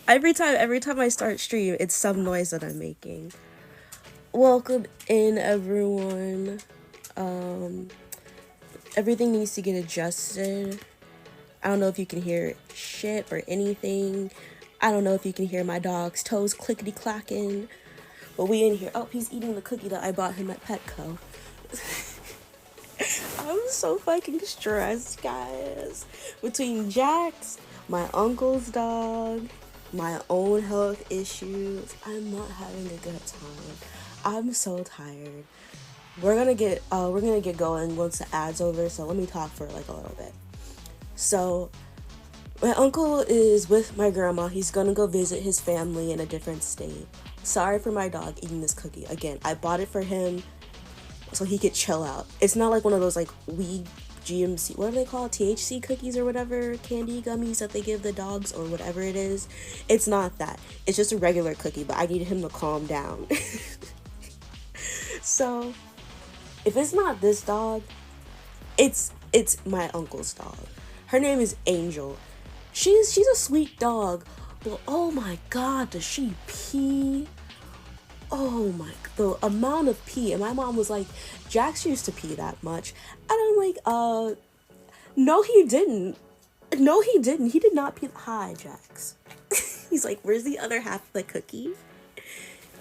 Every time I start stream, it's some noise that I'm making. Welcome in, everyone. Um, Everything needs to get adjusted. I don't know if you can hear shit or anything. I don't know if you can hear my dog's toes clickety clacking. But we in here. Oh, he's eating the cookie that I bought him at Petco. I'm so fucking stressed, guys. Between Jax, my uncle's dog, my own health issues, I'm not having a good time. I'm so tired. We're gonna get going once the ad's over, so let me talk for like a little bit. So my uncle is with my grandma. He's gonna go visit his family in a different state. Sorry for my dog eating this cookie. Again, I bought it for him so he could chill out. It's not like one of those like weed GMC, what are they called? THC cookies or whatever, candy gummies that they give the dogs or whatever it is. It's not that. It's just a regular cookie, but I needed him to calm down. So, if it's not this dog, it's my uncle's dog. Her name is Angel. She's a sweet dog, but oh my god, does she pee? Oh my, the amount of pee. And my mom was like, Jax used to pee that much. And I'm like, no he didn't. No he didn't. He did not pee. Hi, Jax. He's like, where's the other half of the cookie?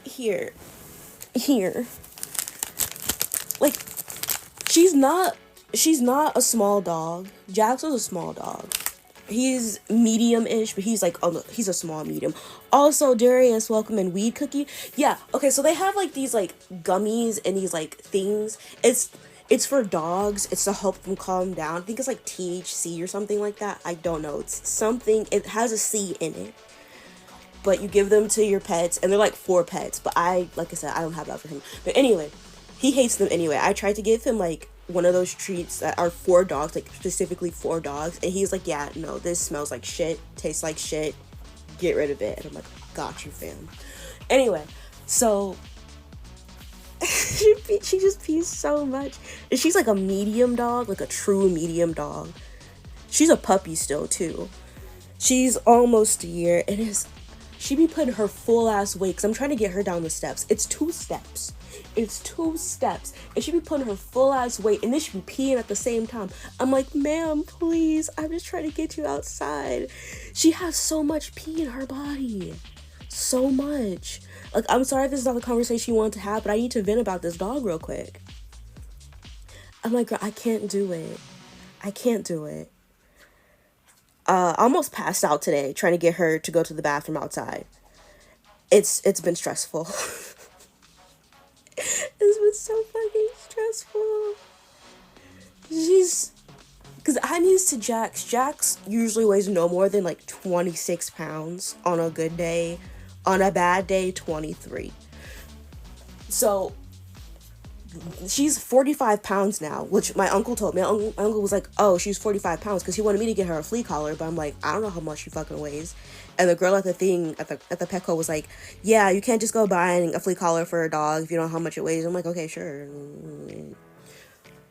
Here. Like, she's not a small dog. Jax was a small dog. He's medium-ish, but he's like, oh, he's a small medium. Also, Darius, welcome in. Weed cookie. Yeah, okay, so they have like these like gummies and these like things. It's for dogs. It's to help them calm down. I think it's like THC or something like that. I don't know. It's something, it has a C in it. But you give them to your pets, and they're like 4 pets. But like I said, I don't have that for him. But anyway, he hates them anyway. I tried to give him like one of those treats that are for dogs, like specifically for dogs, and he's like, yeah, no, this smells like shit, tastes like shit, get rid of it. And I'm like, got you, fam. Anyway, so she just pees so much, and she's like a medium dog, like a true medium dog. She's a puppy still too. She's almost a year, and she be putting her full ass weight, because I'm trying to get her down the steps. It's 2 steps. And she be putting her full ass weight, and then she be peeing at the same time. I'm like, ma'am, please, I'm just trying to get you outside. She has so much pee in her body. So much. Like, I'm sorry if this is not the conversation you want to have, but I need to vent about this dog real quick. I'm like, girl, I can't do it. I almost passed out today trying to get her to go to the bathroom outside. It's been stressful. It's been so fucking stressful. Because I'm used to Jax. Jax usually weighs no more than like 26 pounds on a good day. On a bad day, 23. So, she's 45 pounds now, which my uncle told me. My uncle was like, oh, she's 45 pounds, because he wanted me to get her a flea collar, but I'm like, I don't know how much she fucking weighs. And the girl at the thing, at the Petco was like, yeah, you can't just go buying a flea collar for a dog if you don't know how much it weighs. I'm like, okay, sure.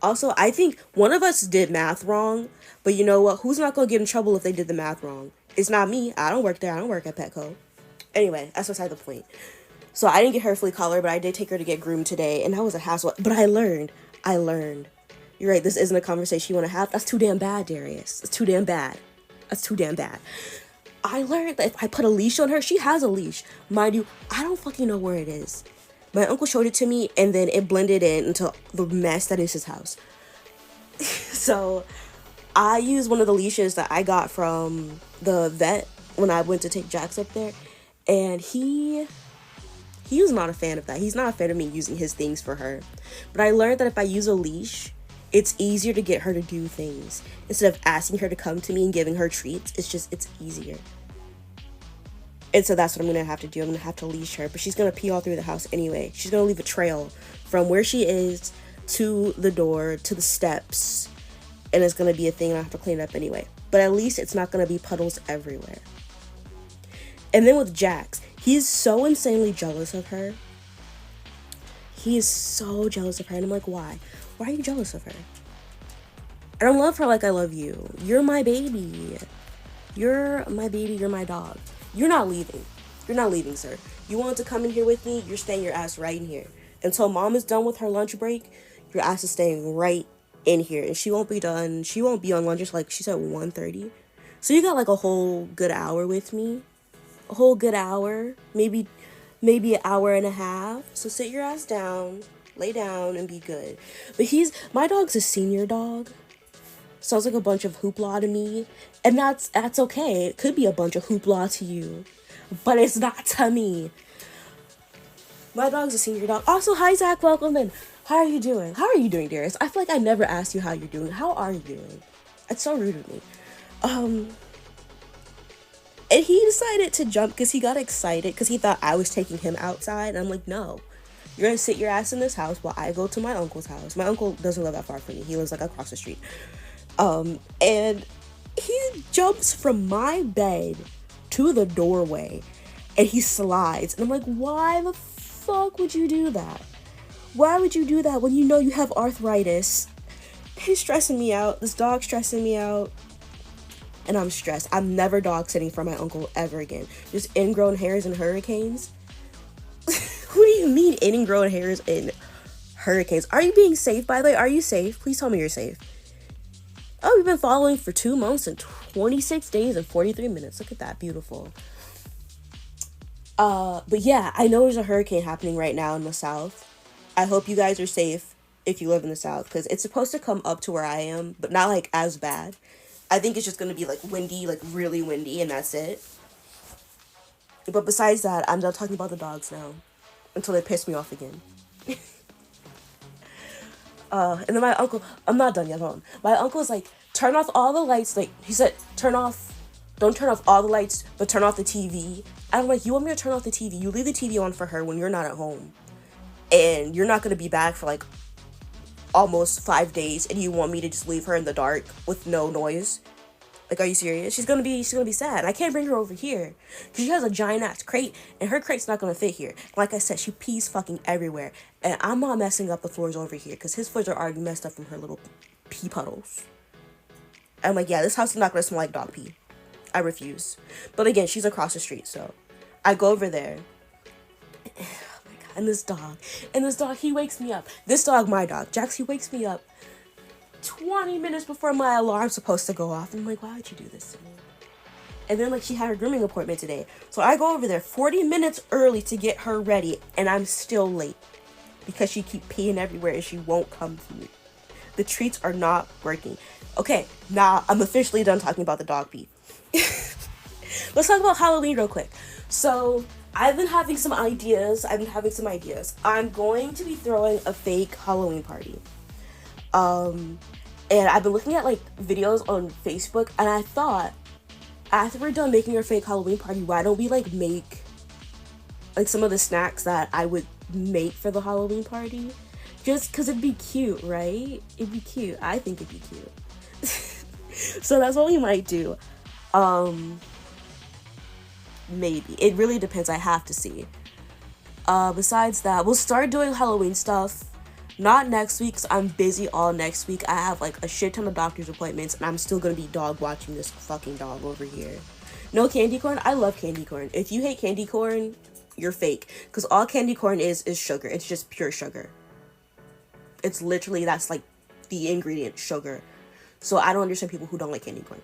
Also, I think one of us did math wrong, but you know what? Who's not going to get in trouble if they did the math wrong? It's not me. I don't work there. I don't work at Petco. Anyway, that's beside the point. So I didn't get her a flea collar, but I did take her to get groomed today, and that was a hassle. But I learned. You're right, this isn't a conversation you want to have. That's too damn bad, Darius. That's too damn bad. I learned that if I put a leash on her, she has a leash. Mind you, I don't fucking know where it is. My uncle showed it to me, and then it blended in into the mess that is his house. So I used one of the leashes that I got from the vet when I went to take Jax up there, and he was not a fan of that. He's not a fan of me using his things for her. But I learned that if I use a leash, it's easier to get her to do things. Instead of asking her to come to me and giving her treats, it's easier. And so that's what I'm going to have to do. I'm going to have to leash her. But she's going to pee all through the house anyway. She's going to leave a trail from where she is to the door, to the steps. And it's going to be a thing, and I have to clean it up anyway. But at least it's not going to be puddles everywhere. And then with Jax, he's so insanely jealous of her. He is so jealous of her. And I'm like, why? Why are you jealous of her? I don't love her like I love you. You're my baby. You're my baby, you're my dog. You're not leaving. You're not leaving, sir. You wanted to come in here with me, you're staying your ass right in here. Until mom is done with her lunch break, your ass is staying right in here. And she won't be done. She won't be on lunch until like she said 1:30. So you got like a whole good hour with me. A whole good hour. Maybe an hour and a half. So sit your ass down, lay down, and be good. But my dog's a senior dog. Sounds like a bunch of hoopla to me. And that's okay. It could be a bunch of hoopla to you. But it's not to me. My dog's a senior dog. Also, hi Zach, welcome in. How are you doing? How are you doing, dearest? I feel like I never asked you how you're doing. How are you doing? It's so rude of me. And he decided to jump because he got excited because he thought I was taking him outside. And I'm like, no. You're going to sit your ass in this house while I go to my uncle's house. My uncle doesn't live that far from me. He lives like across the street. And he jumps from my bed to the doorway and he slides. And I'm like, why the fuck would you do that? Why would you do that when you know you have arthritis? He's stressing me out. This dog's stressing me out. And I'm stressed. I'm never dog sitting for my uncle ever again. Just ingrown hairs and hurricanes. Who do you mean ingrown hairs and hurricanes? Are you being safe, by the way? Are you safe? Please tell me you're safe. Oh, we've been following for 2 months and 26 days and 43 minutes. Look at that. Beautiful. But yeah, I know there's a hurricane happening right now in the south. I hope you guys are safe if you live in the south, because it's supposed to come up to where I am, but not like as bad. I think it's just going to be like windy, like really windy, and that's it. But besides that, I'm done talking about the dogs now until they piss me off again. And then my uncle, I'm not done yet, hold on. My uncle's like, turn off all the lights. Like, he said, don't turn off all the lights, but turn off the TV. I'm like, you want me to turn off the TV? You leave the TV on for her when you're not at home. And you're not going to be back for like almost 5 days, and you want me to just leave her in the dark with no noise? Like, are you serious? She's gonna be sad. I can't bring her over here because she has a giant ass crate, and her crate's not gonna fit here. Like I said, she pees fucking everywhere, and I'm not messing up the floors over here because his floors are already messed up from her little pee puddles. I'm like, yeah, this house is not gonna smell like dog pee. I refuse. But again, she's across the street, so I go over there. And this dog, he wakes me up. This dog, my dog, Jax, he wakes me up 20 minutes before my alarm's supposed to go off. And I'm like, why would you do this to me? And then, like, she had her grooming appointment today. So I go over there 40 minutes early to get her ready, and I'm still late because she keep peeing everywhere and she won't come to me. The treats are not working. Okay, now I'm officially done talking about the dog pee. Let's talk about Halloween real quick. So I've been having some ideas. I'm going to be throwing a fake Halloween party. And I've been looking at like videos on Facebook, and I thought, after we're done making our fake Halloween party, why don't we like make like some of the snacks that I would make for the Halloween party? Just because it'd be cute, right? It'd be cute. I think it'd be cute. So that's what we might do. Maybe. It really depends. I have to see. Besides that, we'll start doing Halloween stuff. Not next week, because I'm busy all next week. I have like a shit ton of doctor's appointments, and I'm still gonna be dog watching this fucking dog over here. No candy corn? I love candy corn. If you hate candy corn, you're fake. Because all candy corn is sugar. It's just pure sugar. It's literally, that's like the ingredient, sugar. So I don't understand people who don't like candy corn.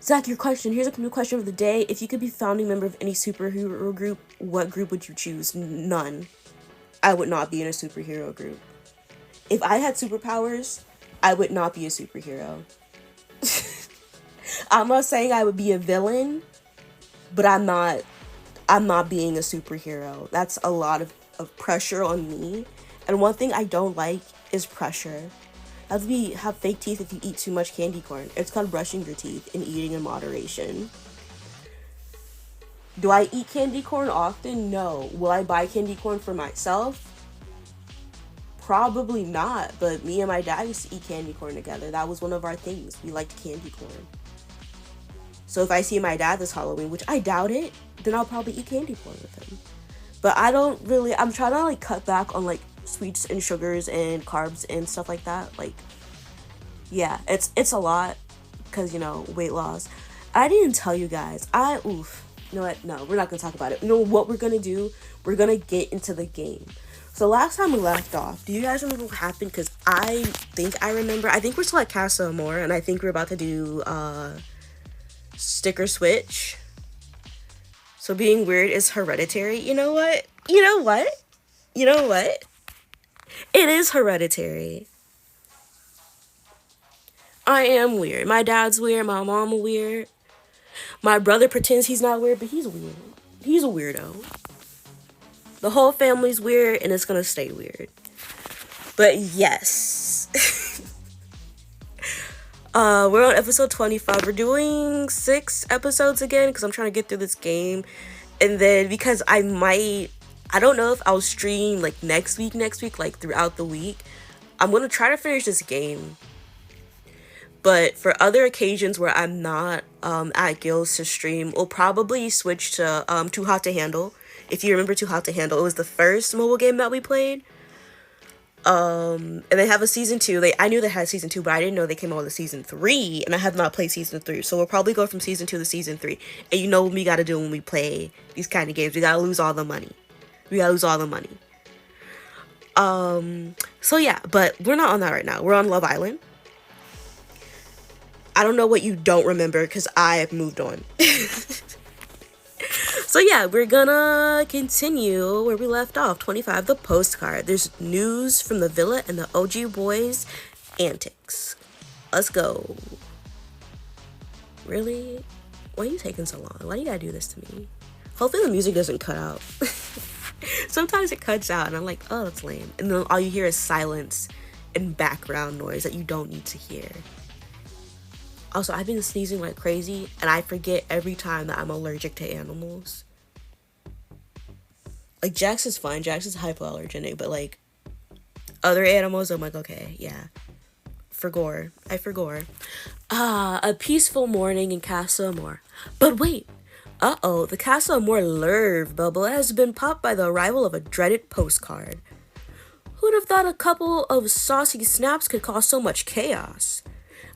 Zach, your question. Here's a new question of the day. If you could be founding member of any superhero group, what group would you choose? None. I would not be in a superhero group. If I had superpowers, I would not be a superhero. I'm not saying I would be a villain, but I'm not being a superhero. That's a lot of pressure on me. And one thing I don't like is pressure. Have fake teeth if you eat too much candy corn. It's called brushing your teeth and eating in moderation. Do I eat candy corn often? No. Will I buy candy corn for myself? Probably not, but me and my dad used to eat candy corn together. That was one of our things. We liked candy corn. So if I see my dad this Halloween, which I doubt it, then I'll probably eat candy corn with him. But I'm trying to like cut back on like sweets and sugars and carbs and stuff like that. Like, yeah, it's a lot because, you know, weight loss. I didn't tell you guys. You know what? No, we're not gonna talk about it. You know what we're gonna do? We're gonna get into the game. So last time we left off, do you guys remember what happened? Because I think I remember. I think we're still at Casa Amor, and I think we're about to do sticker switch. So being weird is hereditary. You know what? You know what? You know what? It is hereditary. I am weird. My dad's weird. My mom weird. My brother pretends he's not weird, but he's weird. He's a weirdo. The whole family's weird, and it's gonna stay weird. But yes. We're on episode 25. We're doing 6 episodes again, because I'm trying to get through this game. And then, because I don't know if I'll stream, like, next week, like, throughout the week. I'm gonna try to finish this game. But for other occasions where I'm not at Guilds to stream, we'll probably switch to Too Hot to Handle. If you remember Too Hot to Handle, it was the first mobile game that we played. And they have a season 2. I knew they had season 2, but I didn't know they came out with a season 3, and I have not played season 3. So we'll probably go from season 2 to season 3. And you know what we gotta do when we play these kind of games? We gotta lose all the money. So yeah, but we're not on that right now. We're on Love Island. I don't know what you don't remember because I have moved on. So yeah, we're gonna continue where we left off. 25, the postcard. There's news from the villa and the OG boys' antics. Let's go. Really? Why are you taking so long? Why do you gotta do this to me? Hopefully the music doesn't cut out. Sometimes it cuts out and I'm like, oh, that's lame. And then all you hear is silence and background noise that you don't need to hear. Also, I've been sneezing like crazy, and I forget every time that I'm allergic to animals. Like, Jax is fine. Jax is hypoallergenic, but, like, other animals, I'm like, okay, yeah. I forgot. A peaceful morning in Casa Amor. But wait. Uh-oh, the Casa Amor lurve bubble has been popped by the arrival of a dreaded postcard. Who'd have thought a couple of saucy snaps could cause so much chaos?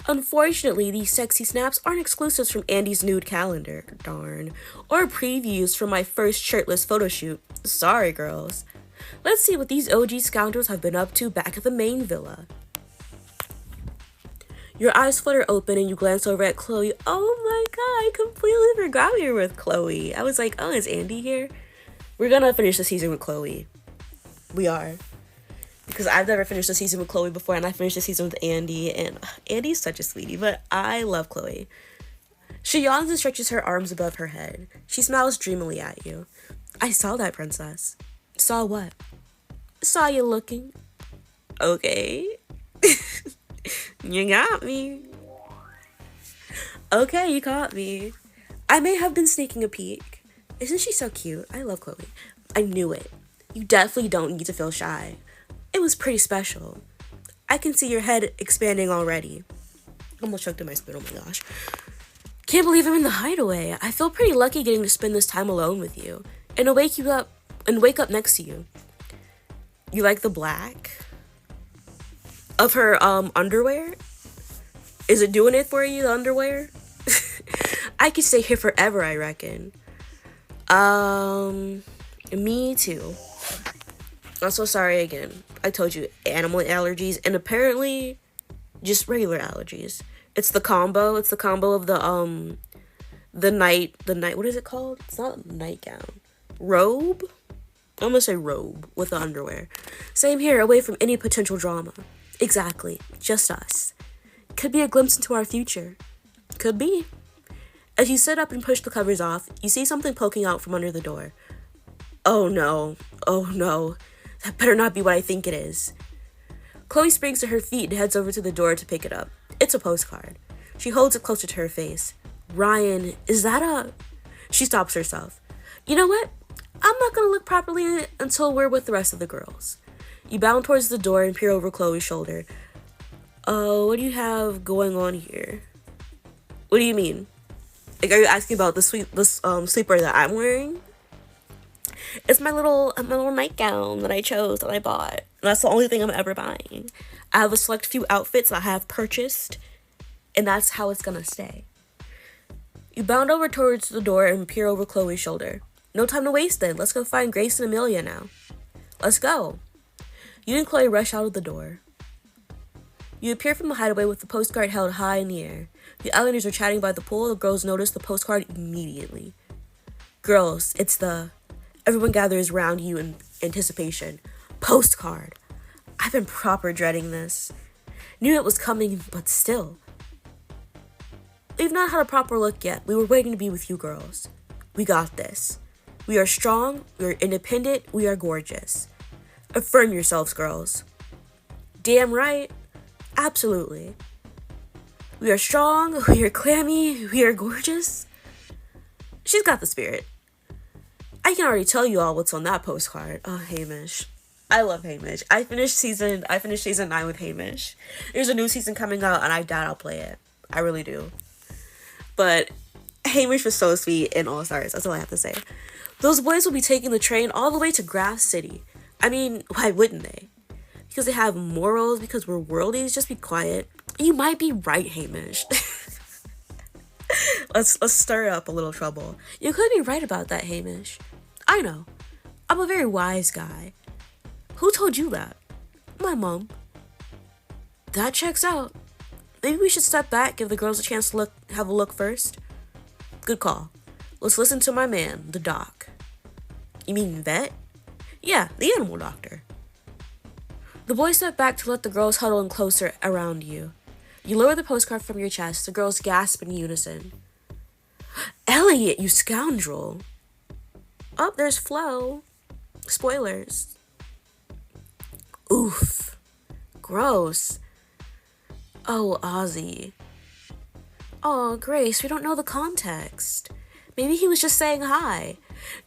Unfortunately, these sexy snaps aren't exclusives from Andy's nude calendar, darn, or previews from my first shirtless photo shoot. Sorry, girls. Let's see what these OG scoundrels have been up to back at the main villa. Your eyes flutter open and you glance over at Chloe. Oh my god, I completely forgot we were with Chloe. I was like, oh, is Andy here? We're gonna finish the season with Chloe. We are. Because I've never finished the season with Chloe before, and I finished the season with Andy, and Andy's such a sweetie, but I love Chloe. She yawns and stretches her arms above her head. She smiles dreamily at you. I saw that, princess. Saw what? Saw you looking. Okay. You got me. Okay, you caught me. I may have been sneaking a peek. Isn't she so cute? I love Chloe. I knew it. You definitely don't need to feel shy. It was pretty special. I can see your head expanding already. Almost choked in my spit, oh my gosh. Can't believe I'm in the hideaway. I feel pretty lucky getting to spend this time alone with you. And to wake up next to you. You like the black? Of her underwear? Is it doing it for you, the underwear? I could stay here forever, I reckon. Me too. I'm so sorry again. I told you, animal allergies, and apparently just regular allergies. It's the combo. It's the combo of the night, what is it called? It's not a nightgown. Robe? I'm gonna say robe with the underwear. Same here, away from any potential drama. Exactly. Just us. Could be a glimpse into our future. Could be. As you sit up and push the covers off, you see something poking out from under the door. Oh no. Oh no. That better not be what I think it is. Chloe springs to her feet and heads over to the door to pick it up. It's a postcard. She holds it closer to her face. Ryan, is that a... She stops herself. You know what? I'm not gonna look properly until we're with the rest of the girls. You bound towards the door and peer over Chloe's shoulder. Oh, what do you have going on here? What do you mean? Like, are you asking about the sleeper that I'm wearing? It's my little nightgown that I chose, that I bought. And that's the only thing I'm ever buying. I have a select few outfits that I have purchased, and that's how it's gonna stay. You bound over towards the door and peer over Chloe's shoulder. No time to waste then. Let's go find Grace and Amelia now. Let's go. You and Chloe rush out of the door. You appear from the hideaway with the postcard held high in the air. The islanders are chatting by the pool. The girls notice the postcard immediately. Girls, it's the... Everyone gathers around you in anticipation. Postcard. I've been proper dreading this. Knew it was coming, but still. We've not had a proper look yet. We were waiting to be with you girls. We got this. We are strong, we are independent, we are gorgeous. Affirm yourselves, girls. Damn right. Absolutely. We are strong, we are clammy, we are gorgeous. She's got the spirit. I can already tell you all what's on that postcard. Oh, Hamish. I love Hamish. I finished season 9 with Hamish. There's a new season coming out and I doubt I'll play it. I really do. But Hamish was so sweet in All Stars. That's all I have to say. Those boys will be taking the train all the way to Grass City. I mean, why wouldn't they? Because they have morals, because we're worldies. Just be quiet. You might be right, Hamish. Let's stir up a little trouble. You could be right about that, Hamish. I know. I'm a very wise guy. Who told you that? My mom. That checks out. Maybe we should step back, give the girls a chance to have a look first. Good call. Let's listen to my man, the doc. You mean vet? Yeah, the animal doctor. The boys step back to let the girls huddle in closer around you. You lower the postcard from your chest. The girls gasp in unison. Elliot, you scoundrel. Oh, there's Flo. Spoilers. Oof. Gross. Oh, Ozzy. Oh, Grace, we don't know the context. Maybe he was just saying hi.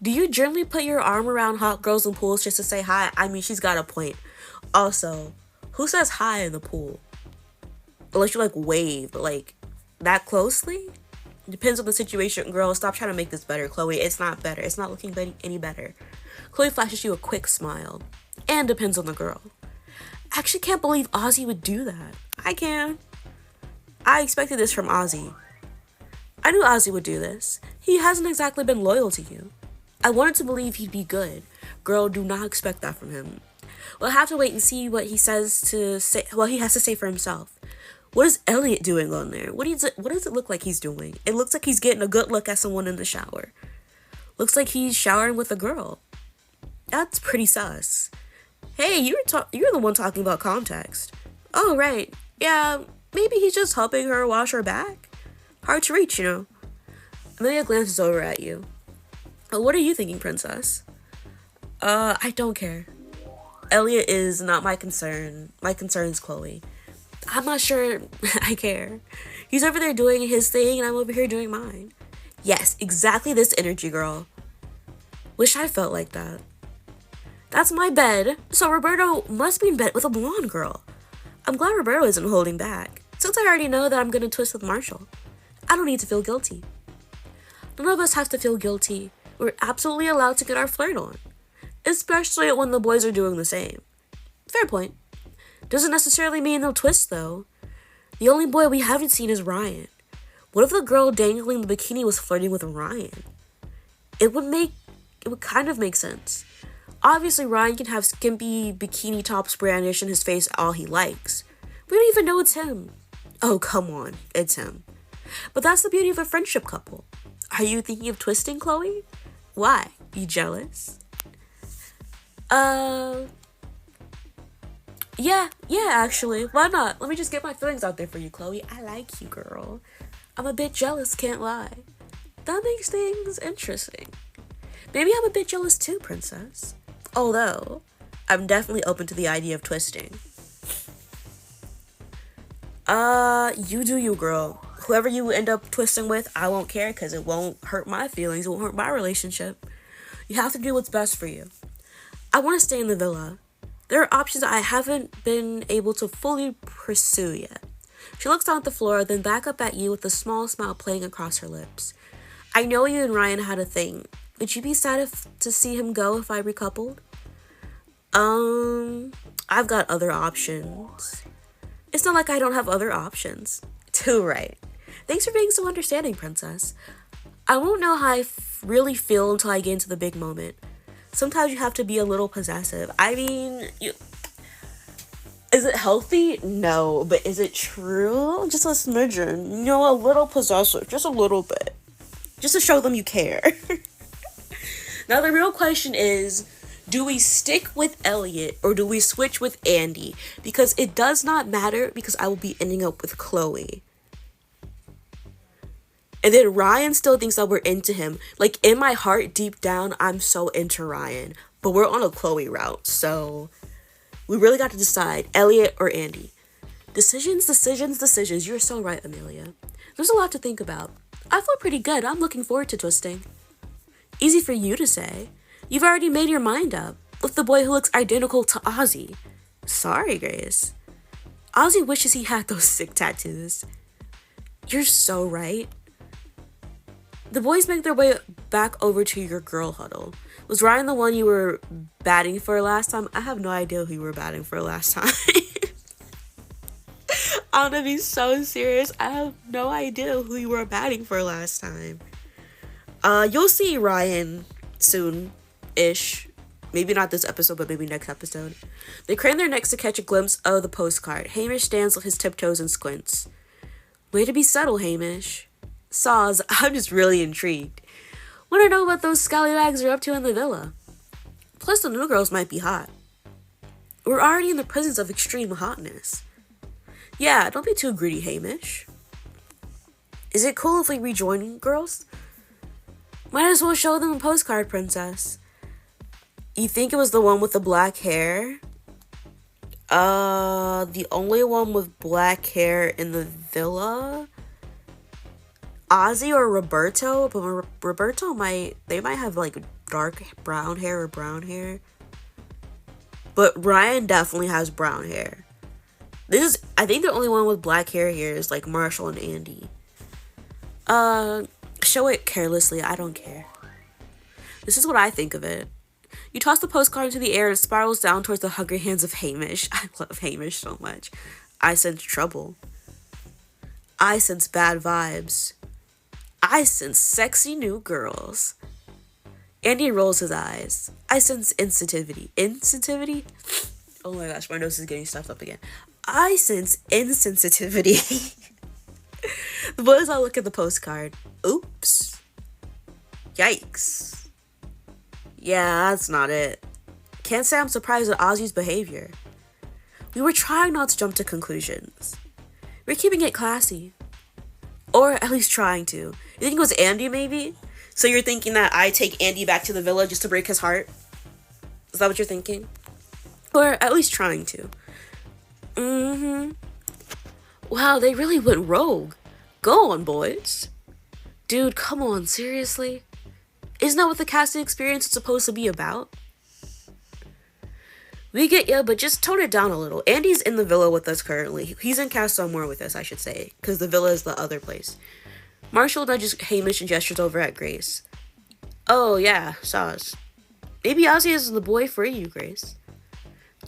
Do you generally put your arm around hot girls in pools just to say hi? I mean, she's got a point. Also, who says hi in the pool? Unless you, like, wave, but, like, that closely? Depends on the situation, girl. Stop trying to make this better, Chloe. It's not better. It's not looking any better. Chloe flashes you a quick smile. And depends on the girl. I actually can't believe Ozzy would do that. I can. I expected this from Ozzy. I knew Ozzy would do this. He hasn't exactly been loyal to you. I wanted to believe he'd be good. Girl, do not expect that from him. We'll have to wait and see what he has to say for himself. What is Elliot doing on there? What does it look like he's doing? It looks like he's getting a good look at someone in the shower. Looks like he's showering with a girl. That's pretty sus. Hey, you're the one talking about context. Oh, right. Yeah, maybe he's just helping her wash her back. Hard to reach, you know. Amelia glances over at you. What are you thinking, princess? I don't care. Elliot is not my concern. My concern is Chloe. I'm not sure I care. He's over there doing his thing and I'm over here doing mine. Yes, exactly this energy, girl. Wish I felt like that. That's my bed, so Roberto must be in bed with a blonde girl. I'm glad Roberto isn't holding back, since I already know that I'm gonna twist with Marshall. I don't need to feel guilty. None of us have to feel guilty. We're absolutely allowed to get our flirt on. Especially when the boys are doing the same. Fair point. Doesn't necessarily mean they'll twist, though. The only boy we haven't seen is Ryan. What if the girl dangling the bikini was flirting with Ryan? It would kind of make sense. Obviously, Ryan can have skimpy bikini tops brandish in his face all he likes. We don't even know it's him. Oh, come on. It's him. But that's the beauty of a friendship couple. Are you thinking of twisting, Chloe? Why? You jealous? Yeah, actually. Why not? Let me just get my feelings out there for you, Chloe. I like you, girl. I'm a bit jealous, can't lie. That makes things interesting. Maybe I'm a bit jealous too, princess. Although, I'm definitely open to the idea of twisting. You do you, girl. Whoever you end up twisting with, I won't care because it won't hurt my feelings. It won't hurt my relationship. You have to do what's best for you. I want to stay in the villa. There are options I haven't been able to fully pursue yet. She looks down at the floor, then back up at you with a small smile playing across her lips. I know you and Ryan had a thing. Would you be sad to see him go if I recoupled? I've got other options. It's not like I don't have other options. Too right. Thanks for being so understanding, princess. I won't know how I really feel until I get into the big moment. Sometimes you have to be a little possessive. I mean, is it healthy? No, but is it true? Just a smidgen. You know, a little possessive. Just a little bit. Just to show them you care. Now, the real question is, do we stick with Elliot or do we switch with Andy? Because it does not matter because I will be ending up with Chloe. And then Ryan still thinks that we're into him. Like, in my heart, deep down, I'm so into Ryan. But we're on a Chloe route, so we really got to decide, Elliot or Andy. Decisions. You're so right, Amelia. There's a lot to think about. I feel pretty good. I'm looking forward to twisting. Easy for you to say. You've already made your mind up. With the boy who looks identical to Ozzy. Sorry, Grace. Ozzy wishes he had those sick tattoos. You're so right. The boys make their way back over to your girl huddle. Was Ryan the one you were batting for last time? I have no idea who you were batting for last time. I'm gonna be so serious. I have no idea who you were batting for last time. You'll see Ryan soon-ish. Maybe not this episode, but maybe next episode. They crane their necks to catch a glimpse of the postcard. Hamish stands on his tiptoes and squints. Way to be subtle, Hamish. Saws, I'm just really intrigued. Wanna know what those scallywags are up to in the villa? Plus, the new girls might be hot. We're already in the presence of extreme hotness. Yeah, don't be too greedy, Hamish. Is it cool if we rejoin, girls? Might as well show them a postcard, princess. You think it was the one with the black hair? The only one with black hair in the villa? Ozzy or Roberto? But Roberto might have like dark brown hair or brown hair. But Ryan definitely has brown hair. I think the only one with black hair here is like Marshall and Andy. Show it carelessly, I don't care. This is what I think of it. You toss the postcard into the air and it spirals down towards the hungry hands of Hamish. I love Hamish so much. I sense trouble. I sense bad vibes. I sense sexy new girls. Andy rolls his eyes. I sense insensitivity. Insensitivity? Oh my gosh, my nose is getting stuffed up again. I sense insensitivity. The boys all look at the postcard. Oops. Yikes. Yeah, that's not it. Can't say I'm surprised at Ozzy's behavior. We were trying not to jump to conclusions. We're keeping it classy. Or at least trying to. You think it was Andy, maybe? So you're thinking that I take Andy back to the villa just to break his heart? Is that what you're thinking? Or at least trying to. Wow, they really went rogue. Go on, boys. Dude, come on, seriously? Isn't that what the casting experience is supposed to be about? We get ya, but just tone it down a little. Andy's in the villa with us currently. He's in cast somewhere with us, I should say, because the villa is the other place. Marshall nudges Hamish and gestures over at Grace. Oh, yeah, Saws. Maybe Ozzy is the boy for you, Grace.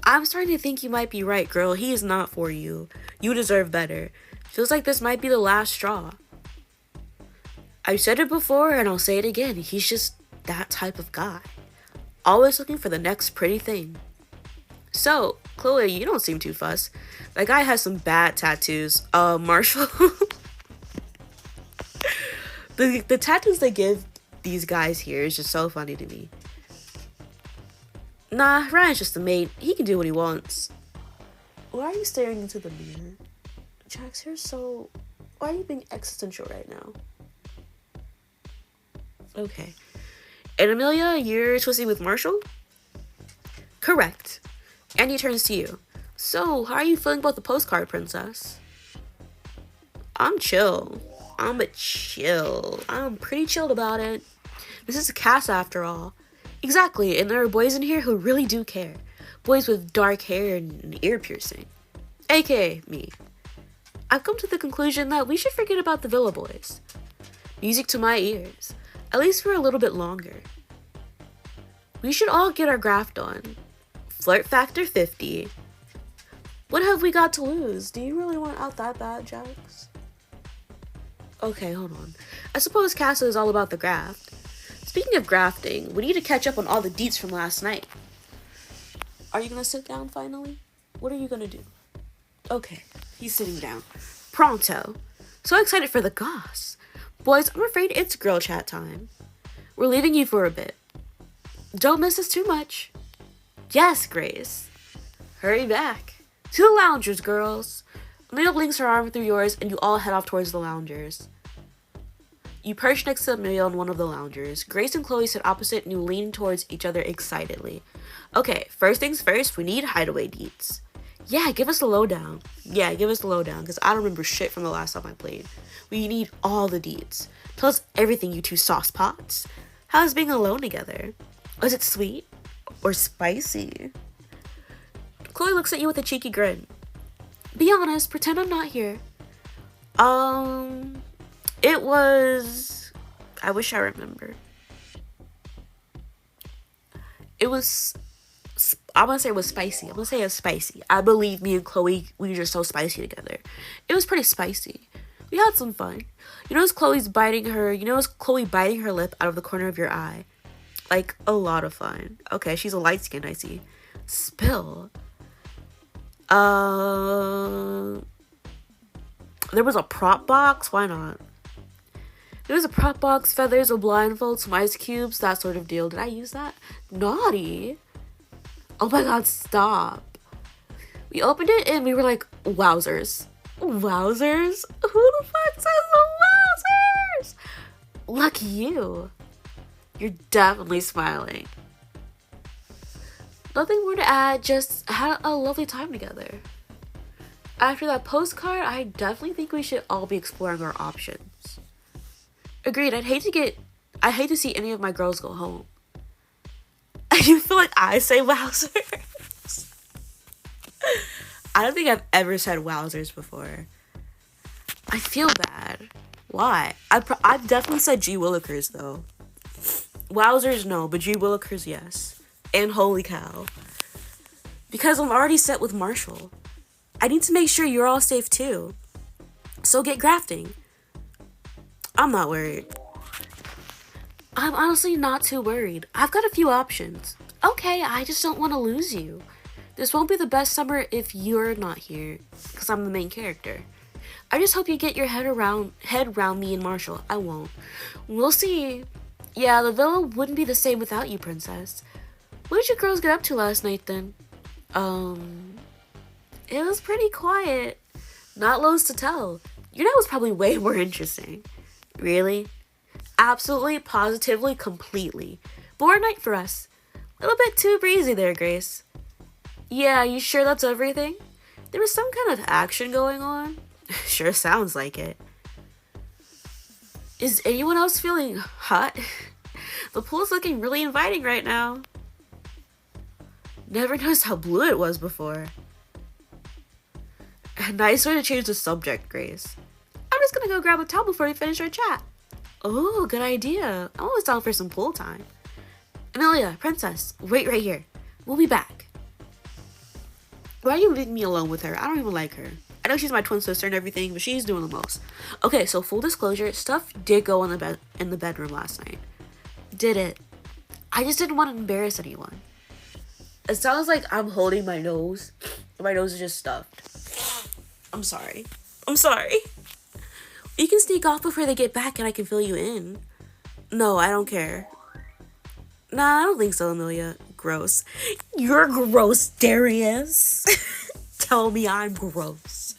I'm starting to think you might be right, girl. He is not for you. You deserve better. Feels like this might be the last straw. I've said it before and I'll say it again. He's just that type of guy. Always looking for the next pretty thing. So, Chloe, you don't seem too fussed. That guy has some bad tattoos. Marshall. the tattoos they give these guys here is just so funny to me. Nah, Ryan's just a mate. He can do what he wants. Why are you staring into the mirror? Jax, you're so... Why are you being existential right now? Okay. And Amelia, you're twisting with Marshall? Correct. And he turns to you. So, how are you feeling about the postcard, princess? I'm chill. I'm pretty chilled about it. This is a cast after all. Exactly, and there are boys in here who really do care. Boys with dark hair and an ear piercing. AKA me. I've come to the conclusion that we should forget about the Villa Boys. Music to my ears. At least for a little bit longer. We should all get our graft on. Flirt factor 50. What have we got to lose? Do you really want out that bad, Jax? Okay, hold on. I suppose Casa is all about the graft. Speaking of grafting, we need to catch up on all the deets from last night. Are you gonna sit down finally? What are you gonna do? Okay, he's sitting down. Pronto. So excited for the goss. Boys, I'm afraid it's girl chat time. We're leaving you for a bit. Don't miss us too much. Yes, Grace. Hurry back. To the loungers, girls. Amelia blinks her arm through yours and you all head off towards the loungers. You perch next to Amelia on one of the loungers. Grace and Chloe sit opposite and you lean towards each other excitedly. Okay, first things first, we need hideaway deets. Yeah, give us the lowdown. Because I don't remember shit from the last time I played. We need all the deets. Tell us everything, you two sauce pots. How's being alone together? Was it sweet or spicy? Chloe looks at you with a cheeky grin. Be honest, pretend I'm not here. It was... I wish I remember. It was... I'm gonna say it was spicy. I'm gonna say it's spicy. I believe me and Chloe, we were just so spicy together. It was pretty spicy. We had some fun. You notice Chloe biting her lip out of the corner of your eye. Like, a lot of fun. Okay, she's a light skin, I see. Spill. There was a prop box. Why not? There was a prop box, feathers, a blindfold, some ice cubes, that sort of deal. Did I use that? Naughty. Oh my god, stop. We opened it and we were like, wowzers. Wowzers? Who the fuck says wowzers? Lucky you. You're definitely smiling. Nothing more to add, just had a lovely time together. After that postcard, I definitely think we should all be exploring our options. Agreed, I'd hate to see any of my girls go home. You feel like I say wowzers? I don't think I've ever said wowzers before. I feel bad. Why? I've definitely said gee willikers though. Wowzers no, but gee willikers yes. And holy cow. Because I'm already set with Marshall. I need to make sure you're all safe too. So get grafting. I'm not worried. I'm honestly not too worried. I've got a few options. Okay, I just don't want to lose you. This won't be the best summer if you're not here, because I'm the main character. I just hope you get your head around me and Marshall. I won't. We'll see. Yeah, the villa wouldn't be the same without you, princess. What did you girls get up to last night then? It was pretty quiet. Not loads to tell. Your night was probably way more interesting. Really? Absolutely, positively, completely. Bored night for us. A little bit too breezy there, Grace. Yeah, you sure that's everything? There was some kind of action going on? Sure sounds like it. Is anyone else feeling hot? The pool's looking really inviting right now. Never noticed how blue it was before. A nice way to change the subject, Grace. I'm just gonna go grab a towel before we finish our chat. Oh, good idea. I'm always down for some pool time. Amelia, princess, wait right here. We'll be back. Why are you leaving me alone with her? I don't even like her. I know she's my twin sister and everything, but she's doing the most. Okay, so full disclosure, stuff did go in the bedroom last night. Did it. I just didn't want to embarrass anyone. It sounds like I'm holding my nose. My nose is just stuffed. I'm sorry. You can sneak off before they get back and I can fill you in. No, I don't care. Nah, I don't think so, Amelia. Gross. You're gross, Darius. Tell me I'm gross.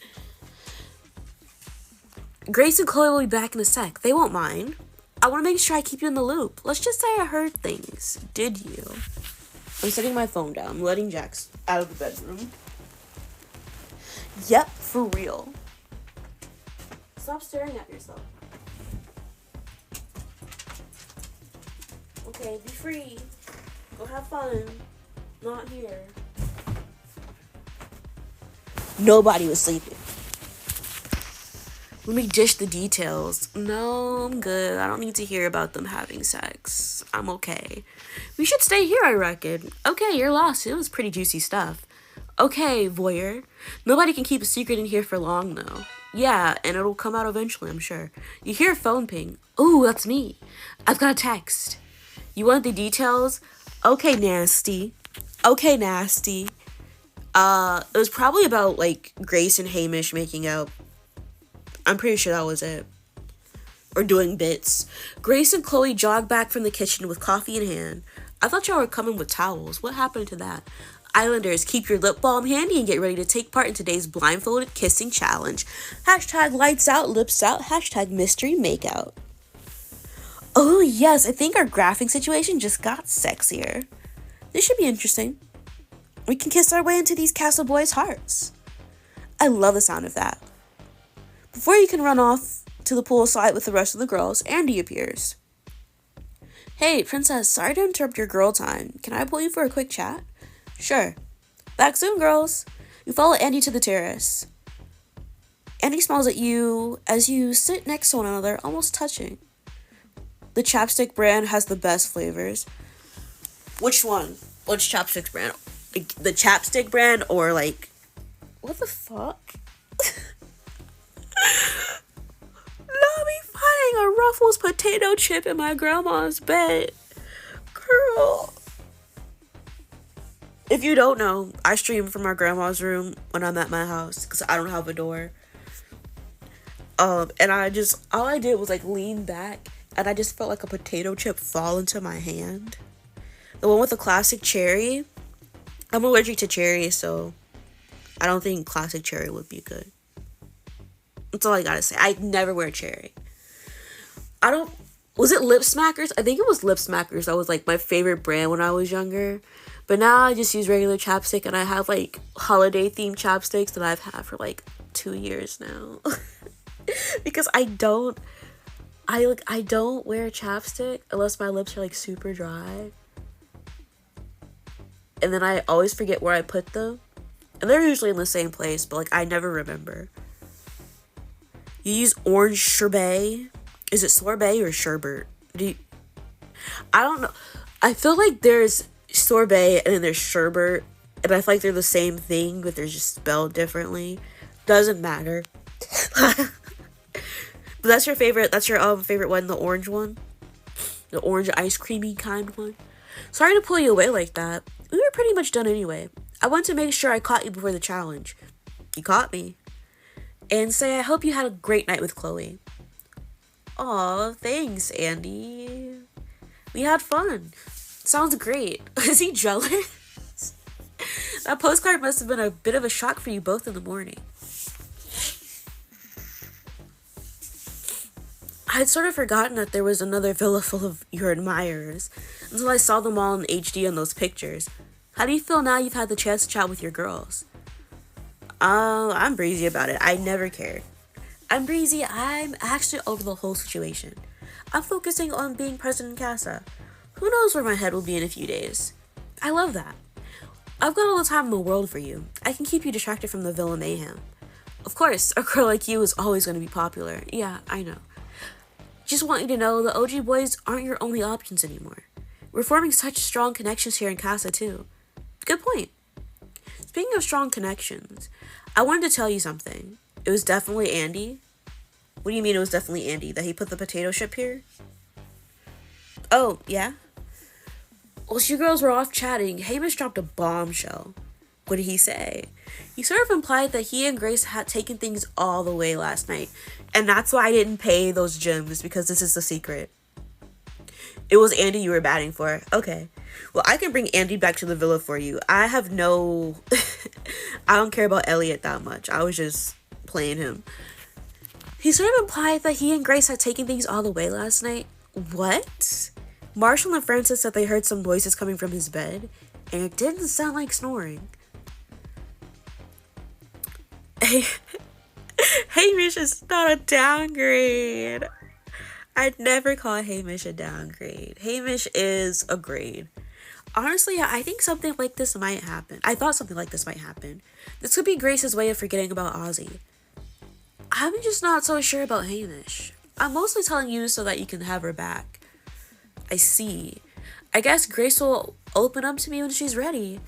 Grace and Chloe will be back in a sec. They won't mind. I want to make sure I keep you in the loop. Let's just say I heard things. Did you? I'm setting my phone down. I'm letting Jax out of the bedroom. Yep, for real. Stop staring at yourself. Okay, be free. Go have fun. Not here. Nobody was sleeping. Let me dish the details. No, I'm good. I don't need to hear about them having sex. I'm okay. We should stay here, I reckon. Okay, you're lost. It was pretty juicy stuff. Okay, voyeur. Nobody can keep a secret in here for long, though. Yeah, and it'll come out eventually, I'm sure. You hear a phone ping. Ooh, that's me. I've got a text. You want the details? Okay, nasty. Okay, nasty. It was probably about, like, Grace and Hamish making out. I'm pretty sure that was it. Or doing bits. Grace and Chloe jog back from the kitchen with coffee in hand. I thought y'all were coming with towels. What happened to that? Islanders, keep your lip balm handy and get ready to take part in today's blindfolded kissing challenge. Hashtag lights out, lips out, hashtag mystery makeout. Oh yes, I think our graphing situation just got sexier. This should be interesting. We can kiss our way into these castle boys' hearts. I love the sound of that. Before you can run off to the poolside with the rest of the girls, Andy appears. Hey, princess, sorry to interrupt your girl time. Can I pull you for a quick chat? Sure. Back soon, girls. You follow Andy to the terrace. Andy smiles at you as you sit next to one another, almost touching. The chapstick brand has the best flavors. Which one? Which chapstick brand? Like, the chapstick brand or like... What the fuck? Not me finding a Ruffles potato chip in my grandma's bed. Girl. If you don't know, I stream from my grandma's room when I'm at my house because I don't have a door. And all I did was like lean back and I just felt like a potato chip fall into my hand. The one with the classic cherry. I'm allergic to cherry, so I don't think classic cherry would be good. That's all I gotta say. I never wear cherry. Was it Lip Smackers? I think it was Lip Smackers. That was like my favorite brand when I was younger. But now I just use regular chapstick and I have like holiday themed chapsticks that I've had for like 2 years now. Because I don't wear chapstick unless my lips are like super dry. And then I always forget where I put them. And they're usually in the same place, but like I never remember. You use orange sorbet. Is it sorbet or sherbet? I don't know. I feel like there's sorbet and then there's sherbet. And I feel like they're the same thing, but they're just spelled differently. Doesn't matter. But that's your favorite. That's your favorite one, the orange one? The orange ice creamy kind one? Sorry to pull you away like that. We were pretty much done anyway. I wanted to make sure I caught you before the challenge. You caught me. And say I hope you had a great night with Chloe. Aw, thanks, Andy. We had fun. Sounds great. Is he jealous? That postcard must have been a bit of a shock for you both in the morning. I'd sort of forgotten that there was another villa full of your admirers until I saw them all in HD on those pictures. How do you feel now you've had the chance to chat with your girls? I'm breezy about it. I never cared. I'm breezy. I'm actually over the whole situation. I'm focusing on being present in Casa. Who knows where my head will be in a few days? I love that. I've got all the time in the world for you. I can keep you distracted from the villa mayhem. Of course, a girl like you is always going to be popular. Yeah, I know. Just want you to know the OG boys aren't your only options anymore. We're forming such strong connections here in Casa too. Good point. Speaking of strong connections, I wanted to tell you something. It was definitely Andy. What do you mean it was definitely Andy? That he put the potato chip here? Oh, yeah? While you girls were off chatting, Hamish dropped a bombshell. What did he say? He sort of implied that he and Grace had taken things all the way last night. And that's why I didn't pay those gems, because this is the secret. It was Andy you were batting for. Okay. Well, I can bring Andy back to the villa for you. I have no... I don't care about Elliot that much. I was just playing him. He sort of implied that he and Grace had taken things all the way last night. What? Marshall and Francis said they heard some noises coming from his bed, and it didn't sound like snoring. Hamish is not a downgrade. I'd never call Hamish a downgrade. Hamish is a grade. Honestly, I think something like this might happen. I thought something like this might happen. This could be Grace's way of forgetting about Ozzy. I'm just not so sure about Hamish. I'm mostly telling you so that you can have her back. I see. I guess Grace will open up to me when she's ready.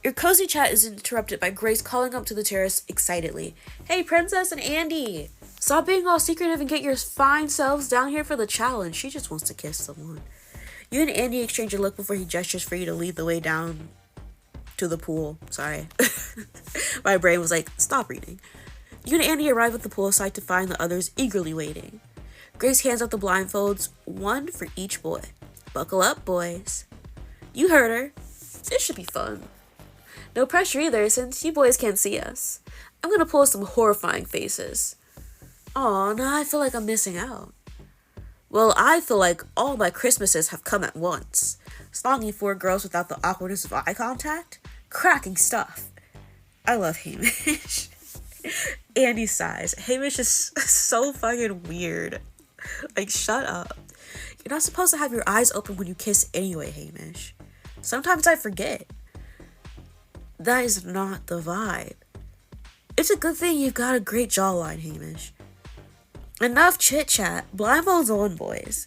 Your cozy chat is interrupted by Grace calling up to the terrace excitedly. Hey, Princess and Andy! Stop being all secretive and get your fine selves down here for the challenge. She just wants to kiss someone. You and Andy exchange a look before he gestures for you to lead the way down to the pool. Sorry. My brain was like, stop reading. You and Andy arrive at the poolside to find the others eagerly waiting. Grace hands out the blindfolds, one for each boy. Buckle up, boys. You heard her. This should be fun. No pressure either, since you boys can't see us. I'm gonna pull some horrifying faces. Aw, now I feel like I'm missing out. Well, I feel like all my Christmases have come at once. Slonging 4 girls without the awkwardness of eye contact? Cracking stuff. I love Hamish. Andy sighs. Hamish is so fucking weird. Like, shut up. You're not supposed to have your eyes open when you kiss anyway, Hamish. Sometimes I forget. That is not the vibe. It's a good thing you've got a great jawline, Hamish. Enough chit-chat. Blindfolds on, boys.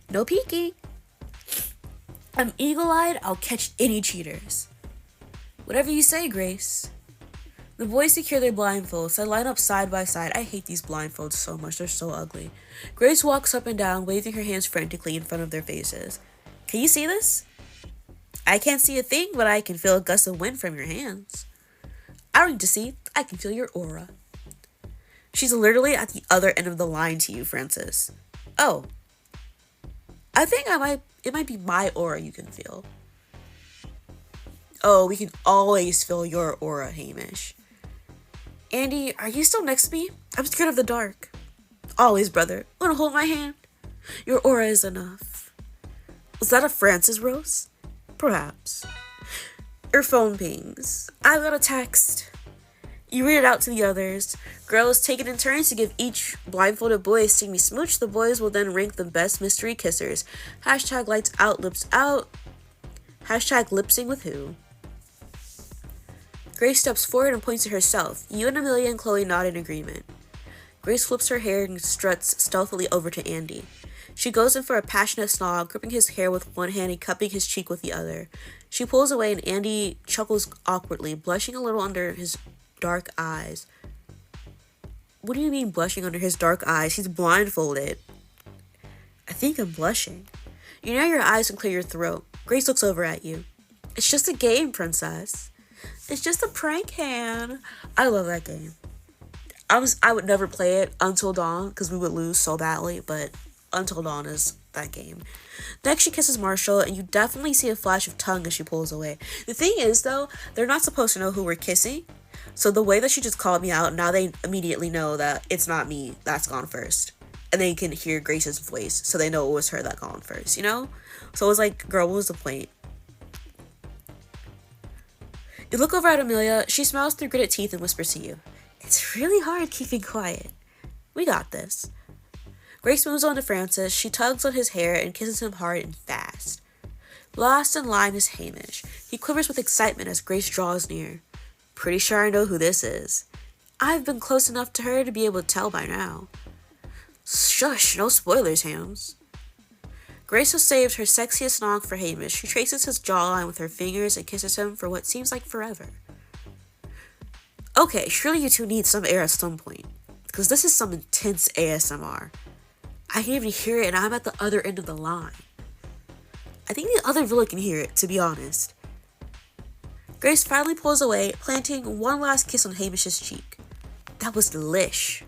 No peeking. I'm eagle-eyed. I'll catch any cheaters. Whatever you say, Grace. The boys secure their blindfolds. They line up side by side. I hate these blindfolds so much. They're so ugly. Grace walks up and down, waving her hands frantically in front of their faces. Can you see this? I can't see a thing, but I can feel a gust of wind from your hands. I don't need to see. I can feel your aura. She's literally at the other end of the line to you, Francis. Oh. I think it might be my aura you can feel. Oh, we can always feel your aura, Hamish. Andy, are you still next to me? I'm scared of the dark. Always, brother. Wanna hold my hand? Your aura is enough. Was that a Francis roast? Perhaps. Your phone pings. I got a text. You read it out to the others. Girls take it in turns to give each blindfolded boy a steamy smooch. The boys will then rank the best mystery kissers. Hashtag lights out, lips out. Hashtag lip sync with who. Grace steps forward and points to herself. You and Amelia and Chloe nod in agreement. Grace flips her hair and struts stealthily over to Andy. She goes in for a passionate snog, gripping his hair with one hand and cupping his cheek with the other. She pulls away and Andy chuckles awkwardly, blushing a little under his dark eyes. What do you mean blushing under his dark eyes? He's blindfolded. I think I'm blushing. You narrow your eyes and clear your throat. Grace looks over at you. It's just a game, princess. It's just a prank hand. I love that game. I would never play it Until Dawn because we would lose so badly, but Until Dawn is that game. Next, she kisses Marshall, and you definitely see a flash of tongue as she pulls away. The thing is, though, they're not supposed to know who we're kissing. So the way that she just called me out, now they immediately know that it's not me that's gone first. And they can hear Grace's voice, so they know it was her that gone first, you know? So it was like, girl, what was the point? You look over at Amelia. She smiles through gritted teeth and whispers to you. It's really hard keeping quiet. We got this. Grace moves on to Francis. She tugs on his hair and kisses him hard and fast. Last in line is Hamish. He quivers with excitement as Grace draws near. Pretty sure I know who this is. I've been close enough to her to be able to tell by now. Shush, no spoilers, Hams. Grace has saved her sexiest nog for Hamish. She traces his jawline with her fingers and kisses him for what seems like forever. Okay, surely you two need some air at some point, because this is some intense ASMR. I can even hear it and I'm at the other end of the line. I think the other villain can hear it, to be honest. Grace finally pulls away, planting one last kiss on Hamish's cheek. That was delish.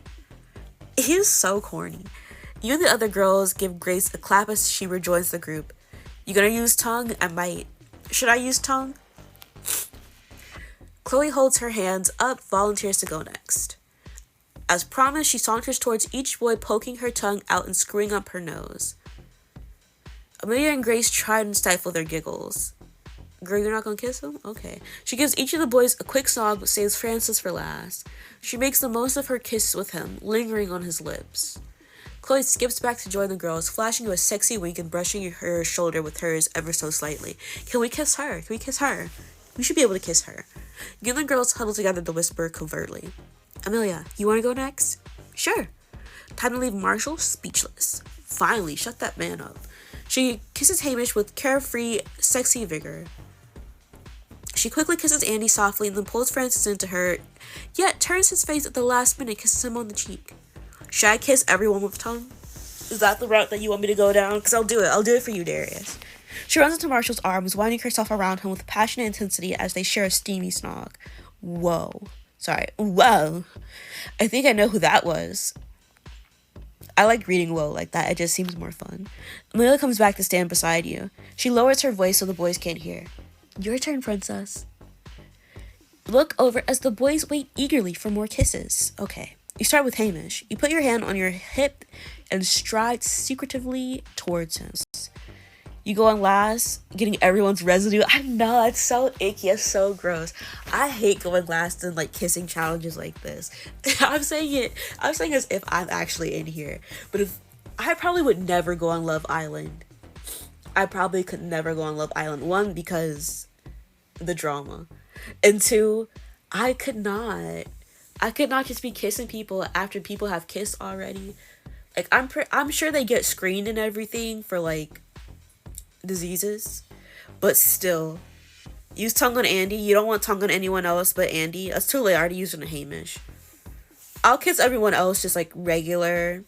It is so corny. You and the other girls give Grace a clap as she rejoins the group. You gonna use tongue? I might. Should I use tongue? Chloe holds her hands up, volunteers to go next. As promised, she saunters towards each boy, poking her tongue out and screwing up her nose. Amelia and Grace try and stifle their giggles. Girl, you're not gonna kiss him? Okay. She gives each of the boys a quick snog, but saves Francis for last. She makes the most of her kiss with him, lingering on his lips. Chloe skips back to join the girls, flashing you a sexy wink and brushing her shoulder with hers ever so slightly. Can we kiss her? Can we kiss her? We should be able to kiss her. You and the girls huddle together to whisper covertly. Amelia, you want to go next? Sure. Time to leave Marshall speechless. Finally, shut that man up. She kisses Hamish with carefree, sexy vigor. She quickly kisses Andy softly and then pulls Francis into her, yet turns his face at the last minute, kisses him on the cheek. Should I kiss everyone with tongue? Is that the route that you want me to go down? Because I'll do it. I'll do it for you, Darius. She runs into Marshall's arms, winding herself around him with passionate intensity as they share a steamy snog. Whoa. Sorry. Whoa. I think I know who that was. I like reading whoa like that. It just seems more fun. Amelia comes back to stand beside you. She lowers her voice so the boys can't hear. Your turn, princess. Look over as the boys wait eagerly for more kisses. Okay. You start with Hamish. You put your hand on your hip and stride secretively towards him. You go on last, getting everyone's residue. I know, it's so icky, it's so gross. I hate going last in like kissing challenges like this. I'm saying as if I'm actually in here. But if I probably would never go on Love Island. I probably could never go on Love Island. One, because the drama. And two, I could not just be kissing people after people have kissed already. Like I'm sure they get screened and everything for like diseases, but still, use tongue on Andy. You don't want tongue on anyone else but Andy. That's too late. I already used it on Hamish. I'll kiss everyone else just like regular,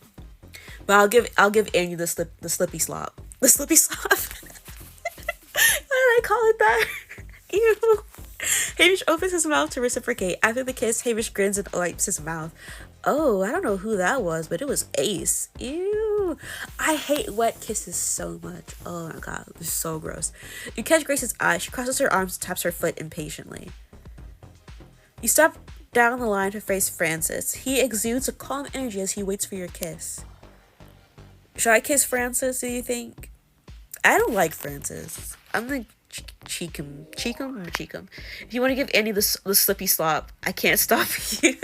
but I'll give Andy the slippy slop. The slippy slop. Why did I call it that? Ew. Hamish opens his mouth to reciprocate. After the kiss, Hamish grins and wipes his mouth. Oh, I don't know who that was, but it was Ace. Ew. I hate wet kisses so much. Oh my god, it's so gross. You catch Grace's eye. She crosses her arms and taps her foot impatiently. You step down the line to face Francis. He exudes a calm energy as he waits for your kiss. Should I kiss Francis, do you think? I don't like Francis. I'm the cheek him. If you want to give Andy the slippy slop, I can't stop you.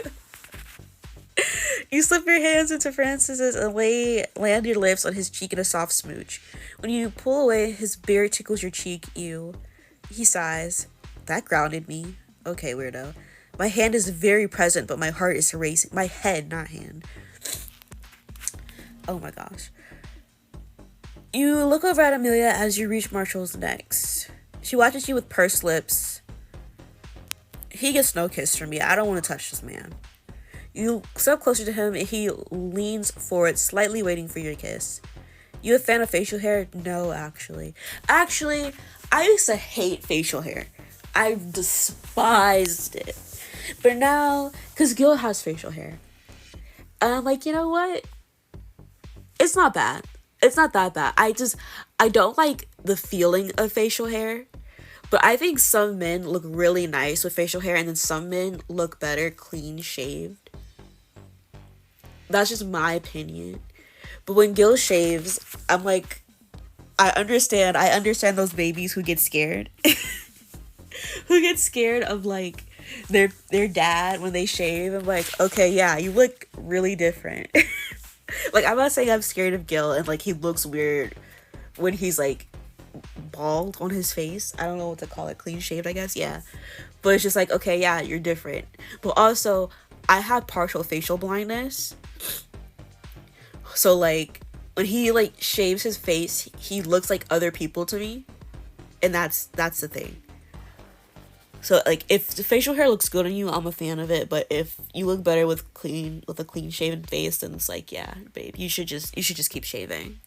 You slip your hands into Francis's and land your lips on his cheek in a soft smooch. When you pull away, his beard tickles your cheek. Ew. He sighs. That grounded me. Okay, weirdo. My hand is very present, but my heart is racing. My head, not hand. Oh my gosh. You look over at Amelia as you reach Marshall's next. She watches you with pursed lips. He gets no kiss from me. I don't want to touch this man. You step closer to him and he leans forward, slightly waiting for your kiss. You a fan of facial hair? No, actually. Actually, I used to hate facial hair. I despised it. But now, because Gil has facial hair. And I'm like, you know what? It's not bad. It's not that bad. I don't like the feeling of facial hair. But I think some men look really nice with facial hair and then some men look better clean shaved. That's just my opinion. But when Gil shaves, I'm like, I understand those babies who get scared. Who get scared of like their dad when they shave. I'm like, okay, yeah, you look really different. Like, I'm not saying I'm scared of Gil and like he looks weird when he's like bald on his face. I don't know what to call it, clean shaved, I guess. Yeah. But it's just like, okay, yeah, you're different. But also, I have partial facial blindness. So like when he like shaves his face, he looks like other people to me. And that's the thing. So like if the facial hair looks good on you, I'm a fan of it. But if you look better with a clean shaven face, then it's like, yeah, babe, you should just keep shaving.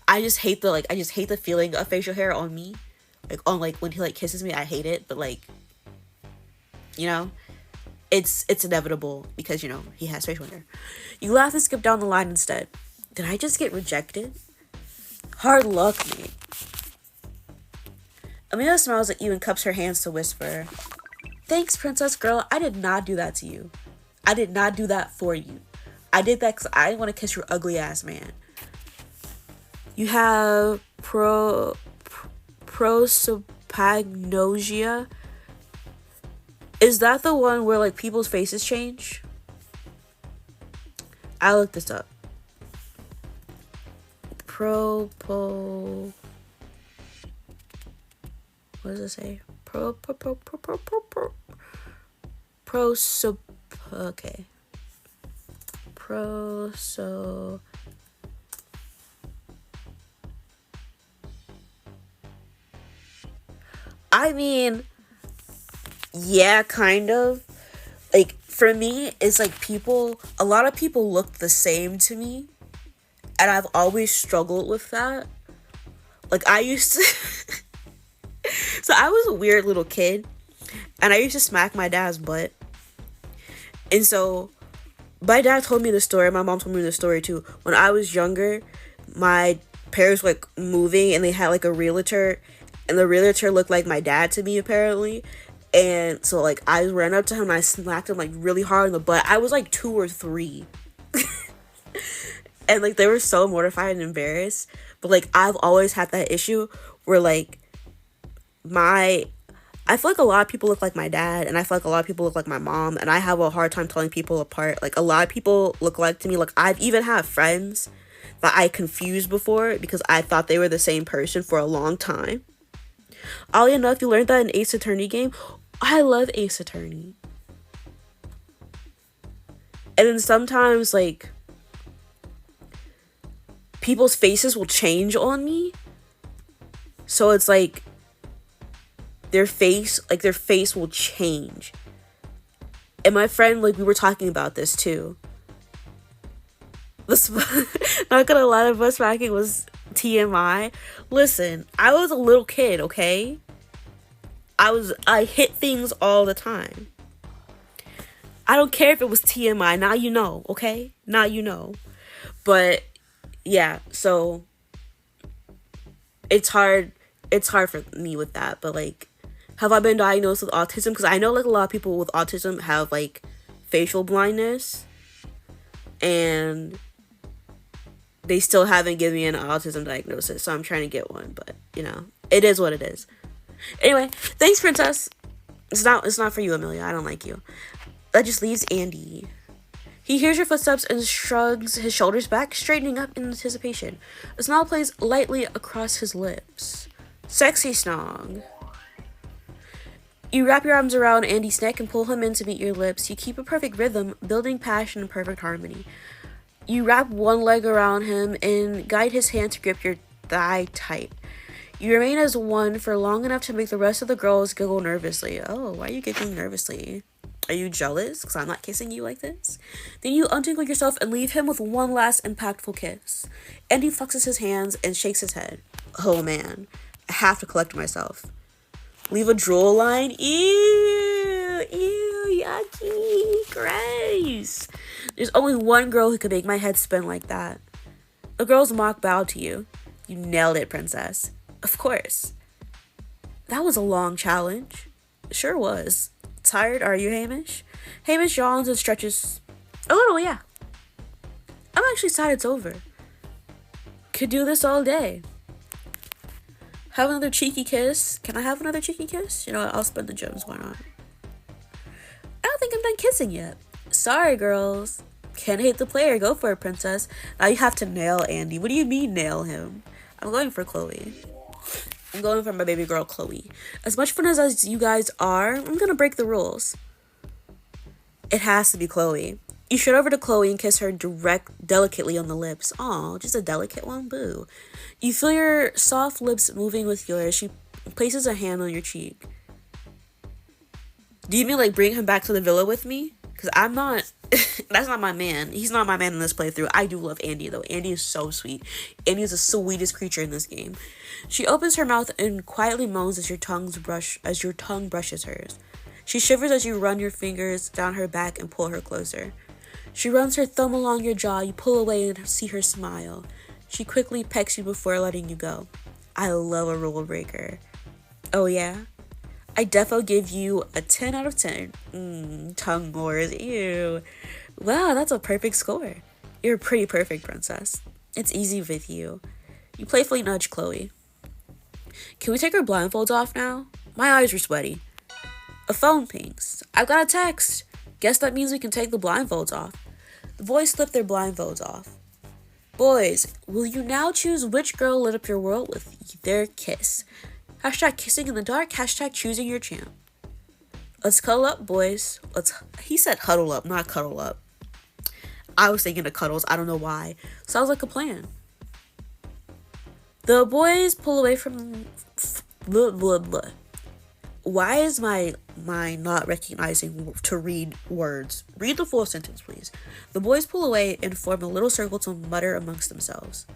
I just hate the feeling of facial hair on me. Like on like when he like kisses me, I hate it, but like, you know, it's inevitable because, you know, he has facial hair. You laugh and skip down the line instead. Did I just get rejected? Hard luck, mate. Amelia smiles at you and cups her hands to whisper, thanks, princess girl. I did not do that to you. I did not do that for you. I did that because I didn't want to kiss your ugly ass man. You have prosopagnosia. Is that the one where like people's faces change? I looked this up. What does it say? Okay. I mean, Yeah, kind of. Like, for me, it's like a lot of people look the same to me. And I've always struggled with that. Like, I used to. So, I was a weird little kid. And I used to smack my dad's butt. And so, my dad told me the story. My mom told me the story too. When I was younger, my parents were like moving and they had like a realtor. And the realtor looked like my dad to me, apparently. And so, like, I ran up to him and I smacked him, like, really hard in the butt. I was, like, 2 or 3. And, like, they were so mortified and embarrassed. But, like, I've always had that issue where, like, I feel like a lot of people look like my dad. And I feel like a lot of people look like my mom. And I have a hard time telling people apart. Like, a lot of people look like to me. Like, I've even had friends that I confused before because I thought they were the same person for a long time. Oddly enough, you learned that in Ace Attorney game. I love Ace Attorney. And then sometimes, like, people's faces will change on me. So it's like their face will change. And my friend, like, we were talking about this too. Not gonna lie, the bus smacking was TMI. Listen, I was a little kid, okay? I hit things all the time. I don't care if it was TMI. Now you know, okay? Now you know. But yeah, so it's hard for me with that. But like, have I been diagnosed with autism? Because I know like a lot of people with autism have like facial blindness, and they still haven't given me an autism diagnosis. So I'm trying to get one, but you know, it is what it is. Anyway, thanks, Princess. It's not for you, Amelia. I don't like you. That just leaves Andy. He hears your footsteps and shrugs his shoulders back, straightening up in anticipation. A smile plays lightly across his lips. Sexy snog. You wrap your arms around Andy's neck and pull him in to meet your lips. You keep a perfect rhythm, building passion and perfect harmony. You wrap one leg around him and guide his hand to grip your thigh tight. You remain as one for long enough to make the rest of the girls giggle nervously. Oh, why are you giggling nervously? Are you jealous because I'm not kissing you like this? Then you untangle yourself and leave him with one last impactful kiss. Andy flexes his hands and shakes his head. Oh man, I have to collect myself. Leave a drool line? Ew, yucky, gross. There's only one girl who could make my head spin like that. The girl's mock bowed to you. You nailed it, princess. Of course. That was a long challenge. Sure was. Tired, are you, Hamish? Hamish yawns and stretches. Oh, yeah. I'm actually sad it's over. Could do this all day. Have another cheeky kiss. Can I have another cheeky kiss? You know what? I'll spend the gems. Why not? I don't think I'm done kissing yet. Sorry, girls. Can't hate the player. Go for it, princess. Now you have to nail Andy. What do you mean, nail him? I'm going for Chloe. I'm going for my baby girl, Chloe. As much fun as you guys are, I'm gonna break the rules. It has to be Chloe. You straight over to Chloe and kiss her delicately on the lips. Aw, just a delicate one, boo. You feel your soft lips moving with yours. She places a hand on your cheek. Do you mean like bring him back to the villa with me? Because I'm not, that's not my man. He's not my man in this playthrough. I do love Andy though. Andy is so sweet. Andy is the sweetest creature in this game. She opens her mouth and quietly moans as your tongue brushes hers. She shivers as you run your fingers down her back and pull her closer. She runs her thumb along your jaw. You pull away and see her smile. She quickly pecks you before letting you go. I love a rule breaker. Oh yeah? I defo give you a 10 out of 10. Tongue wars, ew. Wow, that's a perfect score. You're a pretty perfect, princess. It's easy with you. You playfully nudge Chloe. Can we take our blindfolds off now? My eyes are sweaty. A phone pings. I've got a text. Guess that means we can take the blindfolds off. The boys slip their blindfolds off. Boys, will you now choose which girl lit up your world with their kiss? Hashtag kissing in the dark, hashtag choosing your champ. Let's cuddle up, boys. He said huddle up, not cuddle up. I was thinking of cuddles, I don't know why. Sounds like a plan. The boys pull away from... Why is my mind not recognizing to read words? Read the full sentence, please. The boys pull away and form a little circle to mutter amongst themselves.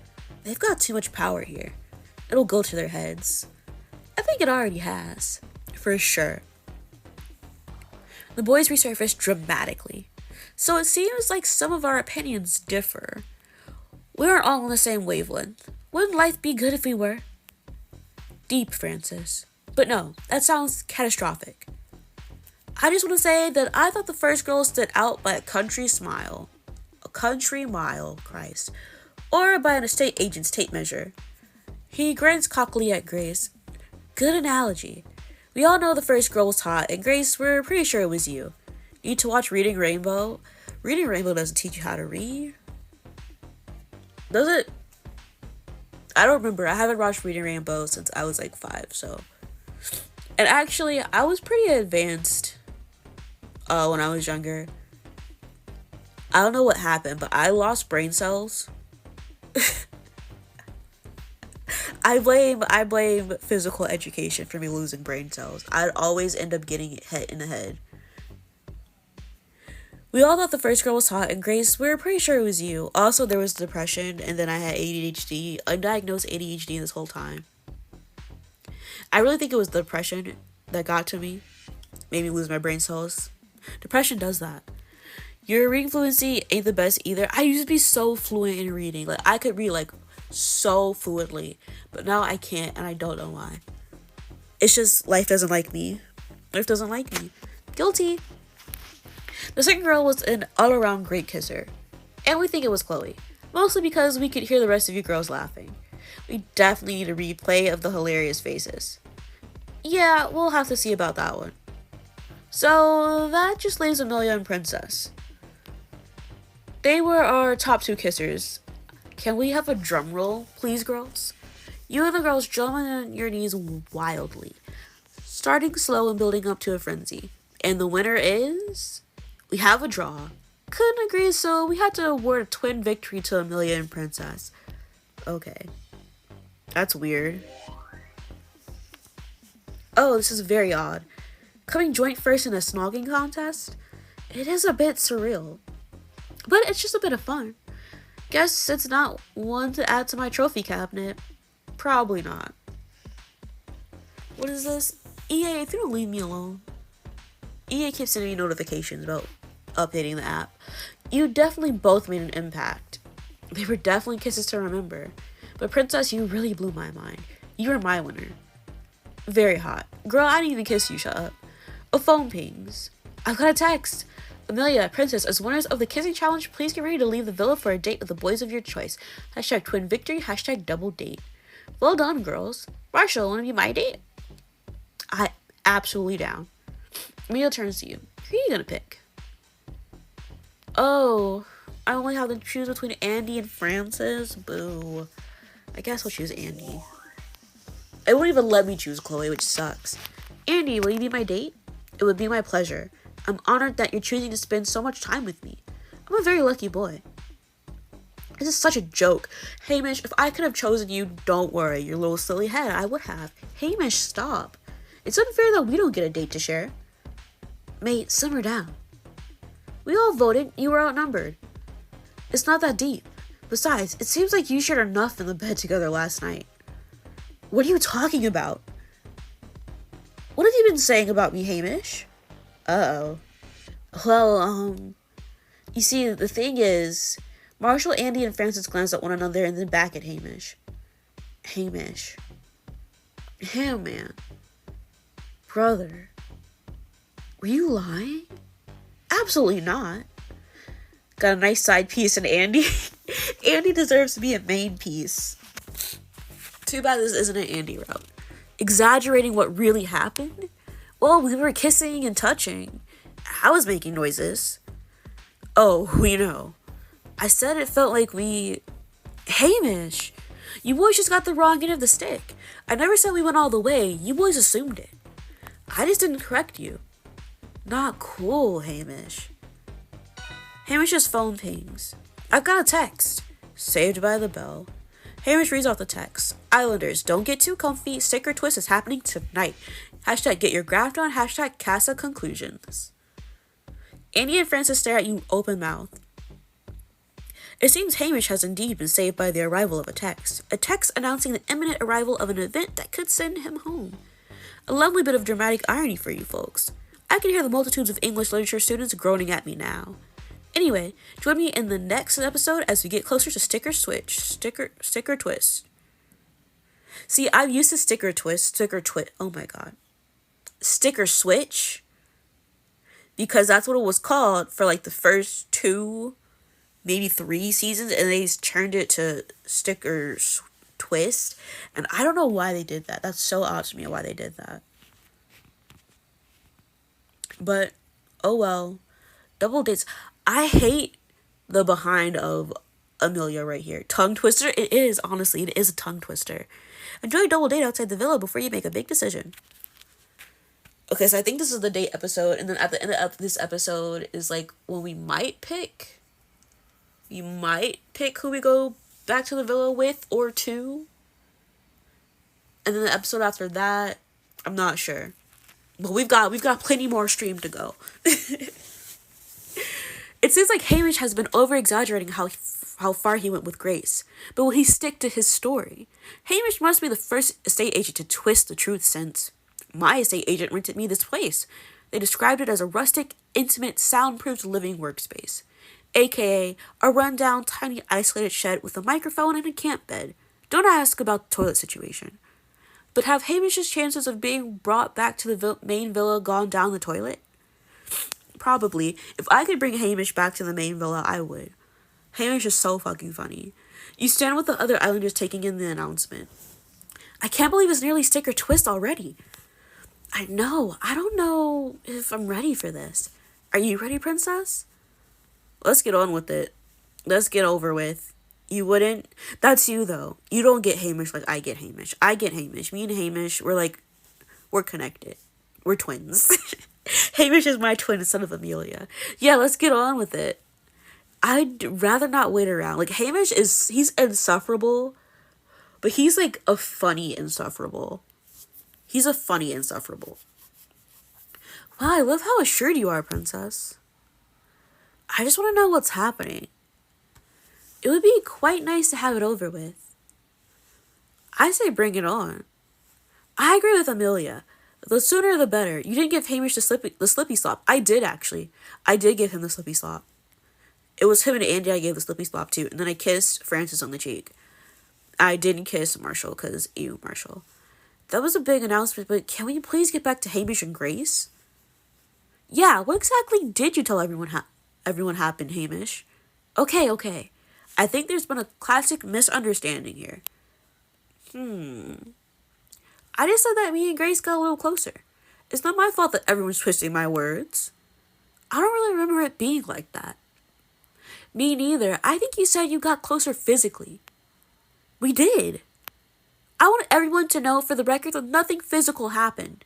They've got too much power here. It'll go to their heads. I think it already has. For sure. The boys resurface dramatically. So it seems like some of our opinions differ. We aren't all on the same wavelength. Wouldn't life be good if we were? Deep, Francis. But no, that sounds catastrophic. I just want to say that I thought the first girl stood out by a country smile. A country mile, Christ. Or by an estate agent's tape measure. He grins cockily at Grace. Good analogy. We all know the first girl was hot, and Grace, we're pretty sure it was you. Need to watch Reading Rainbow? Reading Rainbow doesn't teach you how to read. Does it? I don't remember. I haven't watched Reading Rainbow since I was like 5, so. And actually, I was pretty advanced when I was younger. I don't know what happened, but I lost brain cells. I blame physical education for me losing brain cells. I'd always end up getting hit in the head. We all thought the first girl was hot, and Grace, we were pretty sure it was you. Also, there was depression, and then I had ADHD, undiagnosed ADHD this whole time. I really think it was the depression that got to me, made me lose my brain cells. Depression does that. Your reading fluency ain't the best either. I used to be so fluent in reading. Like, I could read, like, so fluently, but now I can't, and I don't know why. It's just life doesn't like me. Life doesn't like me. Guilty. The second girl was an all-around great kisser, and we think it was Chloe, mostly because we could hear the rest of you girls laughing. We definitely need a replay of the hilarious faces. Yeah, we'll have to see about that one. So that just leaves Amelia and Princess. They were our top 2 kissers. Can we have a drum roll, please, girls? You and the girls drumming on your knees wildly, starting slow and building up to a frenzy. And the winner is... We have a draw. Couldn't agree, so we had to award a twin victory to Amelia and Princess. Okay. That's weird. Oh, this is very odd. Coming joint first in a snogging contest? It is a bit surreal. But it's just a bit of fun. Guess it's not one to add to my trophy cabinet. Probably not. What is this? EA, if you don't leave me alone. EA keeps sending me notifications about updating the app. You definitely both made an impact. They were definitely kisses to remember. But Princess, you really blew my mind. You were my winner. Very hot. Girl, I didn't even kiss you, shut up. A phone pings. I've got a text. Amelia, Princess, as winners of the kissing challenge, please get ready to leave the villa for a date with the boys of your choice. Hashtag twin victory, hashtag double date. Well done, girls. Marshall, wanna be my date? I absolutely down. Amelia turns to you. Who are you gonna pick? Oh, I only have to choose between Andy and Francis? Boo. I guess I'll choose Andy. It won't even let me choose Chloe, which sucks. Andy, will you be my date? It would be my pleasure. I'm honored that you're choosing to spend so much time with me. I'm a very lucky boy. This is such a joke. Hamish, if I could have chosen you, don't worry, your little silly head, I would have. Hamish, stop. It's unfair that we don't get a date to share. Mate, simmer down. We all voted, you were outnumbered. It's not that deep. Besides, it seems like you shared enough in the bed together last night. What are you talking about? What have you been saying about me, Hamish? Uh-oh. Well, you see, the thing is, Marshall, Andy, and Francis glanced at one another and then back at Hamish. Hamish. Hell, man. Brother. Were you lying? Absolutely not. Got a nice side piece in Andy. Andy deserves to be a main piece. Too bad this isn't an Andy route. Exaggerating what really happened? Well, we were kissing and touching. I was making noises. Oh, we know. I said it felt like we... Hamish! You boys just got the wrong end of the stick. I never said we went all the way. You boys assumed it. I just didn't correct you. Not cool, Hamish. Hamish's phone pings. I've got a text. Saved by the bell. Hamish reads off the text. Islanders, don't get too comfy. Stick or twist is happening tonight. Hashtag get your graft on. Hashtag Casa conclusions. Andy and Francis stare at you open mouthed. It seems Hamish has indeed been saved by the arrival of a text. A text announcing the imminent arrival of an event that could send him home. A lovely bit of dramatic irony for you folks. I can hear the multitudes of English literature students groaning at me now. Anyway, join me in the next episode as we get closer to sticker twist. See, I'm used to sticker switch. Because that's what it was called for like the first 2, maybe 3 seasons, and they turned it to stickers twist. And I don't know why they did that. That's so odd to me why they did that. But, oh well. Double dates. I hate the behind of Amelia right here. Tongue twister? It is, honestly. It is a tongue twister. Enjoy a double date outside the villa before you make a big decision. Okay, so I think this is the date episode. And then at the end of this episode is like when we might pick. You might pick who we go back to the villa with or to. And then the episode after that, I'm not sure. But we've got plenty more stream to go. It seems like Hamish has been over-exaggerating how far he went with Grace. But will he stick to his story? Hamish must be the first estate agent to twist the truth since my estate agent rented me this place. They described it as a rustic, intimate, soundproofed living workspace. AKA a rundown, tiny, isolated shed with a microphone and a camp bed. Don't ask about the toilet situation. But have Hamish's chances of being brought back to the main villa gone down the toilet? Probably. If I could bring Hamish back to the main villa, I would. Hamish is so fucking funny. You stand with the other islanders taking in the announcement. I can't believe it's nearly stick or twist already. I know. I don't know if I'm ready for this. Are you ready, princess? Let's get on with it. Let's get over with. You wouldn't? That's you, though. You don't get Hamish like I get Hamish. I get Hamish. Me and Hamish, we're connected. We're twins. Hamish is my twin son of Amelia. Yeah, let's get on with it. I'd rather not wait around. Like, Hamish he's insufferable, but he's like a funny insufferable. He's a funny insufferable. Wow, I love how assured you are, princess. I just want to know what's happening. It would be quite nice to have it over with. I say bring it on. I agree with Amelia. The sooner the better. You didn't give Hamish the slippy slop. I did, actually. I did give him the slippy slop. It was him and Andy I gave the slippy slop to. And then I kissed Francis on the cheek. I didn't kiss Marshall because, ew, Marshall. That was a big announcement, but can we please get back to Hamish and Grace? Yeah, what exactly did you tell everyone happened, Hamish? Okay. I think there's been a classic misunderstanding here. I just said that me and Grace got a little closer. It's not my fault that everyone's twisting my words. I don't really remember it being like that. Me neither. I think you said you got closer physically. We did. I want everyone to know for the record that nothing physical happened.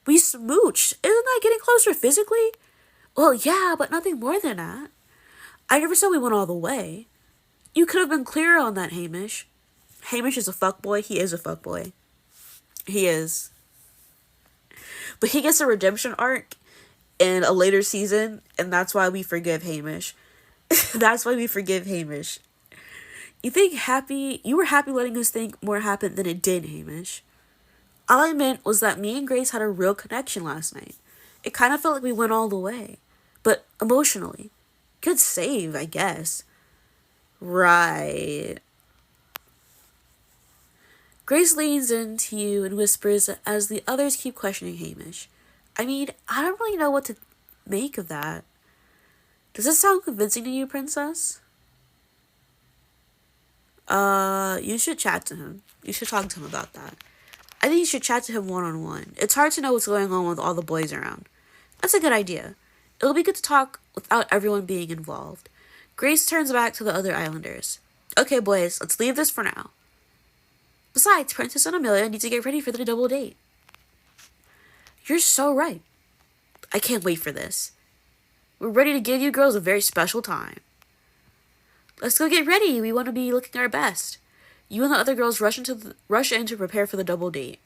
We smooched. Isn't that getting closer physically? Well, yeah, but nothing more than that. I never said we went all the way. You could have been clearer on that, Hamish. Hamish is a fuckboy. He is a fuckboy. He is. But he gets a redemption arc in a later season, and that's why we forgive Hamish. That's why we forgive Hamish. You were happy letting us think more happened than it did, Hamish. All I meant was that me and Grace had a real connection last night. It kind of felt like we went all the way. But emotionally. Good save, I guess. Right. Grace leans into you and whispers as the others keep questioning Hamish. I mean, I don't really know what to make of that. Does this sound convincing to you, princess? You should chat to him. You should talk to him about that. I think you should chat to him one-on-one. It's hard to know what's going on with all the boys around. That's a good idea. It'll be good to talk without everyone being involved. Grace turns back to the other islanders. Okay, boys, let's leave this for now. Besides, Princess and Amelia need to get ready for the double date. You're so right. I can't wait for this. We're ready to give you girls a very special time. Let's go get ready. We want to be looking our best. You and the other girls rush in to prepare for the double date.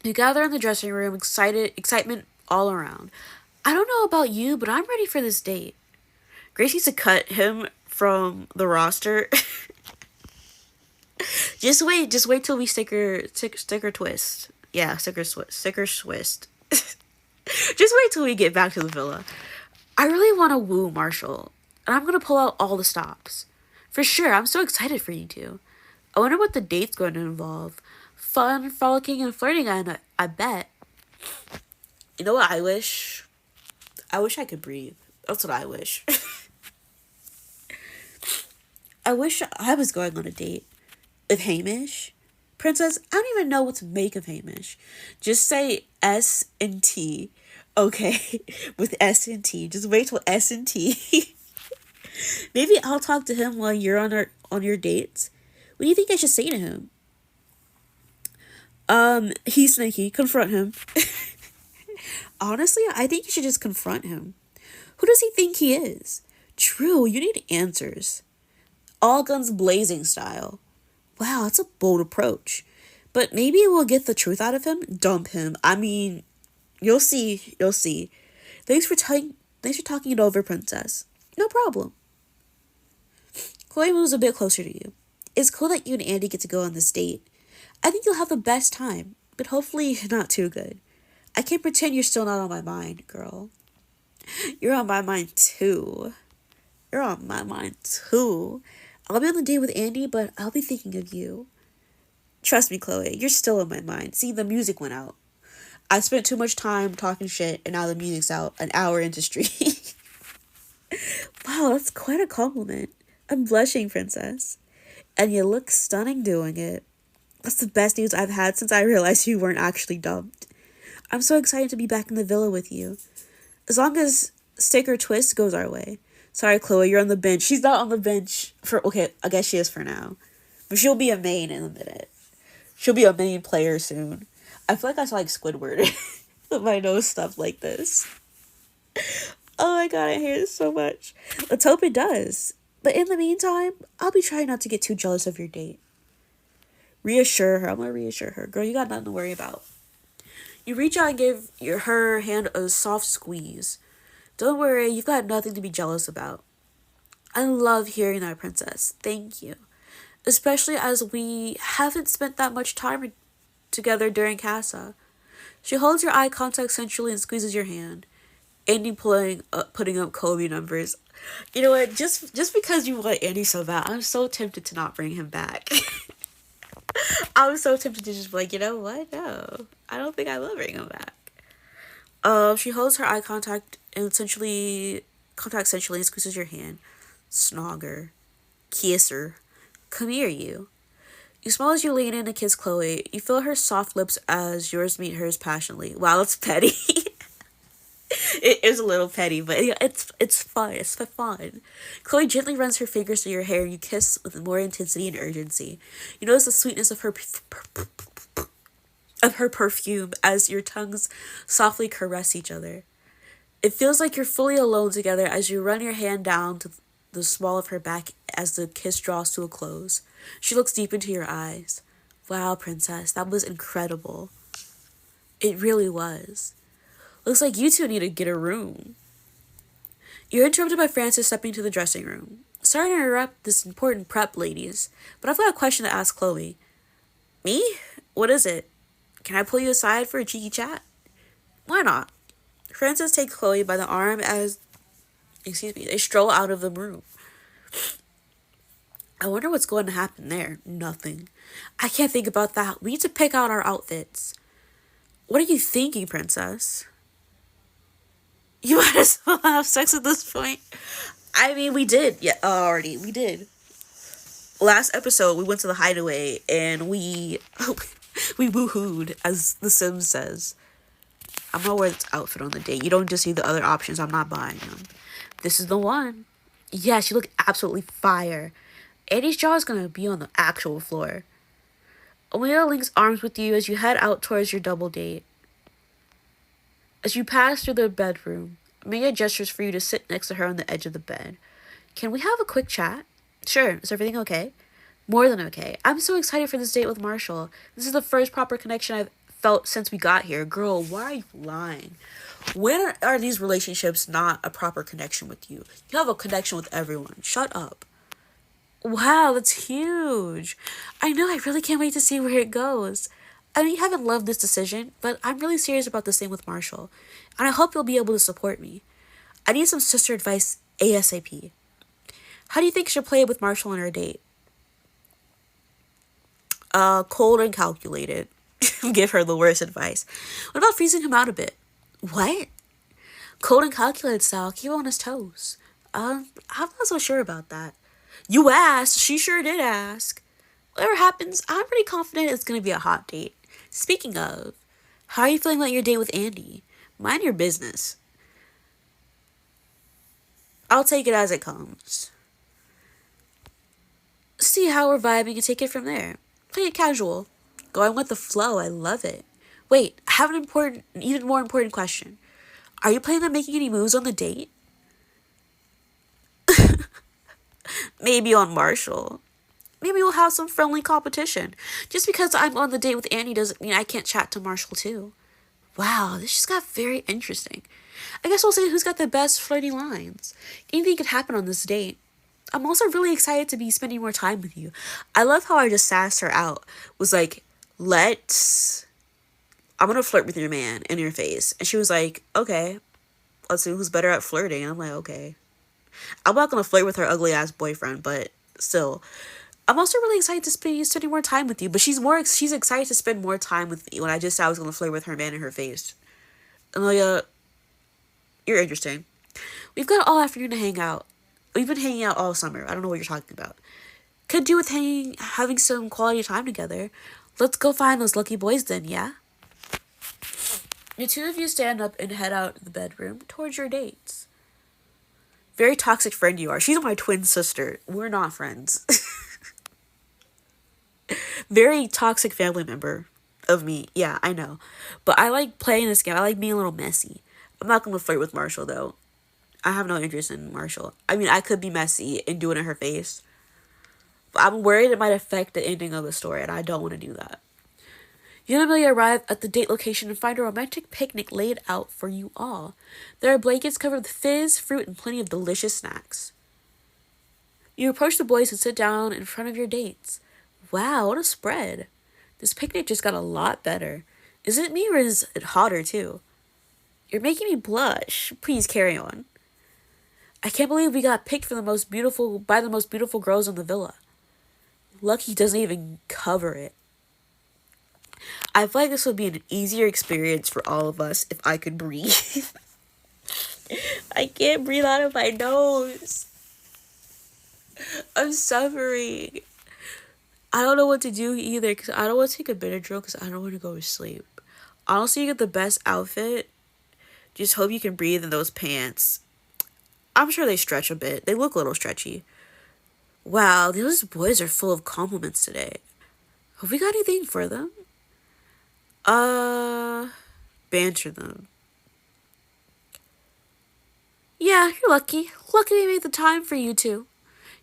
You gather in the dressing room, excitement all around. I don't know about you, but I'm ready for this date. Grace needs to cut him from the roster. Just wait till we sticker twist. Yeah, sticker twist. Just wait till we get back to the villa. I really want to woo Marshall, and I'm gonna pull out all the stops. For sure, I'm so excited for you two. I wonder what the date's going to involve. Fun, frolicking, and flirting, I bet. You know what I wish? I wish I could breathe. That's what I wish. I wish I was going on a date with Hamish. Princess, I don't even know what to make of Hamish. Just say S and T. Okay, with S and T. Just wait till S and T. Maybe I'll talk to him while you're on your dates. What do you think I should say to him? He's sneaky. Confront him. Honestly, I think you should just confront him. Who does he think he is? True, you need answers. All guns blazing style. Wow, that's a bold approach. But maybe we'll get the truth out of him. Dump him. I mean, you'll see. You'll see. Thanks for talking it over, Princess. No problem. Chloe moves a bit closer to you. It's cool that you and Andy get to go on this date. I think you'll have the best time, but hopefully not too good. I can't pretend you're still not on my mind, girl. You're on my mind too. You're on my mind too. I'll be on the date with Andy, but I'll be thinking of you. Trust me, Chloe, you're still on my mind. See, the music went out. I spent too much time talking shit, and now the music's out an hour into stream. Wow, that's quite a compliment. I'm blushing, Princess. And you look stunning doing it. That's the best news I've had since I realized you weren't actually dumped. I'm so excited to be back in the villa with you. As long as stick or twist goes our way. Sorry, Chloe, you're on the bench. She's not on the bench for... Okay, I guess she is for now. But she'll be a main in a minute. She'll be a main player soon. I feel like I saw like Squidward with my nose stuff like this. Oh my god, I hate it so much. Let's hope it does. But in the meantime, I'll be trying not to get too jealous of your date. Reassure her. I'm gonna reassure her. Girl, you got nothing to worry about. You reach out and give her hand a soft squeeze. Don't worry, you've got nothing to be jealous about. I love hearing that, Princess. Thank you. Especially as we haven't spent that much time together during Casa. She holds your eye contact sensually and squeezes your hand. Andy putting up Kobe numbers. You know what? Just because you want Andy so bad, I'm so tempted to not bring him back. I was so tempted to just be like, you know what? No, I don't think I will bring him back. She holds her eye contact sensually and squeezes your hand. Snogger. Kisser. Come here, you. You smile as you lean in to kiss Chloe. You feel her soft lips as yours meet hers passionately. Wow, that's petty. It is a little petty, but it's fun. It's fun. Chloe gently runs her fingers through your hair. You kiss with more intensity and urgency. You notice the sweetness of her perfume as your tongues softly caress each other. It feels like you're fully alone together as you run your hand down to the small of her back as the kiss draws to a close. She looks deep into your eyes. Wow, Princess, that was incredible. It really was. Looks like you two need to get a room. You're interrupted by Francis stepping into the dressing room. Sorry to interrupt this important prep, ladies, but I've got a question to ask Chloe. Me? What is it? Can I pull you aside for a cheeky chat? Why not? Francis takes Chloe by the arm as, they stroll out of the room. I wonder what's going to happen there. Nothing. I can't think about that. We need to pick out our outfits. What are you thinking, Princess? You might as well have sex at this point. I mean, we did. Yeah, already. We did. Last episode, we went to the hideaway and we woohooed, as The Sims says. I'm gonna wear this outfit on the date. You don't just see the other options. I'm not buying them. This is the one. Yes, you look absolutely fire. Andy's jaw is gonna be on the actual floor. Amelia links arms with you as you head out towards your double date. As you pass through the bedroom, Amelia gestures for you to sit next to her on the edge of the bed. Can we have a quick chat? Sure. Is everything okay? More than okay. I'm so excited for this date with Marshall. This is the first proper connection I've felt since we got here. Girl, why are you lying? When are these relationships not a proper connection with you? You have a connection with everyone. Shut up. Wow, that's huge. I know, I really can't wait to see where it goes. I mean, you haven't loved this decision, but I'm really serious about this thing with Marshall. And I hope you'll be able to support me. I need some sister advice ASAP. How do you think I should play it with Marshall on our date? Cold and calculated. Give her the worst advice. What about freezing him out a bit? What? Cold and calculated style. Keep him on his toes. I'm not so sure about that. You asked. She sure did ask. Whatever happens, I'm pretty confident it's gonna be a hot date. Speaking of, how are you feeling about your date with Andy? Mind your business. I'll take it as it comes. See how we're vibing and take it from there. Play it casual. Going with the flow, I love it. Wait, I have an even more important question. Are you planning on making any moves on the date? Maybe on Marshall. Maybe we'll have some friendly competition. Just because I'm on the date with Andy doesn't mean I can't chat to Marshall too. Wow, this just got very interesting. I guess we'll see who's got the best flirty lines. Anything could happen on this date. I'm also really excited to be spending more time with you. I love how I just sassed her out. Was like, I'm gonna flirt with your man in your face. And she was like, okay, let's see who's better at flirting. And I'm like, okay. I'm not gonna flirt with her ugly ass boyfriend, but still. I'm also really excited to spending more time with you, but she's excited to spend more time with me when I just said I was gonna flirt with her man in her face. Amelia, you're interesting. We've got all afternoon to hang out. We've been hanging out all summer. I don't know what you're talking about. Could do with having some quality time together. Let's go find those lucky boys then, yeah? The two of you stand up and head out of the bedroom towards your dates. Very toxic friend you are. She's my twin sister. We're not friends. Very toxic family member of me. Yeah, I know. But I like playing this game. I like being a little messy. I'm not going to flirt with Marshall, though. I have no interest in Marshall. I mean, I could be messy and do it in her face. But I'm worried it might affect the ending of the story, and I don't want to do that. You and Amelia arrive at the date location and find a romantic picnic laid out for you all. There are blankets covered with fizz, fruit, and plenty of delicious snacks. You approach the boys and sit down in front of your dates. Wow, what a spread. This picnic just got a lot better. Is it me or is it hotter too? You're making me blush. Please carry on. I can't believe we got picked for by the most beautiful girls in the villa. Lucky doesn't even cover it. I feel like this would be an easier experience for all of us if I could breathe. I can't breathe out of my nose. I'm suffering. I don't know what to do either because I don't want to take a Benadryl because I don't want to go to sleep. Honestly, you get the best outfit. Just hope you can breathe in those pants. I'm sure they stretch a bit. They look a little stretchy. Wow, those boys are full of compliments today. Have we got anything for them? Banter them. Yeah, you're lucky. Lucky we made the time for you two.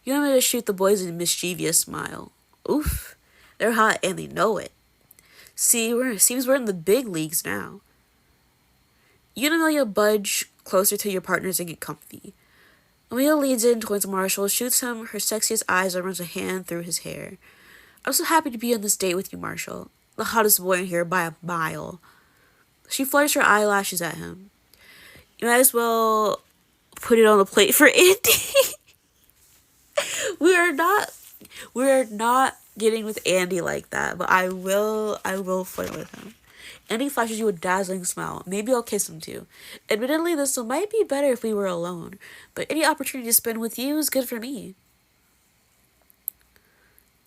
You want me to shoot the boys a mischievous smile. Oof. They're hot and they know it. Seems we're in the big leagues now. You and Amelia budge closer to your partners and get comfy. Amelia leans in towards Marshall, shoots him her sexiest eyes, and runs a hand through his hair. I'm so happy to be on this date with you, Marshall. The hottest boy in here by a mile. She flutters her eyelashes at him. You might as well put it on the plate for Andy. We're not getting with Andy like that, but I will flirt with him. Andy flashes you a dazzling smile. Maybe I'll kiss him too. Admittedly, this might be better if we were alone, but any opportunity to spend with you is good for me.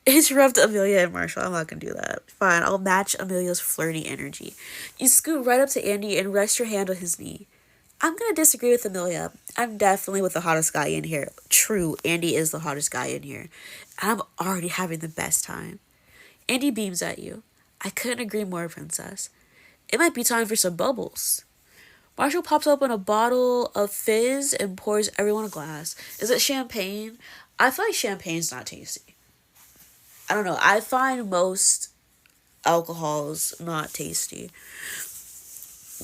Interrupt Amelia and Marshall. I'm not gonna do that. Fine, I'll match Amelia's flirty energy. You scoot right up to Andy and rest your hand on his knee. I'm gonna disagree with Amelia. I'm definitely with the hottest guy in here. True, Andy is the hottest guy in here. And I'm already having the best time. Andy beams at you. I couldn't agree more, princess. It might be time for some bubbles. Marshall pops open a bottle of fizz and pours everyone a glass. Is it champagne? I feel like champagne's not tasty. I don't know. I find most alcohols not tasty.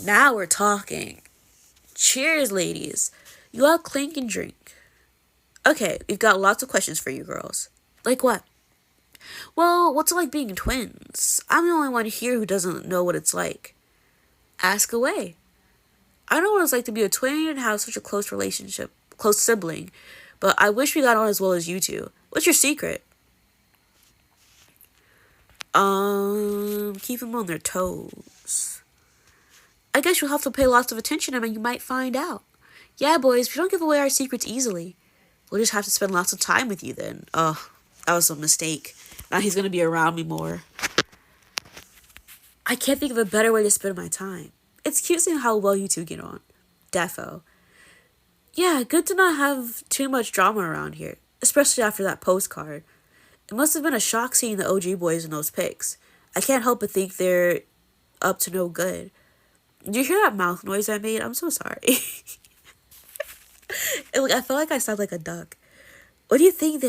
Now we're talking. Cheers, ladies. You all clink and drink. Okay, we've got lots of questions for you girls. Like what? Well, what's it like being twins? I'm the only one here who doesn't know what it's like. Ask away. I know what it's like to be a twin and have such a close relationship, close sibling, but I wish we got on as well as you two. What's your secret? Keep them on their toes. I guess you'll have to pay lots of attention and you might find out. Yeah, boys, we don't give away our secrets easily. We'll just have to spend lots of time with you then. Oh, that was a mistake. Now he's gonna be around me more. I can't think of a better way to spend my time. It's cute seeing how well you two get on. Defo. Yeah, good to not have too much drama around here, especially after that postcard. It must have been a shock seeing the OG boys in those pics. I can't help but think they're up to no good. Did you hear that mouth noise I made? I'm so sorry. I felt like I sound like a duck. What do you think they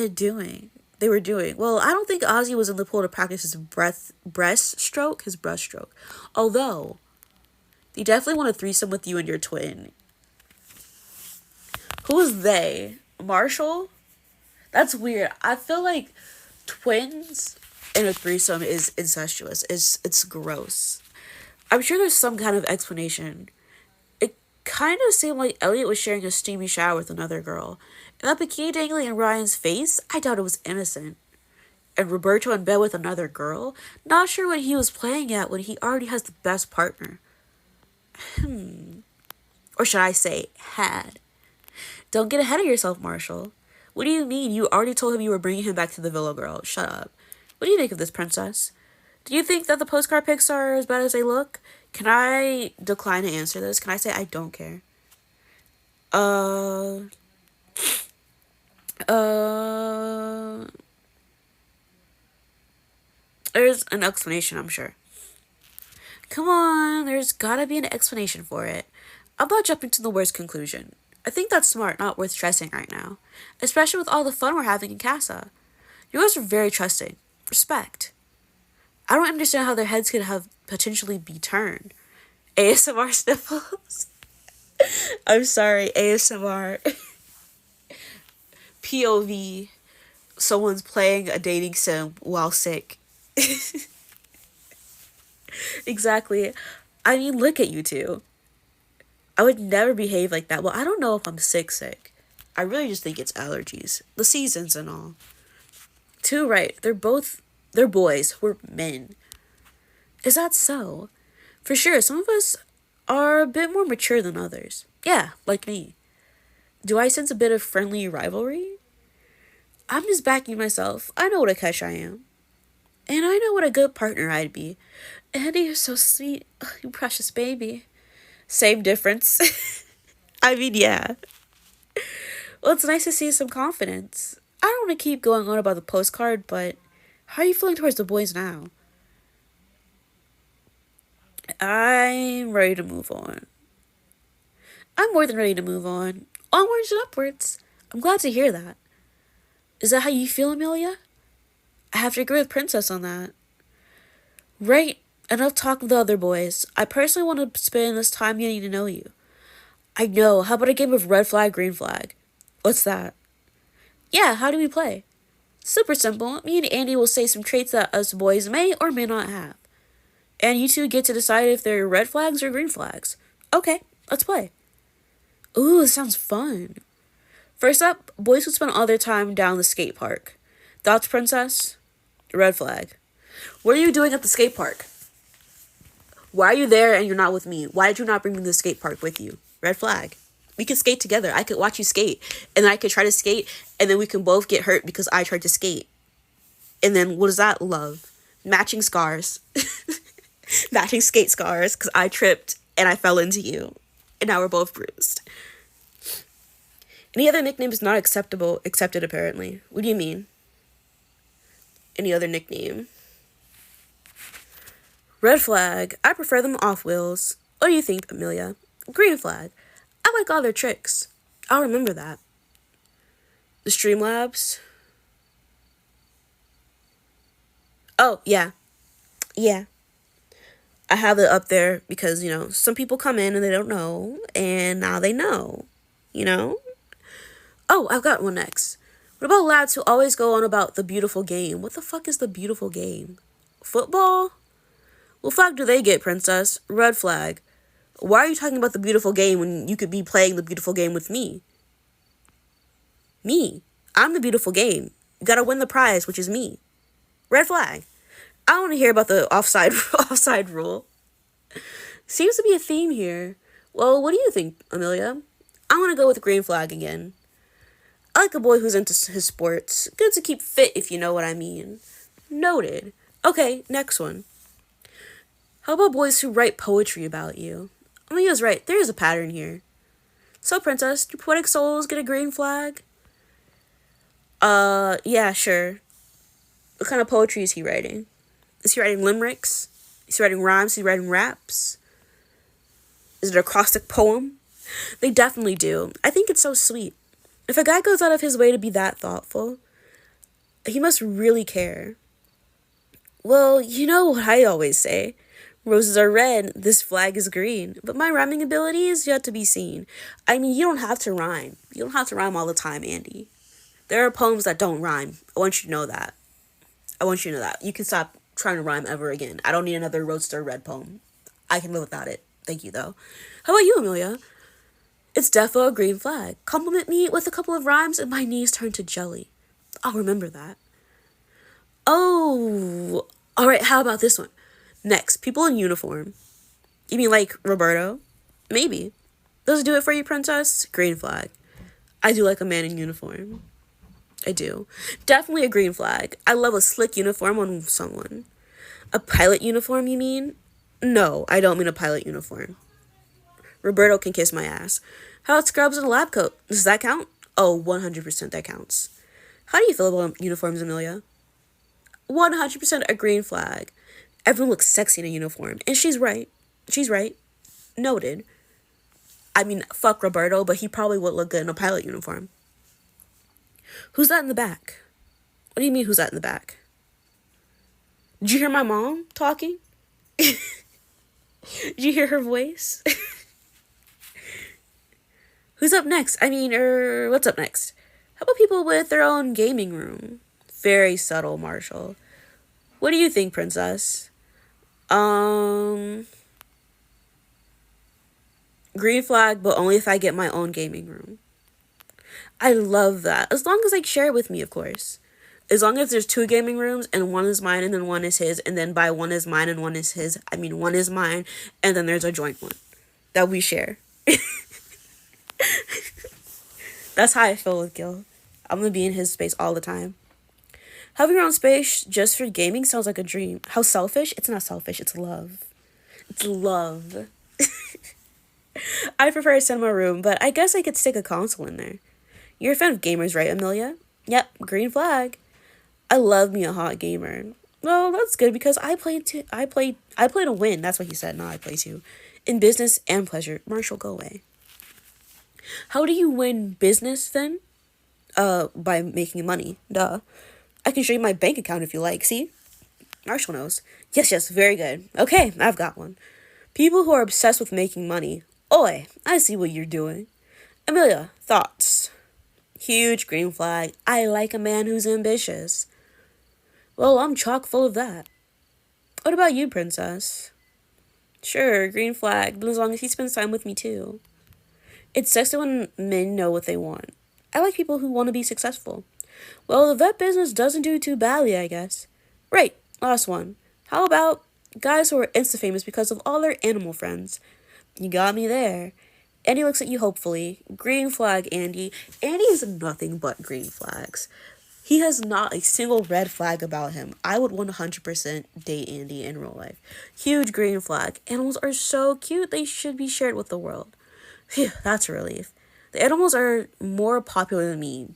were doing? Well, I don't think Ozzy was in the pool to practice his breaststroke. Although, they definitely want a threesome with you and your twin. Who is they? Marshall? That's weird. I feel like twins in a threesome is incestuous. It's gross. I'm sure there's some kind of explanation. It kind of seemed like Elliot was sharing a steamy shower with another girl. And that bikini dangling in Ryan's face, I doubt it was innocent. And Roberto in bed with another girl? Not sure what he was playing at when he already has the best partner. Or should I say, had. Don't get ahead of yourself, Marshall. What do you mean? You already told him you were bringing him back to the villa, girl. Shut up. What do you think of this, princess? Do you think that the postcard pics are as bad as they look? Can I decline to answer this? Can I say I don't care? There's an explanation, I'm sure. Come on, there's gotta be an explanation for it. I'm not jumping to the worst conclusion. I think that's smart, not worth stressing right now. Especially with all the fun we're having in Casa. You guys are very trusting. Respect. I don't understand how their heads could have potentially be turned. ASMR sniffles. I'm sorry, ASMR. POV. Someone's playing a dating sim while sick. Exactly. I mean, look at you two. I would never behave like that. Well, I don't know if I'm sick. I really just think it's allergies. The seasons and all. Too right. They're boys. We're men. Is that so? For sure, some of us are a bit more mature than others. Yeah, like me. Do I sense a bit of friendly rivalry? I'm just backing myself. I know what a catch I am. And I know what a good partner I'd be. Andy, you're so sweet. Oh, you precious baby. Same difference. I mean, yeah. Well, it's nice to see some confidence. I don't want to keep going on about the postcard, but how are you feeling towards the boys now? I'm ready to move on. I'm more than ready to move on. Onwards and upwards. I'm glad to hear that. Is that how you feel, Amelia? I have to agree with Princess on that. Right, enough talk with the other boys. I personally want to spend this time getting to know you. I know, how about a game of red flag, green flag? What's that? Yeah, how do we play? Super simple. Me and Andy will say some traits that us boys may or may not have. And you two get to decide if they're red flags or green flags. Okay, let's play. Ooh, this sounds fun. First up, boys will spend all their time down the skate park. Thoughts, Princess? Red flag. What are you doing at the skate park? Why are you there and you're not with me? Why did you not bring me to the skate park with you? Red flag. We could skate together. I could watch you skate. And then I could try to skate. And then we can both get hurt because I tried to skate. And then what is that? Love. Matching scars. Matching skate scars. Because I tripped and I fell into you. And now we're both bruised. Any other nickname is not accepted apparently. What do you mean? Any other nickname? Red flag. I prefer them off wheels. What do you think, Amelia? Green flag. I like all their tricks. I'll remember that. The Streamlabs. Oh, yeah. Yeah. I have it up there because, some people come in and they don't know, and now they know, you know? Oh, I've got one next. What about lads who always go on about the beautiful game? What the fuck is the beautiful game? Football? What flag do they get, princess? Red flag. Why are you talking about the beautiful game when you could be playing the beautiful game with me? Me. I'm the beautiful game. You gotta win the prize, which is me. Red flag. I don't want to hear about the offside offside rule. Seems to be a theme here. Well, what do you think, Amelia? I want to go with green flag again. I like a boy who's into his sports. Good to keep fit, if you know what I mean. Noted. Okay, next one. How about boys who write poetry about you? Amelia's right. There is a pattern here. So, princess, do poetic souls get a green flag? Yeah, sure. What kind of poetry is he writing? Is he writing limericks? Is he writing rhymes? Is he writing raps? Is it an acrostic poem? They definitely do. I think it's so sweet. If a guy goes out of his way to be that thoughtful, he must really care. Well, you know what I always say. Roses are red, this flag is green. But my rhyming ability is yet to be seen. I mean, you don't have to rhyme. You don't have to rhyme all the time, Andy. There are poems that don't rhyme. I want you to know that. I want you to know that. You can stop trying to rhyme ever again. I don't need another Roadster Red poem. I can live without it. Thank you, though. How about you, Amelia? It's defo a green flag. Compliment me with a couple of rhymes and my knees turn to jelly. I'll remember that. Oh, alright, how about this one? Next, people in uniform. You mean like Roberto? Maybe. Does it do it for you, princess? Green flag. I do like a man in uniform. I do. Definitely a green flag. I love a slick uniform on someone. A pilot uniform, you mean? No, I don't mean a pilot uniform. Roberto can kiss my ass. How about scrubs and a lab coat? Does that count? Oh, 100% that counts. How do you feel about uniforms, Amelia? 100% a green flag. Everyone looks sexy in a uniform. And she's right. She's right. Noted. I mean, fuck Roberto, but he probably would look good in a pilot uniform. Who's that in the back? What do you mean, who's that in the back? Did you hear my mom talking? Did you hear her voice? Who's up next? What's up next? How about people with their own gaming room? Very subtle, Marshall. What do you think, princess? Green flag, but only if I get my own gaming room. I love that. As long as they share it with me, of course. As long as there's 2 gaming rooms and one is mine and then one is his, and then by one is mine and one is his, one is mine, and then there's a joint one that we share. That's how I feel with Gil. I'm gonna be in his space all the time. Having your own space just for gaming sounds like a dream. How selfish? It's not selfish, it's love. It's love. I prefer a cinema room, but I guess I could stick a console in there. You're a fan of gamers, right, Amelia? Yep, green flag. I love me a hot gamer. Well, that's good because I play to win. That's what he said. No, I play to. In business and pleasure. Marshall, go away. How do you win business then? By making money. Duh. I can show you my bank account if you like. See? Marshall knows. Yes, very good. Okay, I've got one. People who are obsessed with making money. Oi, I see what you're doing. Amelia, thoughts? Huge green flag. I like a man who's ambitious. Well, I'm chock full of that. What about you, princess? Sure, green flag, but as long as he spends time with me too. It's sexy when men know what they want. I like people who want to be successful. Well, the vet business doesn't do too badly, I guess. Right, last one. How about guys who are insta-famous because of all their animal friends? You got me there. Andy looks at you hopefully. Green flag, Andy. Andy is nothing but green flags. He has not a single red flag about him. I would 100% date Andy in real life. Huge green flag. Animals are so cute, they should be shared with the world. Phew, that's a relief. The animals are more popular than me.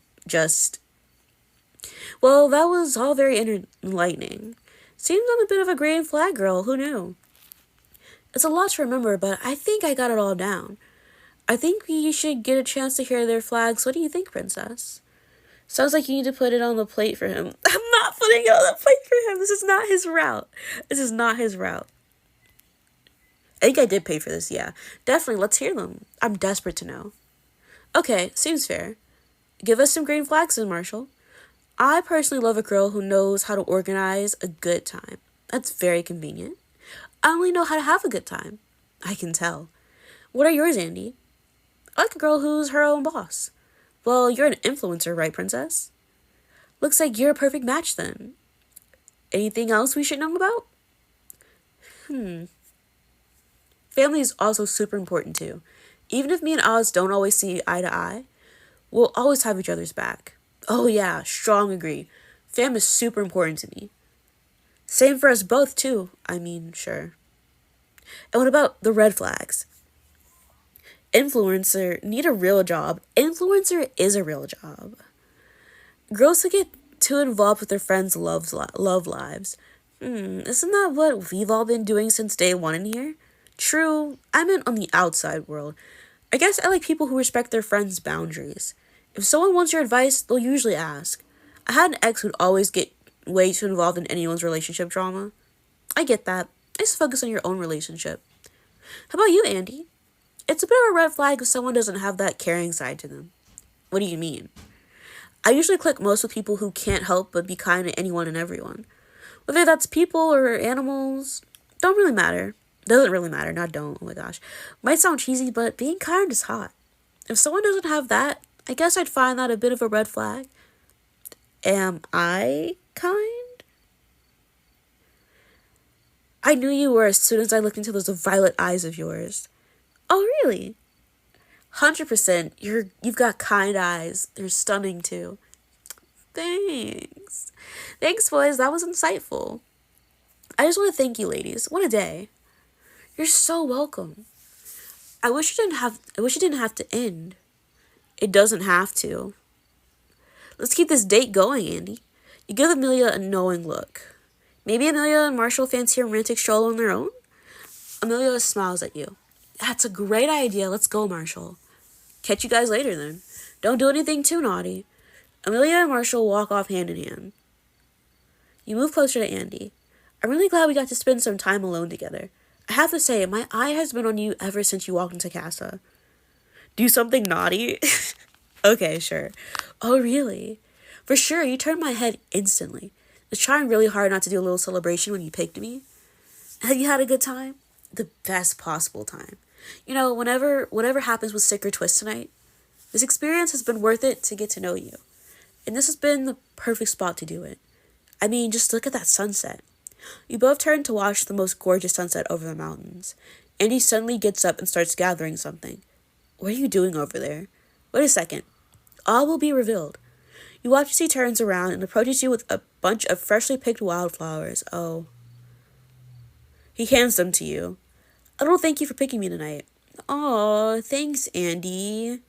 Well, that was all very enlightening. Seems I'm a bit of a green flag girl, who knew? It's a lot to remember, but I think I got it all down. I think we should get a chance to hear their flags. What do you think, princess? Sounds like you need to put it on the plate for him. I'm not putting it on the plate for him. This is not his route. This is not his route. I think I did pay for this, yeah. Definitely, let's hear them. I'm desperate to know. Okay, seems fair. Give us some green flags then, Marshall. I personally love a girl who knows how to organize a good time. That's very convenient. I only know how to have a good time. I can tell. What are yours, Andy? I like a girl who's her own boss. Well, you're an influencer, right, princess? Looks like you're a perfect match then. Anything else we should know about? Family is also super important too. Even if me and Oz don't always see eye to eye, we'll always have each other's back. Oh yeah, strong agree. Fam is super important to me. Same for us both too. I mean, sure. And what about the red flags? Influencer need a real job. Influencer is a real job. Girls who get too involved with their friends' love lives. Isn't that what we've all been doing since day one in here? True, I meant on the outside world. I guess I like people who respect their friends' boundaries. If someone wants your advice, they'll usually ask. I had an ex who'd always get way too involved in anyone's relationship drama. I get that. Just focus on your own relationship. How about you, Andy? It's a bit of a red flag if someone doesn't have that caring side to them. What do you mean? I usually click most with people who can't help but be kind to anyone and everyone. Whether that's people or animals, don't really matter. Doesn't really matter, not don't, oh my gosh. Might sound cheesy, but being kind is hot. If someone doesn't have that, I guess I'd find that a bit of a red flag. Am I kind? I knew you were as soon as I looked into those violet eyes of yours. Oh, really? 100%. You've got kind eyes. They're stunning, too. Thanks. Thanks, boys. That was insightful. I just want to thank you, ladies. What a day. You're so welcome. I wish it didn't have to end. It doesn't have to. Let's keep this date going, Andy. You give Amelia a knowing look. Maybe Amelia and Marshall fancy a romantic stroll on their own? Amelia smiles at you. That's a great idea. Let's go, Marshall. Catch you guys later, then. Don't do anything too naughty. Amelia and Marshall walk off hand in hand. You move closer to Andy. I'm really glad we got to spend some time alone together. I have to say, my eye has been on you ever since you walked into Casa. Do something naughty? Okay, sure. Oh, really? For sure, you turned my head instantly. I was trying really hard not to do a little celebration when you picked me. Have you had a good time? The best possible time. You know, whatever happens with Stick or Twist tonight, this experience has been worth it to get to know you. And this has been the perfect spot to do it. I mean, just look at that sunset. You both turn to watch the most gorgeous sunset over the mountains. Andy suddenly gets up and starts gathering something. What are you doing over there? Wait a second. All will be revealed. You watch as he turns around and approaches you with a bunch of freshly picked wildflowers. Oh. He hands them to you. A little thank you for picking me tonight. Aw, thanks, Andy.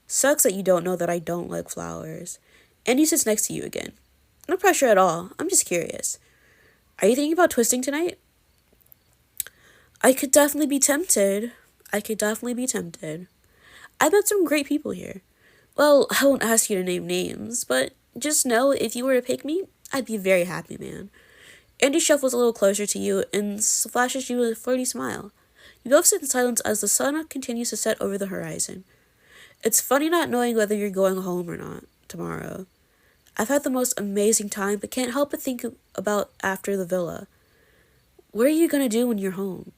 Sucks that you don't know that I don't like flowers. Andy sits next to you again. No pressure at all. I'm just curious. Are you thinking about twisting tonight? I could definitely be tempted. I met some great people here. Well, I won't ask you to name names, but just know if you were to pick me, I'd be a very happy man. Andy shuffles a little closer to you and flashes you with a flirty smile. You both sit in silence as the sun continues to set over the horizon. It's funny not knowing whether you're going home or not tomorrow. I've had the most amazing time, but can't help but think about after the villa. What are you gonna do when you're home?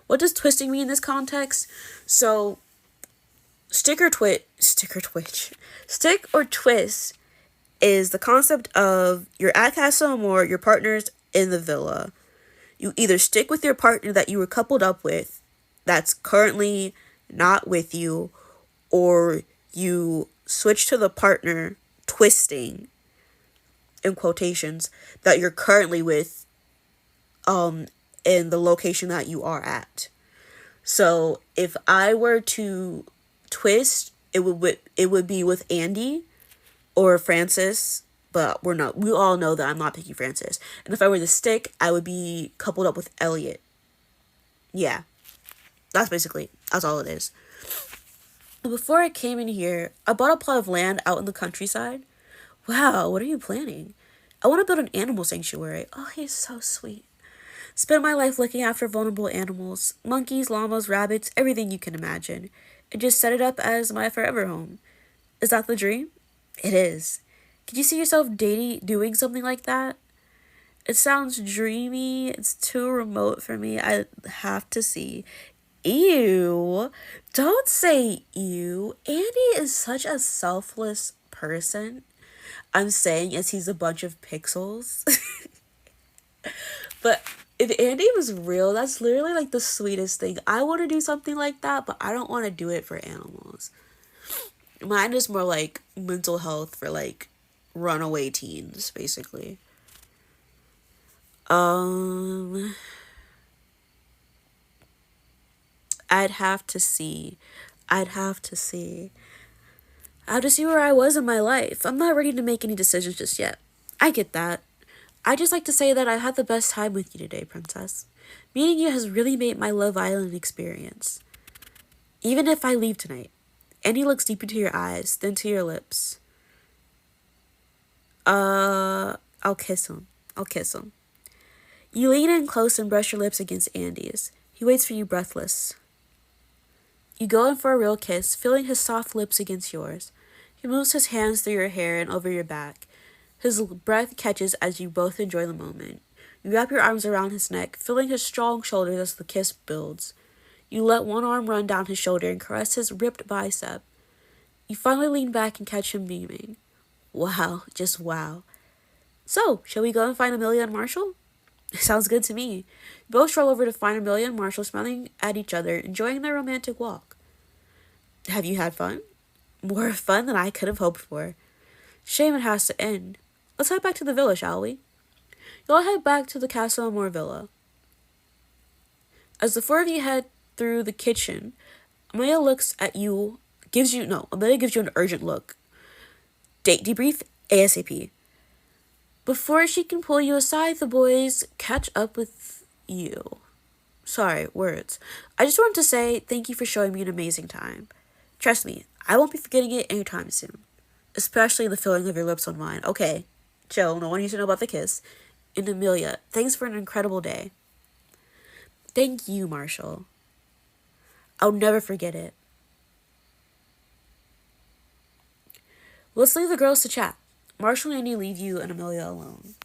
What does twisting mean in this context? So, stick or twist is the concept of you're at Casa Amor, your partner's in the villa. You either stick with your partner that you were coupled up with, that's currently not with you, or you switch to the partner twisting, in quotations, that you're currently with, in the location that you are at. So if I were to twist, it would be with Andy or Francis, but we all know that I'm not picking Francis. And if I were to stick, I would be coupled up with Elliot. Yeah. That's all it is. Before I came in here, I bought a plot of land out in the countryside. Wow, what are you planning? I want to build an animal sanctuary. Oh, he's so sweet. Spend my life looking after vulnerable animals, monkeys, llamas, rabbits, everything you can imagine, and just set it up as my forever home. Is that the dream? It is. Could you see yourself doing something like that? It sounds dreamy. It's too remote for me. I have to see. Ew. Don't say ew. Andy is such a selfless person. I'm saying as he's a bunch of pixels. But if Andy was real, that's literally like the sweetest thing. I want to do something like that, but I don't want to do it for animals. Mine is more like mental health for like runaway teens, basically. Um, I'd have to see. I'd have to see. I have to see where I was in my life. I'm not ready to make any decisions just yet. I get that. I just like to say that I had the best time with you today, Princess. Meeting you has really made my Love Island experience. Even if I leave tonight. Andy looks deep into your eyes, then to your lips. I'll kiss him. I'll kiss him. You lean in close and brush your lips against Andy's. He waits for you breathless. You go in for a real kiss, feeling his soft lips against yours. He moves his hands through your hair and over your back. His breath catches as you both enjoy the moment. You wrap your arms around his neck, feeling his strong shoulders as the kiss builds. You let one arm run down his shoulder and caress his ripped bicep. You finally lean back and catch him beaming. Wow, just wow. So, shall we go and find Amelia and Marshall? Sounds good to me. You both stroll over to find Amelia and Marshall smiling at each other, enjoying their romantic walk. Have you had fun? More fun than I could have hoped for. Shame it has to end. Let's head back to the villa, shall we? You'll head back to the Castle Amor Villa. As the four of you head through the kitchen, Amelia looks at you, Amelia gives you an urgent look. Date debrief ASAP. Before she can pull you aside, the boys catch up with you. Sorry, words. I just wanted to say thank you for showing me an amazing time. Trust me, I won't be forgetting it anytime soon. Especially the feeling of your lips on mine. Okay, chill, no one needs to know about the kiss. And Amelia, thanks for an incredible day. Thank you, Marshall. I'll never forget it. Let's leave the girls to chat. Marshall and Andy leave you and Amelia alone.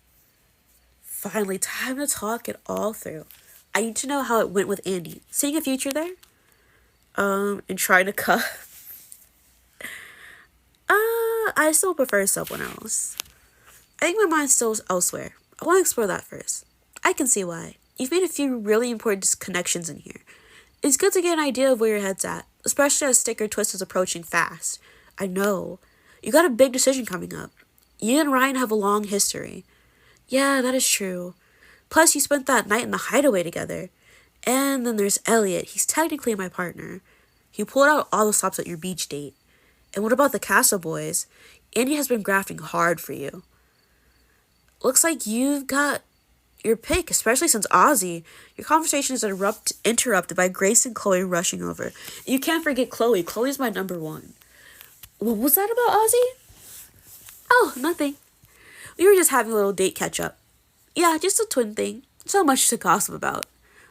Finally, time to talk it all through. I need to know how it went with Andy. Seeing a future there? And trying to cut. I still prefer someone else. I think my mind's still elsewhere. I want to explore that first. I can see why. You've made a few really important connections in here. It's good to get an idea of where your head's at, especially as Sticker Twist is approaching fast. I know. You got a big decision coming up. You and Ryan have a long history. Yeah, that is true. Plus, you spent that night in the hideaway together. And then there's Elliot. He's technically my partner. He pulled out all the stops at your beach date. And what about the Casa boys? Andy has been grafting hard for you. Looks like you've got your pick, especially since Ozzy. Your conversation is interrupted by Grace and Chloe rushing over. You can't forget Chloe. Chloe's my number one. What was that about Ozzy? Oh, nothing. We were just having a little date catch-up. Yeah, just a twin thing. So much to gossip about.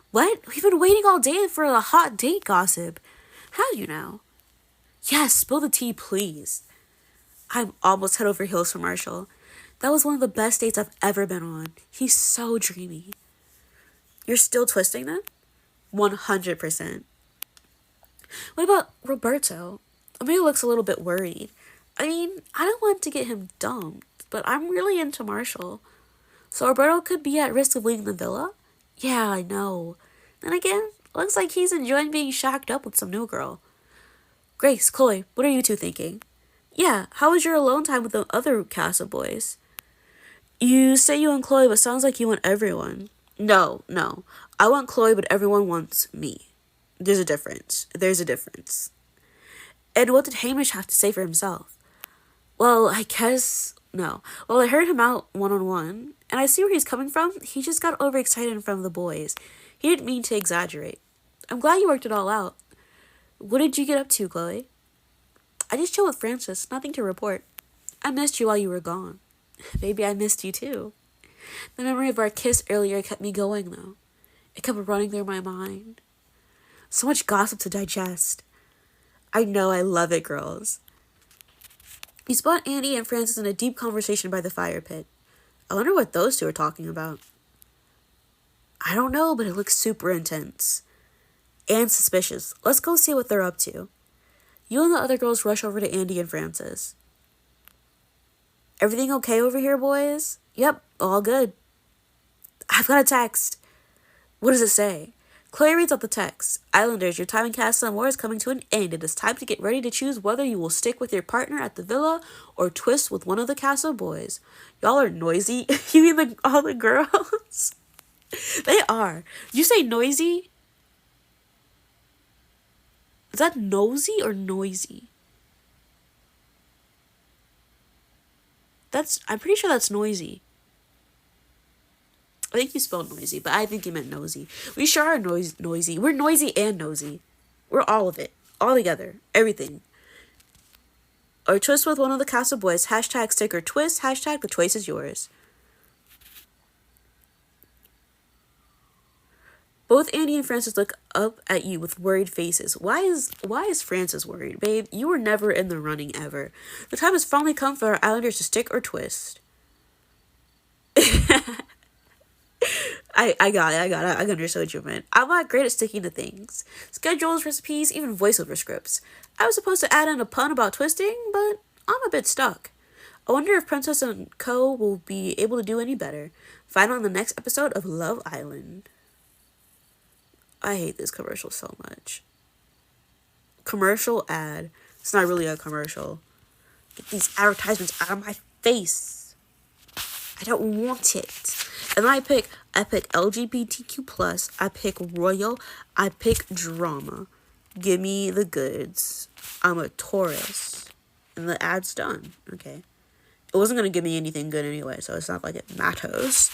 What? We've been waiting all day for a hot date gossip. How do you know? Yes, spill the tea, please. I'm almost head over heels for Marshall. That was one of the best dates I've ever been on. He's so dreamy. You're still twisting them? 100%. What about Roberto? Amelia looks a little bit worried. I mean, I don't want to get him dumped, but I'm really into Marshall. So Roberto could be at risk of leaving the villa? Yeah, I know. Then again, looks like he's enjoying being shacked up with some new girl. Grace, Chloe, what are you two thinking? Yeah, how was your alone time with the other Casa boys? You say you want Chloe, but sounds like you want everyone. No. I want Chloe, but everyone wants me. There's a difference. And what did Hamish have to say for himself? Well, I guess... No. Well, I heard him out one-on-one, and I see where he's coming from. He just got overexcited in front of the boys. He didn't mean to exaggerate. I'm glad you worked it all out. What did you get up to, Chloe? I just chill with Francis. Nothing to report. I missed you while you were gone. Maybe I missed you too. The memory of our kiss earlier kept me going, though. It kept running through my mind. So much gossip to digest. I know, I love it, girls. We spot Andy and Frances in a deep conversation by the fire pit. I wonder what those two are talking about. I don't know, but it looks super intense. And suspicious. Let's go see what they're up to. You and the other girls rush over to Andy and Frances. Everything okay over here, boys? Yep, all good. I've got a text. What does it say? Chloe reads out the text. Islanders, your time in Castle Amor is coming to an end. It is time to get ready to choose whether you will stick with your partner at the villa or twist with one of the castle boys. Y'all are noisy. You mean all the girls? They are. You say noisy? Is that nosy or noisy? I'm pretty sure that's noisy. I think you spelled noisy, but I think you meant nosy. We sure are noisy. We're noisy and nosy. We're all of it. All together. Everything. Or twist with one of the castle boys. Hashtag sticker twist. Hashtag the choice is yours. Both Andy and Frances look up at you with worried faces. Why is Frances worried? Babe, you were never in the running ever. The time has finally come for our Islanders to stick or twist. I got it. I understood what you meant. I'm not great at sticking to things. Schedules, recipes, even voiceover scripts. I was supposed to add in a pun about twisting, but I'm a bit stuck. I wonder if Princess and Co. will be able to do any better. Find out in the next episode of Love Island. I hate this commercial so much. Commercial ad. It's not really a commercial. Get these advertisements out of my face. I don't want it. And then I pick LGBTQ+, I pick royal, I pick drama. Give me the goods. I'm a Taurus. And the ad's done. Okay. It wasn't going to give me anything good anyway, so it's not like it matters.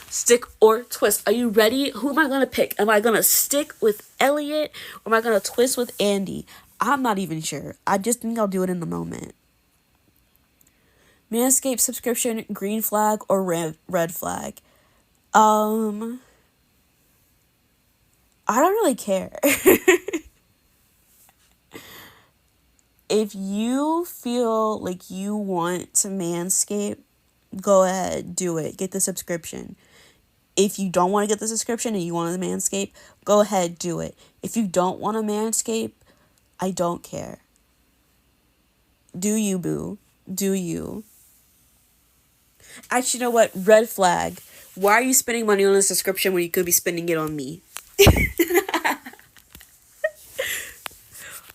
Stick or twist. Are you ready? Who am I going to pick? Am I going to stick with Elliot or am I going to twist with Andy? I'm not even sure. I just think I'll do it in the moment. Manscaped subscription, green flag or red flag? I don't really care. If you feel like you want to Manscaped, go ahead, do it. Get the subscription. If you don't want to get the subscription and you want to Manscaped, go ahead, do it. If you don't want to Manscaped, I don't care. Do you, boo? Do you? Actually, you know what? Red flag. Why are you spending money on a subscription when you could be spending it on me?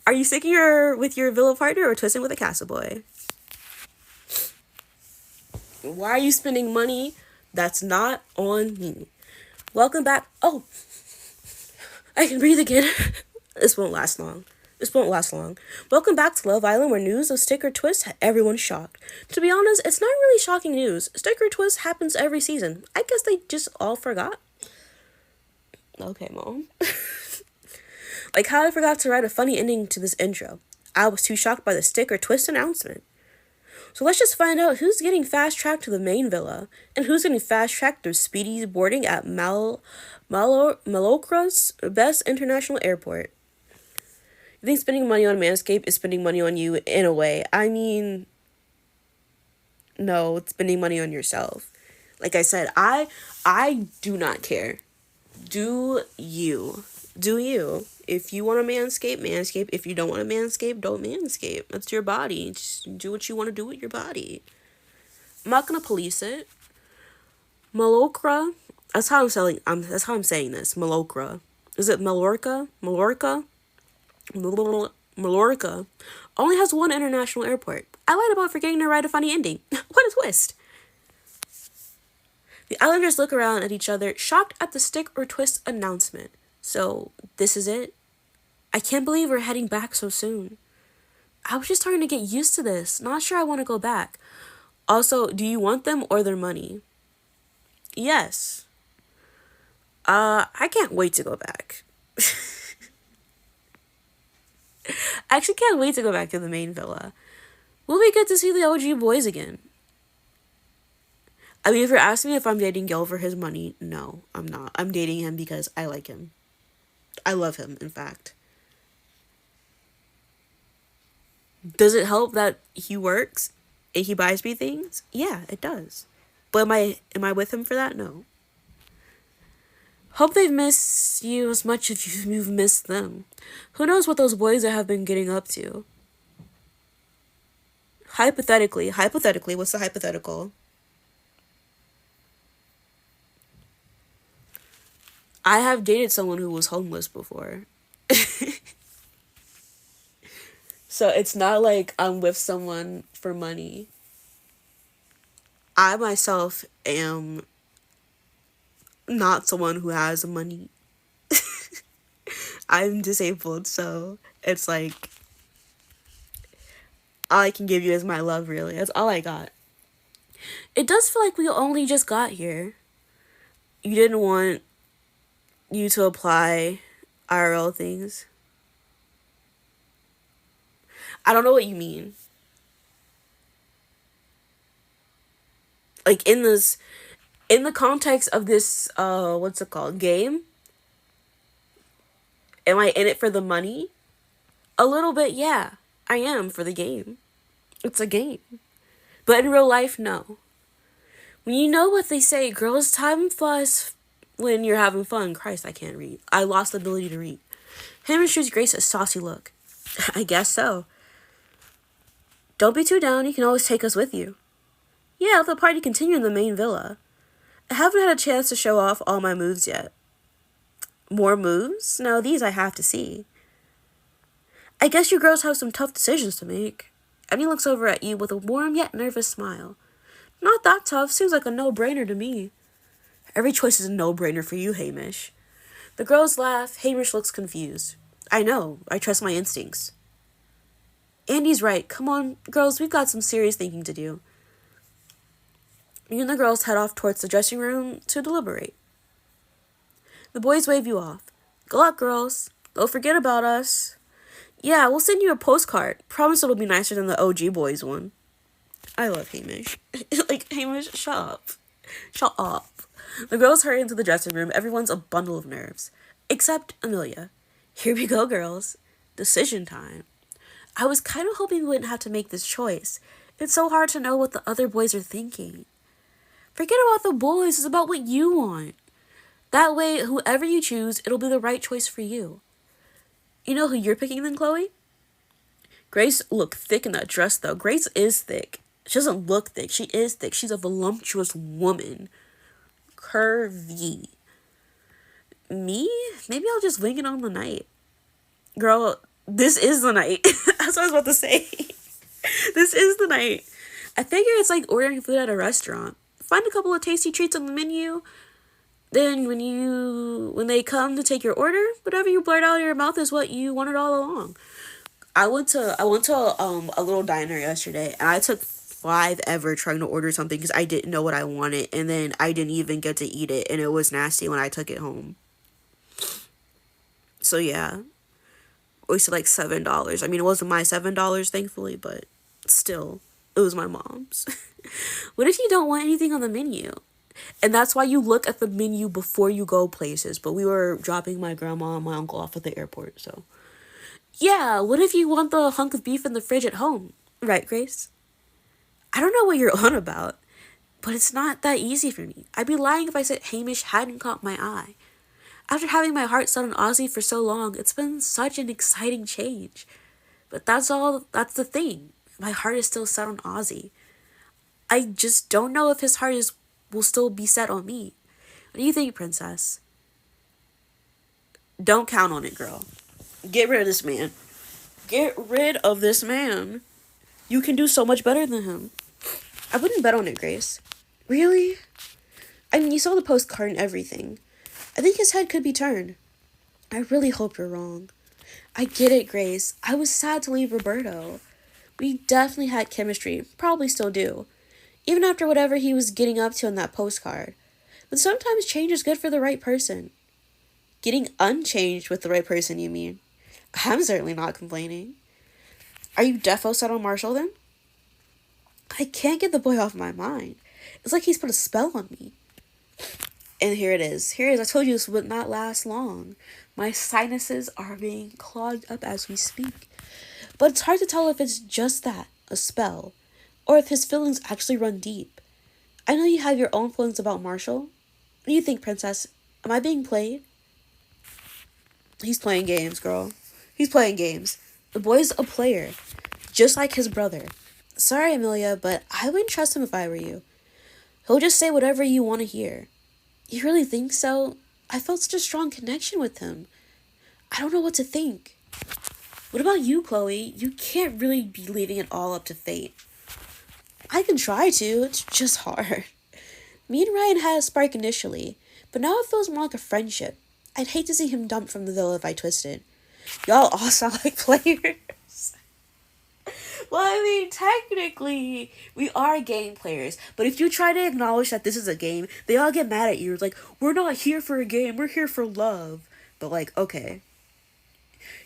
Are you sticking with your villa partner or twisting with a castle boy? Why are you spending money that's not on me? Welcome back. Oh, I can breathe again. This won't last long. Welcome back to Love Island, where news of stick or twist had everyone shocked. To be honest, it's not really shocking news. Stick or twist happens every season. I guess they just all forgot. Okay, Mom. Like how I forgot to write a funny ending to this intro. I was too shocked by the stick or twist announcement. So let's just find out who's getting fast-tracked to the main villa, and who's getting fast-tracked through speedy boarding at Malocra's best international airport. You think spending money on Manscaped is spending money on you in a way? I mean, no, it's spending money on yourself. Like I said, I do not care. Do you. If you want to Manscape. If you don't want to Manscape, don't Manscape. That's your body. Just do what you want to do with your body. I'm not gonna police it. Malocra. That's how I'm saying this. Malocra. Is it Mallorca? Mallorca only has one international airport. I lied about forgetting to write a funny ending. What a twist. The Islanders look around at each other, shocked at the stick or twist announcement. So, this is it? I can't believe we're heading back so soon. I was just starting to get used to this. Not sure I want to go back. Also, do you want them or their money? Yes. I can't wait to go back. I actually can't wait to go back to the main villa. Will we get to see the OG boys again? I mean, if you're asking me if I'm dating Gil for his money, no, I'm not. I'm dating him because I like him. I love him, in fact. Does it help that he works and he buys me things? Yeah, it does. But am I with him for that? No. Hope they've missed you as much as you've missed them. Who knows what those boys have been getting up to? Hypothetically, what's the hypothetical? I have dated someone who was homeless before. So it's not like I'm with someone for money. I myself am not someone who has money. I'm disabled, so it's like all I can give you is my love, really. That's all I got. It does feel like we only just got here. You didn't want you to apply IRL things. I don't know what you mean. Like in the context of this what's it called? Game? Am I in it for the money? A little bit, yeah. I am for the game. It's a game. But in real life, no. When you know what they say, girls, time flies when you're having fun. Christ, I can't read. I lost the ability to read. Hamish gives Grace a saucy look. I guess so. Don't be too down. You can always take us with you. Yeah, let the party continue in the main villa. I haven't had a chance to show off all my moves yet. More moves? No, these I have to see. I guess you girls have some tough decisions to make. Annie looks over at you with a warm yet nervous smile. Not that tough. Seems like a no-brainer to me. Every choice is a no-brainer for you, Hamish. The girls laugh. Hamish looks confused. I know. I trust my instincts. Andy's right. Come on, girls. We've got some serious thinking to do. You and the girls head off towards the dressing room to deliberate. The boys wave you off. Good luck, girls. Don't forget about us. Yeah, we'll send you a postcard. Promise it'll be nicer than the OG boys one. I love Hamish. Like, Hamish, shut up. Shut up. The girls hurry into the dressing room. Everyone's a bundle of nerves. Except Amelia. Here we go, girls. Decision time. I was kind of hoping we wouldn't have to make this choice. It's so hard to know what the other boys are thinking. Forget about the boys. It's about what you want. That way, whoever you choose, it'll be the right choice for you. You know who you're picking then, Chloe? Grace looked thick in that dress, though. Grace is thick. She doesn't look thick. She is thick. She's a voluptuous woman. Curvy. Me? Maybe I'll just wing it on the night. Girl, this is the night. That's what I was about to say. This is the night. I figure it's like ordering food at a restaurant. Find a couple of tasty treats on the menu. Then when they come to take your order, whatever you blurt out of your mouth is what you wanted all along. I went to a little diner yesterday, and I took 5 ever trying to order something because I didn't know what I wanted, and then I didn't even get to eat it, and it was nasty when I took it home. So yeah, wasted like $7. I mean, it wasn't my $7, thankfully, but still, it was my mom's. What if you don't want anything on the menu? And that's why you look at the menu before you go places. But we were dropping my grandma and my uncle off at the airport, so. Yeah, what if you want the hunk of beef in the fridge at home? Right, Grace? I don't know what you're on about, but it's not that easy for me. I'd be lying if I said Hamish hadn't caught my eye. After having my heart set on Ozzy for so long, it's been such an exciting change. But that's the thing. My heart is still set on Ozzy. I just don't know if his heart will still be set on me. What do you think, princess? Don't count on it, girl. Get rid of this man. Get rid of this man. You can do so much better than him. I wouldn't bet on it, Grace. Really? I mean, you saw the postcard and everything. I think his head could be turned. I really hope you're wrong. I get it, Grace. I was sad to leave Roberto. We definitely had chemistry. Probably still do. Even after whatever he was getting up to on that postcard. But sometimes change is good for the right person. Getting unchanged with the right person, you mean? I'm certainly not complaining. Are you defo set on Marshall then? I can't get the boy off my mind. It's like he's put a spell on me. And here it is. Here it is. I told you this would not last long. My sinuses are being clogged up as we speak. But it's hard to tell if it's just that, a spell, or if his feelings actually run deep. I know you have your own feelings about Marshall. What do you think, Princess? Am I being played? He's playing games, girl. He's playing games. The boy's a player, just like his brother. Sorry, Amelia, but I wouldn't trust him if I were you. He'll just say whatever you want to hear. You really think so? I felt such a strong connection with him. I don't know what to think. What about you, Chloe? You can't really be leaving it all up to fate. I can try to, it's just hard. Me and Ryan had a spark initially, but now it feels more like a friendship. I'd hate to see him dumped from the villa if I twisted. Y'all all sound like players. Well, I mean, technically, we are game players. But if you try to acknowledge that this is a game, they all get mad at you. It's like, we're not here for a game, we're here for love. But like, okay.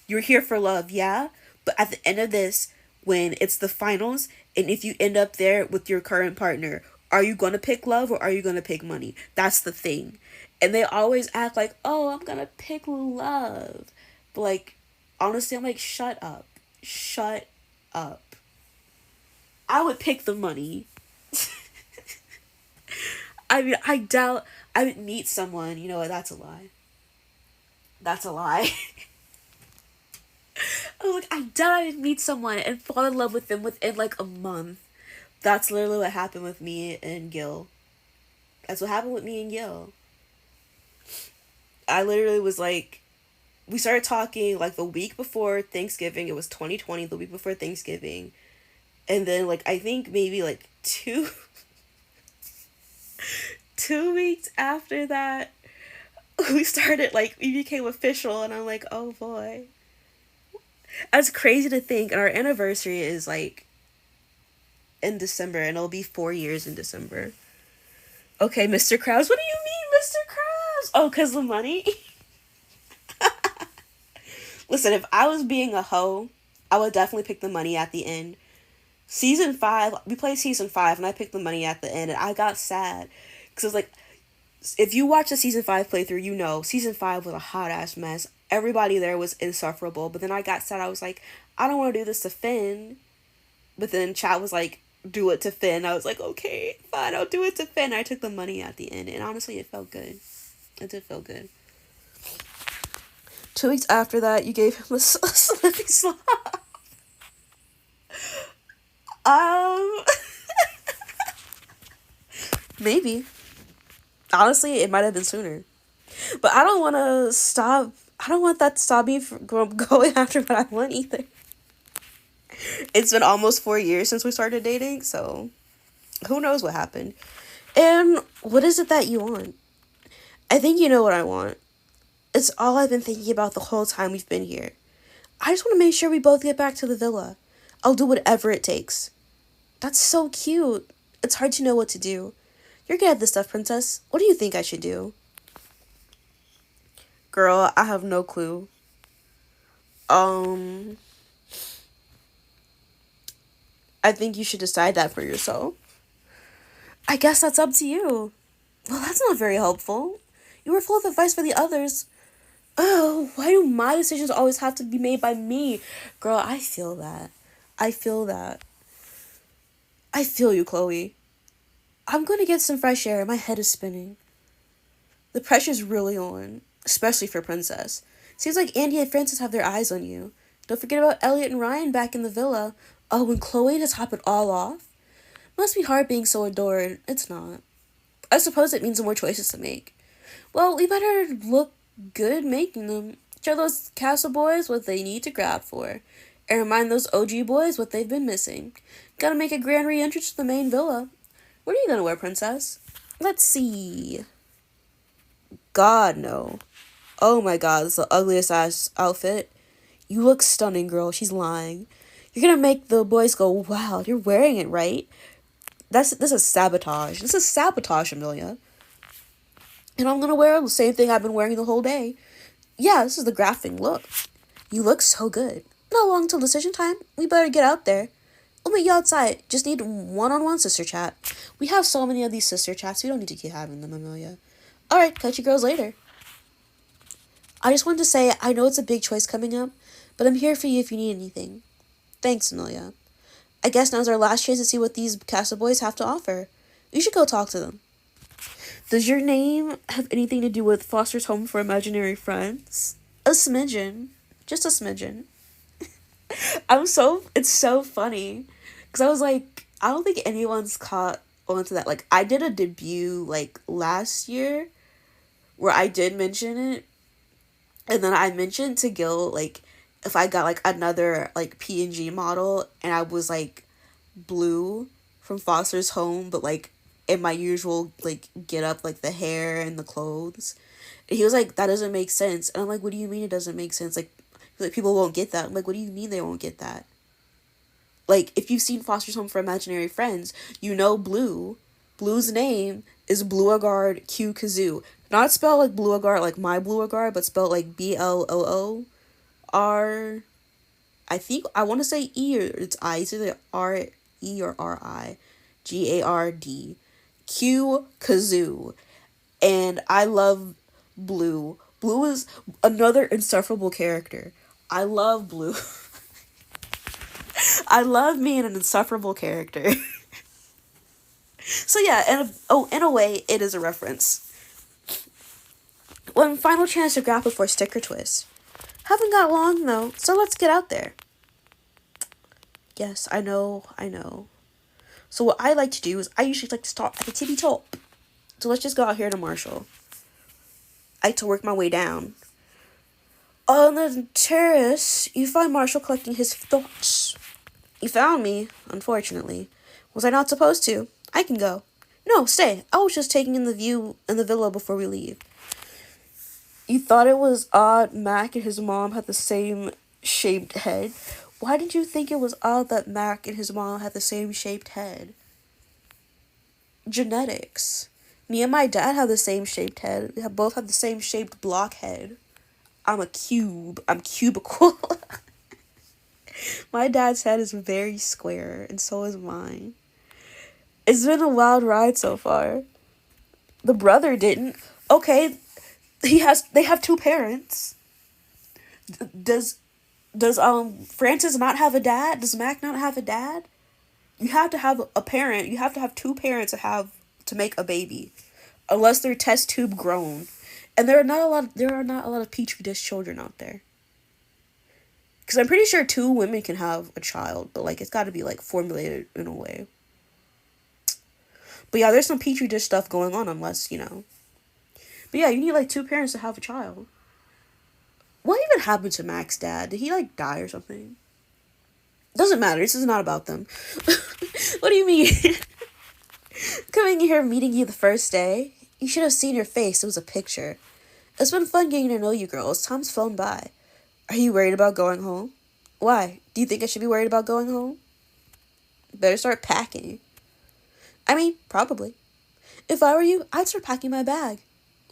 You're here for love, yeah? But at the end of this, when it's the finals, and if you end up there with your current partner, are you going to pick love or are you going to pick money? That's the thing. And they always act like, oh, I'm going to pick love. But like, honestly, I'm like, shut up. Shut up. I would pick the money. I mean, I doubt I would meet someone. You know what? That's a lie. That's a lie. Oh, like, I doubt I would meet someone and fall in love with them within like a month. That's literally what happened with me and Gil. That's what happened with me and Gil. I literally was like, we started talking like the week before Thanksgiving. It was 2020, the week before Thanksgiving. And then like, I think maybe like 2 weeks after that, we became official, and I'm like, oh boy. That's crazy to think. And our anniversary is like in December, and it'll be 4 years in December. Okay, Mr. Krabs. What do you mean, Mr. Krabs? Oh, because the money? Listen, if I was being a hoe, I would definitely pick the money at the end. Season 5, we played Season 5, and I picked the money at the end, and I got sad. Because it was like, if you watch the Season 5 playthrough, you know, Season 5 was a hot-ass mess. Everybody there was insufferable, but then I got sad. I was like, I don't want to do this to Finn. But then chat was like, do it to Finn. I was like, okay, fine, I'll do it to Finn. I took the money at the end, and honestly, it felt good. It did feel good. 2 weeks after that, you gave him a slippy slop. Maybe. Honestly, it might have been sooner. But I don't want to stop. I don't want that to stop me from going after what I want either. It's been almost 4 years since we started dating, so who knows what happened. And what is it that you want? I think you know what I want. It's all I've been thinking about the whole time we've been here. I just want to make sure we both get back to the villa. I'll do whatever it takes. That's so cute. It's hard to know what to do. You're good at this stuff, Princess. What do you think I should do? Girl, I have no clue. I think you should decide that for yourself. I guess that's up to you. Well, that's not very helpful. You were full of advice for the others. Oh, why do my decisions always have to be made by me? Girl, I feel that. I feel that. I feel you, Chloe. I'm gonna get some fresh air. My head is spinning. The pressure's really on, especially for Princess. Seems like Andy and Francis have their eyes on you. Don't forget about Elliot and Ryan back in the villa. Oh, and Chloe to top it all off? Must be hard being so adored. It's not. I suppose it means more choices to make. Well, we better look good making them. Show those castle boys what they need to grab for. And remind those OG boys what they've been missing. Gotta make a grand re-entrance to the main villa. What are you gonna wear, Princess? Let's see. God, no. Oh my god, it's the ugliest ass outfit. You look stunning, girl. She's lying. You're gonna make the boys go, wow, you're wearing it, right? This is sabotage. This is sabotage, Amelia. And I'm gonna wear the same thing I've been wearing the whole day. Yeah, this is the graphic look. You look so good. Not long till decision time. We better get out there. I'll meet you outside. Just need one-on-one sister chat. We have so many of these sister chats. We don't need to keep having them, Amelia. Alright, catch you girls later. I just wanted to say, I know it's a big choice coming up, but I'm here for you if you need anything. Thanks, Amelia. I guess now's our last chance to see what these Casa boys have to offer. You should go talk to them. Does your name have anything to do with Foster's Home for Imaginary Friends? A smidgen. Just a smidgen. It's so funny. Because I was like, I don't think anyone's caught onto that. Like, I did a debut, like, last year where I did mention it. And then I mentioned to Gil, like, if I got, like, another, like, PNG model and I was, like, blue from Foster's Home, but, like, in my usual, like, get up, like, the hair and the clothes. And he was like, that doesn't make sense. And I'm like, what do you mean it doesn't make sense? Like, people won't get that. I'm like, what do you mean they won't get that? Like, if you've seen Foster's Home for Imaginary Friends, you know Blue. Blue's name is Blueagard Q Kazoo. Not spelled like Blueagard, like my Blueagard, but spelled like Bloor. I think, I want to say E, or it's I. It's either R-E or R-I. Gard. Q Kazoo. And I love Blue. Blue is another insufferable character. I love Blue. I love me an insufferable character. So yeah, in a way, it is a reference. One final chance to grapple for Sticker Twist. Haven't got long though, so let's get out there. Yes, I know. So what I like to do is I usually like to start at the tippy top. So let's just go out here to Marshall. I like to work my way down. On the terrace, you find Marshall collecting his thoughts. You found me, unfortunately. Was I not supposed to? I can go. No, stay. I was just taking in the view in the villa before we leave. You thought it was odd Mac and his mom had the same shaped head. Why did you think it was odd that Mac and his mom had the same shaped head? Genetics. Me and my dad have the same shaped head. We both have the same shaped blockhead. I'm a cube. I'm cubical. My dad's head is very square, and so is mine. It's been a wild ride so far. The brother didn't. Okay, they have two parents. Does Francis not have a dad? Does Mac not have a dad? You have to have a parent. You have to have two parents to make a baby, unless they're test tube grown. And there are not a lot of petri dish children out there. Because I'm pretty sure two women can have a child, but like it's got to be like formulated in a way. But yeah, there's some petri dish stuff going on, unless, you know. But yeah, you need like two parents to have a child. What even happened to Mac's dad? Did he like die or something? Doesn't matter. This is not about them. What do you mean? Coming here, meeting you the first day. You should have seen your face. It was a picture. It's been fun getting to know you girls. Time's flown by. Are you worried about going home? Why? Do you think I should be worried about going home? Better start packing. I mean, probably. If I were you, I'd start packing my bag.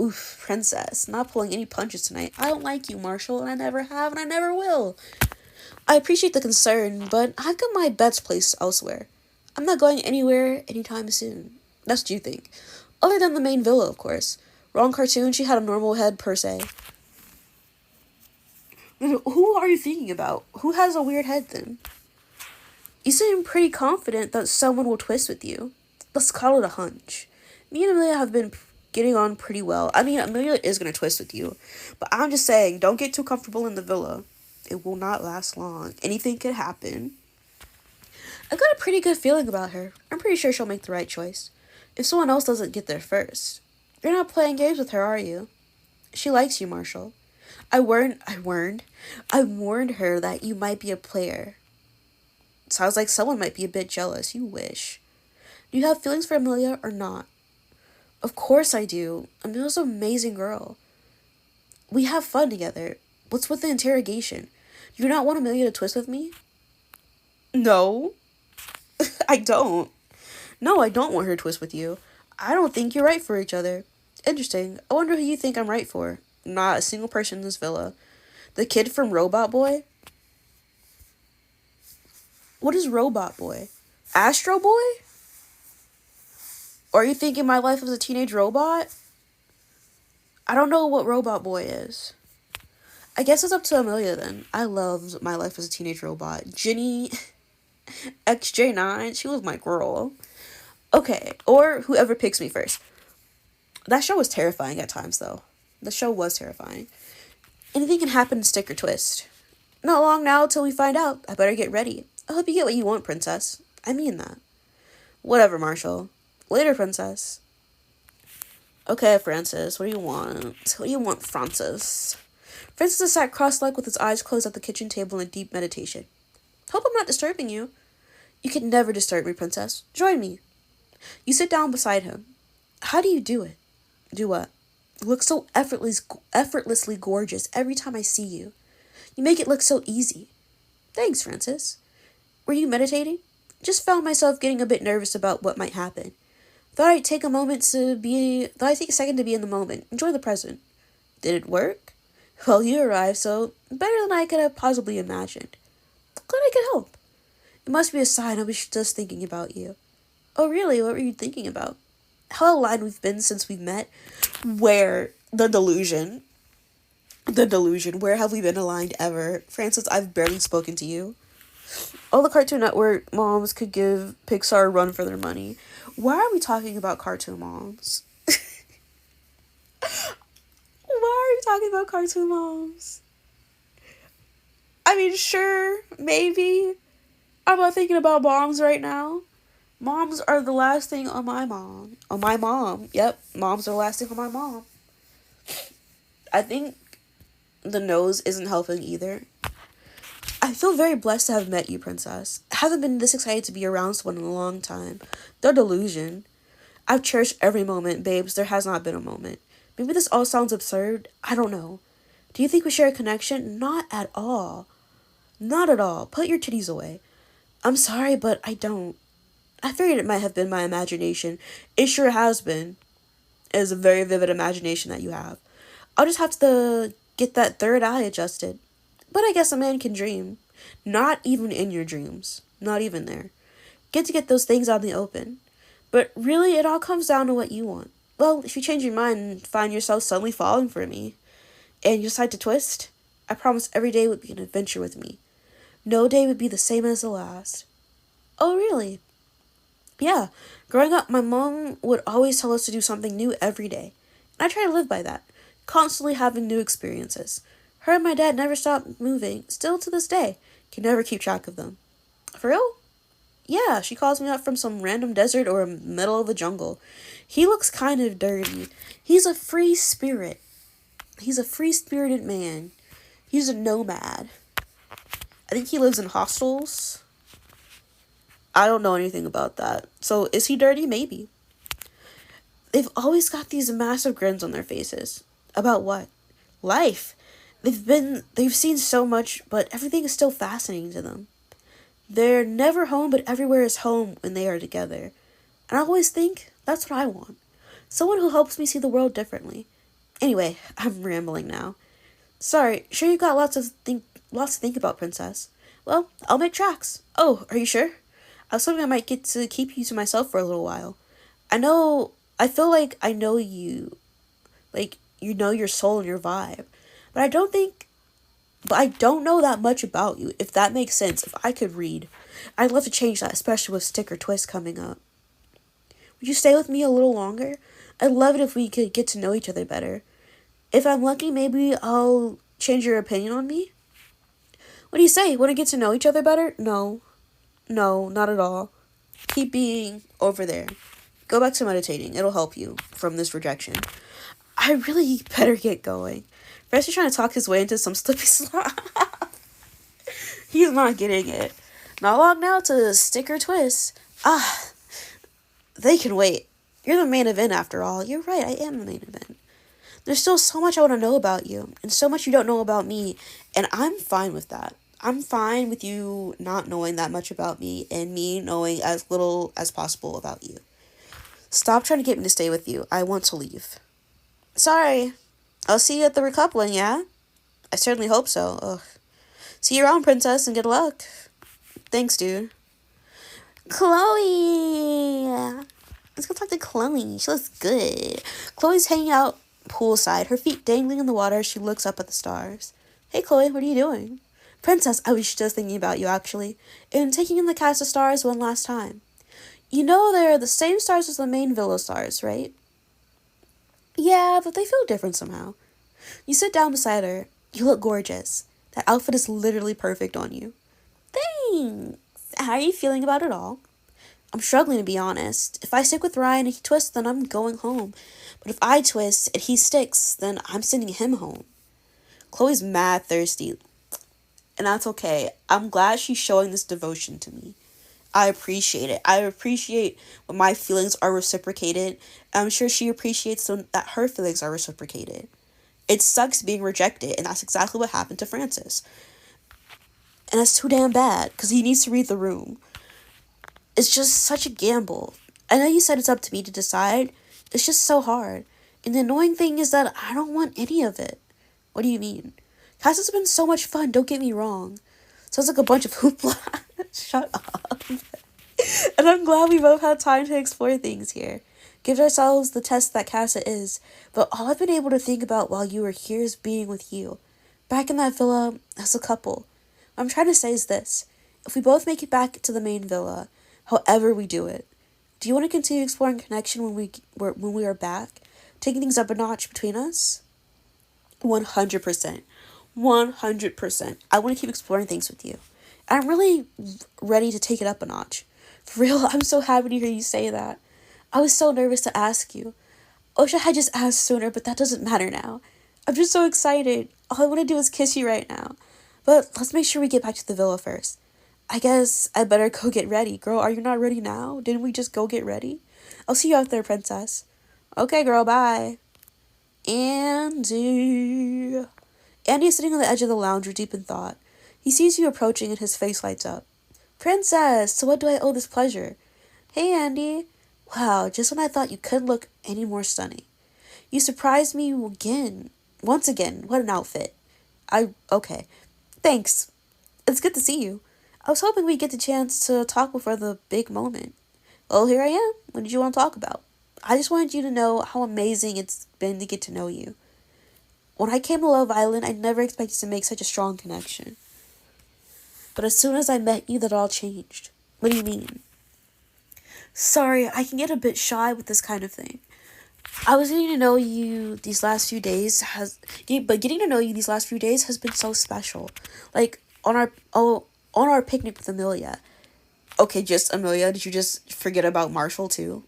Oof, princess. Not pulling any punches tonight. I don't like you, Marshall, and I never have, and I never will. I appreciate the concern, but I've got my bets placed elsewhere. I'm not going anywhere anytime soon. That's what you think. Other than the main villa, of course. Wrong cartoon, she had a normal head, per se. Who are you thinking about? Who has a weird head, then? You seem pretty confident that someone will twist with you. Let's call it a hunch. Me and Amelia have been getting on pretty well. I mean, Amelia is going to twist with you. But I'm just saying, don't get too comfortable in the villa. It will not last long. Anything could happen. I've got a pretty good feeling about her. I'm pretty sure she'll make the right choice. If someone else doesn't get there first. You're not playing games with her, are you? She likes you, Marshall. I warned her that you might be a player. Sounds like someone might be a bit jealous. You wish. Do you have feelings for Amelia or not? Of course I do. Amelia's an amazing girl. We have fun together. What's with the interrogation? Do you not want Amelia to twist with me? No. I don't. No, I don't want her to twist with you. I don't think you're right for each other. Interesting. I wonder who you think I'm right for. Not a single person in this villa. The kid from Robot Boy? What is Robot Boy? Astro Boy? Or are you thinking My Life as a Teenage Robot? I don't know what Robot Boy is. I guess it's up to Amelia then. I loved My Life as a Teenage Robot. Ginny XJ9, she was my girl. Okay, or whoever picks me first. That show was terrifying at times, though. The show was terrifying. Anything can happen in Stick or Twist. Not long now till we find out. I better get ready. I hope you get what you want, princess. I mean that. Whatever, Marshall. Later, princess. Okay, Francis, what do you want? What do you want, Francis? Francis sat cross-legged with his eyes closed at the kitchen table in deep meditation. Hope I'm not disturbing you. You can never disturb me, princess. Join me. You sit down beside him. How do you do it? Do what? You look so effortlessly gorgeous every time I see you. You make it look so easy. Thanks, Francis. Were you meditating? Just found myself getting a bit nervous about what might happen. Thought I'd take a second to be in the moment. Enjoy the present. Did it work? Well, you arrived, so better than I could have possibly imagined. Glad I could help. It must be a sign I was just thinking about you. Oh, really? What were you thinking about? How aligned we've been since we met. Where? The delusion. Where have we been aligned ever? Francis, I've barely spoken to you. All the Cartoon Network moms could give Pixar a run for their money. Why are we talking about cartoon moms? Why are we talking about cartoon moms? I mean, sure, maybe. I'm not thinking about moms right now. Moms are the last thing on my mom. On my mom. Yep, moms are the last thing on my mom. I think the nose isn't helping either. I feel very blessed to have met you, princess. I haven't been this excited to be around someone in a long time. The delusion. I've cherished every moment, babes. There has not been a moment. Maybe this all sounds absurd. I don't know. Do you think we share a connection? Not at all. Not at all. Put your titties away. I'm sorry, but I don't. I figured it might have been my imagination. It sure has been. It is a very vivid imagination that you have. I'll just have to get that third eye adjusted. But I guess a man can dream. Not even in your dreams. Not even there. Get to get those things out in the open. But really, it all comes down to what you want. Well, if you change your mind and find yourself suddenly falling for me, and you decide to twist, I promise every day would be an adventure with me. No day would be the same as the last. Oh, really? Yeah. Growing up, my mom would always tell us to do something new every day. And I try to live by that. Constantly having new experiences. Her and my dad never stopped moving, still to this day. Can never keep track of them. For real? Yeah, she calls me up from some random desert or middle of the jungle. He looks kind of dirty. He's a free spirit. He's a free-spirited man. He's a nomad. I think he lives in hostels. I don't know anything about that. So, is he dirty? Maybe. They've always got these massive grins on their faces. About what? Life. They've seen so much, but everything is still fascinating to them. They're never home, but everywhere is home when they are together. And I always think, that's what I want. Someone who helps me see the world differently. Anyway, I'm rambling now. Sorry, sure you got lots to think about, princess. Well, I'll make tracks. Oh, are you sure? I was hoping I might get to keep you to myself for a little while. I feel like I know you. Like, you know your soul and your vibe. But I don't know that much about you, if that makes sense. If I could read, I'd love to change that, especially with Stick or Twist coming up. Would you stay with me a little longer? I'd love it if we could get to know each other better. If I'm lucky, maybe I'll change your opinion on me. What do you say? Want to get to know each other better? No, not at all. Keep being over there. Go back to meditating. It'll help you from this rejection. I really better get going. First, he's trying to talk his way into some slippy slop. He's not getting it. Not long now to Stick or Twist. They can wait. You're the main event after all. You're right, I am the main event. There's still so much I want to know about you, and so much you don't know about me, and I'm fine with that. I'm fine with you not knowing that much about me, and me knowing as little as possible about you. Stop trying to get me to stay with you. I want to leave. Sorry. I'll see you at the recoupling, yeah? I certainly hope so. Ugh. See you around, princess, and good luck. Thanks, dude. Chloe! Let's go talk to Chloe. She looks good. Chloe's hanging out poolside, her feet dangling in the water as she looks up at the stars. Hey, Chloe, what are you doing? Princess, I was just thinking about you, actually, and taking in the cast of stars one last time. You know they're the same stars as the main villa stars, right? Yeah, but they feel different somehow. You sit down beside her. You look gorgeous. That outfit is literally perfect on you. Thanks. How are you feeling about it all? I'm struggling, to be honest. If I stick with Ryan and he twists, then I'm going home. But if I twist and he sticks, then I'm sending him home. Chloe's mad thirsty. And that's okay. I'm glad she's showing this devotion to me. I appreciate it. I appreciate when my feelings are reciprocated. I'm sure she appreciates that her feelings are reciprocated. It sucks being rejected, and that's exactly what happened to Francis. And that's too damn bad, because he needs to read the room. It's just such a gamble. I know you said it's up to me to decide. It's just so hard. And the annoying thing is that I don't want any of it. What do you mean? Cast has been so much fun, don't get me wrong. Sounds like a bunch of hoopla. Shut up. And I'm glad we both had time to explore things here. Give ourselves the test that Casa is. But all I've been able to think about while you were here is being with you. Back in that villa, as a couple. What I'm trying to say is this. If we both make it back to the main villa, however we do it, do you want to continue exploring connection when we are back? Taking things up a notch between us? 100%. 100%. I want to keep exploring things with you. I'm really ready to take it up a notch. For real, I'm so happy to hear you say that. I was so nervous to ask you. I wish I had just asked sooner, but that doesn't matter now. I'm just so excited. All I want to do is kiss you right now. But let's make sure we get back to the villa first. I guess I better go get ready. Girl, are you not ready now? Didn't we just go get ready? I'll see you out there, princess. Okay, girl, bye. Andy. Andy is sitting on the edge of the lounger, deep in thought. He sees you approaching and his face lights up. Princess, to what do I owe this pleasure? Hey, Andy. Wow, just when I thought you couldn't look any more stunning. You surprised me again. Once again, what an outfit. Okay. Thanks. It's good to see you. I was hoping we'd get the chance to talk before the big moment. Well, here I am. What did you want to talk about? I just wanted you to know how amazing it's been to get to know you. When I came to Love Island, I never expected to make such a strong connection. But as soon as I met you, that all changed. What do you mean? Sorry, I can get a bit shy with this kind of thing. I was getting to know you these last few days has been so special. Like on our picnic with Amelia. Okay, just Amelia. Did you just forget about Marshall too?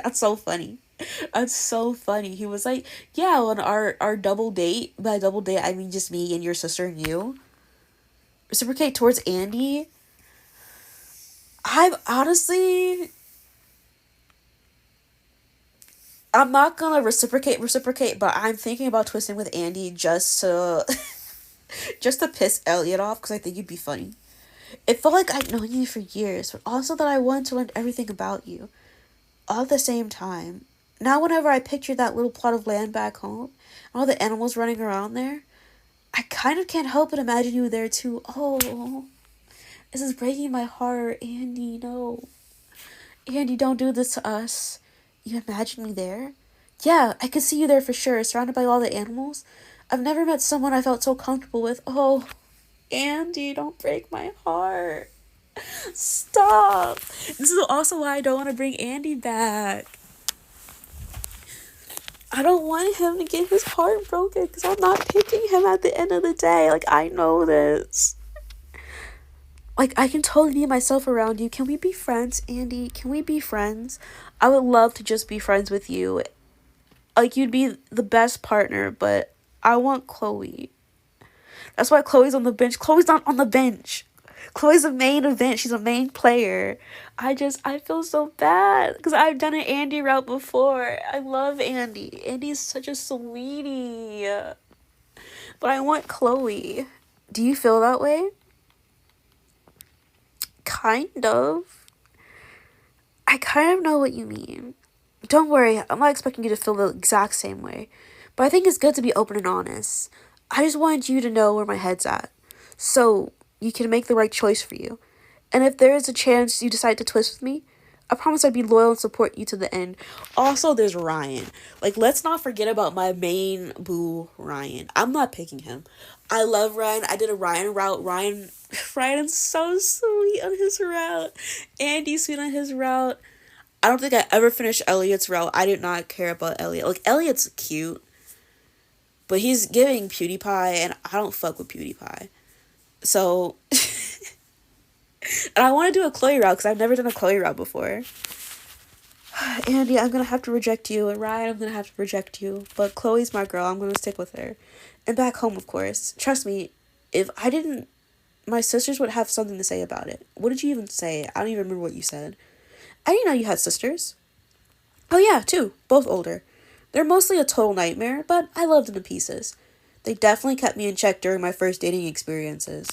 That's so funny. That's so funny. He was like, yeah, on our double date. By double date, I mean just me and your sister and you. Reciprocate towards Andy. I'm not gonna reciprocate, but I'm thinking about twisting with Andy just to just to piss Elliot off because I think it'd be funny. It felt like I'd known you for years, but also that I wanted to learn everything about you. All at the same time. Now whenever I picture that little plot of land back home, and all the animals running around there, I kind of can't help but imagine you there too. Oh, this is breaking my heart. Andy, no. Andy, don't do this to us. You imagine me there? Yeah, I could see you there for sure, surrounded by all the animals. I've never met someone I felt so comfortable with. Oh, Andy, don't break my heart. Stop. This is also why I don't want to bring Andy back. I don't want him to get his heart broken because I'm not picking him at the end of the day. Like, I know this. Like, I can totally be myself around you. Can we be friends, Andy? Can we be friends? I would love to just be friends with you. Like, you'd be the best partner, but I want Chloe. That's why Chloe's on the bench. Chloe's not on the bench. Chloe's a main event. She's a main player. I feel so bad because I've done an Andy route before. I love Andy. Andy's such a sweetie. But I want Chloe. Do you feel that way? Kind of. I kind of know what you mean. Don't worry, I'm not expecting you to feel the exact same way. But I think it's good to be open and honest. I just wanted you to know where my head's at. So you can make the right choice for you. And if there is a chance you decide to twist with me, I promise I'd be loyal and support you to the end. Also, there's Ryan. Like, let's not forget about my main boo, Ryan. I'm not picking him. I love Ryan. I did a Ryan route. Ryan's so sweet on his route. Andy's sweet on his route. I don't think I ever finished Elliot's route. I did not care about Elliot. Like, Elliot's cute, but he's giving PewDiePie, and I don't fuck with PewDiePie. So, and I want to do a Chloe route because I've never done a Chloe route before. Andy, I'm gonna have to reject you, and Ryan, I'm gonna have to reject you. But Chloe's my girl. I'm gonna stick with her. And back home, of course. Trust me, if I didn't, my sisters would have something to say about it. What did you even say? I don't even remember what you said. I didn't know you had sisters. Oh yeah, two. Both older. They're mostly a total nightmare, but I loved them to pieces. They definitely kept me in check during my first dating experiences.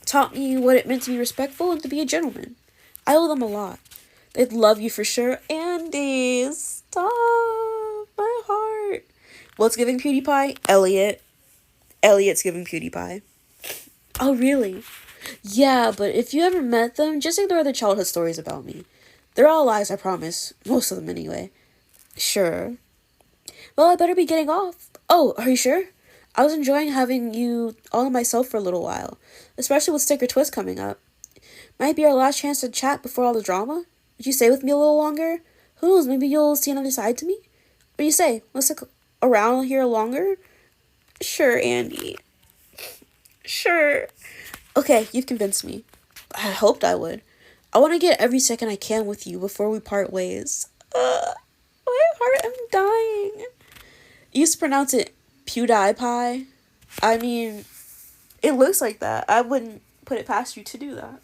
Taught me what it meant to be respectful and to be a gentleman. I owe them a lot. They'd love you for sure. Andy, stop. My heart. What's giving PewDiePie? Elliot. Elliot's giving PewDiePie. Oh, really? Yeah, but if you ever met them, just ignore their childhood stories about me. They're all lies, I promise. Most of them, anyway. Sure. Well, I better be getting off. Oh, are you sure? I was enjoying having you all to myself for a little while, especially with Sticker Twist coming up. Might be our last chance to chat before all the drama. Would you stay with me a little longer? Who knows, maybe you'll see another side to me? What do you say? Let's stick around here longer? Sure, Andy. Sure. Okay, you've convinced me. I hoped I would. I want to get every second I can with you before we part ways. My heart, I'm dying. You used to pronounce it PewDiePie. I mean, it looks like that. I wouldn't put it past you to do that.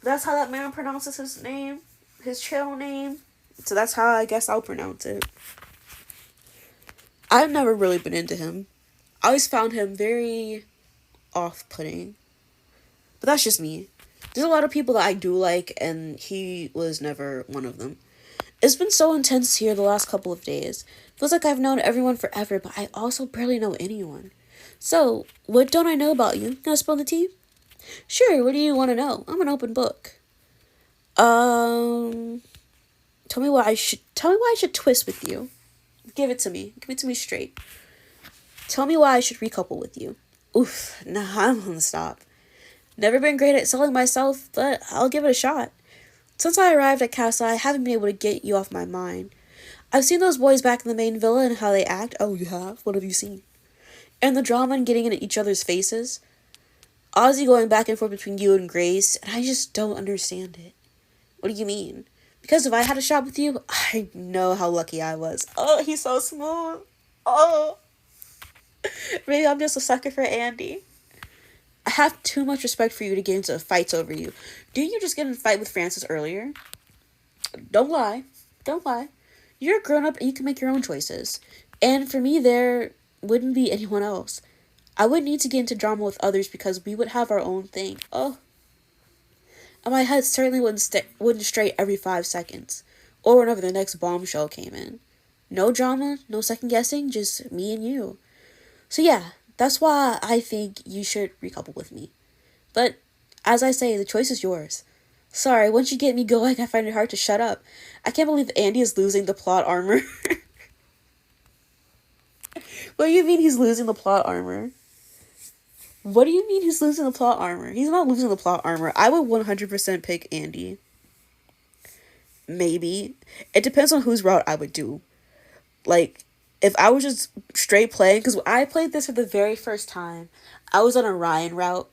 That's how that man pronounces his name, his channel name. So that's how I guess I'll pronounce it. I've never really been into him. I always found him very off-putting. But that's just me. There's a lot of people that I do like, and he was never one of them. It's been so intense here the last couple of days. Feels like I've known everyone forever, but I also barely know anyone. So, what don't I know about you? Gonna spill the tea? Sure, what do you want to know? I'm an open book. Tell me why I should twist with you. Give it to me. Give it to me straight. Tell me why I should recouple with you. Oof, nah, I'm gonna stop. Never been great at selling myself, but I'll give it a shot. Since I arrived at Casa, I haven't been able to get you off my mind. I've seen those boys back in the main villa and how they act. Oh, you have? What have you seen? And the drama and getting in each other's faces. Ozzy going back and forth between you and Grace, and I just don't understand it. What do you mean? Because if I had a shot with you, I know how lucky I was. Oh, he's so smooth. Oh. Maybe I'm just a sucker for Andy. I have too much respect for you to get into fights over you. Didn't you just get in a fight with Francis earlier? Don't lie. Don't lie. You're a grown-up and you can make your own choices. And for me, there wouldn't be anyone else. I wouldn't need to get into drama with others because we would have our own thing. Oh. And my head certainly wouldn't stray every 5 seconds. Or whenever the next bombshell came in. No drama, no second guessing, just me and you. So yeah, that's why I think you should recouple with me. But, as I say, the choice is yours. Sorry, once you get me going, I find it hard to shut up. I can't believe Andy is losing the plot armor. What do you mean he's losing the plot armor? What do you mean he's losing the plot armor? He's not losing the plot armor. I would 100% pick Andy. Maybe. It depends on whose route I would do. Like, if I was just straight playing, because I played this for the very first time, I was on a Ryan route,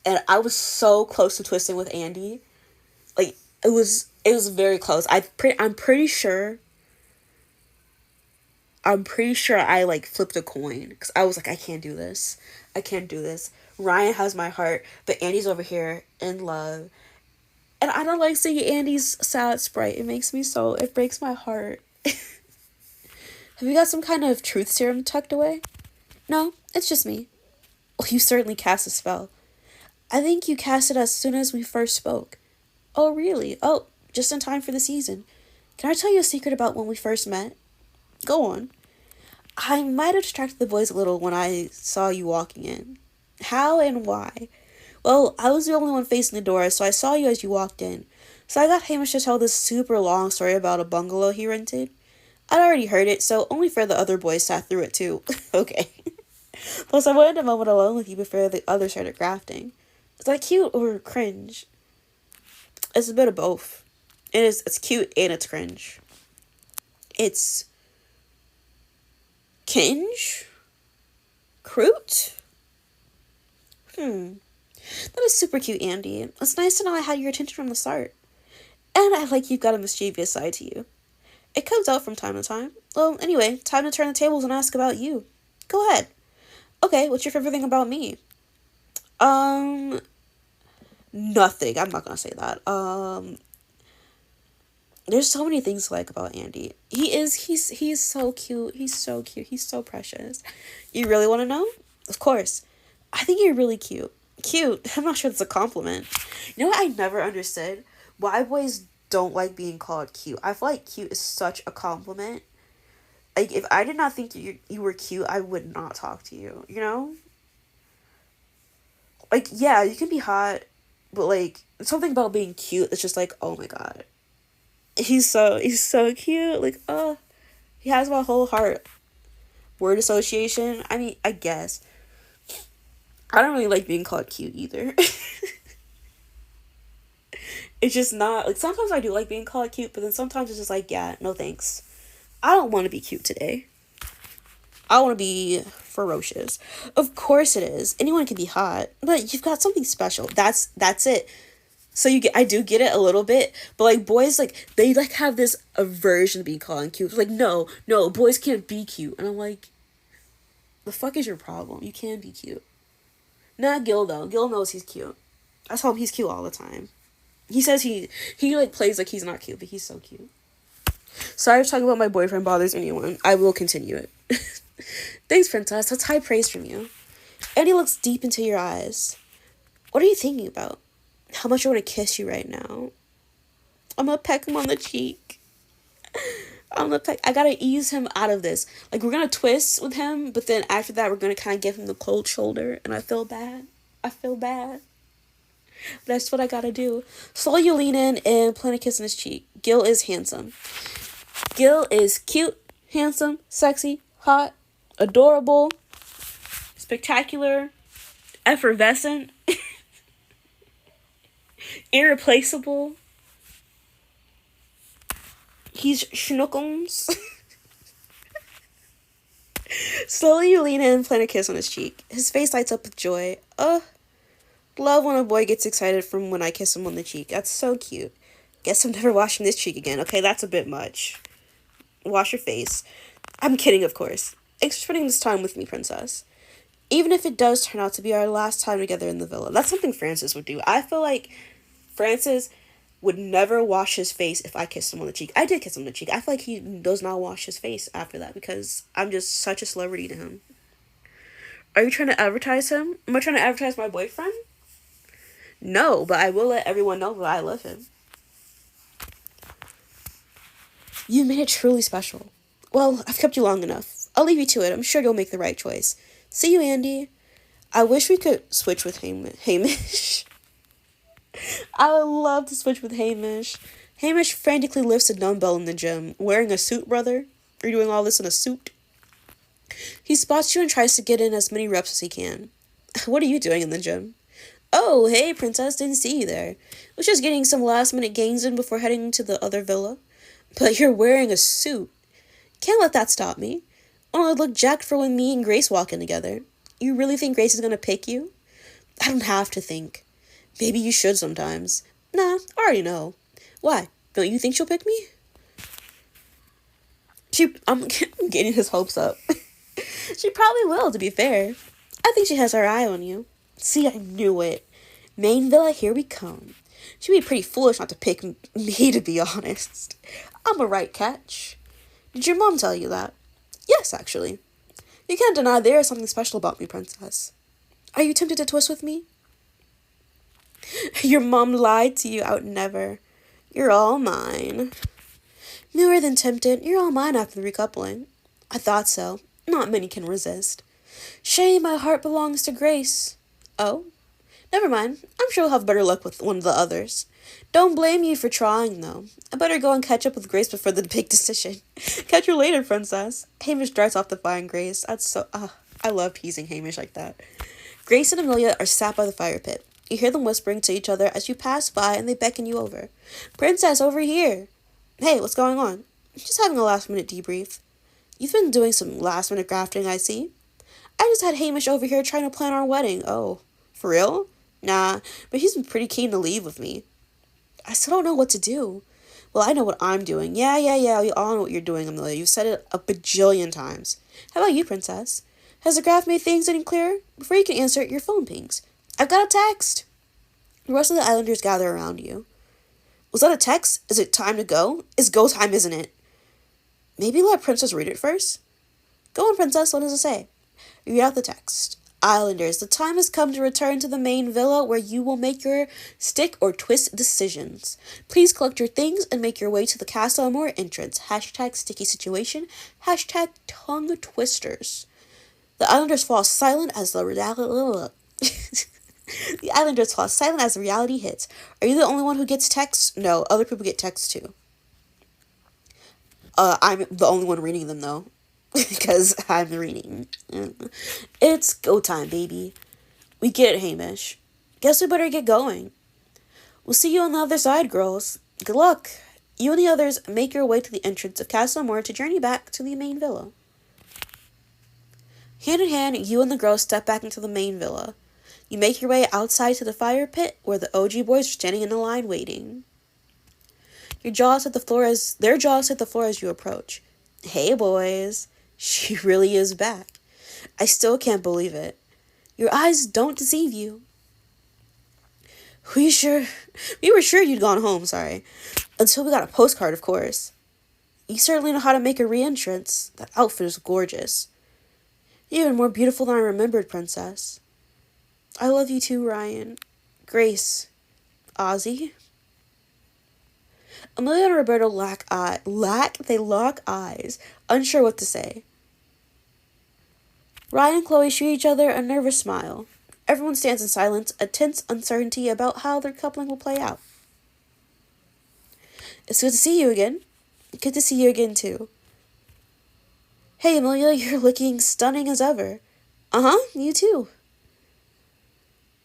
and I was so close to twisting with Andy. Like, it was very close. I'm pretty sure I, like, flipped a coin, because I was like, I can't do this. I can't do this. Ryan has my heart, but Andy's over here in love. And I don't like seeing Andy's sad sprite. It breaks my heart. Have you got some kind of truth serum tucked away? No, it's just me. Well, you certainly cast a spell. I think you cast it as soon as we first spoke. Oh, really? Oh, just in time for the season. Can I tell you a secret about when we first met? Go on. I might have distracted the boys a little when I saw you walking in. How and why? Well, I was the only one facing the door, so I saw you as you walked in. So I got Hamish to tell this super long story about a bungalow he rented. I'd already heard it, so only for the other boys sat through it too. Okay. Plus, I wanted a moment alone with you before the others started crafting. Is that cute or cringe? It's a bit of both. It's cute and it's cringe. It's kinge? Croot? That is super cute, Andy. It's nice to know I had your attention from the start. And I like you've got a mischievous side to you. It comes out from time to time. Well, anyway, time to turn the tables and ask about you. Go ahead. Okay, what's your favorite thing about me? Nothing. I'm not gonna say that. There's so many things to like about Andy. He's so cute. He's so cute. He's so precious. You really want to know? Of course. I think you're really cute. Cute. I'm not sure that's a compliment. You know what I never understood? Why boys don't like being called cute. I feel like cute is such a compliment. Like, if I did not think you were cute, I would not talk to you, you know? Like, yeah, you can be hot, but, like, something about being cute that's just like, oh my god. He's so cute. Like, oh, he has my whole heart. Word association? I mean, I guess. I don't really like being called cute either. It's just not, like, sometimes I do like being called cute, but then sometimes it's just like, yeah, no thanks. I don't want to be cute today. I want to be ferocious. Of course it is. Anyone can be hot, but you've got something special. That's it. So I do get it a little bit, but like boys, like they like have this aversion to being called cute. It's like, no, boys can't be cute. And I'm like, the fuck is your problem? You can be cute. Not Gil though. Gil knows he's cute. I tell him he's cute all the time. He says he like plays like he's not cute, but he's so cute. Sorry if talking about my boyfriend bothers anyone. I will continue it. Thanks, princess. That's high praise from you. And he looks deep into your eyes. What are you thinking about? How much I want to kiss you right now. I'm gonna peck him on the cheek. I gotta ease him out of this. Like, we're gonna twist with him, but then after that, we're gonna kind of give him the cold shoulder, and I feel bad. But that's what I gotta do. Slowly you lean in and plant a kiss on his cheek. Gil is handsome. Gil is cute, handsome, sexy, hot, adorable, spectacular, effervescent, irreplaceable. He's schnookums. Slowly you lean in and plant a kiss on his cheek. His face lights up with joy. Love when a boy gets excited from when I kiss him on the cheek. That's so cute. Guess I'm never washing this cheek again. Okay, that's a bit much. Wash your face. I'm kidding, of course. Thanks for spending this time with me, princess. Even if it does turn out to be our last time together in the villa. That's something Francis would do. I feel like Francis would never wash his face if I kissed him on the cheek. I did kiss him on the cheek. I feel like he does not wash his face after that because I'm just such a celebrity to him. Are you trying to advertise him? Am I trying to advertise my boyfriend? No, but I will let everyone know that I love him. You made it truly special. Well, I've kept you long enough. I'll leave you to it. I'm sure you'll make the right choice. See you, Andy. I wish we could switch with Hamish. I would love to switch with Hamish. Hamish frantically lifts a dumbbell in the gym. Wearing a suit, brother? Are you doing all this in a suit? He spots you and tries to get in as many reps as he can. What are you doing in the gym? Oh, hey, princess, didn't see you there. Was just getting some last-minute gains in before heading to the other villa. But you're wearing a suit. Can't let that stop me. I want to look jacked for when me and Grace walk in together. You really think Grace is going to pick you? I don't have to think. Maybe you should sometimes. Nah, I already know. Why? Don't you think she'll pick me? I'm getting his hopes up. She probably will, to be fair. I think she has her eye on you. See, I knew it. Main Villa, here we come. She'd be pretty foolish not to pick me, to be honest. I'm a right catch. Did your mom tell you that? Yes, actually. You can't deny there is something special about me, princess. Are you tempted to twist with me? Your mom lied to you, I would never. You're all mine. Newer than tempted, you're all mine after the recoupling. I thought so. Not many can resist. Shame my heart belongs to Grace. Oh? Never mind. I'm sure we'll have better luck with one of the others. Don't blame you for trying, though. I better go and catch up with Grace before the big decision. Catch you later, princess. Hamish darts off to find Grace. That's so... I love teasing Hamish like that. Grace and Amelia are sat by the fire pit. You hear them whispering to each other as you pass by and they beckon you over. Princess, over here! Hey, what's going on? Just having a last-minute debrief. You've been doing some last-minute grafting, I see. I just had Hamish over here trying to plan our wedding. Oh, for real? Nah, but he's been pretty keen to leave with me. I still don't know what to do. Well, I know what I'm doing. Yeah, we all know what you're doing, Amelia. You've said it a bajillion times. How about you, princess? Has the graph made things any clearer? Before you can answer, your phone pings. I've got a text. The rest of the islanders gather around you. Was that a text? Is it time to go? It's go time, isn't it? Maybe let Princess read it first? Go on, Princess. What does it say? Read out the text. Islanders, the time has come to return to the main villa where you will make your stick or twist decisions. Please collect your things and make your way to the Castle Amor entrance. Hashtag sticky situation. Hashtag tongue twisters. The islanders fall silent as the reality hits. Are you the only one who gets texts? No, other people get texts too. I'm the only one reading them though. Because I'm reading. It's go time, baby. We get it, Hamish. Guess we better get going. We'll see you on the other side, girls. Good luck. You and the others make your way to the entrance of Castle Amor to journey back to the main villa. Hand in hand, you and the girls step back into the main villa. You make your way outside to the fire pit where the OG boys are standing in a line waiting. Their jaws hit the floor as you approach. Hey, boys. She really is back. I still can't believe it. Your eyes don't deceive you. We were sure you'd gone home, sorry. Until we got a postcard, of course. You certainly know how to make a re-entrance. That outfit is gorgeous. Even more beautiful than I remembered, princess. I love you too, Ryan. Grace. Ozzy. Amelia and Roberto lock eyes, unsure what to say. Ryan and Chloe shoot each other a nervous smile. Everyone stands in silence, a tense uncertainty about how their coupling will play out. It's good to see you again. Good to see you again, too. Hey, Amelia, you're looking stunning as ever. Uh-huh, you too.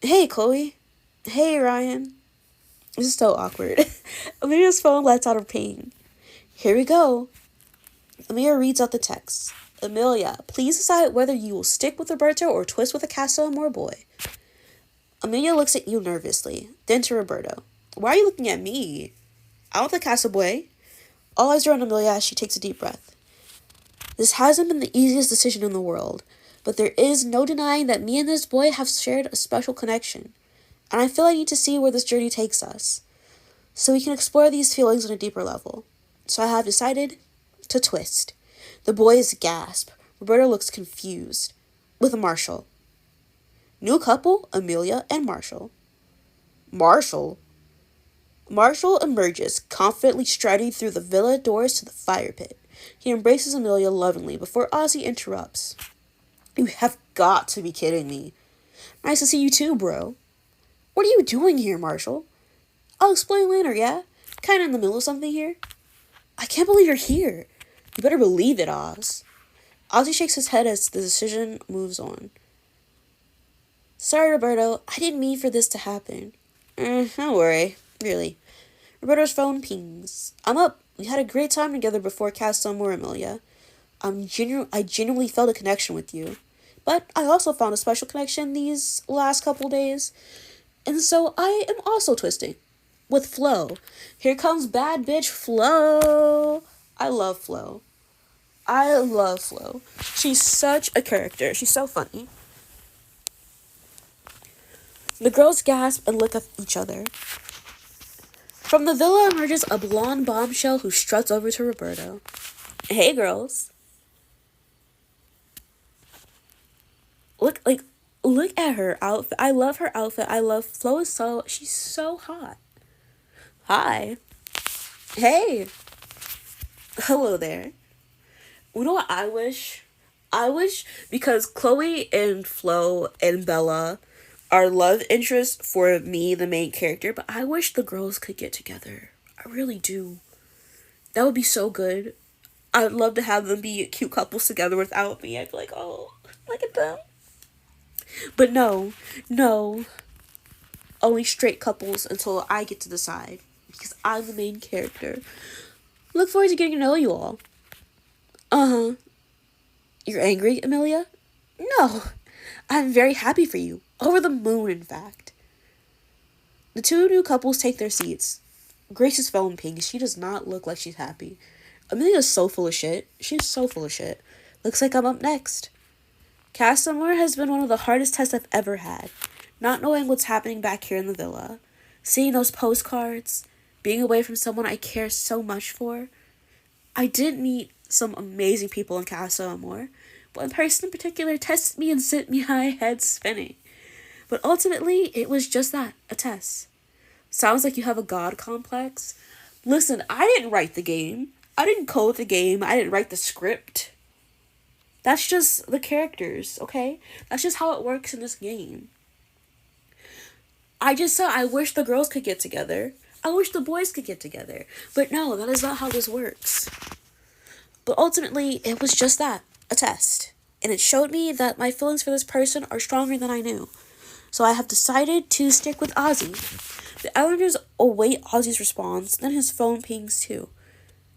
Hey, Chloe. Hey, Ryan. This is so awkward. Amelia's phone lets out a ping. Here we go. Amelia reads out the text. Amelia, please decide whether you will stick with Roberto or twist with a Castle Amor boy. Amelia looks at you nervously, then to Roberto. Why are you looking at me? I want the Castle boy. All eyes are on Amelia as she takes a deep breath. This hasn't been the easiest decision in the world, but there is no denying that me and this boy have shared a special connection, and I feel I need to see where this journey takes us, so we can explore these feelings on a deeper level. So I have decided to twist. The boys gasp. Roberto looks confused. With Marshall. New couple, Amelia and Marshall. Marshall? Marshall emerges, confidently striding through the villa doors to the fire pit. He embraces Amelia lovingly before Ozzy interrupts. You have got to be kidding me. Nice to see you too, bro. What are you doing here, Marshall? I'll explain later, yeah? Kinda in the middle of something here. I can't believe you're here. You better believe it, Oz. Ozzy shakes his head as the decision moves on. Sorry, Roberto. I didn't mean for this to happen. Don't worry. Really. Roberto's phone pings. I'm up. We had a great time together before Castle Amor, Amelia. I genuinely felt a connection with you. But I also found a special connection these last couple days. And so I am also twisting. With Flo. Here comes bad bitch Flo. I love Flo. She's such a character. She's so funny. The girls gasp and look at each other. From the villa emerges a blonde bombshell who struts over to Roberto. Hey, girls. Look at her outfit. I love her outfit. I love Flo. She's so hot. Hi. Hey. Hello there. You know what I wish? I wish, because Chloe and Flo and Bella our love interest for me, the main character, but I wish the girls could get together. I really do. That would be so good. I'd love to have them be cute couples together without me. I'd be like, oh, look at them. But no, no. Only straight couples until I get to decide. Because I'm the main character. Look forward to getting to know you all. Uh-huh. You're angry, Amelia? No. I'm very happy for you. Over the moon, in fact. The two new couples take their seats. Grace's phone pings. She does not look like she's happy. Amelia's so full of shit. She's so full of shit. Looks like I'm up next. Castlemore has been one of the hardest tests I've ever had. Not knowing what's happening back here in the villa. Seeing those postcards. Being away from someone I care so much for. I did meet some amazing people in Castlemore. One person in particular tested me and sent me my head spinning. But ultimately, it was just that, a test. Sounds like you have a god complex. Listen, I didn't write the game. I didn't code the game. I didn't write the script. That's just the characters, okay? That's just how it works in this game. I just said I wish the girls could get together. I wish the boys could get together. But no, that is not how this works. But ultimately, it was just that, a test. And it showed me that my feelings for this person are stronger than I knew. So I have decided to stick with Ozzy. The Islanders await Ozzy's response, then his phone pings too.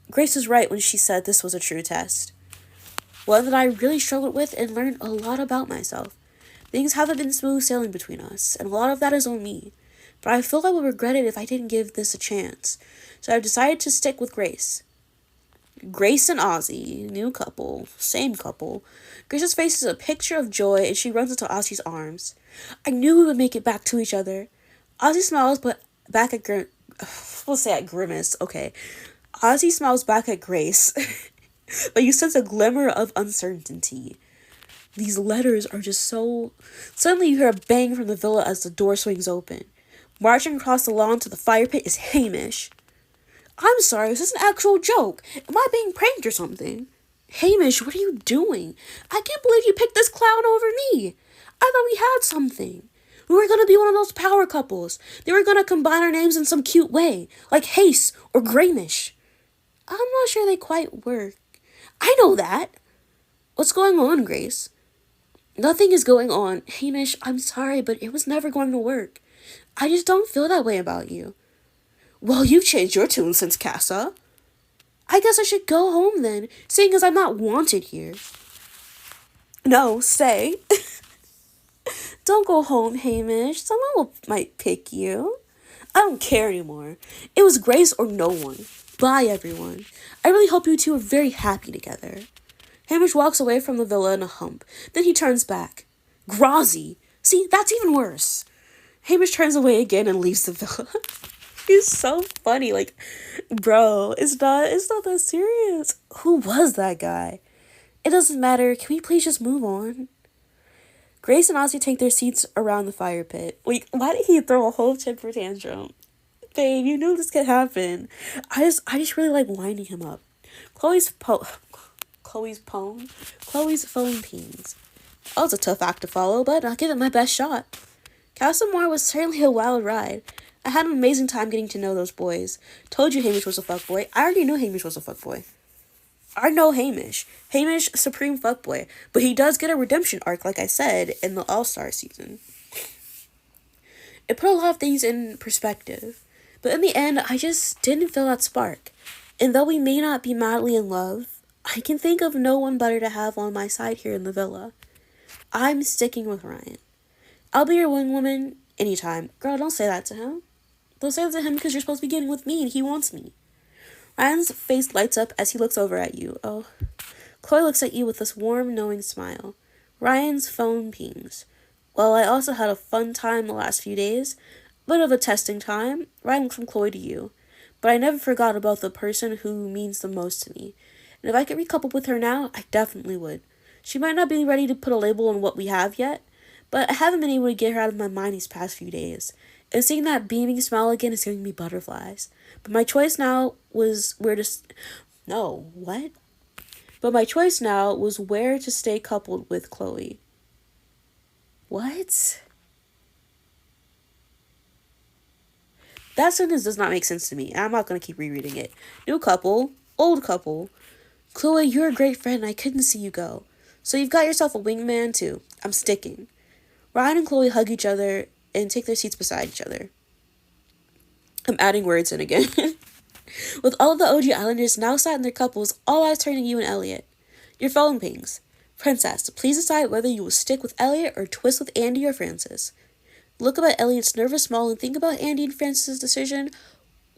Grace was right when she said this was a true test. One that I really struggled with and learned a lot about myself. Things haven't been smooth sailing between us, and a lot of that is on me. But I feel I would regret it if I didn't give this a chance. So I've decided to stick with Grace. Grace and Ozzy, new couple, same couple. Grace's face is a picture of joy and she runs into Ozzy's arms. I knew we would make it back to each other. Ozzy smiles but back at we'll say at Grimace, okay. Ozzy smiles back at Grace, but you sense a glimmer of uncertainty. These letters are just so... Suddenly you hear a bang from the villa as the door swings open. Marching across the lawn to the fire pit is Hamish. I'm sorry, is this an actual joke? Am I being pranked or something? Hamish, what are you doing? I can't believe you picked this clown over me. I thought we had something. We were gonna be one of those power couples. They were gonna combine our names in some cute way, like Hace or Graymish. I'm not sure they quite work. I know that. What's going on, Grace? Nothing is going on. Hamish, I'm sorry, but it was never going to work. I just don't feel that way about you. Well, you've changed your tune since Casa. I guess I should go home then, seeing as I'm not wanted here. No, stay. Don't go home, Hamish. Someone might pick you. I don't care anymore. It was Grace or no one. Bye, everyone. I really hope you two are very happy together. Hamish walks away from the villa in a hump. Then he turns back. Grazzi. See, that's even worse. Hamish turns away again and leaves the villa. He's so funny. Like, bro, it's not that serious. Who was that guy? It doesn't matter. Can we please just move on? Grace and Ozzy take their seats around the fire pit. Wait, why did he throw a whole temper tantrum? Babe, you knew this could happen. I just really like winding him up. Chloe's phone pings. That was a tough act to follow, but I'll give it my best shot. Castlemore was certainly a wild ride. I had an amazing time getting to know those boys. Told you Hamish was a fuckboy. I already knew Hamish was a fuckboy. I know Hamish. Hamish, supreme fuckboy. But he does get a redemption arc, like I said, in the All-Star season. It put a lot of things in perspective. But in the end, I just didn't feel that spark. And though we may not be madly in love, I can think of no one better to have on my side here in the villa. I'm sticking with Ryan. I'll be your wingwoman anytime. Girl, don't say that to him. Don't say that to him because you're supposed to be getting with me and he wants me. Ryan's face lights up as he looks over at you. Oh. Chloe looks at you with this warm, knowing smile. Ryan's phone pings. Well, I also had a fun time the last few days. Bit of a testing time. Ryan looks from Chloe to you. But I never forgot about the person who means the most to me. And if I could recouple with her now, I definitely would. She might not be ready to put a label on what we have yet, but I haven't been able to get her out of my mind these past few days. And seeing that beaming smile again is giving me butterflies. But my choice now was where to... No, what? But my choice now was where to stay coupled with Chloe. What? That sentence does not make sense to me, and I'm not going to keep rereading it. New couple, old couple. Chloe, you're a great friend, and I couldn't see you go. So you've got yourself a wingman, too. I'm sticking. Ryan and Chloe hug each other and take their seats beside each other. I'm adding words in again. With all of the OG Islanders now sat in their couples, all eyes turn to you and Elliot. Your phone pings. Princess, please decide whether you will stick with Elliot or twist with Andy or Francis. Look up at Elliot's nervous smile and think about Andy and Francis' decision.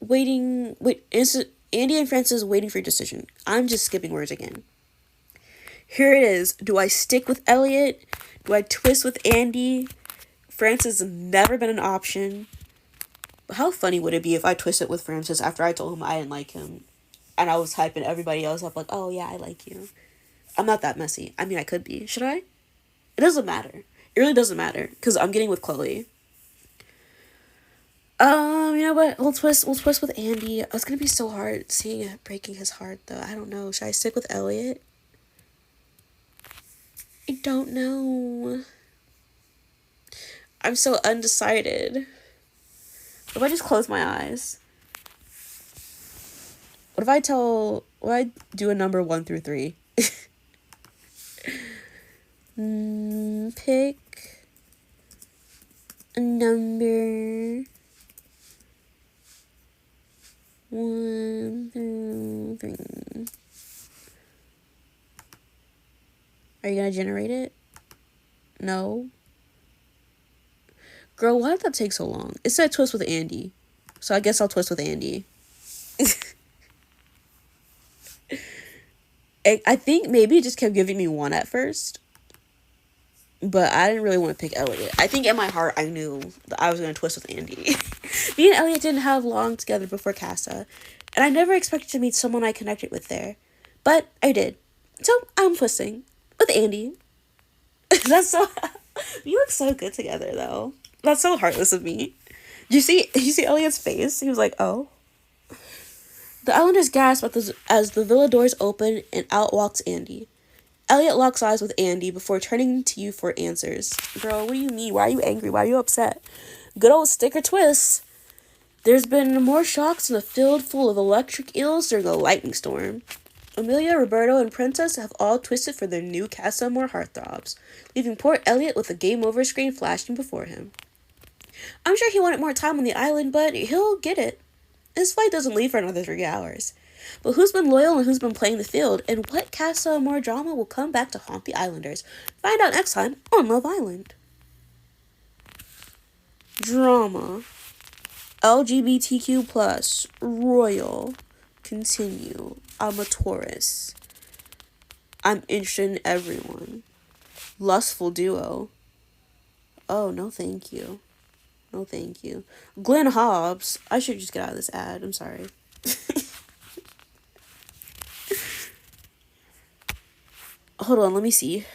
Andy and Francis waiting for your decision. I'm just skipping words again. Here it is. Do I stick with Elliot? Do I twist with Andy? Francis has never been an option. How funny would it be if I twisted with Francis after I told him I didn't like him? And I was hyping everybody else up like, oh yeah, I like you. I'm not that messy. I mean, I could be. Should I? It doesn't matter. It really doesn't matter. Because I'm getting with Chloe. You know what? We'll twist with Andy. It's gonna be so hard seeing it breaking his heart though. I don't know. Should I stick with Elliot? I don't know. I'm so undecided. What if I just close my eyes? What if I do a number 1 through 3? Pick a number 1 through 3. Are you gonna generate it? No. Girl, why did that take so long? It said twist with Andy. So I guess I'll twist with Andy. I think maybe it just kept giving me 1 at first. But I didn't really want to pick Elliot. I think in my heart I knew that I was going to twist with Andy. Me and Elliot didn't have long together before Casa. And I never expected to meet someone I connected with there. But I did. So I'm twisting with Andy. That's so... You look so good together though. That's so heartless of me. You see Elliot's face? He was like, oh. The Islanders gasp as the villa doors open and out walks Andy. Elliot locks eyes with Andy before turning to you for answers. Girl, what do you mean? Why are you angry? Why are you upset? Good old stick or twist. There's been more shocks in a field full of electric eels during a lightning storm. Amelia, Roberto, and Princess have all twisted for their new Casa Amor heartthrobs, leaving poor Elliot with a game over screen flashing before him. I'm sure he wanted more time on the island, but he'll get it. His flight doesn't leave for another 3 hours. But who's been loyal and who's been playing the field, and what Casa Amor drama will come back to haunt the Islanders? Find out next time on Love Island. Drama. LGBTQ+, royal, continue, I'm a Taurus. I'm interested in everyone. Lustful duo. Oh, no thank you. No thank you. Glenn Hobbs. I should just get out of this ad. I'm sorry. Hold on, let me see.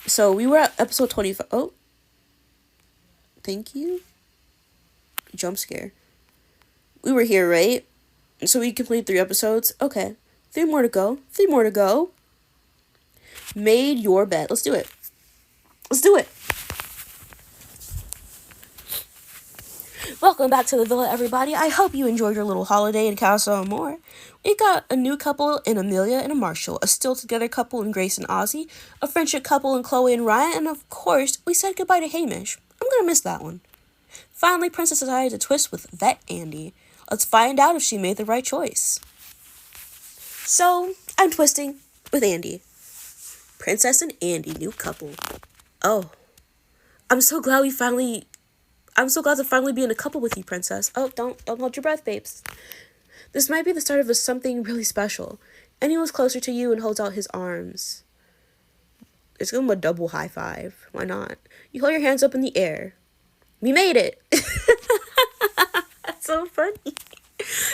So we were at episode 25. Oh. Thank you. Jump scare. We were here, right? So we completed 3 episodes. Okay. 3 more to go. 3 more to go. Made your bed. Let's do it. Let's do it. Welcome back to the villa, everybody. I hope you enjoyed your little holiday in Casa Amor. We got a new couple in Amelia and a Marshall, a still together couple in Grace and Ozzy, a friendship couple in Chloe and Ryan, and of course, we said goodbye to Hamish. I'm gonna miss that one. Finally, Princess decided to twist with Vet Andy. Let's find out if she made the right choice. So, I'm twisting with Andy. Princess and Andy, new couple. Oh, I'm so glad to finally be in a couple with you, Princess. Oh, don't hold your breath, babes. This might be the start of something really special. Anyone's closer to you and holds out his arms. It's gonna be a double high five. Why not? You hold your hands up in the air. We made it. That's so funny.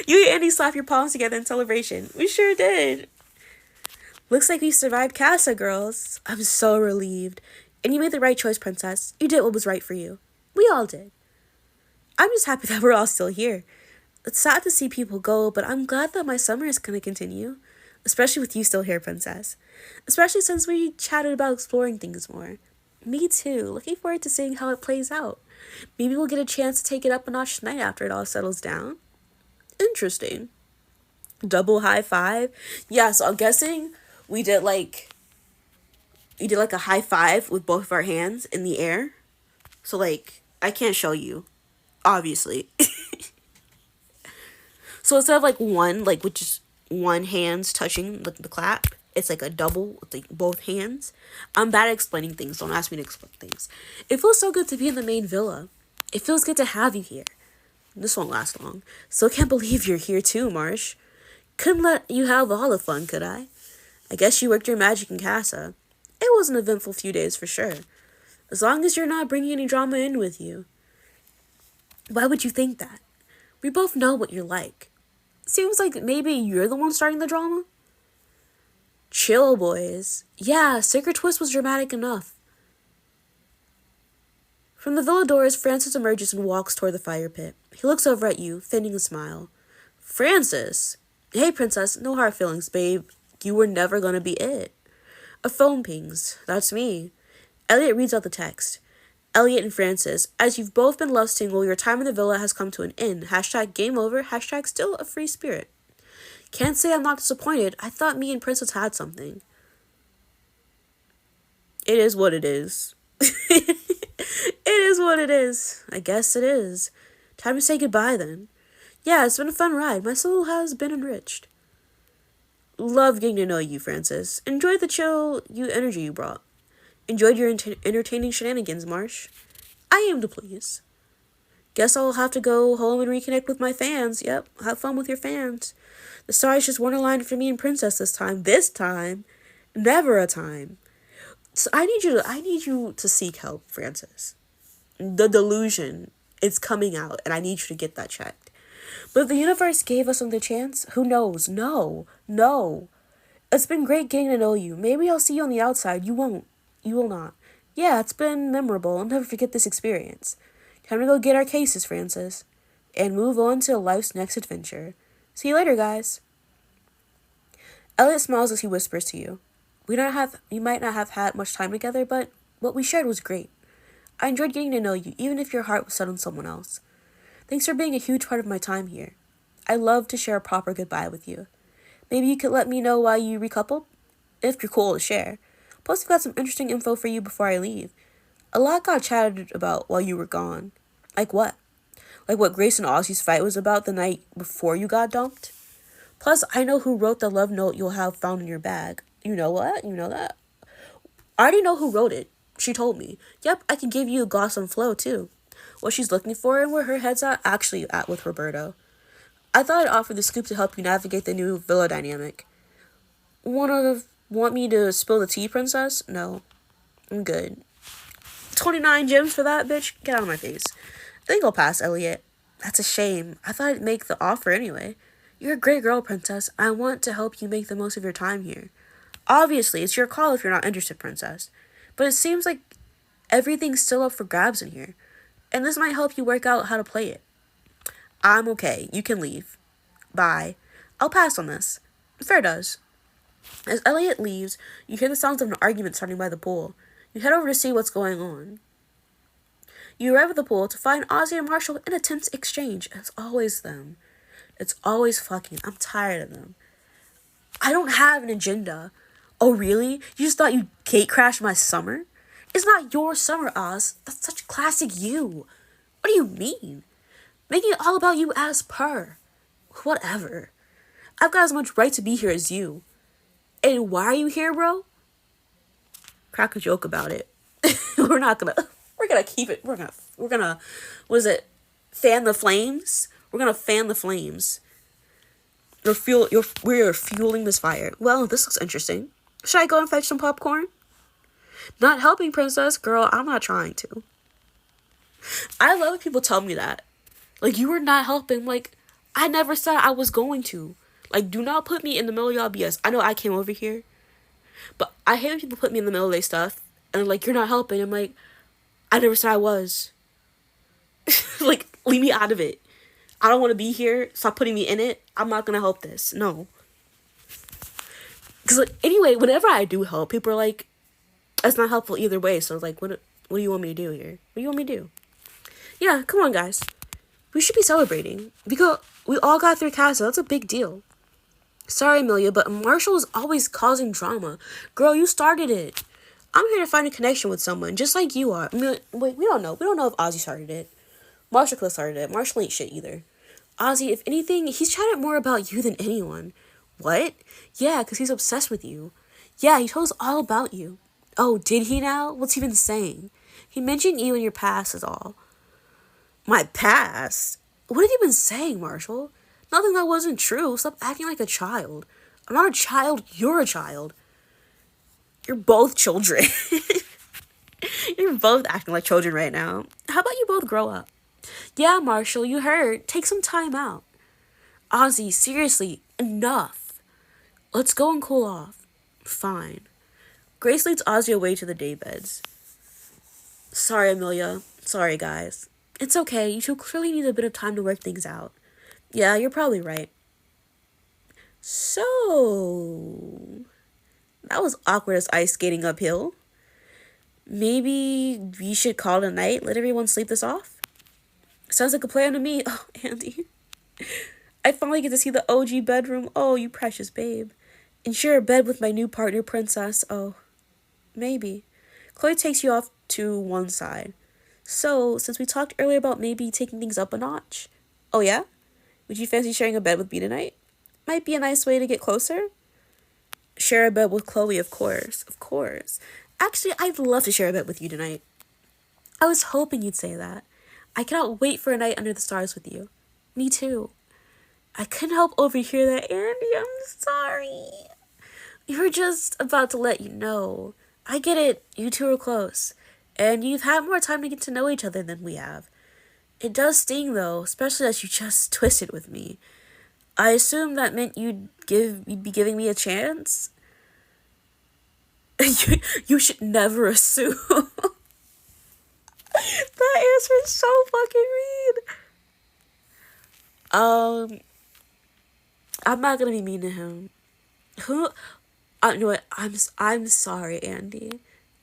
You and Andy slap your palms together in celebration. We sure did. Looks like we survived Casa, girls. I'm so relieved. And you made the right choice, Princess. You did what was right for you. We all did. I'm just happy that we're all still here. It's sad to see people go, but I'm glad that my summer is going to continue. Especially with you still here, Princess. Especially since we chatted about exploring things more. Me too. Looking forward to seeing how it plays out. Maybe we'll get a chance to take it up a notch tonight after it all settles down. Interesting. Double high five? Yeah, so I'm guessing we did like a high five with both of our hands in the air. So like I can't show you, obviously. So instead of like one, like with just one hand's touching the clap, it's like a double with like both hands. I'm bad at explaining things. Don't ask me to explain things. It feels so good to be in the main villa. It feels good to have you here. This won't last long. So can't believe you're here too, Marsh. Couldn't let you have all the fun, could I? I guess you worked your magic in Casa. It was an eventful few days for sure. As long as you're not bringing any drama in with you. Why would you think that? We both know what you're like. Seems like maybe you're the one starting the drama? Chill, boys. Yeah, Sacred Twist was dramatic enough. From the villa doors, Francis emerges and walks toward the fire pit. He looks over at you, feigning a smile. Francis! Hey, princess, no hard feelings, babe. You were never gonna be it. A phone pings. That's me. Elliot reads out the text. Elliot and Francis, as you've both been love single, your time in the villa has come to an end. Hashtag game over. Hashtag still a free spirit. Can't say I'm not disappointed. I thought me and Princess had something. It is what it is. It is what it is. I guess it is. Time to say goodbye then. Yeah, it's been a fun ride. My soul has been enriched. Love getting to know you, Francis. Enjoyed the chill energy you brought. Enjoyed your entertaining shenanigans, Marsh. I am to please. Guess I'll have to go home and reconnect with my fans. Yep, have fun with your fans. The stars just weren't aligned for me and Princess this time. This time. Never a time. So I need you to seek help, Francis. The delusion is coming out, and I need you to get that checked. But if the universe gave us another chance, who knows? No. It's been great getting to know you. Maybe I'll see you on the outside. You won't. You will not. Yeah, it's been memorable. I'll never forget this experience. Time to go get our cases, Francis. And move on to life's next adventure. See you later, guys. Elliot smiles as he whispers to you. We might not have had much time together, but what we shared was great. I enjoyed getting to know you, even if your heart was set on someone else. Thanks for being a huge part of my time here. I love to share a proper goodbye with you. Maybe you could let me know why you recoupled? If you're cool to share. Plus, I've got some interesting info for you before I leave. A lot got chatted about while you were gone. Like what? Like what Grace and Ozzy's fight was about the night before you got dumped? Plus, I know who wrote the love note you'll have found in your bag. You know what? You know that? I already know who wrote it. She told me. Yep, I can give you a gloss on Flo, too. What she's looking for and where her head's actually at with Roberto. I thought I'd offer the scoop to help you navigate the new villa dynamic. Want me to spill the tea, princess? No. I'm good. 29 gems for that, bitch? Get out of my face. I think I'll pass, Elliot. That's a shame. I thought I'd make the offer anyway. You're a great girl, princess. I want to help you make the most of your time here. Obviously, it's your call if you're not interested, princess. But it seems like everything's still up for grabs in here. And this might help you work out how to play it. I'm okay. You can leave. Bye. I'll pass on this. Fair does. As Elliot leaves, you hear the sounds of an argument starting by the pool. You head over to see what's going on. You arrive at the pool to find Ozzy and Marshall in a tense exchange. It's always them. It's always fucking. I'm tired of them. I don't have an agenda. Oh, really? You just thought you'd gate crash my summer? It's not your summer, Oz. That's such classic you. What do you mean? Making it all about you as per. Whatever. I've got as much right to be here as you. And why are you here, bro? Crack a joke about it. We're gonna keep it. We're gonna, was it fan the flames? We're gonna fan the flames. We're fueling this fire. Well, this looks interesting. Should I go and fetch some popcorn? Not helping, princess. Girl, I'm not trying to. I love when people tell me that. Like, you were not helping. Like, I never said I was going to. Like, do not put me in the middle of y'all BS. I know I came over here. But I hate when people put me in the middle of their stuff. And they're like, you're not helping. I'm like, I never said I was. Like, leave me out of it. I don't want to be here. Stop putting me in it. I'm not going to help this. No. Because, like, anyway, whenever I do help, people are like, That's not helpful either way. So like, what do you want me to do here? What do you want me to do? Yeah, come on, guys. We should be celebrating because we all got through CASA. That's a big deal. Sorry, Amelia, but Marshall is always causing drama. Girl, you started it. I'm here to find a connection with someone, just like you are. Wait, we don't know. We don't know if Ozzy started it. Marshall could have started it. Marshall ain't shit either. Ozzy, if anything, he's chatted more about you than anyone. What? Yeah, because he's obsessed with you. Yeah, he told us all about you. Oh, did he now? What's he been saying? He mentioned you and your past is all. My past? What have you been saying, Marshall? Nothing that wasn't true. Stop acting like a child. I'm not a child. You're a child. You're both children. You're both acting like children right now. How about you both grow up? Yeah, Marshall, you heard. Take some time out. Ozzy, seriously, enough. Let's go and cool off. Fine. Grace leads Ozzy away to the daybeds. Sorry, Amelia. Sorry, guys. It's okay. You two clearly need a bit of time to work things out. Yeah, you're probably right. So, that was awkward as ice skating uphill. Maybe we should call it a night, let everyone sleep this off? Sounds like a plan to me. Oh, Andy. I finally get to see the OG bedroom. Oh, you precious babe. And share a bed with my new partner, Princess. Oh, maybe. Chloe takes you off to one side. So, since we talked earlier about maybe taking things up a notch. Oh, yeah? Would you fancy sharing a bed with me tonight? Might be a nice way to get closer. Share a bed with Chloe, of course. Of course. Actually, I'd love to share a bed with you tonight. I was hoping you'd say that. I cannot wait for a night under the stars with you. Me too. I couldn't help overhear that, Andy. I'm sorry. We were just about to let you know. I get it. You two are close. And you've had more time to get to know each other than we have. It does sting, though, especially as you just twisted with me. I assume that meant you'd be giving me a chance? You should never assume. That answer is so fucking mean. I'm not gonna be mean to him. You know what? I'm sorry, Andy.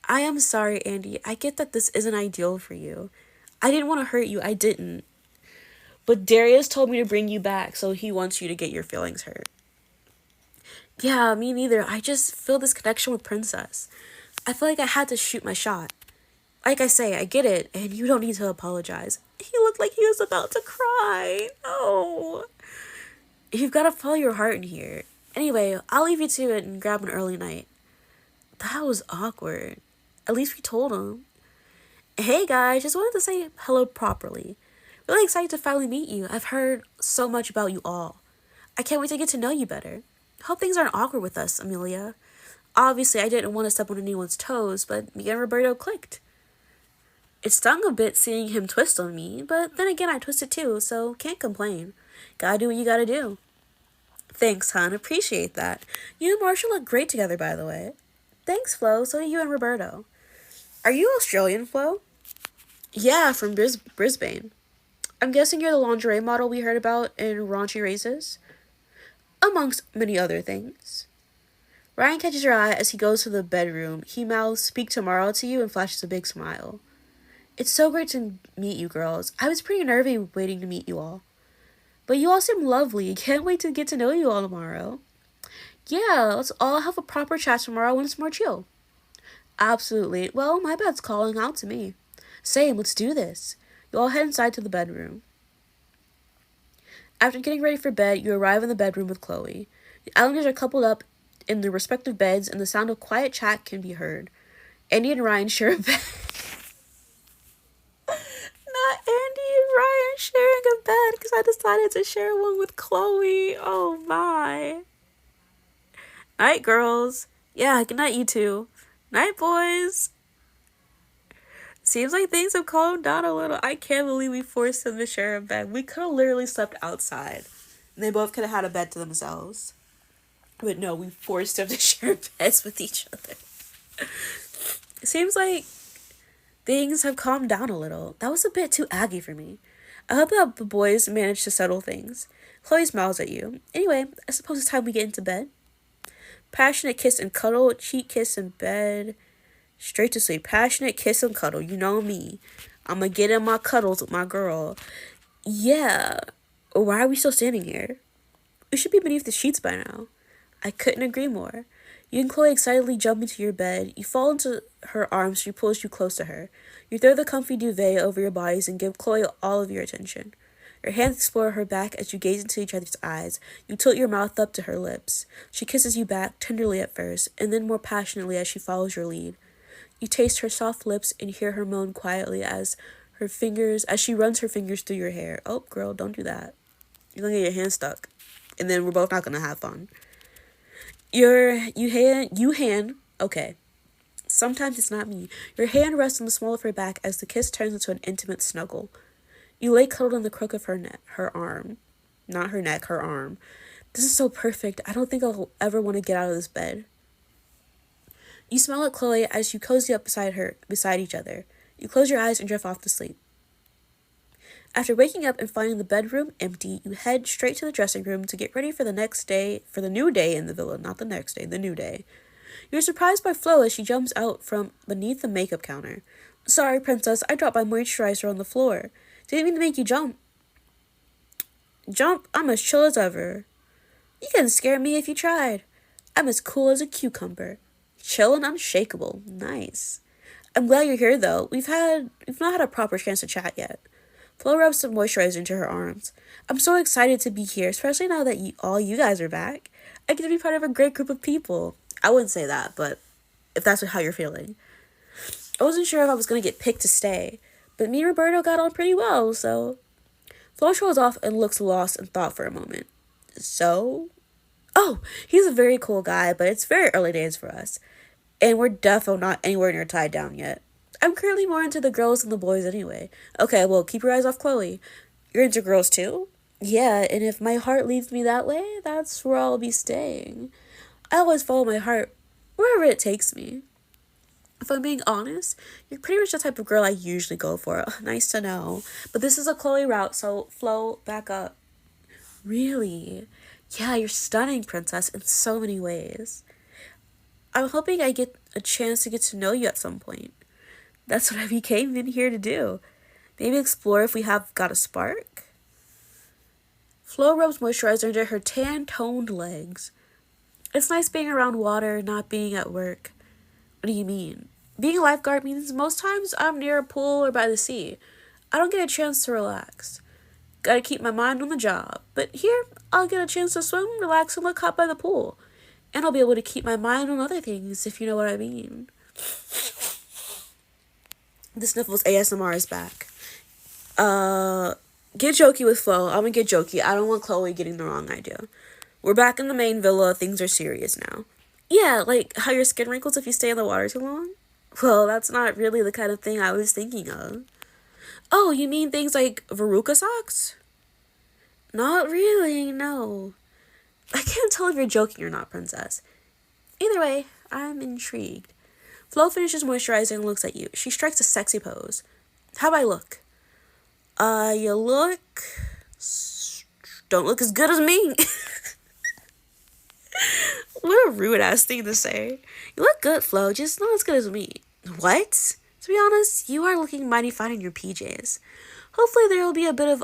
I am sorry, Andy. I get that this isn't ideal for you. I didn't want to hurt you. I didn't. But Darius told me to bring you back, so he wants you to get your feelings hurt. Yeah, me neither. I just feel this connection with Princess. I feel like I had to shoot my shot. Like I say, I get it, and you don't need to apologize. He looked like he was about to cry. No. You've got to follow your heart in here. Anyway, I'll leave you to it and grab an early night. That was awkward. At least we told him. Hey guys, just wanted to say hello properly. Really excited to finally meet you. I've heard so much about you all. I can't wait to get to know you better. Hope things aren't awkward with us, Amelia. Obviously, I didn't want to step on anyone's toes, but me and Roberto clicked. It stung a bit seeing him twist on me, but then again I twisted too, so can't complain. Gotta do what you gotta do. Thanks, hon. Appreciate that. You and Marshall look great together, by the way. Thanks, Flo. So do you and Roberto. Are you Australian, Flo? Yeah, from Brisbane. I'm guessing you're the lingerie model we heard about in Raunchy Races? Amongst many other things. Ryan catches your eye as he goes to the bedroom. He mouths, "Speak tomorrow" to you and flashes a big smile. It's so great to meet you girls. I was pretty nervy waiting to meet you all. But you all seem lovely. Can't wait to get to know you all tomorrow. Yeah, let's all have a proper chat tomorrow when it's more chill. Absolutely. Well, my bed's calling out to me. Same, let's do this. You all head inside to the bedroom. After getting ready for bed, you arrive in the bedroom with Chloe. The Islanders are coupled up in their respective beds, and the sound of quiet chat can be heard. Andy and Ryan share a bed. Not Andy and Ryan sharing a bed, because I decided to share one with Chloe. Oh my. Night, girls. Yeah, good night, you two. Night, boys. Seems like things have calmed down a little. I can't believe we forced them to share a bed. We could have literally slept outside. And they both could have had a bed to themselves. But no, we forced them to share beds with each other. It seems like things have calmed down a little. That was a bit too aggy for me. I hope that the boys managed to settle things. Chloe smiles at you. Anyway, I suppose it's time we get into bed. Passionate kiss and cuddle, cheek kiss in bed. Straight to sleep. Passionate kiss and cuddle. You know me. I'ma get in my cuddles with my girl. Yeah. Why are we still standing here? We should be beneath the sheets by now. I couldn't agree more. You and Chloe excitedly jump into your bed. You fall into her arms. She pulls you close to her. You throw the comfy duvet over your bodies and give Chloe all of your attention. Your hands explore her back as you gaze into each other's eyes. You tilt your mouth up to her lips. She kisses you back, tenderly at first, and then more passionately as she follows your lead. You taste her soft lips and hear her moan quietly as she runs her fingers through your hair. Oh, girl, don't do that. You're gonna get your hand stuck. And then we're both not gonna have fun. Okay. Sometimes it's not me. Your hand rests on the small of her back as the kiss turns into an intimate snuggle. You lay cuddled on the crook of her arm. Not her neck, her arm. This is so perfect. I don't think I'll ever want to get out of this bed. You smile at Chloe as you cozy up beside each other. You close your eyes and drift off to sleep. After waking up and finding the bedroom empty, you head straight to the dressing room to get ready for the new day in the villa, not the next day, the new day. You're surprised by Flo as she jumps out from beneath the makeup counter. Sorry, princess, I dropped my moisturizer on the floor. Didn't mean to make you jump. Jump? I'm as chill as ever. You couldn't scare me if you tried. I'm as cool as a cucumber. Chill and unshakable. Nice. I'm glad you're here, though. We've not had a proper chance to chat yet. Flo rubs some moisturizer into her arms. I'm so excited to be here, especially now that all you guys are back. I get to be part of a great group of people. I wouldn't say that, but if that's how you're feeling. I wasn't sure if I was going to get picked to stay, but me and Roberto got on pretty well, so... Flo shows off and looks lost in thought for a moment. So? Oh, he's a very cool guy, but it's very early days for us. And we're definitely not anywhere near tied down yet. I'm currently more into the girls than the boys anyway. Okay, well, keep your eyes off Chloe. You're into girls too? Yeah, and if my heart leads me that way, that's where I'll be staying. I always follow my heart wherever it takes me. If I'm being honest, you're pretty much the type of girl I usually go for. Nice to know. But this is a Chloe route, so Flo, back up. Really? Yeah, you're stunning, princess, in so many ways. I'm hoping I get a chance to get to know you at some point. That's what I came in here to do. Maybe explore if we have got a spark? Flo rubs moisturizer under her tan-toned legs. It's nice being around water, not being at work. What do you mean? Being a lifeguard means most times I'm near a pool or by the sea. I don't get a chance to relax. Gotta keep my mind on the job. But here, I'll get a chance to swim, relax, and look hot by the pool. And I'll be able to keep my mind on other things, if you know what I mean. The Sniffles ASMR is back. Get jokey with Flo. I'm gonna get jokey. I don't want Chloe getting the wrong idea. We're back in the main villa. Things are serious now. Yeah, like how your skin wrinkles if you stay in the water too long? Well, that's not really the kind of thing I was thinking of. Oh, you mean things like Veruca socks? Not really, no. I can't tell if you're joking or not, princess. Either way, I'm intrigued. Flo finishes moisturizing and looks at you. She strikes a sexy pose. How'd I look? You don't look as good as me. What a rude ass thing to say. You look good, Flo, just not as good as me. What? To be honest, you are looking mighty fine in your PJs. Hopefully there will be a bit of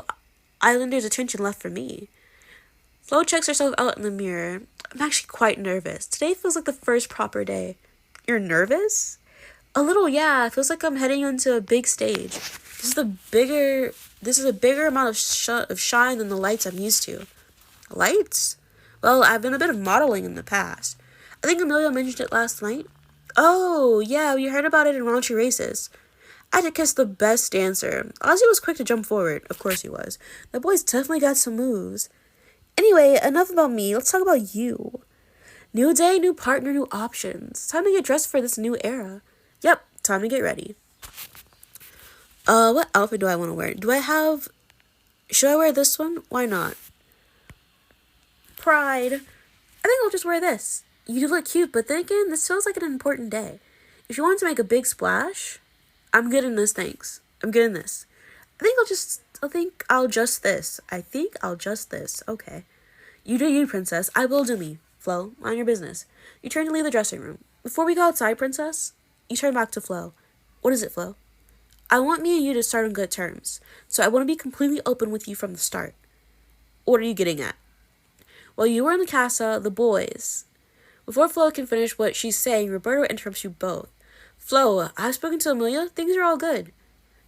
Islanders attention left for me. Flo checks herself out in the mirror. I'm actually quite nervous. Today feels like the first proper day. You're nervous? A little, yeah. It feels like I'm heading into a big stage. This is a bigger amount of shine than the lights I'm used to. Lights? Well, I've done a bit of modeling in the past. I think Amelia mentioned it last night. Oh, yeah, we heard about it in Raunchy Races. I had to kiss the best dancer. Ozzy was quick to jump forward. Of course he was. The boy's definitely got some moves. Anyway, enough about me. Let's talk about you. New day, new partner, new options. Time to get dressed for this new era. Yep, time to get ready. What outfit do I want to wear? Should I wear this one? Why not? Pride. I think I'll just wear this. You do look cute, but then again, this feels like an important day. If you want to make a big splash, I'm good in this, thanks. I'm good in this. I think I'll just this. Okay. You do you, princess. I will do me. Flo, mind your business. You turn to leave the dressing room. Before we go outside, princess, You turn back to Flo. What is it, Flo? I want me and you to start on good terms, so I want to be completely open with you from the start. What are you getting at? While you were in the casa, the boys. Before Flo can finish what she's saying, Roberto interrupts you both. Flo, I've spoken to Amelia. Things are all good.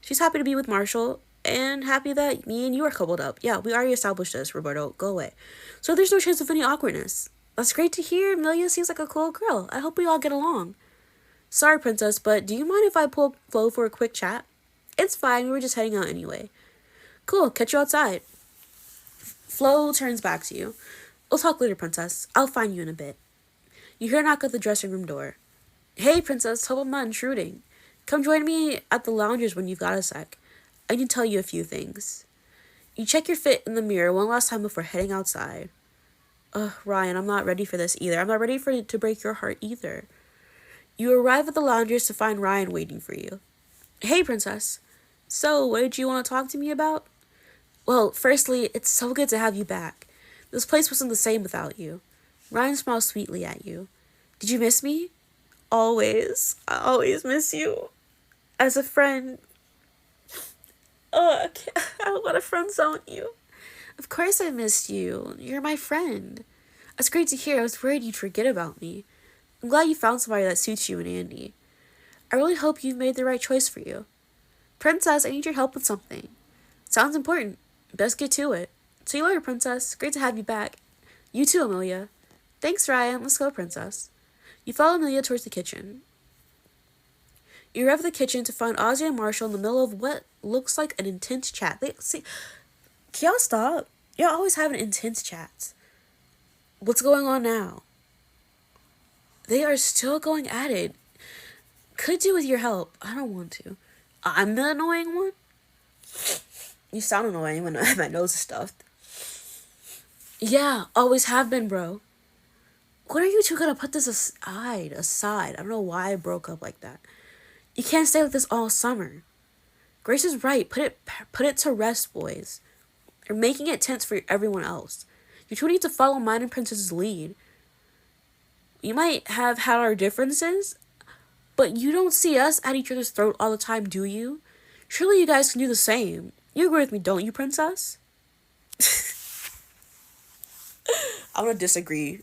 She's happy to be with Marshall, and happy that me and you are coupled up. Yeah, we already established this, Roberto. Go away. So there's no chance of any awkwardness. That's great to hear. Amelia seems like a cool girl. I hope we all get along. Sorry, Princess, but do you mind if I pull Flo for a quick chat? It's fine. We were just heading out anyway. Cool. Catch you outside. Flo turns back to you. We'll talk later, Princess. I'll find you in a bit. You hear a knock at the dressing room door. Hey, Princess, hope I'm not intruding. Come join me at the loungers when you've got a sec. I need to tell you a few things. You check your fit in the mirror one last time before heading outside. Ryan, I'm not ready for this either. I'm not ready for it to break your heart either. You arrive at the loungers to find Ryan waiting for you. Hey, Princess. So, what did you want to talk to me about? Well, firstly, it's so good to have you back. This place wasn't the same without you. Ryan smiled sweetly at you. Did you miss me? Always. I always miss you. As a friend. I don't want to friend zone you. Of course I missed you. You're my friend. It's great to hear. I was worried you'd forget about me. I'm glad you found somebody that suits you and Andy. I really hope you've made the right choice for you. Princess, I need your help with something. Sounds important. Best get to it. See you later, Princess. Great to have you back. You too, Amelia. Thanks, Ryan. Let's go, Princess. You follow Amelia towards the kitchen. You arrive at the kitchen to find Ozzy and Marshall in the middle of what looks like an intense chat. Can y'all stop? Y'all always having intense chats. What's going on now? They are still going at it. Could do with your help. I don't want to. I'm the annoying one? You sound annoying when my nose is stuffed. Yeah, always have been, bro. When are you two gonna put this aside? I don't know why I broke up like that. You can't stay like this all summer. Grace is right. Put it to rest, boys. You're making it tense for everyone else. You two need to follow mine and Princess's lead. We might have had our differences, but you don't see us at each other's throat all the time, do you? Surely you guys can do the same. You agree with me, don't you, Princess? I'm gonna disagree.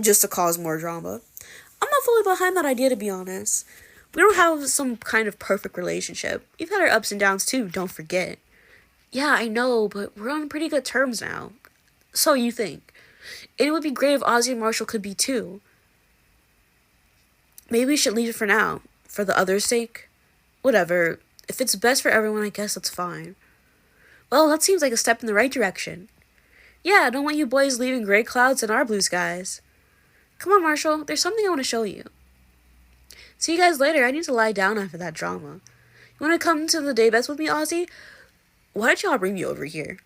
Just to cause more drama. I'm not fully behind that idea, to be honest. We don't have some kind of perfect relationship. We've had our ups and downs too, don't forget. Yeah, I know, but we're on pretty good terms now. So you think. And it would be great if Ozzy and Marshall could be too. Maybe we should leave it for now. For the others' sake. Whatever. If it's best for everyone, I guess that's fine. Well, that seems like a step in the right direction. Yeah, I don't want you boys leaving gray clouds in our blue skies. Come on, Marshall. There's something I want to show you. See you guys later. I need to lie down after that drama. You want to come to the daybeds with me, Ozzy? Why did y'all bring me over here?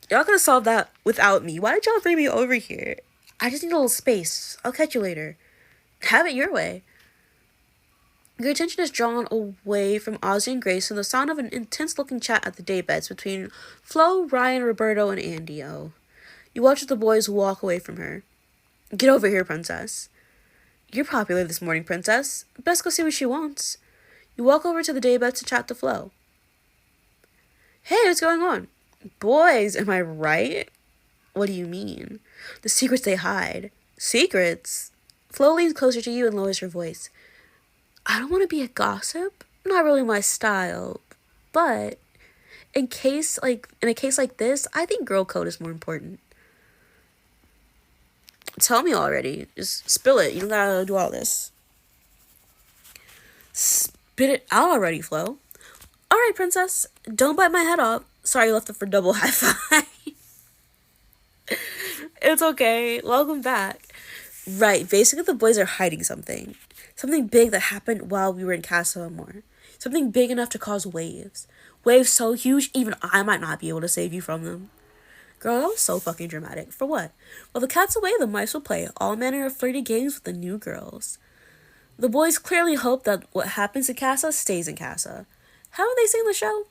Y'all could have solved that without me. Why did y'all bring me over here? I just need a little space. I'll catch you later. Have it your way. Your attention is drawn away from Ozzy and Grace and the sound of an intense-looking chat at the daybeds between Flo, Ryan, Roberto, and Andy. You watch as the boys walk away from her. Get over here, Princess. You're popular this morning, Princess. Best go see what she wants. You walk over to the daybeds to chat to Flo. Hey, what's going on? Boys, am I right? What do you mean? The secrets they hide. Secrets? Flo leans closer to you and lowers her voice. I don't want to be a gossip. Not really my style. But in a case like this, I think girl code is more important. Tell me already. Just spill it. You don't gotta do all this. Spit it out already, Flo. Alright, Princess. Don't bite my head off. Sorry, I left it for double high five. It's okay. Welcome back. Right, basically the boys are hiding something. Something big that happened while we were in Casa Amor. Something big enough to cause waves. Waves so huge, even I might not be able to save you from them. Girl, that was so fucking dramatic. For what? While the cat's away, the mice will play all manner of flirty games with the new girls. The boys clearly hope that what happens in Casa stays in Casa. How are they seeing the show?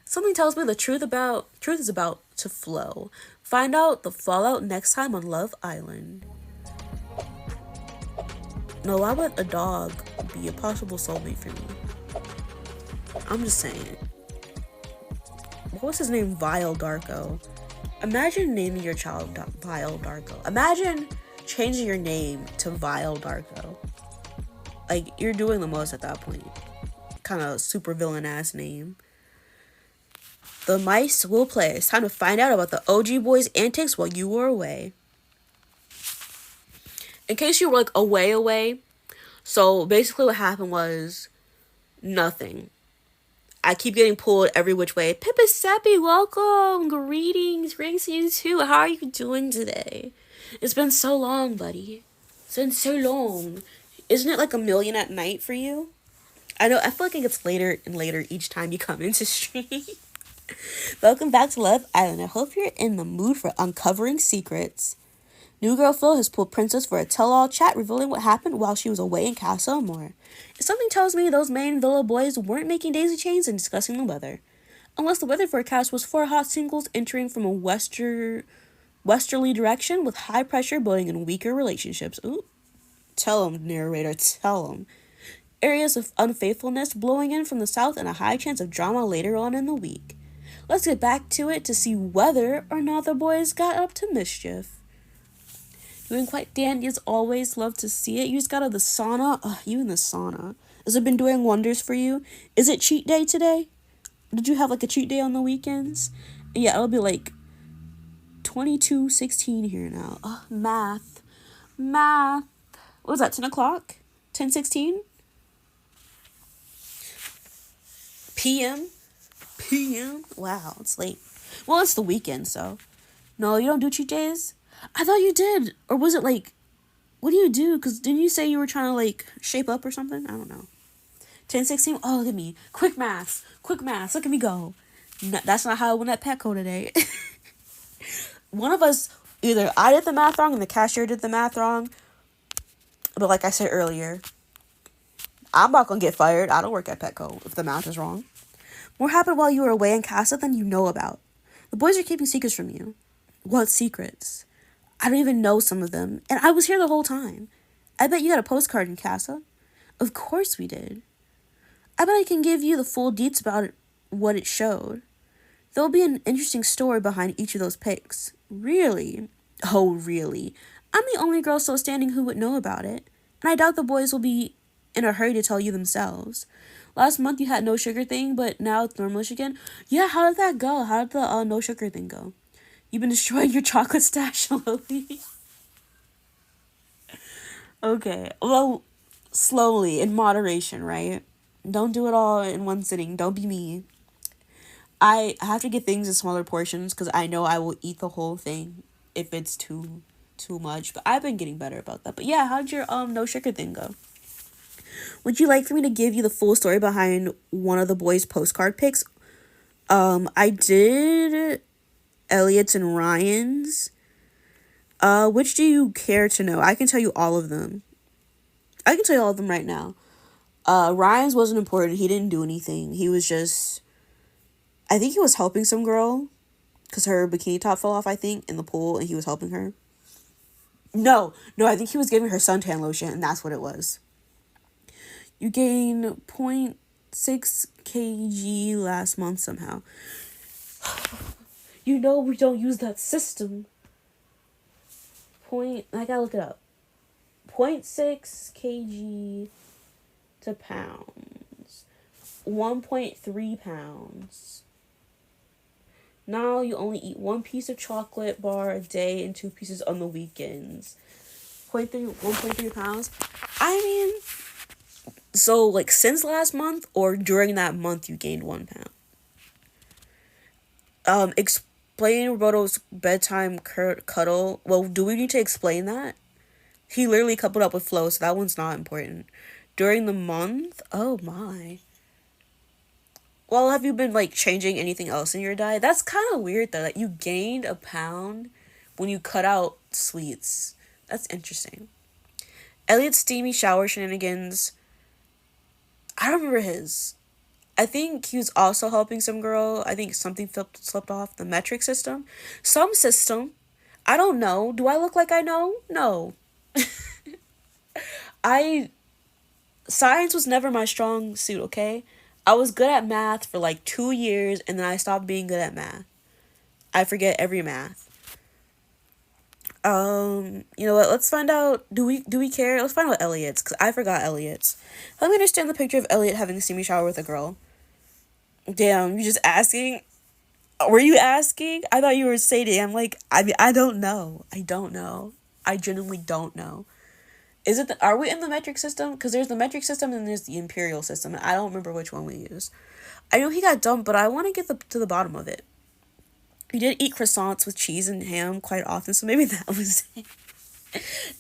Something tells me the truth is about to flow. Find out the fallout next time on Love Island. No, why would a dog be a possible soulmate for me. I'm just saying. What was his name? Vile Darko. Imagine naming your child Vile Darko. Imagine changing your name to Vile Darko. Like, you're doing the most at that point. Kind of super villain ass name. The mice will play. It's time to find out about the OG boys' antics while you were away. In case you were like away. So basically what happened was nothing. I keep getting pulled every which way. Pippa Seppi, welcome. Greetings to you too. How are you doing today? It's been so long, buddy. It's been so long. Isn't it like 1,000,000 at night for you? I know, I feel like it gets later and later each time you come into stream. Welcome back to Love Island. I hope you're in the mood for uncovering secrets. New Girl Phil has pulled Princess for a tell-all chat revealing what happened while she was away in Castle Amor. Something tells me those main villa boys weren't making daisy chains and discussing the weather. Unless the weather forecast was 4 hot singles entering from a westerly direction with high pressure blowing in weaker relationships. Ooh. Tell 'em, narrator, tell 'em. Areas of unfaithfulness blowing in from the south and a high chance of drama later on in the week. Let's get back to it to see whether or not the boys got up to mischief. Doing quite dandy as always. Love to see it. You just got out of the sauna. Ugh, you in the sauna. Has it been doing wonders for you? Is it cheat day today? Did you have like a cheat day on the weekends? Yeah, it'll be like 22:16 here now. Math. What was that, 10 o'clock? 10:16? PM? Wow, it's late. Well, it's the weekend, so. No, you don't do cheat days? I thought you did. Or was it like, what do you do? Because didn't you say you were trying to like shape up or something? I don't know. 10:16? Oh, look at me. Quick maths. Look at me go. No, that's not how I went at Petco today. One of us, either I did the math wrong and the cashier did the math wrong. But like I said earlier, I'm not going to get fired. I don't work at Petco if the math is wrong. More happened while you were away in Casa than you know about. The boys are keeping secrets from you. What secrets? I don't even know some of them, and I was here the whole time. I bet you got a postcard in Casa. Of course we did. I bet I can give you the full deets about what it showed. There'll be an interesting story behind each of those pics. Really? Oh, really? I'm the only girl still standing who would know about it, and I doubt the boys will be in a hurry to tell you themselves. Last month you had no sugar thing, but now it's normalish again. Yeah, how did that go? How did the no sugar thing go? You've been destroying your chocolate stash, Lily. Okay, well, slowly, in moderation, right? Don't do it all in one sitting. Don't be me. I have to get things in smaller portions because I know I will eat the whole thing if it's too much. But I've been getting better about that. But yeah, how'd your no sugar thing go? Would you like for me to give you the full story behind one of the boys' postcard pics? I did Elliot's and Ryan's. Which do you care to know? I can tell you all of them. I can tell you all of them right now. Ryan's wasn't important. He didn't do anything. He was just, I think he was helping some girl because her bikini top fell off, I think, in the pool, and he was helping her. No, I think he was giving her suntan lotion, and that's what it was. You gained 0.6 kg last month somehow. You know we don't use that system. I gotta look it up. 0.6 kg to pounds. 1.3 pounds. Now you only eat 1 piece of chocolate bar a day and 2 pieces on the weekends. 1.3 pounds. I mean, so like since last month or during that month you gained 1 pound. Explain Roberto's bedtime cuddle. Well, do we need to explain that? He literally coupled up with Flo, so that one's not important. During the month? Oh my. Well, have you been like changing anything else in your diet? That's kind of weird though, that you gained 1 pound when you cut out sweets. That's interesting. Elliot's steamy shower shenanigans. I don't remember his. I think he was also helping some girl. I think something slipped off the metric system. Some system. I don't know. Do I look like I know? No. I Science was never my strong suit, okay? I was good at math for like 2 years and then I stopped being good at math. I forget every math. You know what? Let's find out. Do we care? Let's find out Elliot's because I forgot Elliot's. Help me understand the picture of Elliot having a steamy shower with a girl. Damn, you just asking? Were you asking? I thought you were saying. I'm like, I don't know. I don't know. I genuinely don't know. Is it? Are we in the metric system? Because there's the metric system and there's the imperial system, and I don't remember which one we use. I know he got dumped, but I want to get to the bottom of it. He did eat croissants with cheese and ham quite often, so maybe that was it.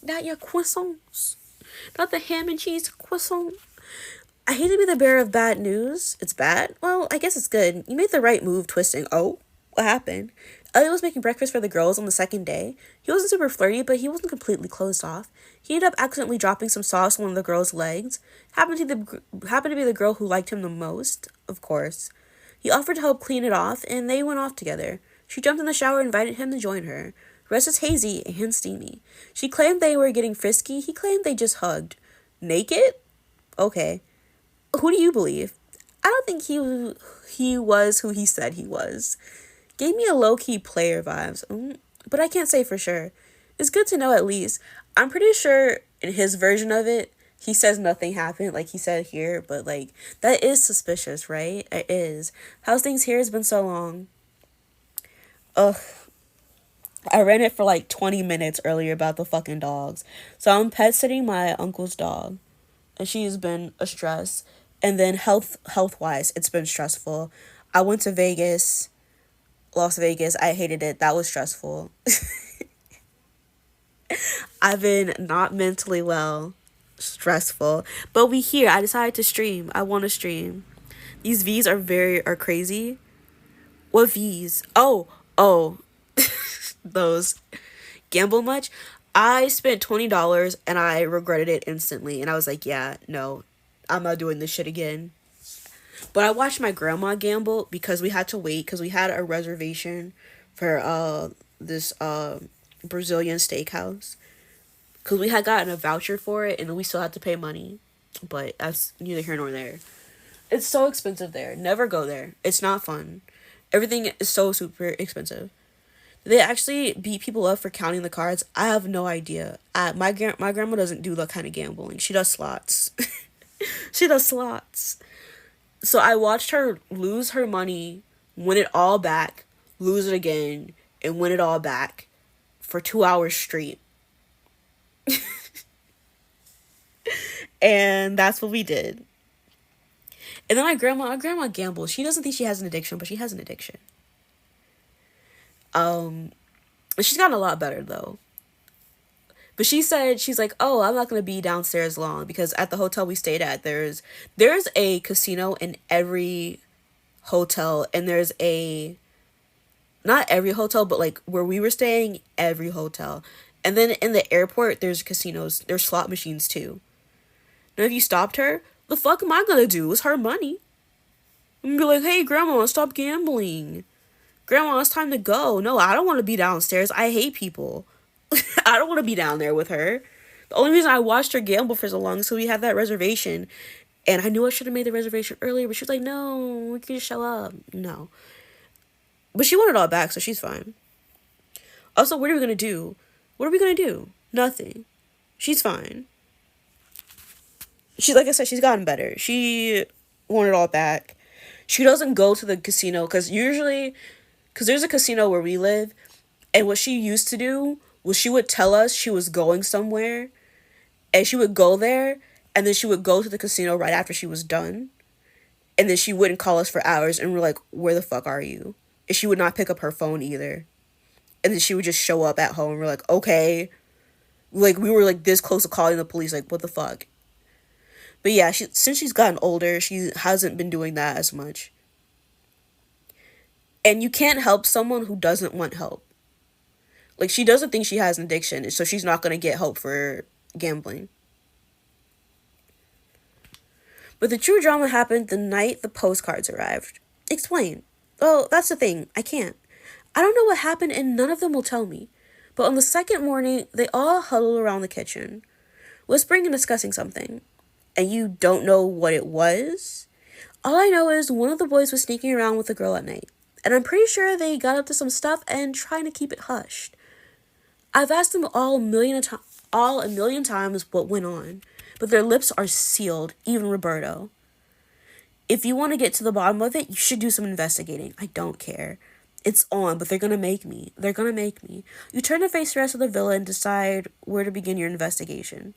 Not your croissants. Not the ham and cheese croissant. I hate to be the bearer of bad news. It's bad? Well, I guess it's good. You made the right move twisting. Oh, what happened? Elliot was making breakfast for the girls on the second day. He wasn't super flirty, but he wasn't completely closed off. He ended up accidentally dropping some sauce on one of the girls' legs. Happened to be the girl who liked him the most, of course. He offered to help clean it off, and they went off together. She jumped in the shower and invited him to join her. The rest is hazy and steamy. She claimed they were getting frisky. He claimed they just hugged. Naked? Okay. Who do you believe? I don't think he was who he said he was. Gave me a low-key player vibes, but I can't say for sure. It's good to know at least. I'm pretty sure in his version of it, he says nothing happened like he said here, but like that is suspicious, right? It is. How's things here? It's been so long. Ugh. I ran it for like 20 minutes earlier about the fucking dogs. So I'm pet sitting my uncle's dog, and she's been a stress. And then health wise, it's been stressful. I went to Vegas, Las Vegas. I hated it. That was stressful. I've been not mentally well, stressful. But we here. I decided to stream. I want to stream. These V's are crazy. What V's? Oh, those. Gamble much? I spent $20 and I regretted it instantly. And I was like, yeah, no, I'm not doing this shit again. But I watched my grandma gamble because we had to wait because we had a reservation for this Brazilian steakhouse. Because we had gotten a voucher for it and we still had to pay money. But that's neither here nor there. It's so expensive there. Never go there. It's not fun. Everything is so super expensive. They actually beat people up for counting the cards. I have no idea. My grandma doesn't do that kind of gambling. She does slots. She does slots. So I watched her lose her money, win it all back, lose it again, and win it all back for 2 hours straight. And that's what we did. And then my grandma gambles. She doesn't think she has an addiction, but she has an addiction. She's gotten a lot better though. But she's like, oh, I'm not gonna be downstairs long because at the hotel we stayed at, there's a casino in every hotel, and there's not every hotel, but like where we were staying, every hotel. And then in the airport, there's casinos, there's slot machines too. Now if you stopped her, the fuck am I gonna do? It's her money. I'm gonna be like, hey grandma, stop gambling. Grandma, it's time to go. No, I don't want to be downstairs. I hate people. I don't want to be down there with her. The only reason I watched her gamble for so long is so we had that reservation. And I knew I should have made the reservation earlier, but she was like, no, we can just show up. No. But she wanted it all back, so she's fine. Also, what are we going to do? What are we going to do? Nothing. She's fine. Like I said, she's gotten better. She wanted it all back. She doesn't go to the casino because there's a casino where we live, and what she used to do was she would tell us she was going somewhere, and she would go there, and then she would go to the casino right after she was done, and then she wouldn't call us for hours, and we're like, where the fuck are you? And she would not pick up her phone either, and then she would just show up at home, and we're like, okay, like, we were like this close to calling the police, like, what the fuck? But yeah, since she's gotten older, she hasn't been doing that as much. And you can't help someone who doesn't want help. Like, she doesn't think she has an addiction, so she's not going to get help for gambling. But the true drama happened the night the postcards arrived. Explain. Well, that's the thing. I can't. I don't know what happened, and none of them will tell me. But on the second morning, they all huddled around the kitchen, whispering and discussing something. and you don't know what it was? All I know is one of the boys was sneaking around with a girl at night, and I'm pretty sure they got up to some stuff and trying to keep it hushed. I've asked them all a million times what went on, but their lips are sealed, even Roberto. If you want to get to the bottom of it, you should do some investigating. I don't care. It's on, but they're gonna make me. They're gonna make me. You turn to face the rest of the villa and decide where to begin your investigation.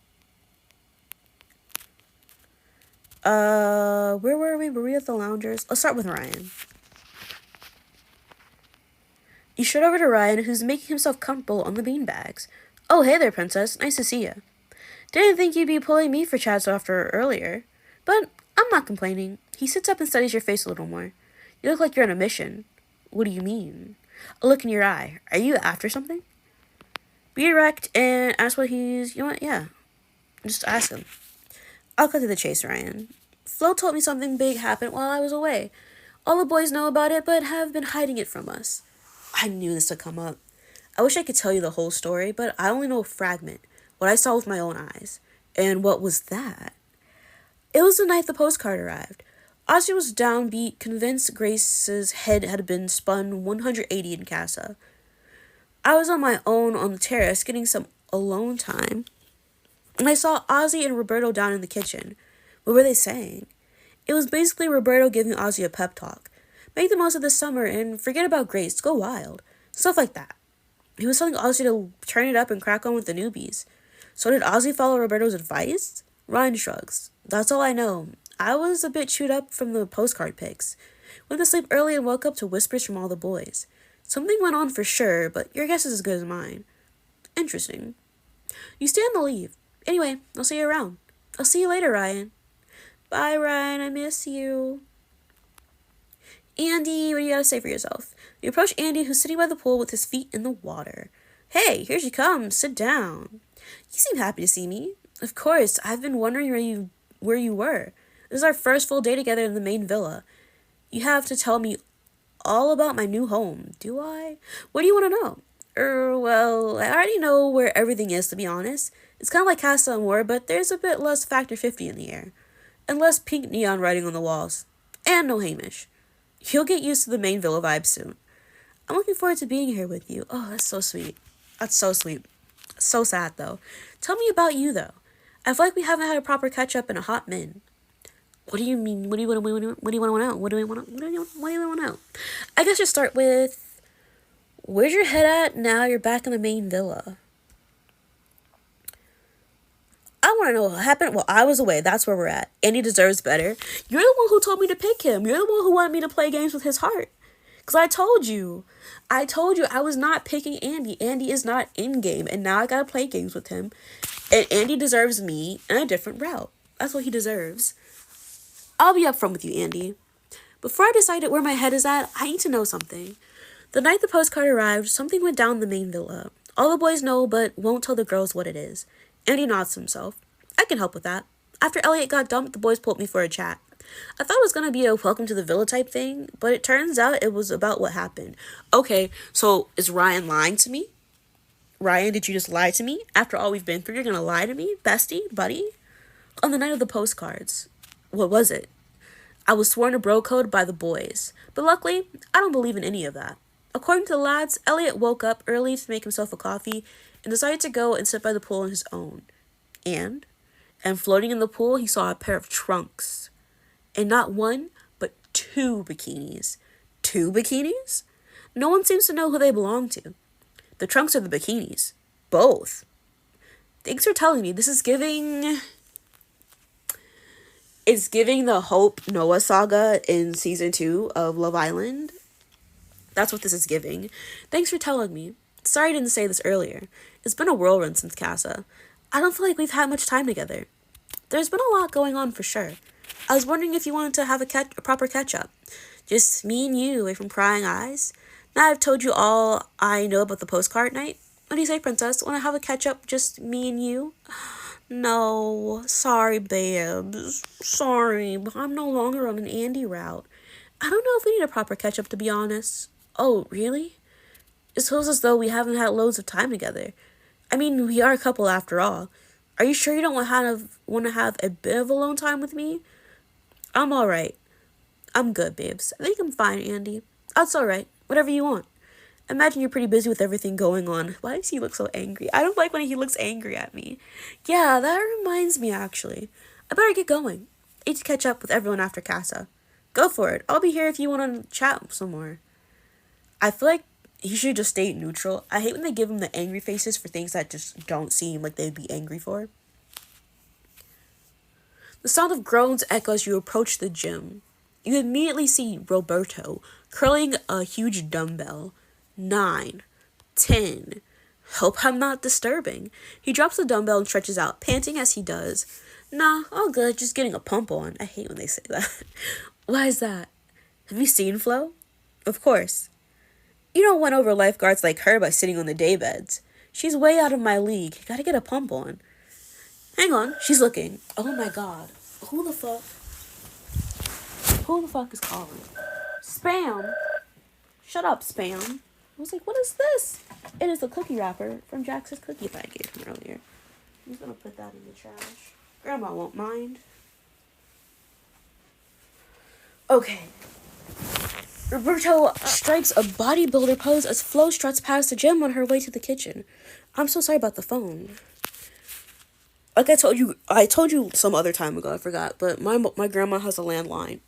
Where were we? Were we at the loungers? Let's start with Ryan. You straight over to Ryan, who's making himself comfortable on the beanbags. Oh, hey there, princess. Nice to see you. Didn't think you'd be pulling me for chats after earlier, but I'm not complaining. He sits up and studies your face a little more. You look like you're on a mission. What do you mean? A look in your eye. Are you after something? Be direct and ask what he's... You know what? Yeah. Just ask him. I'll cut to the chase, Ryan. Flo told me something big happened while I was away. All the boys know about it, but have been hiding it from us. I knew this would come up. I wish I could tell you the whole story, but I only know a fragment. What I saw with my own eyes. And what was that? It was the night the postcard arrived. Ozzy was downbeat, convinced Grace's head had been spun 180 in Casa. I was on my own on the terrace getting some alone time, and I saw Ozzy and Roberto down in the kitchen. What were they saying? It was basically Roberto giving Ozzy a pep talk. Make the most of the summer and forget about Grace, go wild. Stuff like that. He was telling Ozzy to turn it up and crack on with the newbies. So did Ozzy follow Roberto's advice? Ryan shrugs. That's all I know. I was a bit chewed up from the postcard pics. Went to sleep early and woke up to whispers from all the boys. Something went on for sure, but your guess is as good as mine. Interesting. You stand to leave. Anyway, I'll see you around. I'll see you later, Ryan. Bye, Ryan. I miss you. Andy, what do you gotta say for yourself? You approach Andy, who's sitting by the pool with his feet in the water. Hey, here she comes. Sit down. You seem happy to see me. Of course, I've been wondering where you were. This is our first full day together in the main villa. You have to tell me all about my new home, do I? What do you want to know? Well, I already know where everything is, to be honest. It's kind of like Casa Amor, but there's a bit less Factor 50 in the air. And less pink neon writing on the walls. And no Hamish. You'll get used to the main villa vibe soon. I'm looking forward to being here with you. Oh, that's so sweet. That's so sweet. So sad, though. Tell me about you, though. I feel like we haven't had a proper catch-up in a hot min. What do you mean? What do you want to know? What do you want to know? I guess just start with, where's your head at now you're back in the main villa? I want to know what happened while I was away. That's where we're at. Andy deserves better. You're the one who told me to pick him. You're the one who wanted me to play games with his heart. Because I told you I was not picking Andy. Andy is not in-game. And now I got to play games with him. And Andy deserves me in a different route. That's what he deserves. I'll be upfront with you, Andy. Before I decided where my head is at, I need to know something. The night the postcard arrived, something went down in the main villa. All the boys know, but won't tell the girls what it is. Andy nods to himself. I can help with that. After Elliot got dumped, the boys pulled me for a chat. I thought it was going to be a welcome to the villa type thing, but it turns out it was about what happened. Okay, so is Ryan lying to me? Ryan, did you just lie to me? After all we've been through, you're going to lie to me? Bestie? Buddy? On the night of the postcards. What was it? I was sworn to bro code by the boys, but luckily, I don't believe in any of that. According to the lads, Elliot woke up early to make himself a coffee and decided to go and sit by the pool on his own. And floating in the pool, he saw a pair of trunks. And not one, but 2 bikinis. 2 bikinis? No one seems to know who they belong to. The trunks are the bikinis. Both. Thanks for telling me. This is giving... It's giving the Hope Noah saga in season 2 of Love Island. That's what this is giving. Thanks for telling me. Sorry I didn't say this earlier. It's been a whirlwind since Casa. I don't feel like we've had much time together. There's been a lot going on for sure. I was wondering if you wanted to have a proper catch-up. Just me and you away from prying eyes. Now I've told you all I know about the postcard night. What do you say, princess? Want to have a catch-up, just me and you? No, sorry, babes. Sorry, but I'm no longer on an Andy route. I don't know if we need a proper catch-up, to be honest. Oh, really? It feels as though we haven't had loads of time together. I mean, we are a couple after all. Are you sure you don't want to have a bit of alone time with me? I'm alright. I'm good, babes. I think I'm fine, Andy. That's alright. Whatever you want. Imagine you're pretty busy with everything going on. Why does he look so angry? I don't like when he looks angry at me. Yeah, that reminds me, actually. I better get going. I need to catch up with everyone after Casa. Go for it. I'll be here if you want to chat some more. I feel like he should just stay neutral. I hate when they give him the angry faces for things that just don't seem like they'd be angry for. The sound of groans echoes as you approach the gym. You immediately see Roberto curling a huge dumbbell. 9, 10. Hope I'm not disturbing. He drops the dumbbell and stretches out, panting as he does. Nah, all good, just getting a pump on. I hate when they say that. Why is that? Have you seen Flo? Of course. You don't win over lifeguards like her by sitting on the daybeds. She's way out of my league. Gotta get a pump on. Hang on, she's looking. Oh my god. Who the fuck is calling? Spam. Shut up, Spam. I was like, what is this? It is the cookie wrapper from Jax's cookie that I gave him earlier. I'm just gonna put that in the trash. Grandma won't mind. Okay. Roberto strikes a bodybuilder pose as Flo struts past the gym on her way to the kitchen. I'm so sorry about the phone. Like I told you some other time ago, I forgot, but my grandma has a landline.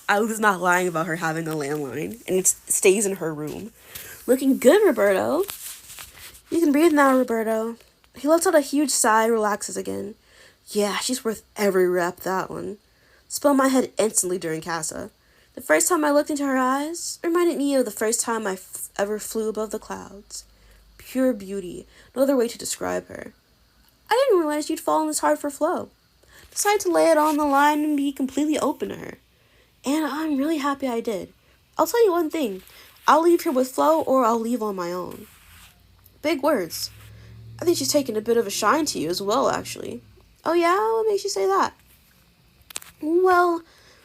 I was not lying about her having a landline, and it stays in her room. Looking good, Roberto. You can breathe now, Roberto. He lets out a huge sigh and relaxes again. Yeah, she's worth every rep, that one. Spun my head instantly during Casa. The first time I looked into her eyes reminded me of the first time I ever flew above the clouds. Pure beauty, no other way to describe her. I didn't realize you'd fallen this hard for Flo. Decided to lay it on the line and be completely open to her. And I'm really happy I did. I'll tell you one thing. I'll leave here with Flo or I'll leave on my own. Big words. I think she's taken a bit of a shine to you as well, actually. Oh yeah? What makes you say that? Well,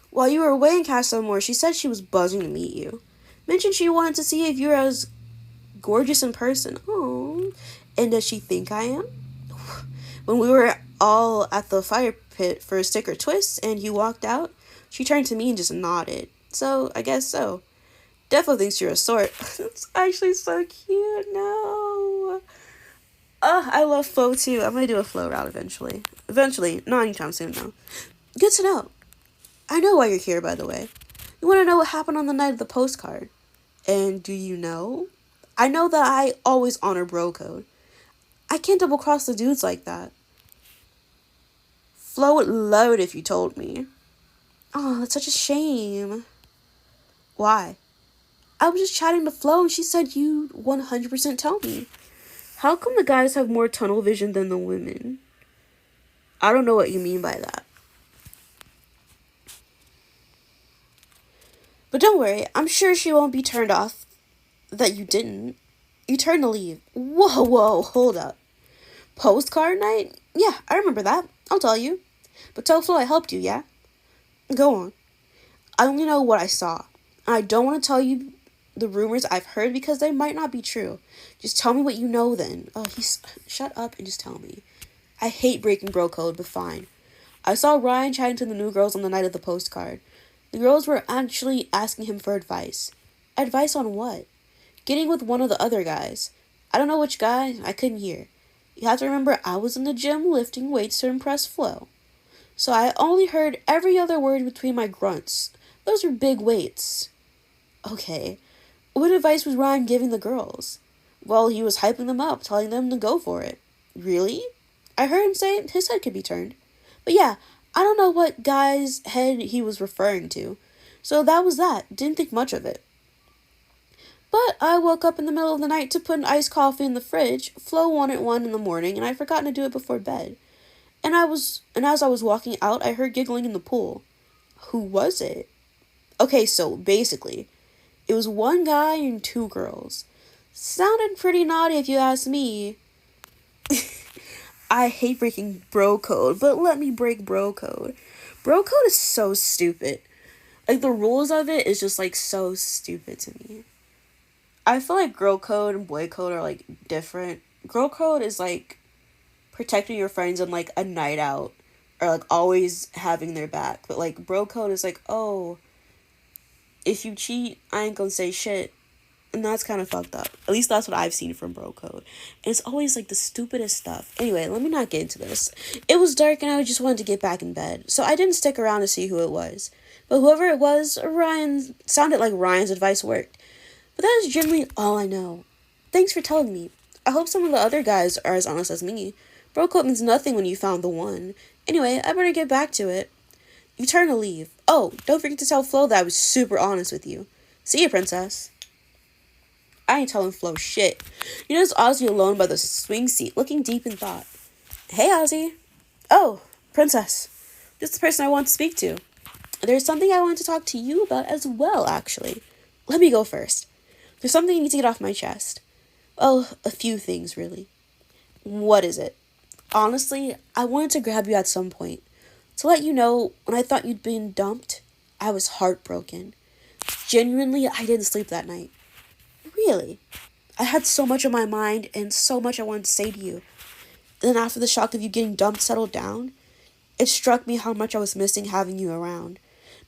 while you were away in Casa Amor, she said she was buzzing to meet you. Mentioned she wanted to see if you're as gorgeous in person. Oh, and does she think I am? When we were all at the fire pit for a stick or twist and you walked out, she turned to me and just nodded. So, I guess so. Defo thinks you're a sort. It's actually so cute. No. I love Flo too. I'm gonna do a Flo route eventually. Eventually. Not anytime soon, though. Good to know. I know why you're here, by the way. You want to know what happened on the night of the postcard. And do you know? I know that I always honor bro code. I can't double cross the dudes like that. Flo would love it if you told me. Oh, that's such a shame. Why? I was just chatting to Flo and she said you'd 100% tell me. How come the guys have more tunnel vision than the women? I don't know what you mean by that. But don't worry, I'm sure she won't be turned off that you didn't. You turned to leave. Whoa, hold up. Postcard night? Yeah, I remember that. I'll tell you. But tell Flo I helped you, yeah? Go on. I only know what I saw. And I don't want to tell you the rumors I've heard because they might not be true. Just tell me what you know then. Oh, shut up and just tell me. I hate breaking bro code, but fine. I saw Ryan chatting to the new girls on the night of the postcard. The girls were actually asking him for advice. Advice on what? Getting with one of the other guys. I don't know which guy, I couldn't hear. You have to remember I was in the gym lifting weights to impress Flo. So I only heard every other word between my grunts. Those are big weights. Okay. What advice was Ryan giving the girls? Well, he was hyping them up, telling them to go for it. Really? I heard him say his head could be turned. But yeah, I don't know what guy's head he was referring to. So that was that. Didn't think much of it. But I woke up in the middle of the night to put an iced coffee in the fridge. Flo wanted one in the morning, and I'd forgotten to do it before bed. And as I was walking out, I heard giggling in the pool. Who was it? Okay, so basically, it was one guy and two girls. Sounded pretty naughty if you ask me. I hate breaking bro code, but let me break bro code. Bro code is so stupid. Like, the rules of it is just, like, so stupid to me. I feel like girl code and boy code are, like, different. Girl code is, like, protecting your friends on like a night out, or like always having their back. But like bro code is like, oh, if you cheat, I ain't gonna say shit. And that's kind of fucked up. At least that's what I've seen from bro code. And it's always like the stupidest stuff. Anyway, let me not get into this. It was dark and I just wanted to get back in bed. So I didn't stick around to see who it was. But whoever it was, Ryan, sounded like Ryan's advice worked. But that is generally all I know. Thanks for telling me. I hope some of the other guys are as honest as me. Bro code means nothing when you found the one. Anyway, I better get back to it. You turn to leave. Oh, don't forget to tell Flo that I was super honest with you. See ya, princess. I ain't telling Flo shit. You notice Ozzy alone by the swing seat, looking deep in thought. Hey, Ozzy. Oh, princess. This is the person I want to speak to. There's something I want to talk to you about as well, actually. Let me go first. There's something I need to get off my chest. Well, a few things, really. What is it? Honestly, I wanted to grab you at some point. To let you know, when I thought you'd been dumped, I was heartbroken. Genuinely, I didn't sleep that night. Really? I had so much on my mind and so much I wanted to say to you. Then after the shock of you getting dumped settled down, it struck me how much I was missing having you around.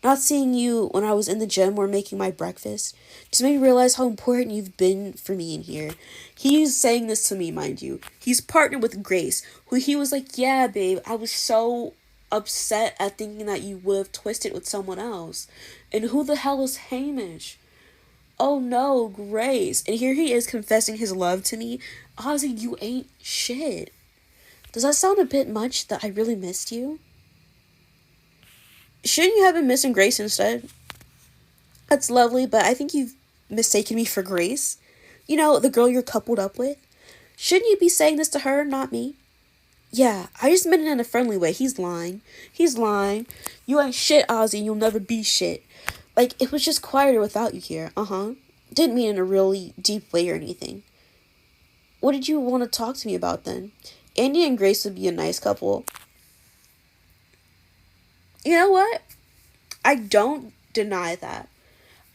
Not seeing you when I was in the gym or making my breakfast just made me realize how important you've been for me in here. He's saying this to me, mind you. He's partnered with Grace, who he was like, yeah, babe, I was so upset at thinking that you would have twisted with someone else. And who the hell is Hamish? Oh no, Grace. And here he is confessing his love to me. Ozzy, you ain't shit. Does that sound a bit much that I really missed you? Shouldn't you have been missing Grace instead? That's lovely, but I think you've mistaken me for Grace. You know, the girl you're coupled up with. Shouldn't you be saying this to her, not me? Yeah, I just meant it in a friendly way. He's lying. He's lying. You ain't shit, Ozzy, and you'll never be shit. Like, it was just quieter without you here. Didn't mean in a really deep way or anything. What did you want to talk to me about then? Andy and Grace would be a nice couple. You know what? I don't deny that.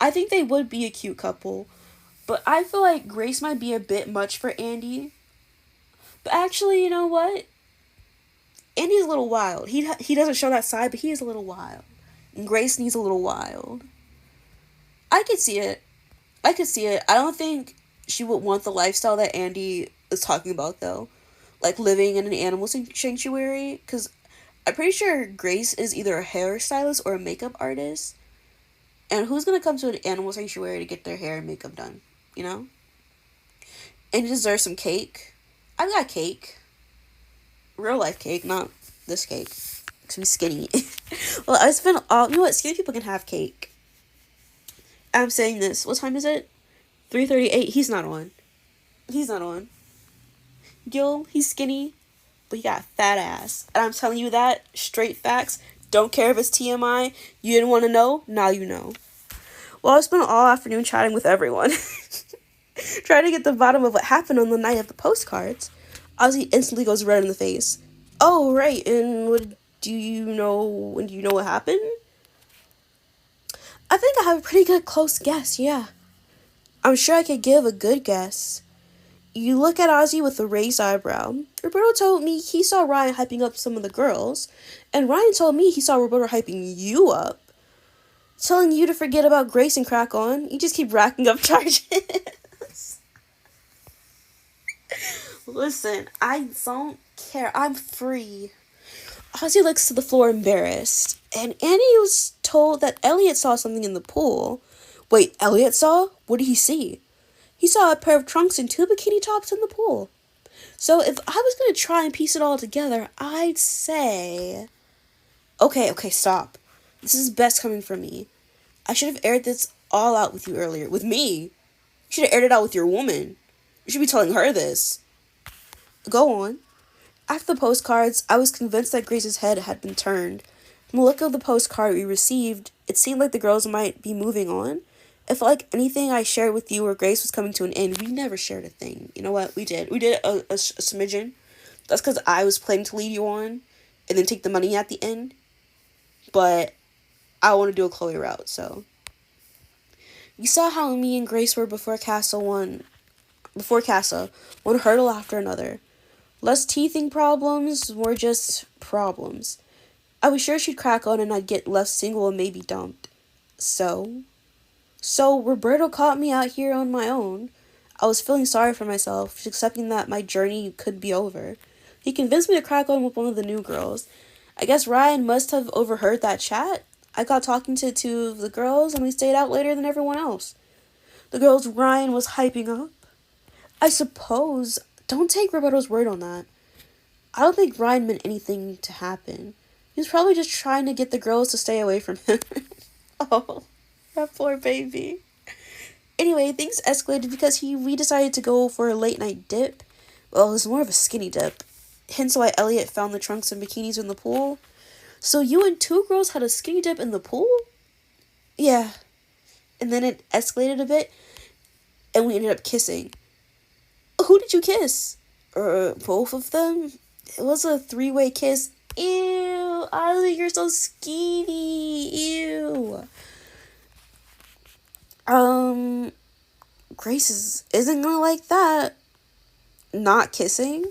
I think they would be a cute couple. But I feel like Grace might be a bit much for Andy. But actually, you know what? Andy's a little wild. He doesn't show that side, but he is a little wild. And Grace needs a little wild. I could see it. I don't think she would want the lifestyle that Andy is talking about, though. Like living in an animal sanctuary. Because I'm pretty sure Grace is either a hairstylist or a makeup artist. And who's going to come to an animal sanctuary to get their hair and makeup done? You know? And he deserves some cake. I've got cake. Real life cake, not this cake. Because I'm skinny. Well, I spent all... You know what? Skinny people can have cake. I'm saying this. What time is it? 3:38. He's not on. Gil, he's skinny, but he got a fat ass. And I'm telling you that. Straight facts. Don't care if it's TMI. You didn't want to know? Now you know. Well, I spent all afternoon chatting with everyone. Trying to get the bottom of what happened on the night of the postcards. Ozzy instantly goes red in the face. Oh, right. And do you know what happened? I think I have a pretty good close guess, yeah. I'm sure I could give a good guess. You look at Ozzy with a raised eyebrow. Roberto told me he saw Ryan hyping up some of the girls, and Ryan told me he saw Roberto hyping you up. Telling you to forget about Grace and crack on. You just keep racking up charges. Listen, I don't care. I'm free. Ozzy looks to the floor embarrassed, and Annie was told that Elliot saw something in the pool. Wait, Elliot saw? What did he see? He saw a pair of trunks and 2 bikini tops in the pool. So if I was going to try and piece it all together, I'd say... Okay, stop. This is best coming from me. I should have aired this all out with you earlier. With me? You should have aired it out with your woman. You should be telling her this. Go on. After the postcards, I was convinced that Grace's head had been turned. From the look of the postcard we received, it seemed like the girls might be moving on. It felt like anything I shared with you or Grace was coming to an end. We never shared a thing. You know what? We did. We did a smidgen. That's because I was planning to lead you on and then take the money at the end. But I want to do a Chloe route, so. You saw how me and Grace were before Casa, one hurdle after another. Less teething problems, more just problems. I was sure she'd crack on and I'd get left single and maybe dumped. So? So Roberto caught me out here on my own. I was feeling sorry for myself, just accepting that my journey could be over. He convinced me to crack on with one of the new girls. I guess Ryan must have overheard that chat. I got talking to two of the girls and we stayed out later than everyone else. The girls Ryan was hyping up. I suppose. Don't take Roberto's word on that. I don't think Ryan meant anything to happen. He was probably just trying to get the girls to stay away from him. Oh, that poor baby. Anyway, things escalated because we decided to go for a late night dip. Well, it was more of a skinny dip. Hence why Elliot found the trunks and bikinis in the pool. So you and two girls had a skinny dip in the pool? Yeah. And then it escalated a bit, and we ended up kissing. Who did you kiss? Both of them? It was a three-way kiss. Ew, Ozzy, you're so skinny. Ew. Grace isn't gonna like that. Not kissing?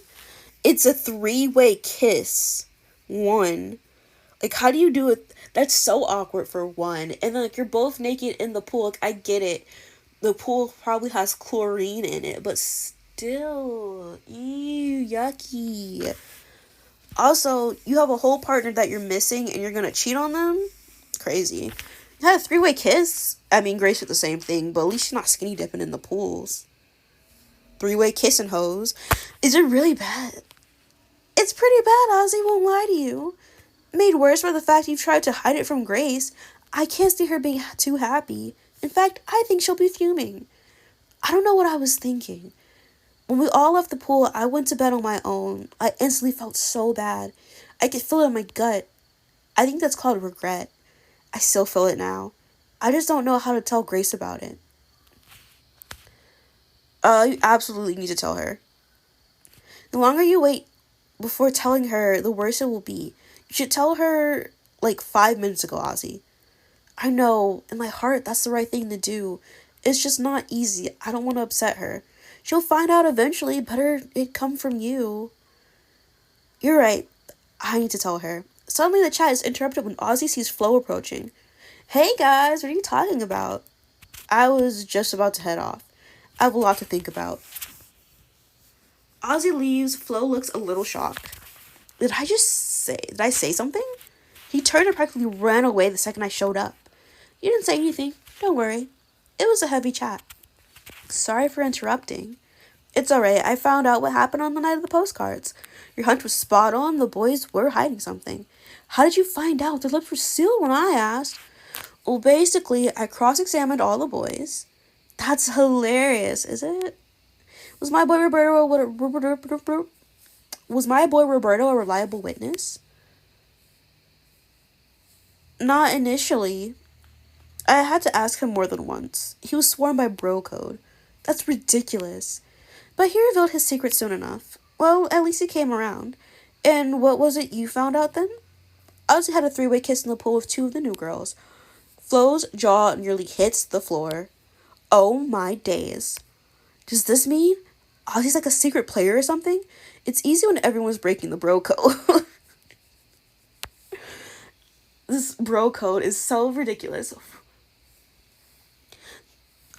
It's a three-way kiss. One. Like, how do you do it? That's so awkward for one. And then, like, you're both naked in the pool. Like, I get it. The pool probably has chlorine in it, but still. Ew, yucky. Also, you have a whole partner that you're missing and you're gonna cheat on them? Crazy. You had a three-way kiss? I mean, Grace did the same thing, but at least you're not skinny dipping in the pools. Three-way kissing hoes. Is it really bad? It's pretty bad, Ozzy, won't lie to you. Made worse by the fact you've tried to hide it from Grace. I can't see her being too happy. In fact, I think she'll be fuming. I don't know what I was thinking. When we all left the pool, I went to bed on my own. I instantly felt so bad. I could feel it in my gut. I think that's called regret. I still feel it now. I just don't know how to tell Grace about it. You absolutely need to tell her. The longer you wait before telling her, the worse it will be. You should tell her, like, 5 minutes ago, Ozzy. I know, in my heart, that's the right thing to do. It's just not easy. I don't want to upset her. She'll find out eventually. Better it come from you. You're right. I need to tell her. Suddenly the chat is interrupted when Ozzy sees Flo approaching. Hey guys, what are you talking about? I was just about to head off. I have a lot to think about. Ozzy leaves. Flo looks a little shocked. Did I say something? He turned and practically ran away the second I showed up. You didn't say anything. Don't worry. It was a heavy chat. Sorry for interrupting. It's alright. I found out what happened on the night of the postcards. Your hunch was spot on. The boys were hiding something. How did you find out? Their lips were sealed when I asked. Well, basically, I cross-examined all the boys. That's hilarious, is it? Was my boy Roberto a reliable witness? Not initially. I had to ask him more than once. He was sworn by bro code. That's ridiculous. But he revealed his secret soon enough. Well, at least he came around. And what was it you found out then? Ozzy had a three-way kiss in the pool with two of the new girls. Flo's jaw nearly hits the floor. Oh my days. Does this mean Ozzy's like a secret player or something? It's easy when everyone's breaking the bro code. This bro code is so ridiculous.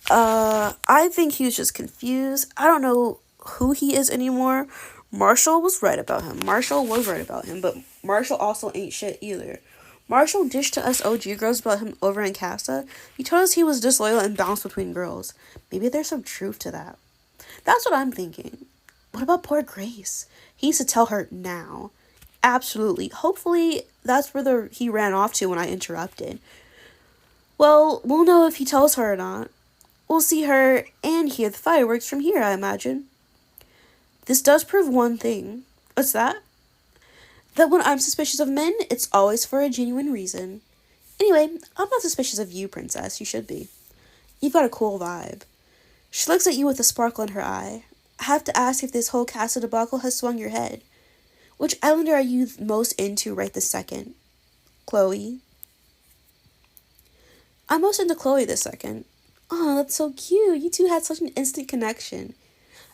I think he was just confused. I don't know who he is anymore. Marshall was right about him. But Marshall also ain't shit either. Marshall dished to us OG girls about him over in Casa. He told us he was disloyal and bounced between girls. Maybe there's some truth to that. That's what I'm thinking. What about poor Grace? He needs to tell her now. Absolutely. Hopefully that's where he ran off to when I interrupted. Well, we'll know if he tells her or not. We'll see her and hear the fireworks from here, I imagine. This does prove one thing. What's that? That when I'm suspicious of men, it's always for a genuine reason. Anyway, I'm not suspicious of you, princess. You should be. You've got a cool vibe. She looks at you with a sparkle in her eye. I have to ask if this whole Casa debacle has swung your head. Which islander are you most into right this second? Chloe. I'm most into Chloe this second. Oh, that's so cute. You two had such an instant connection.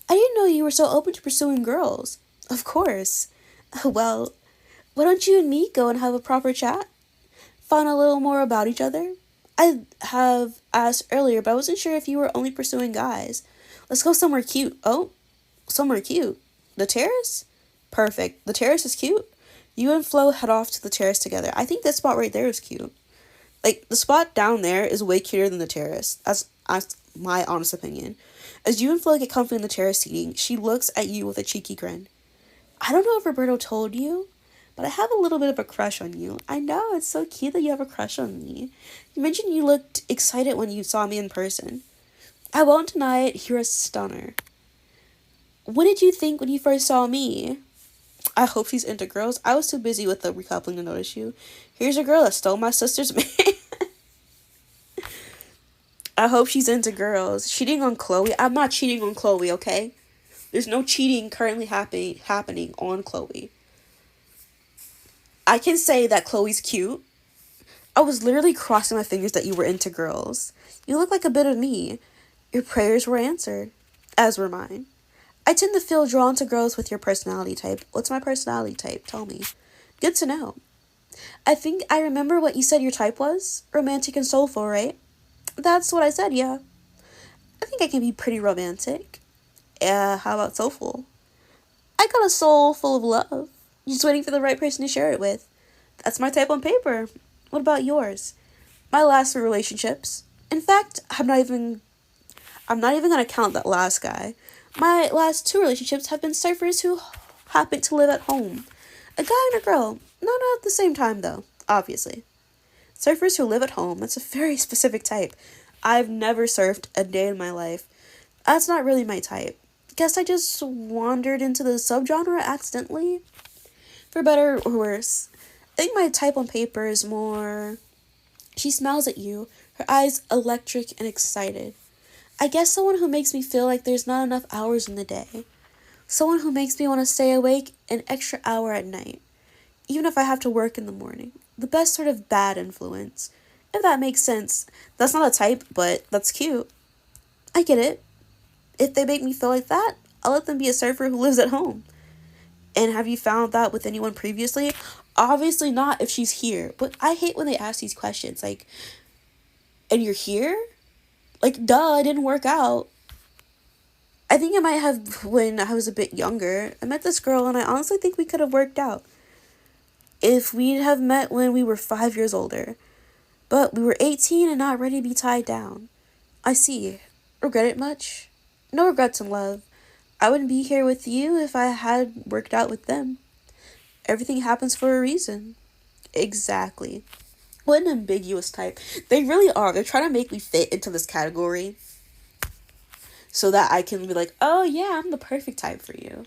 I didn't know you were so open to pursuing girls. Of course. Well, why don't you and me go and have a proper chat? Find a little more about each other? I have asked earlier, but I wasn't sure if you were only pursuing guys. Let's go somewhere cute. Oh, somewhere cute. The terrace? Perfect. The terrace is cute. You and Flo head off to the terrace together. I think that spot right there is cute. Like, the spot down there is way cuter than the terrace. That's my honest opinion. As you and Flo get comfy in the terrace seating, she looks at you with a cheeky grin. I don't know if Roberto told you, but I have a little bit of a crush on you. I know, it's so cute that you have a crush on me. You mentioned you looked excited when you saw me in person. I won't deny it, you're a stunner. What did you think when you first saw me? I hope she's into girls. I was too busy with the recoupling to notice you. Here's a girl that stole my sister's man. I hope she's into girls. Cheating on Chloe? I'm not cheating on Chloe, okay? There's no cheating currently happening on Chloe. I can say that Chloe's cute. I was literally crossing my fingers that you were into girls. You look like a bit of me. Your prayers were answered, as were mine. I tend to feel drawn to girls with your personality type. What's my personality type? Tell me. Good to know. I think I remember what you said your type was. Romantic and soulful, right? That's what I said, yeah. I think I can be pretty romantic. How about soulful? I got a soul full of love. Just waiting for the right person to share it with. That's my type on paper. What about yours? My last 3 relationships. In fact, I'm not even gonna count that last guy. My last 2 relationships have been surfers who happen to live at home. A guy and a girl. Not at the same time though, obviously. Surfers who live at home, that's a very specific type. I've never surfed a day in my life. That's not really my type. Guess I just wandered into the subgenre accidentally. For better or worse. I think my type on paper is more... She smiles at you, her eyes electric and excited. I guess someone who makes me feel like there's not enough hours in the day. Someone who makes me want to stay awake an extra hour at night. Even if I have to work in the morning. The best sort of bad influence. If that makes sense. That's not a type, but that's cute. I get it. If they make me feel like that, I'll let them be a surfer who lives at home. And have you found that with anyone previously? Obviously not if she's here. But I hate when they ask these questions. Like, and you're here? Like, duh, it didn't work out. I think it might have when I was a bit younger. I met this girl and I honestly think we could have worked out. If we'd have met when we were 5 years older. But we were 18 and not ready to be tied down. I see. Regret it much? No regrets in love. I wouldn't be here with you if I had worked out with them. Everything happens for a reason. Exactly. What an ambiguous type. They really are. They're trying to make me fit into this category. So that I can be like, oh yeah, I'm the perfect type for you.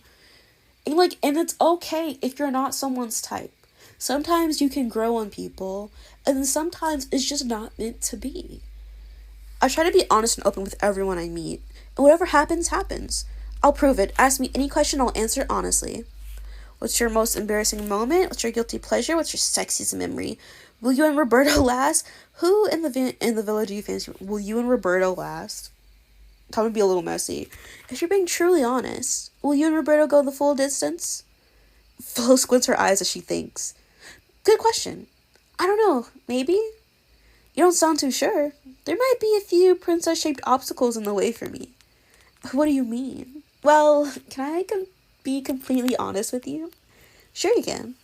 And it's okay if you're not someone's type. Sometimes you can grow on people, and then sometimes it's just not meant to be. I try to be honest and open with everyone I meet, and whatever happens, happens. I'll prove it. Ask me any question, I'll answer it honestly. What's your most embarrassing moment? What's your guilty pleasure? What's your sexiest memory? Will you and Roberto last? Who in the villa do you fancy? Will you and Roberto last? Time to be a little messy. If you're being truly honest, will you and Roberto go the full distance? Flo squints her eyes as she thinks. Good question. I don't know. Maybe? You don't sound too sure. There might be a few princess-shaped obstacles in the way for me. What do you mean? Well, can I be completely honest with you? Sure you can.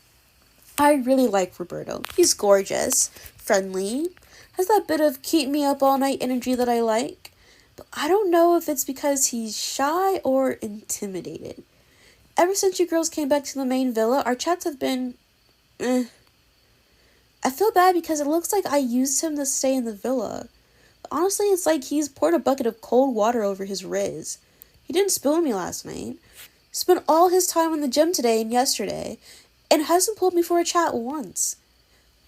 I really like Roberto. He's gorgeous, friendly, has that bit of keep me up all night energy that I like. But I don't know if it's because he's shy or intimidated. Ever since you girls came back to the main villa, our chats have been... I feel bad because it looks like I used him to stay in the villa. But honestly, it's like he's poured a bucket of cold water over his riz. He didn't spill on me last night. Spent all his time in the gym today and yesterday, and hasn't pulled me for a chat once.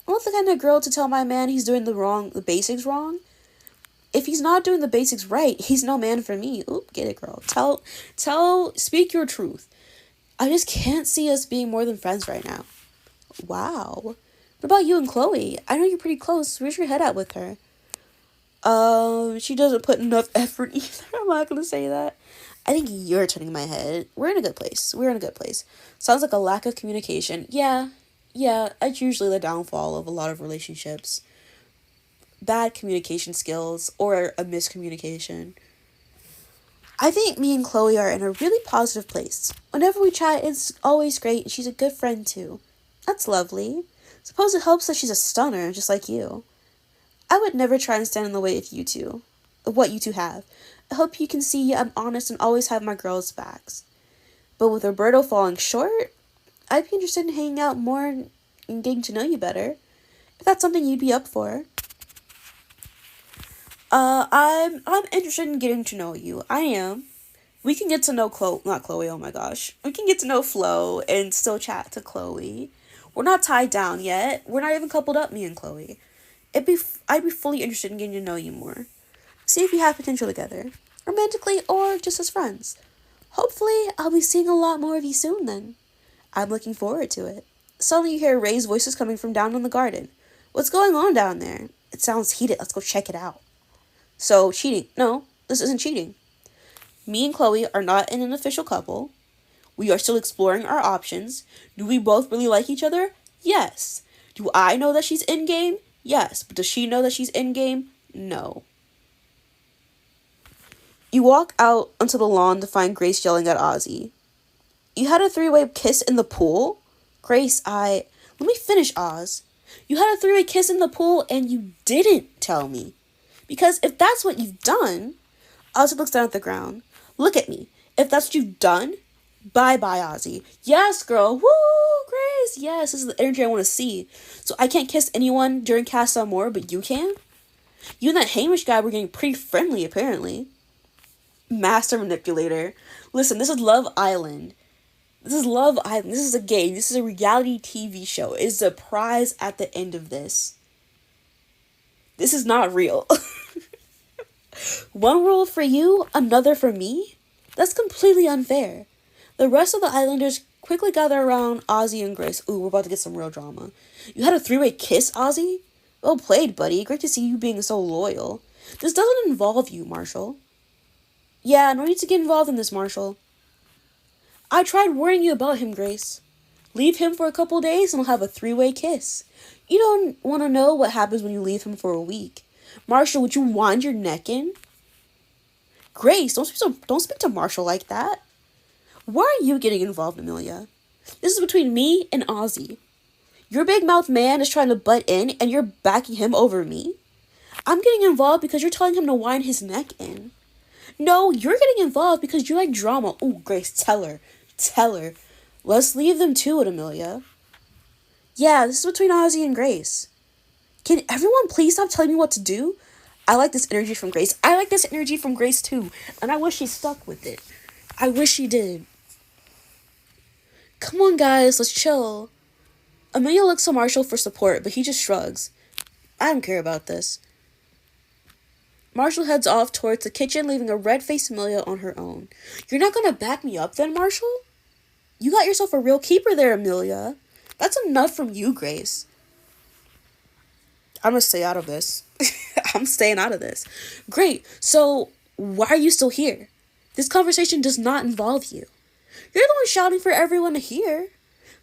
I'm not the kind of girl to tell my man he's doing the basics wrong. If he's not doing the basics right, he's no man for me. Oop, get it, girl. Speak your truth. I just can't see us being more than friends right now. Wow. What about you and Chloe? I know you're pretty close. Where's your head at with her? She doesn't put enough effort either. I'm not gonna say that. I think you're turning my head. We're in a good place. We're in a good place. Sounds like a lack of communication. Yeah, it's usually the downfall of a lot of relationships. Bad communication skills or a miscommunication. I think me and Chloe are in a really positive place. Whenever we chat, it's always great. She's a good friend too. That's lovely. Suppose it helps that she's a stunner, just like you. I would never try and stand in the way of what you two have. I hope you can see I'm honest and always have my girls' backs. But with Roberto falling short, I'd be interested in hanging out more and getting to know you better. If that's something you'd be up for. I'm interested in getting to know you. I am. We can get to know not Chloe, oh my gosh. We can get to know Flo and still chat to Chloe. We're not tied down yet. We're not even coupled up, me and Chloe. I'd be fully interested in getting to know you more. See if we have potential together. Romantically or just as friends. Hopefully, I'll be seeing a lot more of you soon then. I'm looking forward to it. Suddenly you hear Ray's voices coming from down in the garden. What's going on down there? It sounds heated. Let's go check it out. So, cheating. No, this isn't cheating. Me and Chloe are not in an official couple. We are still exploring our options. Do we both really like each other? Yes. Do I know that she's in game? Yes. But does she know that she's in game? No. You walk out onto the lawn to find Grace yelling at Ozzy. You had a three-way kiss in the pool? Grace, Let me finish, Oz. You had a three-way kiss in the pool and you didn't tell me. Because if that's what you've done... Ozzy looks down at the ground. Look at me. If that's what you've done, bye-bye, Ozzy. Yes, girl. Woo, Grace. Yes, this is the energy I want to see. So I can't kiss anyone during Cast On More, but you can? You and that Hamish guy were getting pretty friendly, apparently. Master manipulator. Listen, this is Love Island. This is Love Island. This is a game. This is a reality TV show. It's a prize at the end of this. This is not real. One rule for you, another for me? That's completely unfair. The rest of the Islanders quickly gather around Ozzy and Grace. Ooh, we're about to get some real drama. You had a three-way kiss, Ozzy? Well played, buddy. Great to see you being so loyal. This doesn't involve you, Marshall. Yeah, no need to get involved in this, Marshall. I tried warning you about him, Grace. Leave him for a couple days and we'll have a three-way kiss. You don't want to know what happens when you leave him for a week. Marshall, would you wind your neck in? Grace, don't speak to Marshall like that. Why are you getting involved, Amelia? This is between me and Ozzy. Your big mouth man is trying to butt in and you're backing him over me? I'm getting involved because you're telling him to wind his neck in. No, you're getting involved because you like drama. Ooh, Grace, tell her. Tell her. Let's leave them to it, Amelia. Yeah, this is between Ozzy and Grace. Can everyone please stop telling me what to do? I like this energy from Grace. I like this energy from Grace too. And I wish she stuck with it. I wish she did. Come on, guys, let's chill. Amelia looks to Marshall for support, but he just shrugs. I don't care about this. Marshall heads off towards the kitchen, leaving a red-faced Amelia on her own. You're not gonna back me up then, Marshall? You got yourself a real keeper there, Amelia. That's enough from you, Grace. I'm gonna stay out of this. I'm staying out of this. Great, so why are you still here? This conversation does not involve you. You're the one shouting for everyone to hear.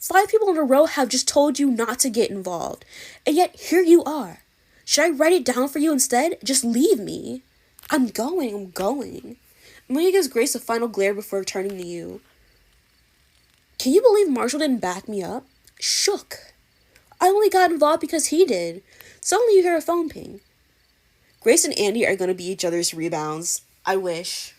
5 people in a row have just told you not to get involved. And yet, here you are. Should I write it down for you instead? Just leave me. I'm going. Amelia gives Grace a final glare before turning to you. Can you believe Marshall didn't back me up? Shook. I only got involved because he did. Suddenly you hear a phone ping. Grace and Andy are going to be each other's rebounds. I wish.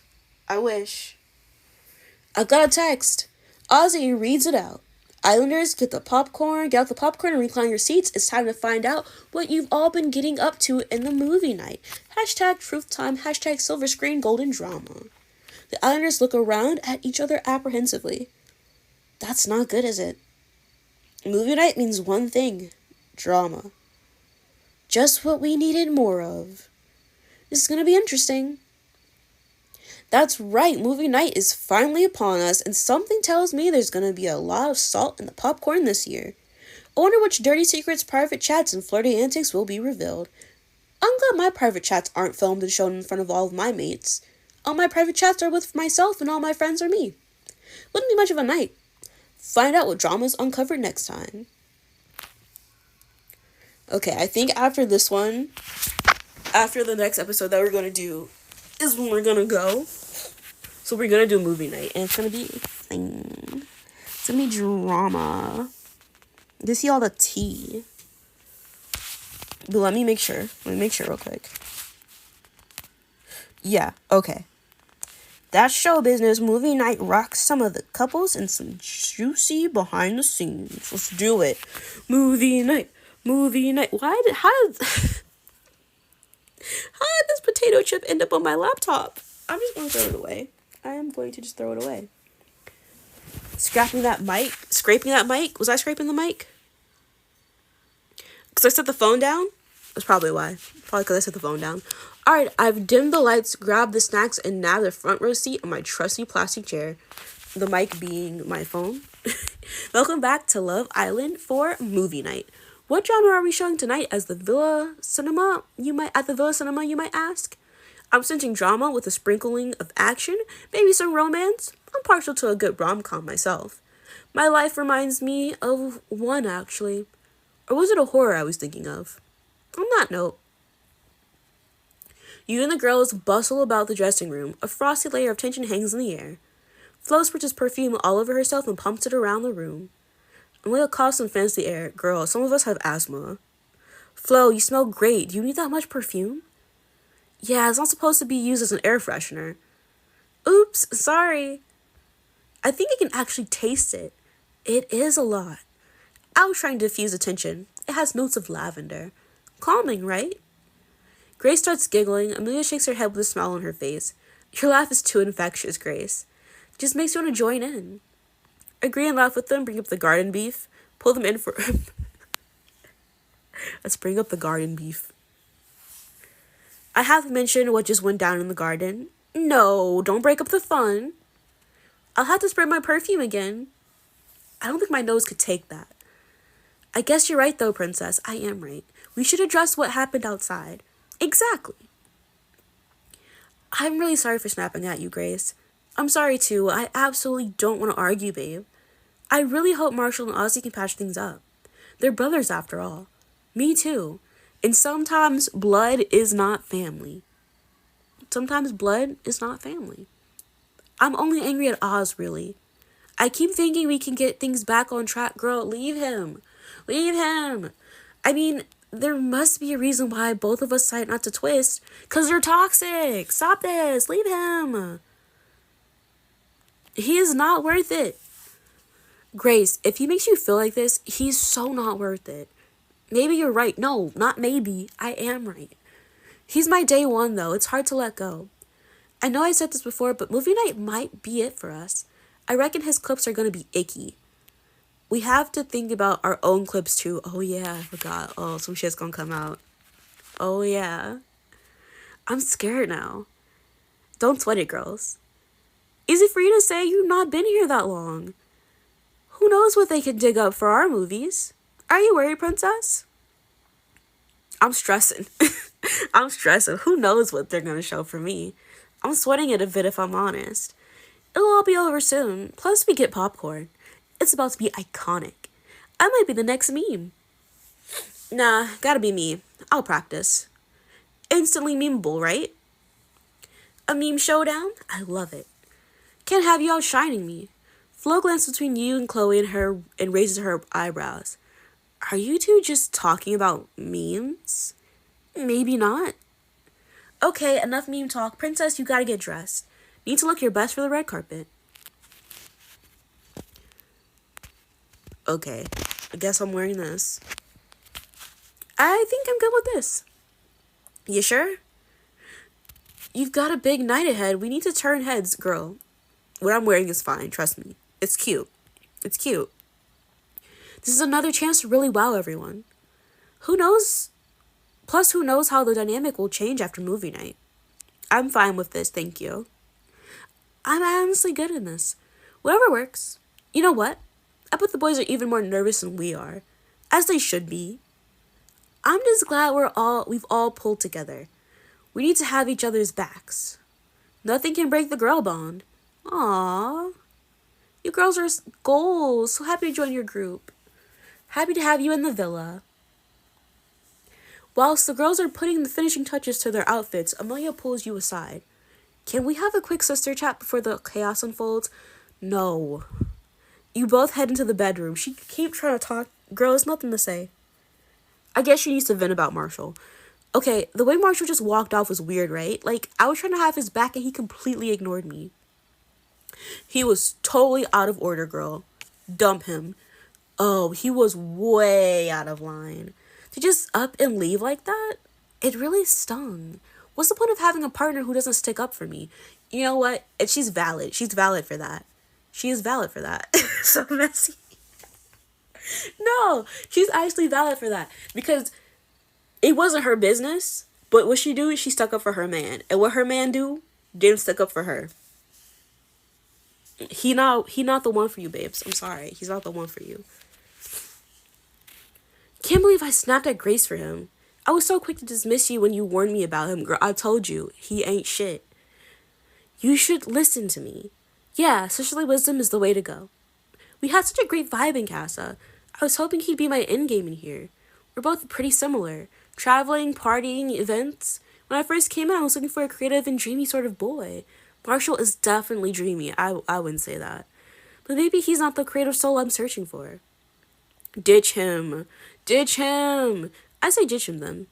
I've got a text. Ozzy reads it out. Islanders, get out the popcorn and recline your seats. It's time to find out what you've all been getting up to in the movie night. Hashtag truth time, hashtag silver screen golden drama. The Islanders look around at each other apprehensively. That's not good, is it? Movie night means one thing. Drama. Just what we needed more of. This is going to be interesting. That's right, movie night is finally upon us, and something tells me there's going to be a lot of salt in the popcorn this year. I wonder which dirty secrets, private chats, and flirty antics will be revealed. I'm glad my private chats aren't filmed and shown in front of all of my mates. All my private chats are with myself and all my friends are me. Wouldn't be much of a night. Find out what drama's uncovered next time. Okay, I think after this one, after the next episode that we're going to do, is when we're going to go. So we're going to do movie night, and it's going to be thing. It's going to be drama. You see all the tea. But let me make sure. Let me make sure real quick. Yeah, okay. That's show business. Movie night rocks some of the couples and some juicy behind the scenes. Let's do it. Movie night. Movie night. How did this potato chip end up on my laptop? I'm just going to throw it away. I am going to just throw it away. Scraping that mic. Was I scraping the mic? Because I set the phone down? That's probably why. Probably because I set the phone down. Alright, I've dimmed the lights, grabbed the snacks, and nabbed the front row seat on my trusty plastic chair. The mic being my phone. Welcome back to Love Island for movie night. What genre are we showing tonight as the Villa Cinema? You might ask. I'm sensing drama with a sprinkling of action, maybe some romance. I'm partial to a good rom-com myself. My life reminds me of one, actually. Or was it a horror I was thinking of? On that note, you and the girls bustle about the dressing room. A frosty layer of tension hangs in the air. Flo spritz perfume all over herself and pumps it around the room. Amelia coughs and fans the air. Girl, some of us have asthma. Flo, you smell great. Do you need that much perfume? Yeah, it's not supposed to be used as an air freshener. Oops, sorry. I think I can actually taste it. It is a lot. I was trying to diffuse the tension. It has notes of lavender. Calming, right? Grace starts giggling. Amelia shakes her head with a smile on her face. Your laugh is too infectious, Grace. It just makes you want to join in. Agree and laugh with them, bring up the garden beef. Pull them in for... Let's bring up the garden beef. I have mentioned what just went down in the garden. No, don't break up the fun. I'll have to spray my perfume again. I don't think my nose could take that. I guess you're right though, Princess. I am right. We should address what happened outside. Exactly. I'm really sorry for snapping at you, Grace. I'm sorry too. I absolutely don't want to argue, babe. I really hope Marshall and Ozzy can patch things up. They're brothers after all. Me too. And sometimes blood is not family. Sometimes blood is not family. I'm only angry at Oz, really. I keep thinking we can get things back on track. Girl, leave him. Leave him. I mean, there must be a reason why both of us decide not to twist. 'Cause you're toxic. Stop this. Leave him. He is not worth it. Grace, if he makes you feel like this, he's so not worth it. Maybe you're right. No, not maybe. I am right. He's my day one, though. It's hard to let go. I know I said this before, but movie night might be it for us. I reckon his clips are going to be icky. We have to think about our own clips, too. Oh, yeah, I forgot. Oh, some shit's going to come out. Oh, yeah. I'm scared now. Don't sweat it, girls. Easy for you to say. You've not been here that long. Who knows what they could dig up for our movies? Are you worried, Princess? I'm stressing. I'm stressing. Who knows what they're going to show for me? I'm sweating it a bit if I'm honest. It'll all be over soon. Plus, we get popcorn. It's about to be iconic. I might be the next meme. Nah, gotta be me. I'll practice. Instantly memeable, right? A meme showdown? I love it. Can't have you outshining me. Flo glances between you and Chloe and raises her eyebrows. Are you two just talking about memes? Maybe not. Okay, enough meme talk. Princess, you gotta get dressed. Need to look your best for the red carpet. Okay, I guess I'm wearing this. I think I'm good with this. You sure? You've got a big night ahead. We need to turn heads, girl. What I'm wearing is fine, trust me. It's cute. It's cute. This is another chance to really wow everyone. Who knows? Plus, who knows how the dynamic will change after movie night. I'm fine with this, thank you. I'm honestly good in this. Whatever works. You know what? I bet the boys are even more nervous than we are. As they should be. I'm just glad we've all pulled together. We need to have each other's backs. Nothing can break the girl bond. Aww. You girls are goals. So happy to join your group. Happy to have you in the villa. Whilst the girls are putting the finishing touches to their outfits, Amelia pulls you aside. Can we have a quick sister chat before the chaos unfolds? No. You both head into the bedroom. She keeps trying to talk. Girl, has nothing to say. I guess she needs to vent about Marshall. Okay, the way Marshall just walked off was weird, right? Like, I was trying to have his back and he completely ignored me. He was totally out of order, girl. Dump him. Oh, he was way out of line. To just up and leave like that, it really stung. What's the point of having a partner who doesn't stick up for me? You know what? And she's valid. She's valid for that. She is valid for that. So messy. No, she's actually valid for that. Because it wasn't her business. But what she do, she stuck up for her man. And what her man do, didn't stick up for her. He not the one for you, babes. I'm sorry. He's not the one for you. Can't believe I snapped at Grace for him. I was so quick to dismiss you when you warned me about him, girl. I told you, he ain't shit. You should listen to me. Yeah, sisterly wisdom is the way to go. We had such a great vibe in Casa. I was hoping he'd be my endgame in here. We're both pretty similar. Traveling, partying, events. When I first came in, I was looking for a creative and dreamy sort of boy. Marshall is definitely dreamy. I wouldn't say that. But maybe he's not the creative soul I'm searching for. Ditch him. Ditch him. I say ditch him then.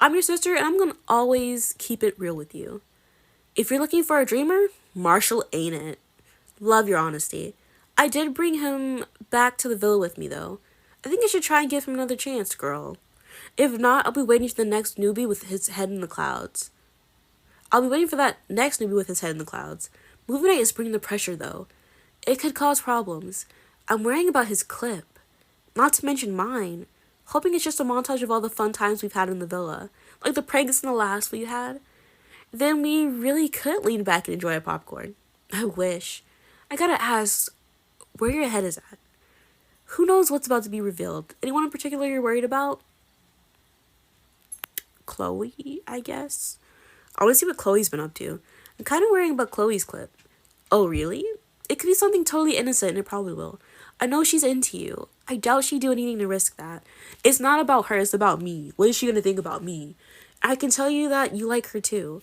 I'm your sister and I'm gonna always keep it real with you. If you're looking for a dreamer, Marshall ain't it. Love your honesty. I did bring him back to the villa with me though. I think I should try and give him another chance, girl. If not, I'll be waiting for the next newbie with his head in the clouds. Moving night is bringing the pressure though. It could cause problems. I'm worrying about his clip. Not to mention mine. Hoping it's just a montage of all the fun times we've had in the villa. Like the pranks in the last we had. Then we really could lean back and enjoy a popcorn. I wish. I gotta ask, where your head is at? Who knows what's about to be revealed? Anyone in particular you're worried about? Chloe, I guess? I want to see what Chloe's been up to. I'm kind of worrying about Chloe's clip. Oh, really? It could be something totally innocent, and it probably will. I know she's into you. I doubt she'd do anything to risk that. It's not about her, it's about me. What is she going to think about me? I can tell you that you like her too.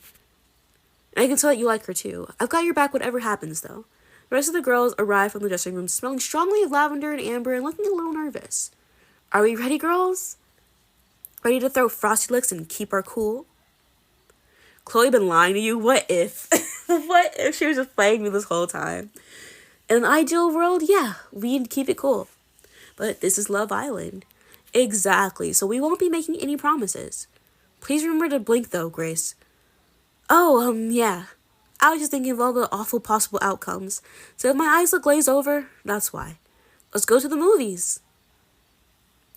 I've got your back whatever happens, though. The rest of the girls arrive from the dressing room smelling strongly of lavender and amber and looking a little nervous. Are we ready, girls? Ready to throw frosty licks and keep our cool? Chloe been lying to you? What if? What if she was just playing me this whole time? In an ideal world, yeah, we'd keep it cool. But this is Love Island. Exactly, so we won't be making any promises. Please remember to blink though, Grace. Oh, yeah. I was just thinking of all the awful possible outcomes. So if my eyes look glazed over, that's why. Let's go to the movies.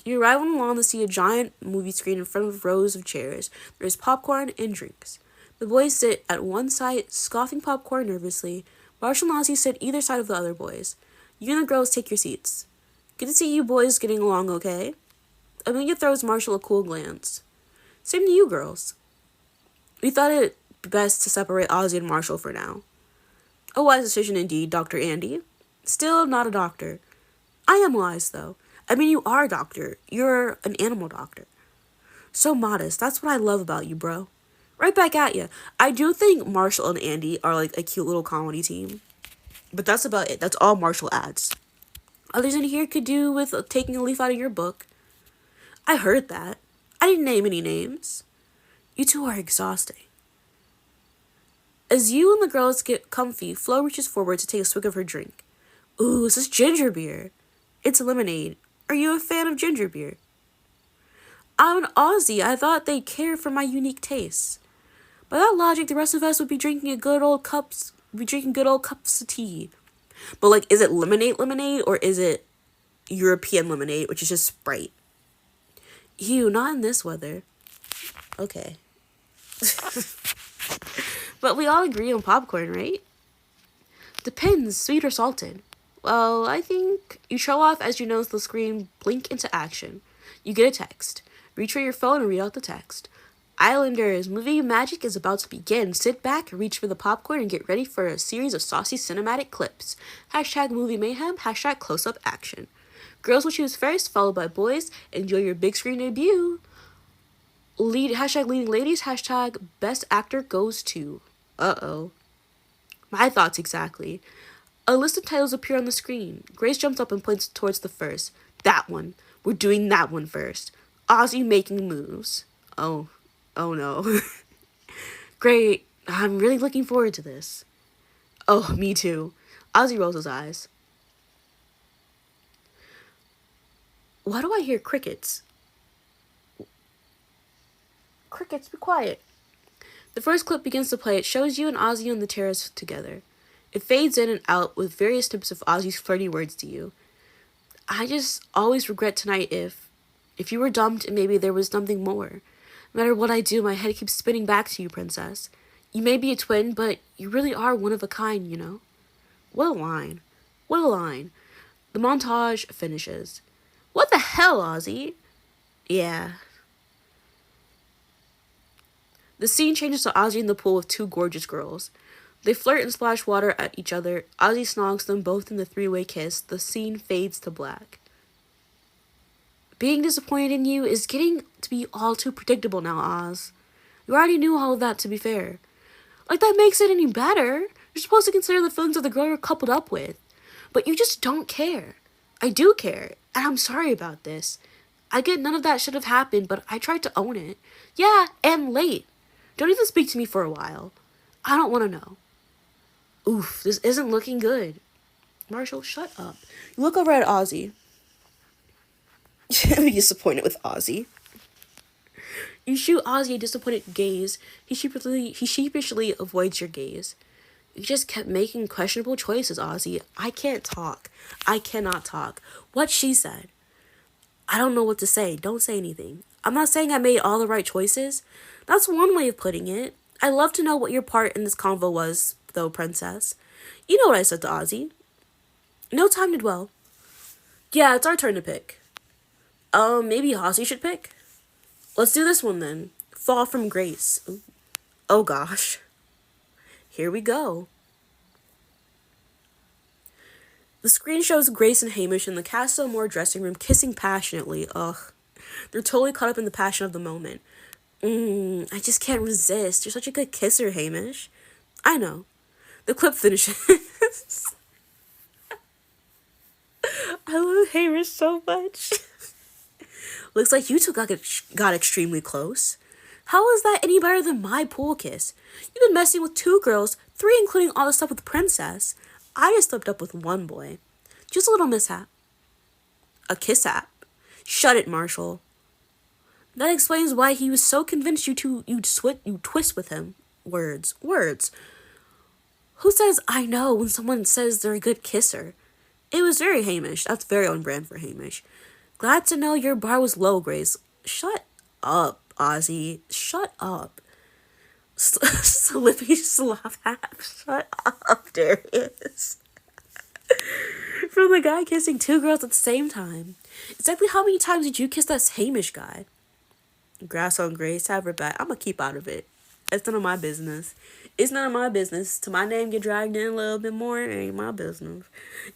You arrive on the lawn to see a giant movie screen in front of rows of chairs. There's popcorn and drinks. The boys sit at one side, scoffing popcorn nervously. Marshall and Ozzy sit either side of the other boys. You and the girls take your seats. Good to see you boys getting along okay. Amelia throws Marshall a cool glance. Same to you girls. We thought it best to separate Ozzy and Marshall for now. A wise decision indeed, Dr. Andy. Still not a doctor. I am wise, though. I mean, you are a doctor. You're an animal doctor. So modest. That's what I love about you, bro. Right back at you. I do think Marshall and Andy are like a cute little comedy team. But that's about it. That's all Marshall adds. Others in here could do with taking a leaf out of your book. I heard that. I didn't name any names. You two are exhausting. As you and the girls get comfy, Flo reaches forward to take a swig of her drink. Ooh, is this ginger beer? It's lemonade. Are you a fan of ginger beer? I'm an Aussie. I thought they'd care for my unique tastes. By that logic, the rest of us would be drinking good old cups of tea. But like, is it lemonade or is it European lemonade, which is just Sprite? Ew, not in this weather. Okay. But we all agree on popcorn, right? Depends, sweet or salted. Well, I think you show off as you notice the screen blink into action. You get a text. Reach for your phone and read out the text. Islanders, movie magic is about to begin. Sit back, reach for the popcorn, and get ready for a series of saucy cinematic clips. Hashtag movie mayhem, hashtag close-up action. Girls will choose first, followed by boys. Enjoy your big screen debut. Hashtag leading ladies, hashtag best actor goes to. Uh-oh. My thoughts exactly. A list of titles appear on the screen. Grace jumps up and points towards the first. That one. We're doing that one first. Ozzy making moves. Oh no. Great. I'm really looking forward to this. Oh, me too. Ozzy rolls his eyes. Why do I hear crickets? Crickets, be quiet. The first clip begins to play. It shows you and Ozzy on the terrace together. It fades in and out with various snippets of Ozzy's flirty words to you. I just always regret tonight if you were dumped and maybe there was something more. No matter what I do, my head keeps spinning back to you, princess. You may be a twin, but you really are one of a kind, you know? What a line. What a line. The montage finishes. What the hell, Ozzy? Yeah. The scene changes to Ozzy in the pool with two gorgeous girls. They flirt and splash water at each other. Ozzy snogs them both in the three-way kiss. The scene fades to black. Being disappointed in you is getting to be all too predictable now, Oz. You already knew all of that, to be fair. Like, that makes it any better. You're supposed to consider the feelings of the girl you're coupled up with. But you just don't care. I do care, and I'm sorry about this. I get none of that should have happened, but I tried to own it. Yeah, and late. Don't even speak to me for a while. I don't want to know. Oof, this isn't looking good. Marshall, shut up. You look over at Ozzy. I'm disappointed with Ozzy. You shoot Ozzy a disappointed gaze. He sheepishly avoids your gaze. You just kept making questionable choices, Ozzy. I can't talk. I cannot talk. What she said. I don't know what to say. Don't say anything. I'm not saying I made all the right choices. That's one way of putting it. I'd love to know what your part in this convo was, though, princess. You know what I said to Ozzy. No time to dwell. Yeah, it's our turn to pick. Maybe Ozzy should pick? Let's do this one then. Fall from Grace. Ooh. Oh gosh. Here we go. The screen shows Grace and Hamish in the Casa Amor dressing room kissing passionately. Ugh. They're totally caught up in the passion of the moment. I just can't resist. You're such a good kisser, Hamish. I know. The clip finishes. I love Hamish so much. Looks like you two got extremely close. How is that any better than my pool kiss? You've been messing with two girls, three including all the stuff with the princess. I just slipped up with one boy. Just a little mishap. A kiss-app. Shut it, Marshall. That explains why he was so convinced you twist with him. Words. Who says I know when someone says they're a good kisser? It was very Hamish. That's very on brand for Hamish. Glad to know your bar was low, Grace. Shut up, Ozzy. Shut up. Slippy slap. Shut up, Darius. From the guy kissing two girls at the same time. Exactly how many times did you kiss that Hamish guy? Grass on Grace, have her back. I'm gonna keep out of it. It's none of my business. It's none of my business. To my name get dragged in a little bit more, it ain't my business.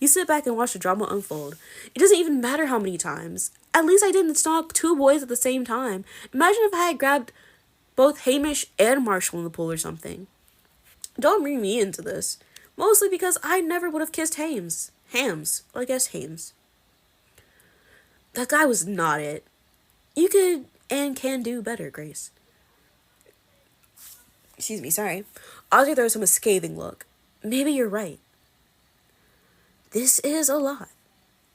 You sit back and watch the drama unfold. It doesn't even matter how many times. At least I didn't stalk two boys at the same time. Imagine if I had grabbed both Hamish and Marshall in the pool or something. Don't bring me into this. Mostly because I never would have kissed Hams. Well, I guess Hames. That guy was not it. You could and can do better, Grace. Excuse me, sorry. Ozzy throws him a scathing look. Maybe you're right. This is a lot.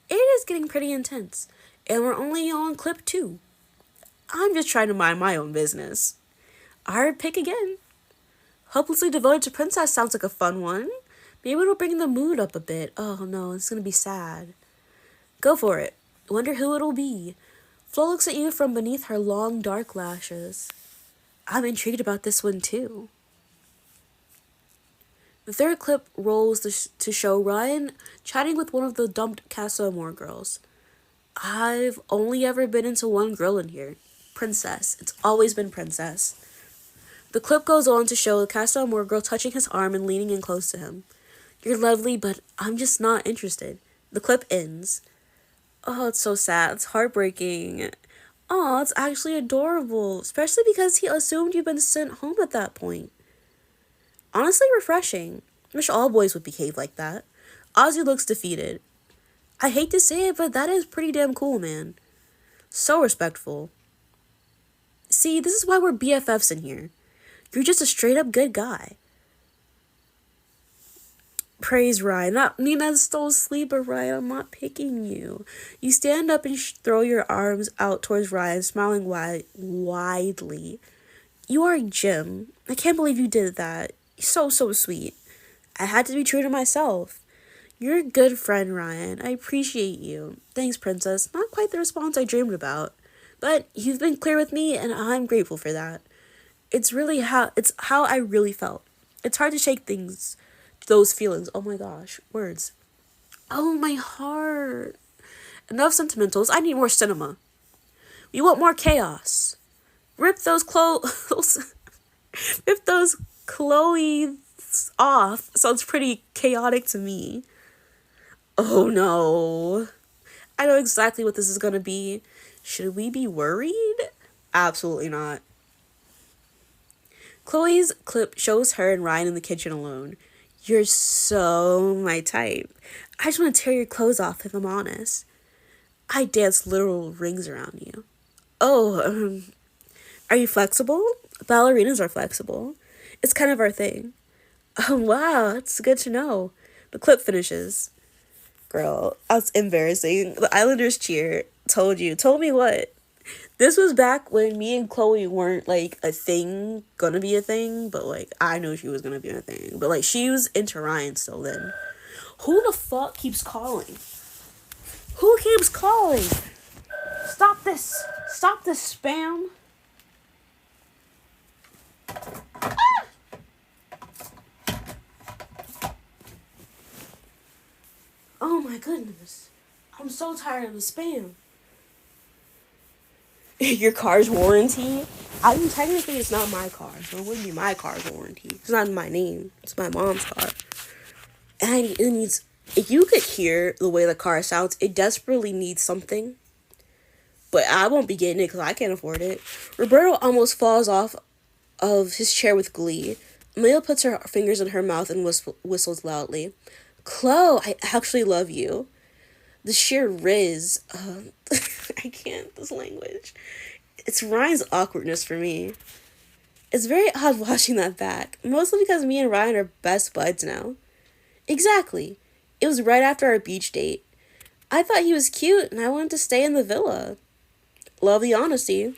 It is getting pretty intense. And we're only on clip 2. I'm just trying to mind my own business. Our pick again. Hopelessly devoted to princess sounds like a fun one. Maybe it'll bring the mood up a bit. Oh no, it's gonna be sad. Go for it. Wonder who it'll be. Flo looks at you from beneath her long, dark lashes. I'm intrigued about this one too. The third clip rolls to show Ryan chatting with one of the dumped Casa Amor girls. I've only ever been into one girl in here. Princess. It's always been Princess. The clip goes on to show Casa Amor girl touching his arm and leaning in close to him. You're lovely, but I'm just not interested. The clip ends. Oh, it's so sad. It's heartbreaking. Oh, it's actually adorable, especially because he assumed you'd been sent home at that point. Honestly refreshing. Wish all boys would behave like that. Ozzy looks defeated. I hate to say it, but that is pretty damn cool, man. So respectful. See, this is why we're BFFs in here. You're just a straight up good guy. Praise Ryan. Not Nina stole sleeper, Ryan. I'm not picking you. You stand up and throw your arms out towards Ryan, smiling widely. You are a gem. I can't believe you did that. So sweet. I had to be true to myself. You're a good friend, Ryan. I appreciate you. Thanks, Princess. Not quite the response I dreamed about. But you've been clear with me, and I'm grateful for that. It's how I really felt. It's hard to shake those feelings. Oh my gosh, words. Oh, my heart. Enough sentimentals. I need more cinema. We want more chaos. Rip those rip those Chloe off. Sounds pretty chaotic to me. Oh no. I know exactly what this is gonna be. Should we be worried? Absolutely not. Chloe's clip shows her and Ryan in the kitchen alone. You're so my type. I just want to tear your clothes off if I'm honest. I dance literal rings around you. Oh, are you flexible? Ballerinas are flexible. It's kind of our thing. Oh, wow, it's good to know. The clip finishes. Girl, that's embarrassing. The Islanders cheer. Told me what? This was back when me and Chloe weren't, like, gonna be a thing, but, like, I knew she was gonna be a thing. But, like, she was into Ryan still then. Who the fuck keeps calling? Who keeps calling? Stop this spam. Oh my goodness. I'm so tired of the spam. Your car's warranty? I mean, technically it's not my car, so it wouldn't be my car's warranty. It's not in my name. It's my mom's car. And it needs... If you could hear the way the car sounds, it desperately needs something. But I won't be getting it because I can't afford it. Roberto almost falls off of his chair with glee. Amelia puts her fingers in her mouth and whistles loudly. Chloe, I actually love you. The sheer riz. I can't, this language. It's Ryan's awkwardness for me. It's very odd watching that back. Mostly because me and Ryan are best buds now. Exactly. It was right after our beach date. I thought he was cute and I wanted to stay in the villa. Love the honesty.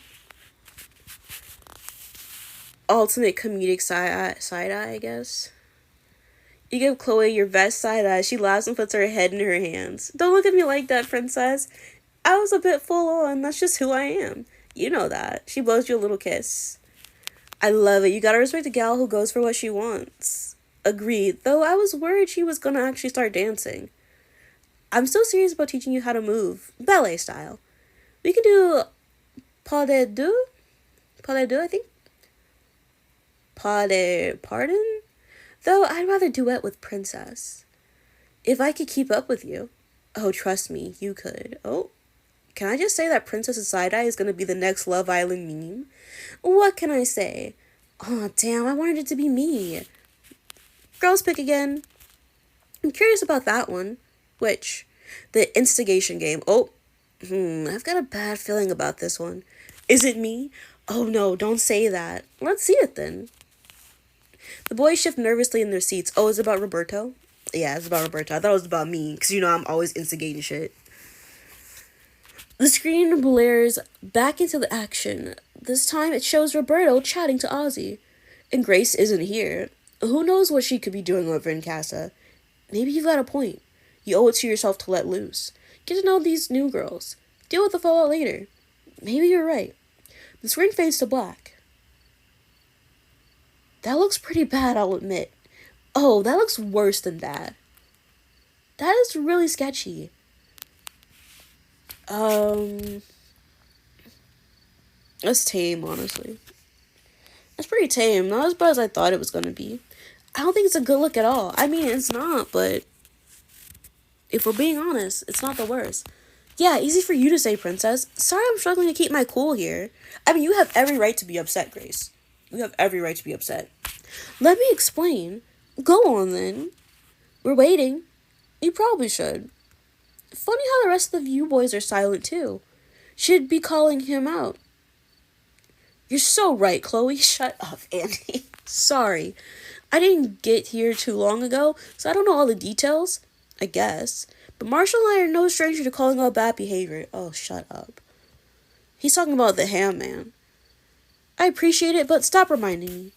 Ultimate comedic side eye, I guess. You give Chloe your best side eye. She laughs and puts her head in her hands. Don't look at me like that, princess. I was a bit full on. That's just who I am. You know that. She blows you a little kiss. I love it. You gotta respect a gal who goes for what she wants. Agreed. Though I was worried she was gonna actually start dancing. I'm still serious about teaching you how to move. Ballet style. We can do pas de deux? Pas de deux, I think? Pas de pardon? Though I'd rather duet with Princess. If I could keep up with you. Oh, trust me, you could. Oh, can I just say that Princess's side-eye is going to be the next Love Island meme? What can I say? Oh, damn, I wanted it to be me. Girls pick again. I'm curious about that one. Which? The instigation game. Oh, I've got a bad feeling about this one. Is it me? Oh no, don't say that. Let's see it then. The boys shift nervously in their seats. Oh, is it about Roberto? Yeah, it's about Roberto. I thought it was about me, because you know I'm always instigating shit. The screen blares back into the action. This time it shows Roberto chatting to Ozzy. And Grace isn't here. Who knows what she could be doing over in Casa? Maybe you've got a point. You owe it to yourself to let loose. Get to know these new girls. Deal with the fallout later. Maybe you're right. The screen fades to black. That looks pretty bad, I'll admit. Oh, that looks worse than bad. That is really sketchy. That's tame, honestly. That's pretty tame. Not as bad as I thought it was gonna be. I don't think it's a good look at all. I mean, it's not, but if we're being honest, it's not the worst. Yeah, easy for you to say, Princess. Sorry I'm struggling to keep my cool here. I mean, you have every right to be upset, Grace. You have every right to be upset. Let me explain. Go on, then. We're waiting. You probably should. Funny how the rest of you boys are silent, too. Should be calling him out. You're so right, Chloe. Shut up, Andy. Sorry. I didn't get here too long ago, so I don't know all the details. I guess. But Marshall and I are no stranger to calling out bad behavior. Oh, shut up. He's talking about the ham man. I appreciate it, but stop reminding me.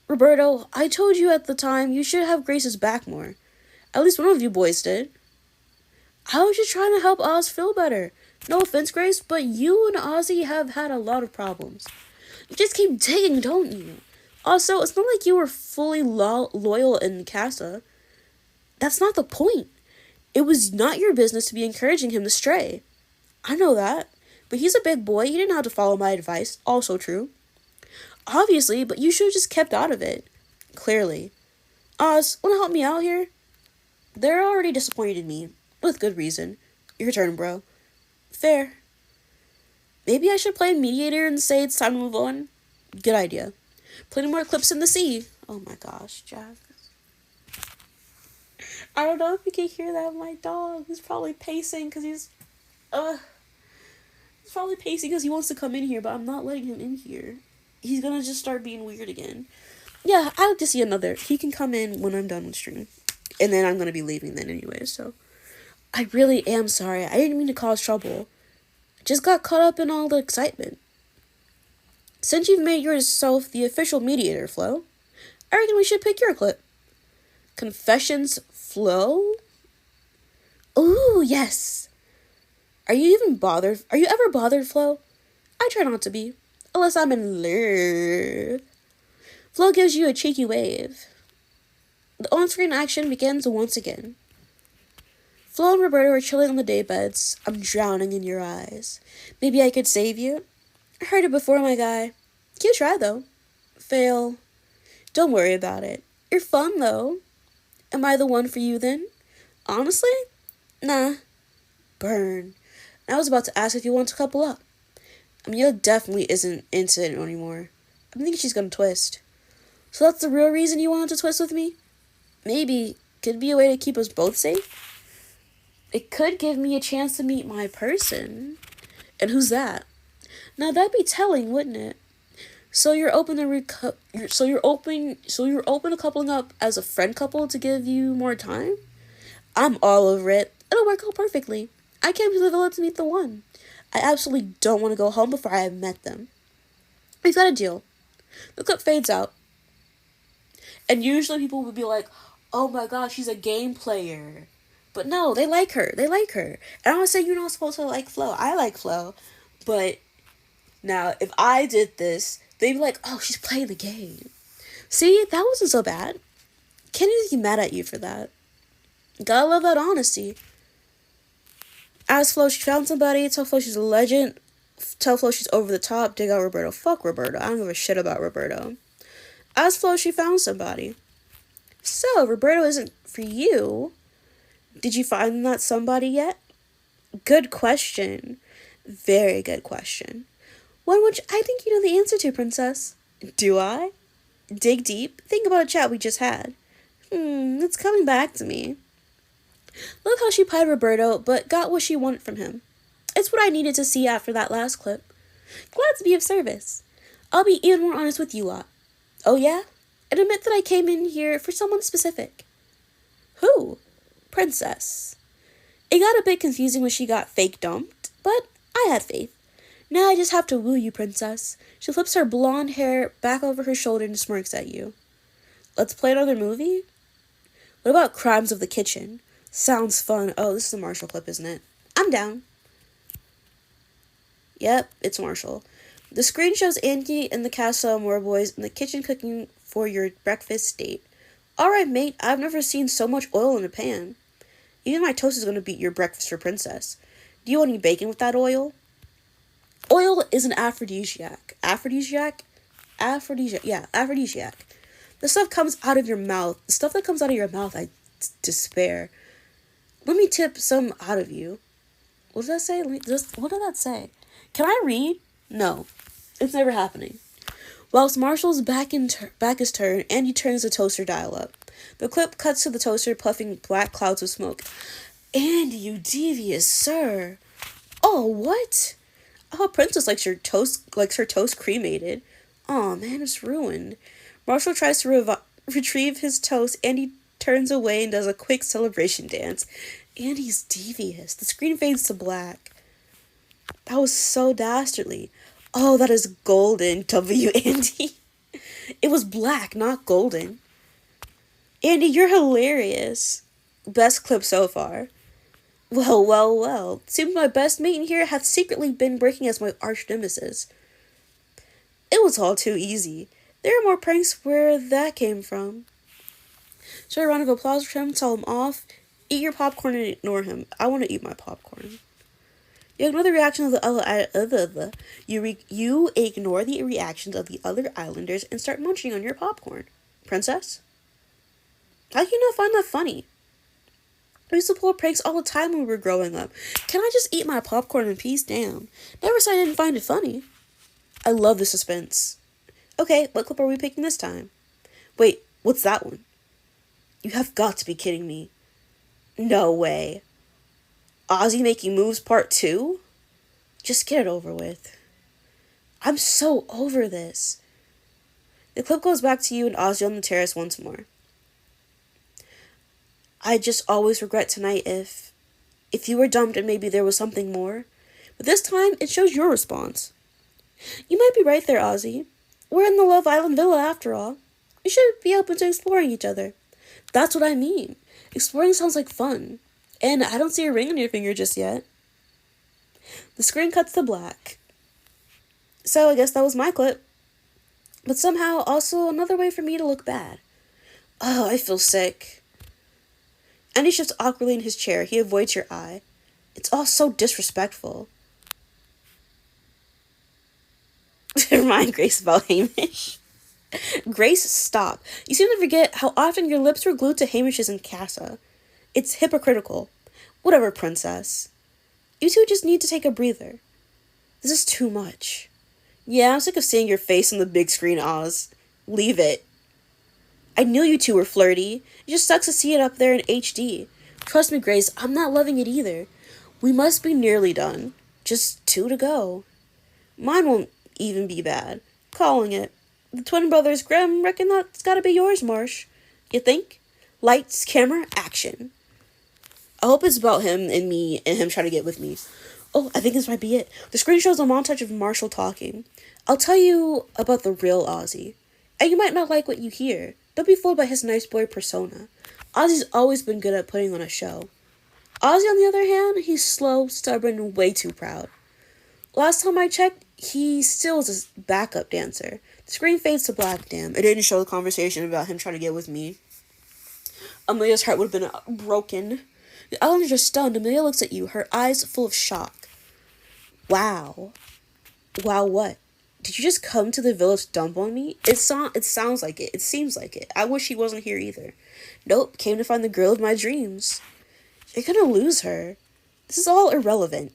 Roberto, I told you at the time you should have Grace's back more. At least one of you boys did. I was just trying to help Oz feel better. No offense, Grace, but you and Ozzy have had a lot of problems. You just keep digging, don't you? Also, it's not like you were fully loyal in Casa. That's not the point. It was not your business to be encouraging him to stray. I know that. But he's a big boy. He didn't have to follow my advice. Also true. Obviously, but you should have just kept out of it. Clearly. Oz, wanna help me out here? They're already disappointed in me. With good reason. Your turn, bro. Fair. Maybe I should play mediator and say it's time to move on? Good idea. Plenty more clips in the sea. Oh my gosh, Jack. I don't know if you can hear that. My dog. He's probably pacing because he's probably pacing because he wants to come in here, but I'm not letting him in here. He's gonna just start being weird again. Yeah, I like to see another. He can come in when I'm done with stream. And then I'm gonna be leaving then anyway, so. I really am sorry. I didn't mean to cause trouble. Just got caught up in all the excitement. Since you've made yourself the official mediator, Flo, I reckon we should pick your clip. Confessions Flo? Ooh, yes. Are you ever bothered, Flo? I try not to be. Unless I'm in love. Flo gives you a cheeky wave. The on-screen action begins once again. Flo and Roberto are chilling on the daybeds. I'm drowning in your eyes. Maybe I could save you? I heard it before, my guy. You try, though. Fail. Don't worry about it. You're fun, though. Am I the one for you, then? Honestly? Nah. Burn. I was about to ask if you want to couple up. Amelia definitely isn't into it anymore. I'm thinking she's gonna twist. So that's the real reason you wanted to twist with me? Maybe. Could be a way to keep us both safe? It could give me a chance to meet my person. And who's that? Now that'd be telling, wouldn't it? So you're open to coupling up as a friend couple to give you more time? I'm all over it. It'll work out perfectly. I came to the villa to meet the one. I absolutely don't want to go home before I have met them. We've got a deal. The clip fades out. And usually people would be like, oh my gosh, she's a game player. But no, they like her. They like her. And I'm not saying you're not supposed to like Flo. I like Flo. But now, if I did this, they'd be like, oh, she's playing the game. See, that wasn't so bad. Can't even be mad at you for that. Gotta love that honesty. Ask Flo she found somebody. Tell Flo she's a legend. Tell Flo she's over the top. Dig out Roberto. Fuck Roberto. I don't give a shit about Roberto. Ask Flo she found somebody. So, Roberto isn't for you. Did you find that somebody yet? Good question. Very good question. One which I think you know the answer to, Princess. Do I? Dig deep. Think about a chat we just had. It's coming back to me. Love how she pied Roberto, but got what she wanted from him. It's what I needed to see after that last clip. Glad to be of service. I'll be even more honest with you lot. Oh yeah? And admit that I came in here for someone specific. Who? Princess. It got a bit confusing when she got fake dumped, but I had faith. Now I just have to woo you, Princess. She flips her blonde hair back over her shoulder and smirks at you. Let's play another movie? What about Crimes of the Kitchen? Sounds fun. Oh, this is a Marshall clip, isn't it? I'm down. Yep, it's Marshall. The screen shows Andy and the Casa Amor boys in the kitchen cooking for your breakfast date. Alright, mate, I've never seen so much oil in a pan. Even my toast is going to beat your breakfast for Princess. Do you want any bacon with that oil? Oil is an aphrodisiac. Aphrodisiac? Aphrodisiac. Yeah, aphrodisiac. The stuff comes out of your mouth. The stuff that comes out of your mouth, I despair. Let me tip some out of you. What does that say? What did that say? Can I read? No. It's never happening. Whilst Marshall's back is turned, Andy turns the toaster dial up. The clip cuts to the toaster puffing black clouds of smoke. Andy, you devious sir. Oh, what? Oh, Princess likes her toast cremated. Oh man, it's ruined. Marshall tries to retrieve his toast. Andy turns away and does a quick celebration dance. Andy's devious. The screen fades to black. That was so dastardly. Oh, that is golden, W. Andy. It was black, not golden. Andy, you're hilarious. Best clip so far. Well. Seems my best mate in here hath secretly been breaking as my arch nemesis. It was all too easy. There are more pranks where that came from. So a round of applause for him, tell him off. Eat your popcorn and ignore him. I want to eat my popcorn. You ignore the reaction of the other. You ignore the reactions of the other islanders and start munching on your popcorn. Princess? How can you not find that funny? I used to pull pranks all the time when we were growing up. Can I just eat my popcorn in peace? Damn. Never said I didn't find it funny. I love the suspense. Okay, what clip are we picking this time? Wait, what's that one? You have got to be kidding me. No way. Ozzy making moves part 2? Just get it over with. I'm so over this. The clip goes back to you and Ozzy on the terrace once more. I just always regret tonight if you were dumped and maybe there was something more. But this time, it shows your response. You might be right there, Ozzy. We're in the Love Island villa after all. We should be open to exploring each other. That's what I mean. Exploring sounds like fun. And I don't see a ring on your finger just yet. The screen cuts to black. So I guess that was my clip. But somehow also another way for me to look bad. Oh, I feel sick. Andy shifts awkwardly in his chair. He avoids your eye. It's all so disrespectful. Remind Grace about Hamish. Grace, stop. You seem to forget how often your lips were glued to Hamish's and Casa. It's hypocritical. Whatever, princess. You two just need to take a breather. This is too much. Yeah, I'm sick of seeing your face on the big screen, Oz. Leave it. I knew you two were flirty. It just sucks to see it up there in HD. Trust me, Grace, I'm not loving it either. We must be nearly done. Just 2 to go. Mine won't even be bad. Calling it. The twin brothers Grimm reckon that's gotta be yours, Marsh. You think? Lights, camera, action. I hope it's about him and me and him trying to get with me. Oh, I think this might be it. The screen shows a montage of Marshall talking. I'll tell you about the real Ozzy. And you might not like what you hear. Don't be fooled by his nice boy persona. Ozzy's always been good at putting on a show. Ozzy, on the other hand, he's slow, stubborn, and way too proud. Last time I checked, he still is a backup dancer. The screen fades to black, damn. It didn't show the conversation about him trying to get with me. Amelia's heart would have been broken. The islanders are stunned. Amelia looks at you, her eyes full of shock. Wow. Wow, what? Did you just come to the village to dump on me? It sounds like it. It seems like it. I wish he wasn't here either. Nope, came to find the girl of my dreams. You're gonna lose her. This is all irrelevant.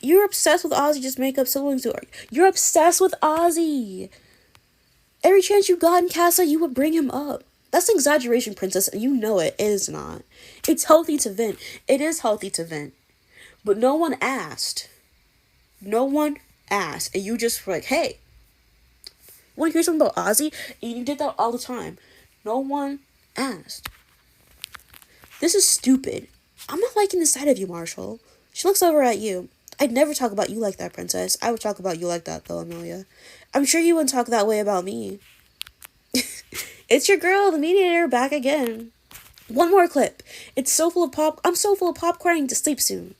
You're obsessed with Ozzy, just make up siblings who are. You're obsessed with Ozzy. Every chance you got in Casa, you would bring him up. That's an exaggeration, princess, and you know it. It is not. It's healthy to vent. It is healthy to vent. But no one asked. No one asked. And you just were like, hey, want to hear something about Ozzy? And you did that all the time. No one asked. This is stupid. I'm not liking the sight of you, Marshall. She looks over at you. I'd never talk about you like that, princess. I would talk about you like that, though, Amelia. I'm sure you wouldn't talk that way about me. It's your girl, the mediator, back again. One more clip. I'm so full of popcorn, I need to sleep soon.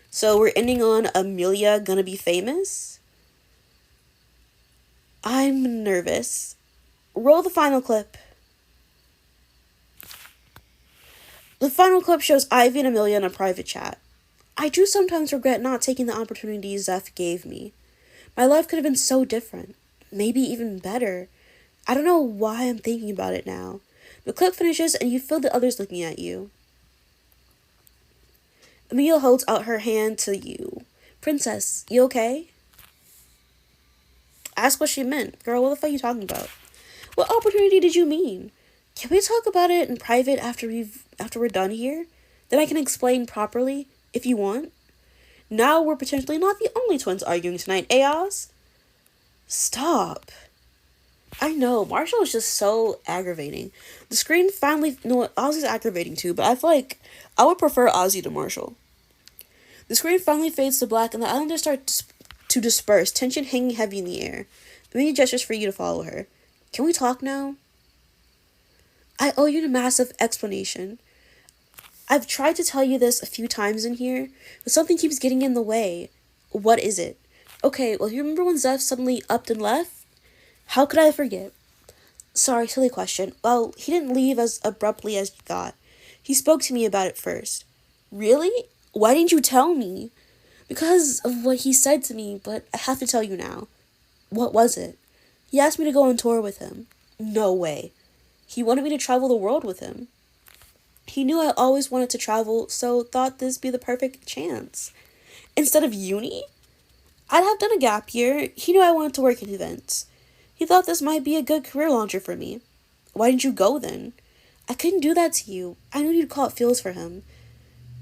So we're ending on Amelia gonna be famous? I'm nervous. Roll the final clip. The final clip shows Ivy and Amelia in a private chat. I do sometimes regret not taking the opportunities Zeph gave me. My life could have been so different. Maybe even better. I don't know why I'm thinking about it now. The clip finishes and you feel the others looking at you. Amelia holds out her hand to you. Princess, you okay? Ask what she meant. Girl, what the fuck are you talking about? What opportunity did you mean? Can we talk about it in private after we're done here? Then I can explain properly, if you want. Now we're potentially not the only twins arguing tonight, Oz? Stop. I know, Marshall is just so aggravating. The screen finally... No, Ozzy's aggravating too, but I feel like I would prefer Ozzy to Marshall. The screen finally fades to black and the islanders start to disperse, tension hanging heavy in the air. Amelia gestures for you to follow her. Can we talk now? I owe you a massive explanation. I've tried to tell you this a few times in here, but something keeps getting in the way. What is it? Okay, well, you remember when Zeph suddenly upped and left? How could I forget? Sorry, silly question. Well, he didn't leave as abruptly as you thought. He spoke to me about it first. Really? Why didn't you tell me? Because of what he said to me, but I have to tell you now. What was it? He asked me to go on tour with him. No way. He wanted me to travel the world with him. He knew I always wanted to travel, so thought this'd be the perfect chance. Instead of uni? I'd have done a gap year. He knew I wanted to work in events. He thought this might be a good career launcher for me. Why didn't you go then? I couldn't do that to you. I knew you'd caught feels for him.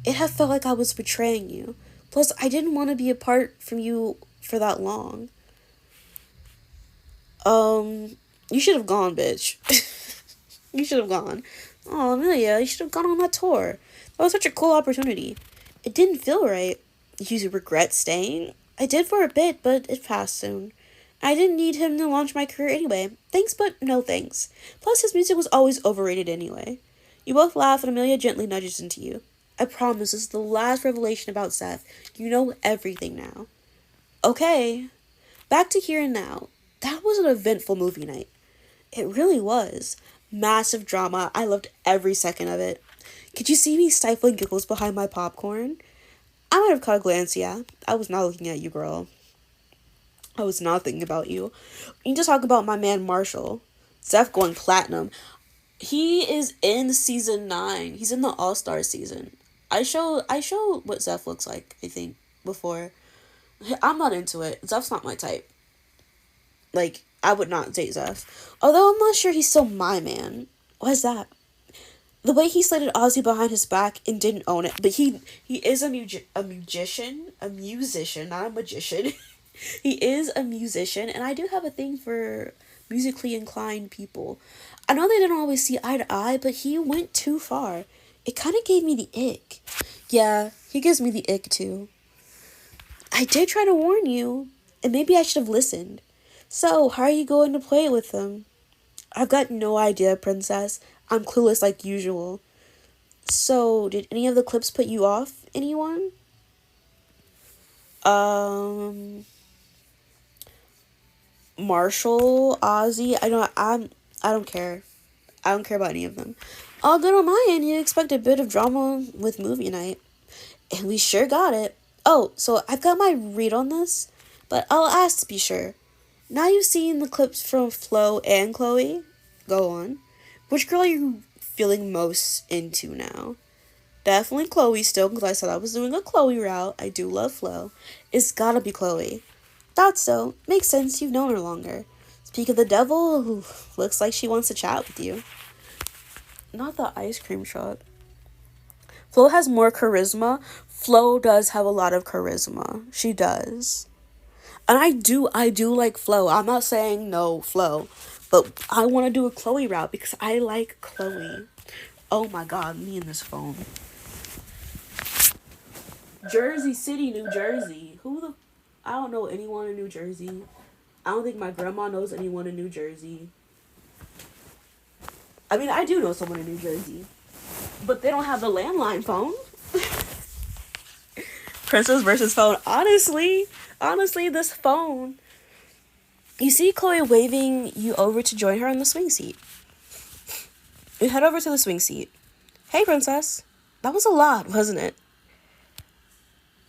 It had felt like I was betraying you. Plus, I didn't want to be apart from you for that long. You should have gone, bitch. You should have gone. Oh, Amelia, you should have gone on that tour. That was such a cool opportunity. It didn't feel right. You regret staying? I did for a bit, but it passed soon. I didn't need him to launch my career anyway. Thanks, but no thanks. Plus, his music was always overrated anyway. You both laugh and Amelia gently nudges into you. I promise this is the last revelation about Seth. You know everything now. Okay. Back to here and now. That was an eventful movie night. It really was. Massive drama. I loved every second of it. Could you see me stifling giggles behind my popcorn? I might have caught a glance, yeah. I was not looking at you, girl. I was not thinking about you. We need to talk about my man Marshall. Zeph going platinum. He is in season 9. He's in the All-Star season. I showed what Zeph looks like, I think, before. I'm not into it. Zeph's not my type. Like, I would not date Zeph. Although I'm not sure he's still my man. What is that? The way he slated Ozzy behind his back and didn't own it. But he is a musician, not a magician. He is a musician, and I do have a thing for musically inclined people. I know they didn't always see eye to eye, but he went too far. It kind of gave me the ick. Yeah, he gives me the ick too. I did try to warn you, and maybe I should have listened. So, how are you going to play it with them? I've got no idea, princess. I'm clueless like usual. So, did any of the clips put you off anyone? Marshall, Ozzy, I don't care. I don't care about any of them. All good on my end. You expect a bit of drama with movie night. And we sure got it. Oh, so I've got my read on this, but I'll ask to be sure. Now you've seen the clips from Flo and Chloe. Go on. Which girl are you feeling most into now? Definitely Chloe still, because I said I was doing a Chloe route. I do love Flo. It's gotta be Chloe. Thought so. Makes sense, you've known her longer. Speak of the devil, looks like she wants to chat with you. Not the ice cream truck. Flo has more charisma. Flo does have a lot of charisma. She does. And I do like Flo. I'm not saying no Flo. But I want to do a Chloe route because I like Chloe. Oh my god, me and this phone. Jersey City, New Jersey. I don't know anyone in New Jersey. I don't think my grandma knows anyone in New Jersey. I mean, I do know someone in New Jersey. But they don't have the landline phone. Princess versus phone. Honestly, this phone. You see Chloe waving you over to join her on the swing seat. We head over to the swing seat. Hey, princess. That was a lot, wasn't it?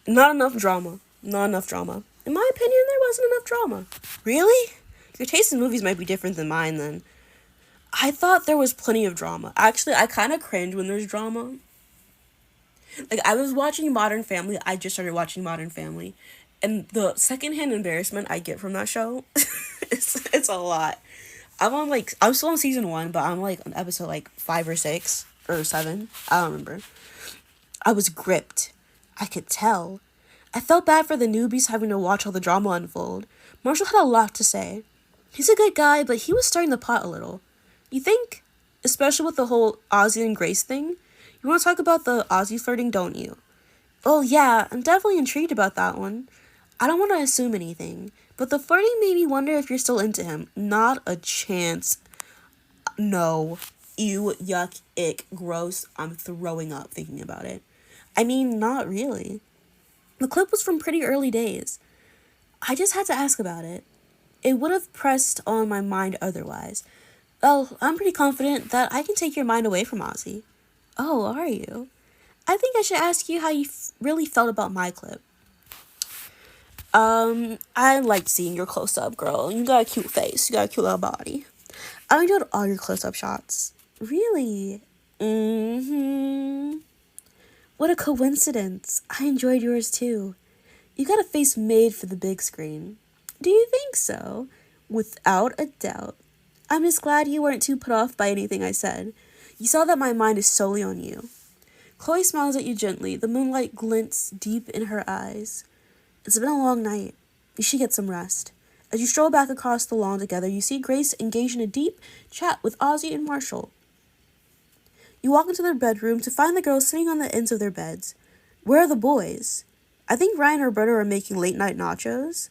Not enough drama. In my opinion, there wasn't enough drama. Really? Your taste in movies might be different than mine then. I thought there was plenty of drama. Actually, I kind of cringe when there's drama. Like, I was watching Modern Family. I just started watching Modern Family. And the secondhand embarrassment I get from that show, it's a lot. I'm still on season 1, but I'm like on episode like 5 or 6 or 7. I don't remember. I was gripped. I could tell. I felt bad for the newbies having to watch all the drama unfold. Marshall had a lot to say. He's a good guy, but he was stirring the pot a little. You think? Especially with the whole Ozzy and Grace thing? You want to talk about the Ozzy flirting, don't you? Oh yeah, I'm definitely intrigued about that one. I don't want to assume anything, but the flirting made me wonder if you're still into him. Not a chance. No. Ew, yuck, ick, gross. I'm throwing up thinking about it. I mean, not really. The clip was from pretty early days. I just had to ask about it. It would have pressed on my mind otherwise. Well, I'm pretty confident that I can take your mind away from Ozzy. Oh, are you? I think I should ask you how you really felt about my clip. I liked seeing your close-up, girl. You got a cute face. You got a cute little body. I enjoyed all your close-up shots. Really? Mm-hmm. What a coincidence. I enjoyed yours too. You got a face made for the big screen. Do you think so? Without a doubt. I'm just glad you weren't too put off by anything I said. You saw that my mind is solely on you. Chloe smiles at you gently. The moonlight glints deep in her eyes. It's been a long night. You should get some rest. As you stroll back across the lawn together, you see Grace engaged in a deep chat with Ozzy and Marshall. You walk into their bedroom to find the girls sitting on the ends of their beds. Where are the boys? I think Ryan and Roberta are making late-night nachos.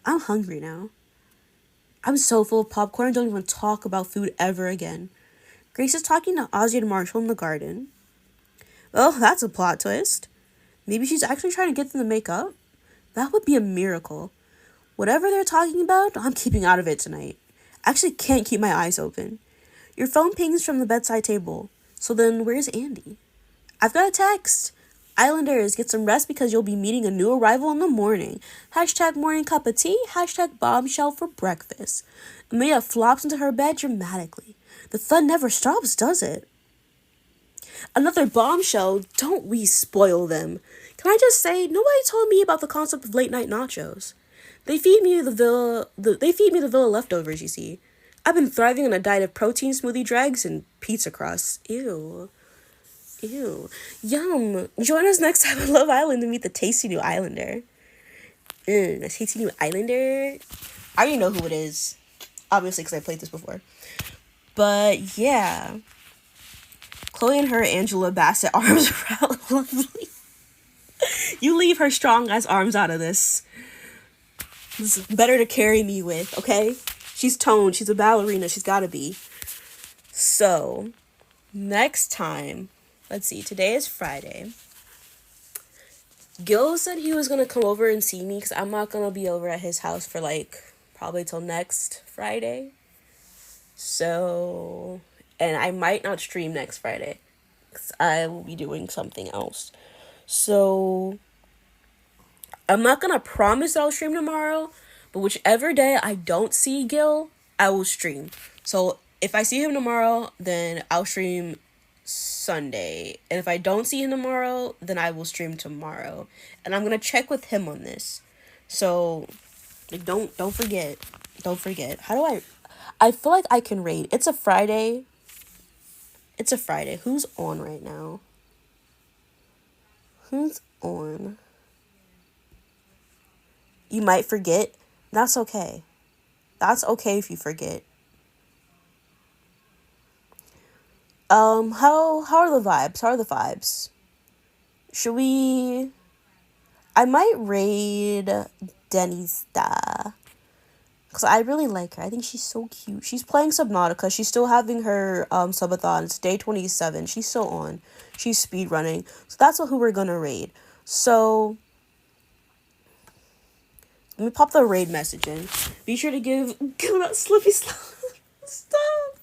I'm hungry now. I'm so full of popcorn and don't even talk about food ever again. Grace is talking to Ozzy and Marshall in the garden. Oh, that's a plot twist. Maybe she's actually trying to get them to make up? That would be a miracle. Whatever they're talking about, I'm keeping out of it tonight. I actually can't keep my eyes open. Your phone pings from the bedside table. So then, where's Andy? I've got a text. Islanders, get some rest because you'll be meeting a new arrival in the morning. Hashtag morning cup of tea. Hashtag bombshell for breakfast. Amelia flops into her bed dramatically. The fun never stops, does it? Another bombshell. Don't we spoil them? Can I just say, nobody told me about the concept of late night nachos. They feed me the villa leftovers, you see. I've been thriving on a diet of protein smoothie dregs and pizza crusts. Ew. Ew. Yum. Join us next time on Love Island to meet the tasty new Islander. The tasty new Islander. I already know who it is. Obviously, because I played this before. But, yeah. Chloe and her Angela Bassett arms around lovely. You leave her strong-ass arms out of this. This is better to carry me with, okay? She's toned. She's a ballerina. She's gotta be. So, next time, let's see. Today is Friday. Gil said he was gonna come over and see me because I'm not gonna be over at his house for probably till next Friday. So, and I might not stream next Friday because I will be doing something else. So, I'm not gonna promise I'll stream tomorrow, but whichever day I don't see Gil, I will stream. So, if I see him tomorrow, then I'll stream Sunday. And if I don't see him tomorrow, then I will stream tomorrow. And I'm gonna check with him on this. So, don't forget. Don't forget. I feel like I can raid. It's a Friday. Who's on right now? Who's on? You might forget. That's okay. That's okay if you forget. How are the vibes? How are the vibes? Should we... I might raid Denista. Because I really like her. I think she's so cute. She's playing Subnautica. She's still having her subathon. It's day 27. She's still on. She's speed running. So that's who we're gonna raid. So... let me pop the raid message in. Be sure to give that Slippy Stop.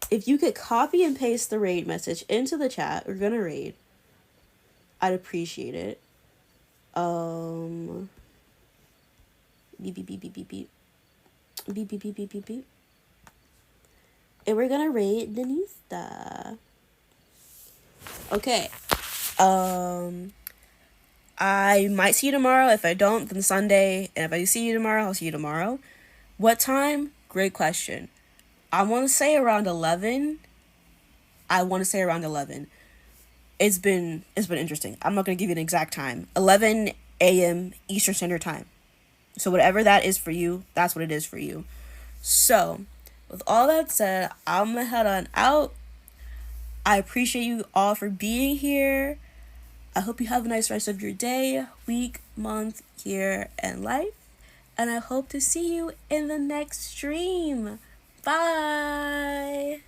If you could copy and paste the raid message into the chat, we're gonna raid. I'd appreciate it. Beep, beep, beep, beep, beep, beep. Beep, beep, beep, beep, beep, beep. And we're gonna rate Denista. Okay. I might see you tomorrow. If I don't, then Sunday. And if I do see you tomorrow, I'll see you tomorrow. What time? Great question. I want to say around 11. It's been interesting. I'm not going to give you an exact time. 11 a.m. Eastern Standard Time. So whatever that is for you, that's what it is for you. So, with all that said, I'm going to head on out. I appreciate you all for being here. I hope you have a nice rest of your day, week, month, year, and life. And I hope to see you in the next stream. Bye.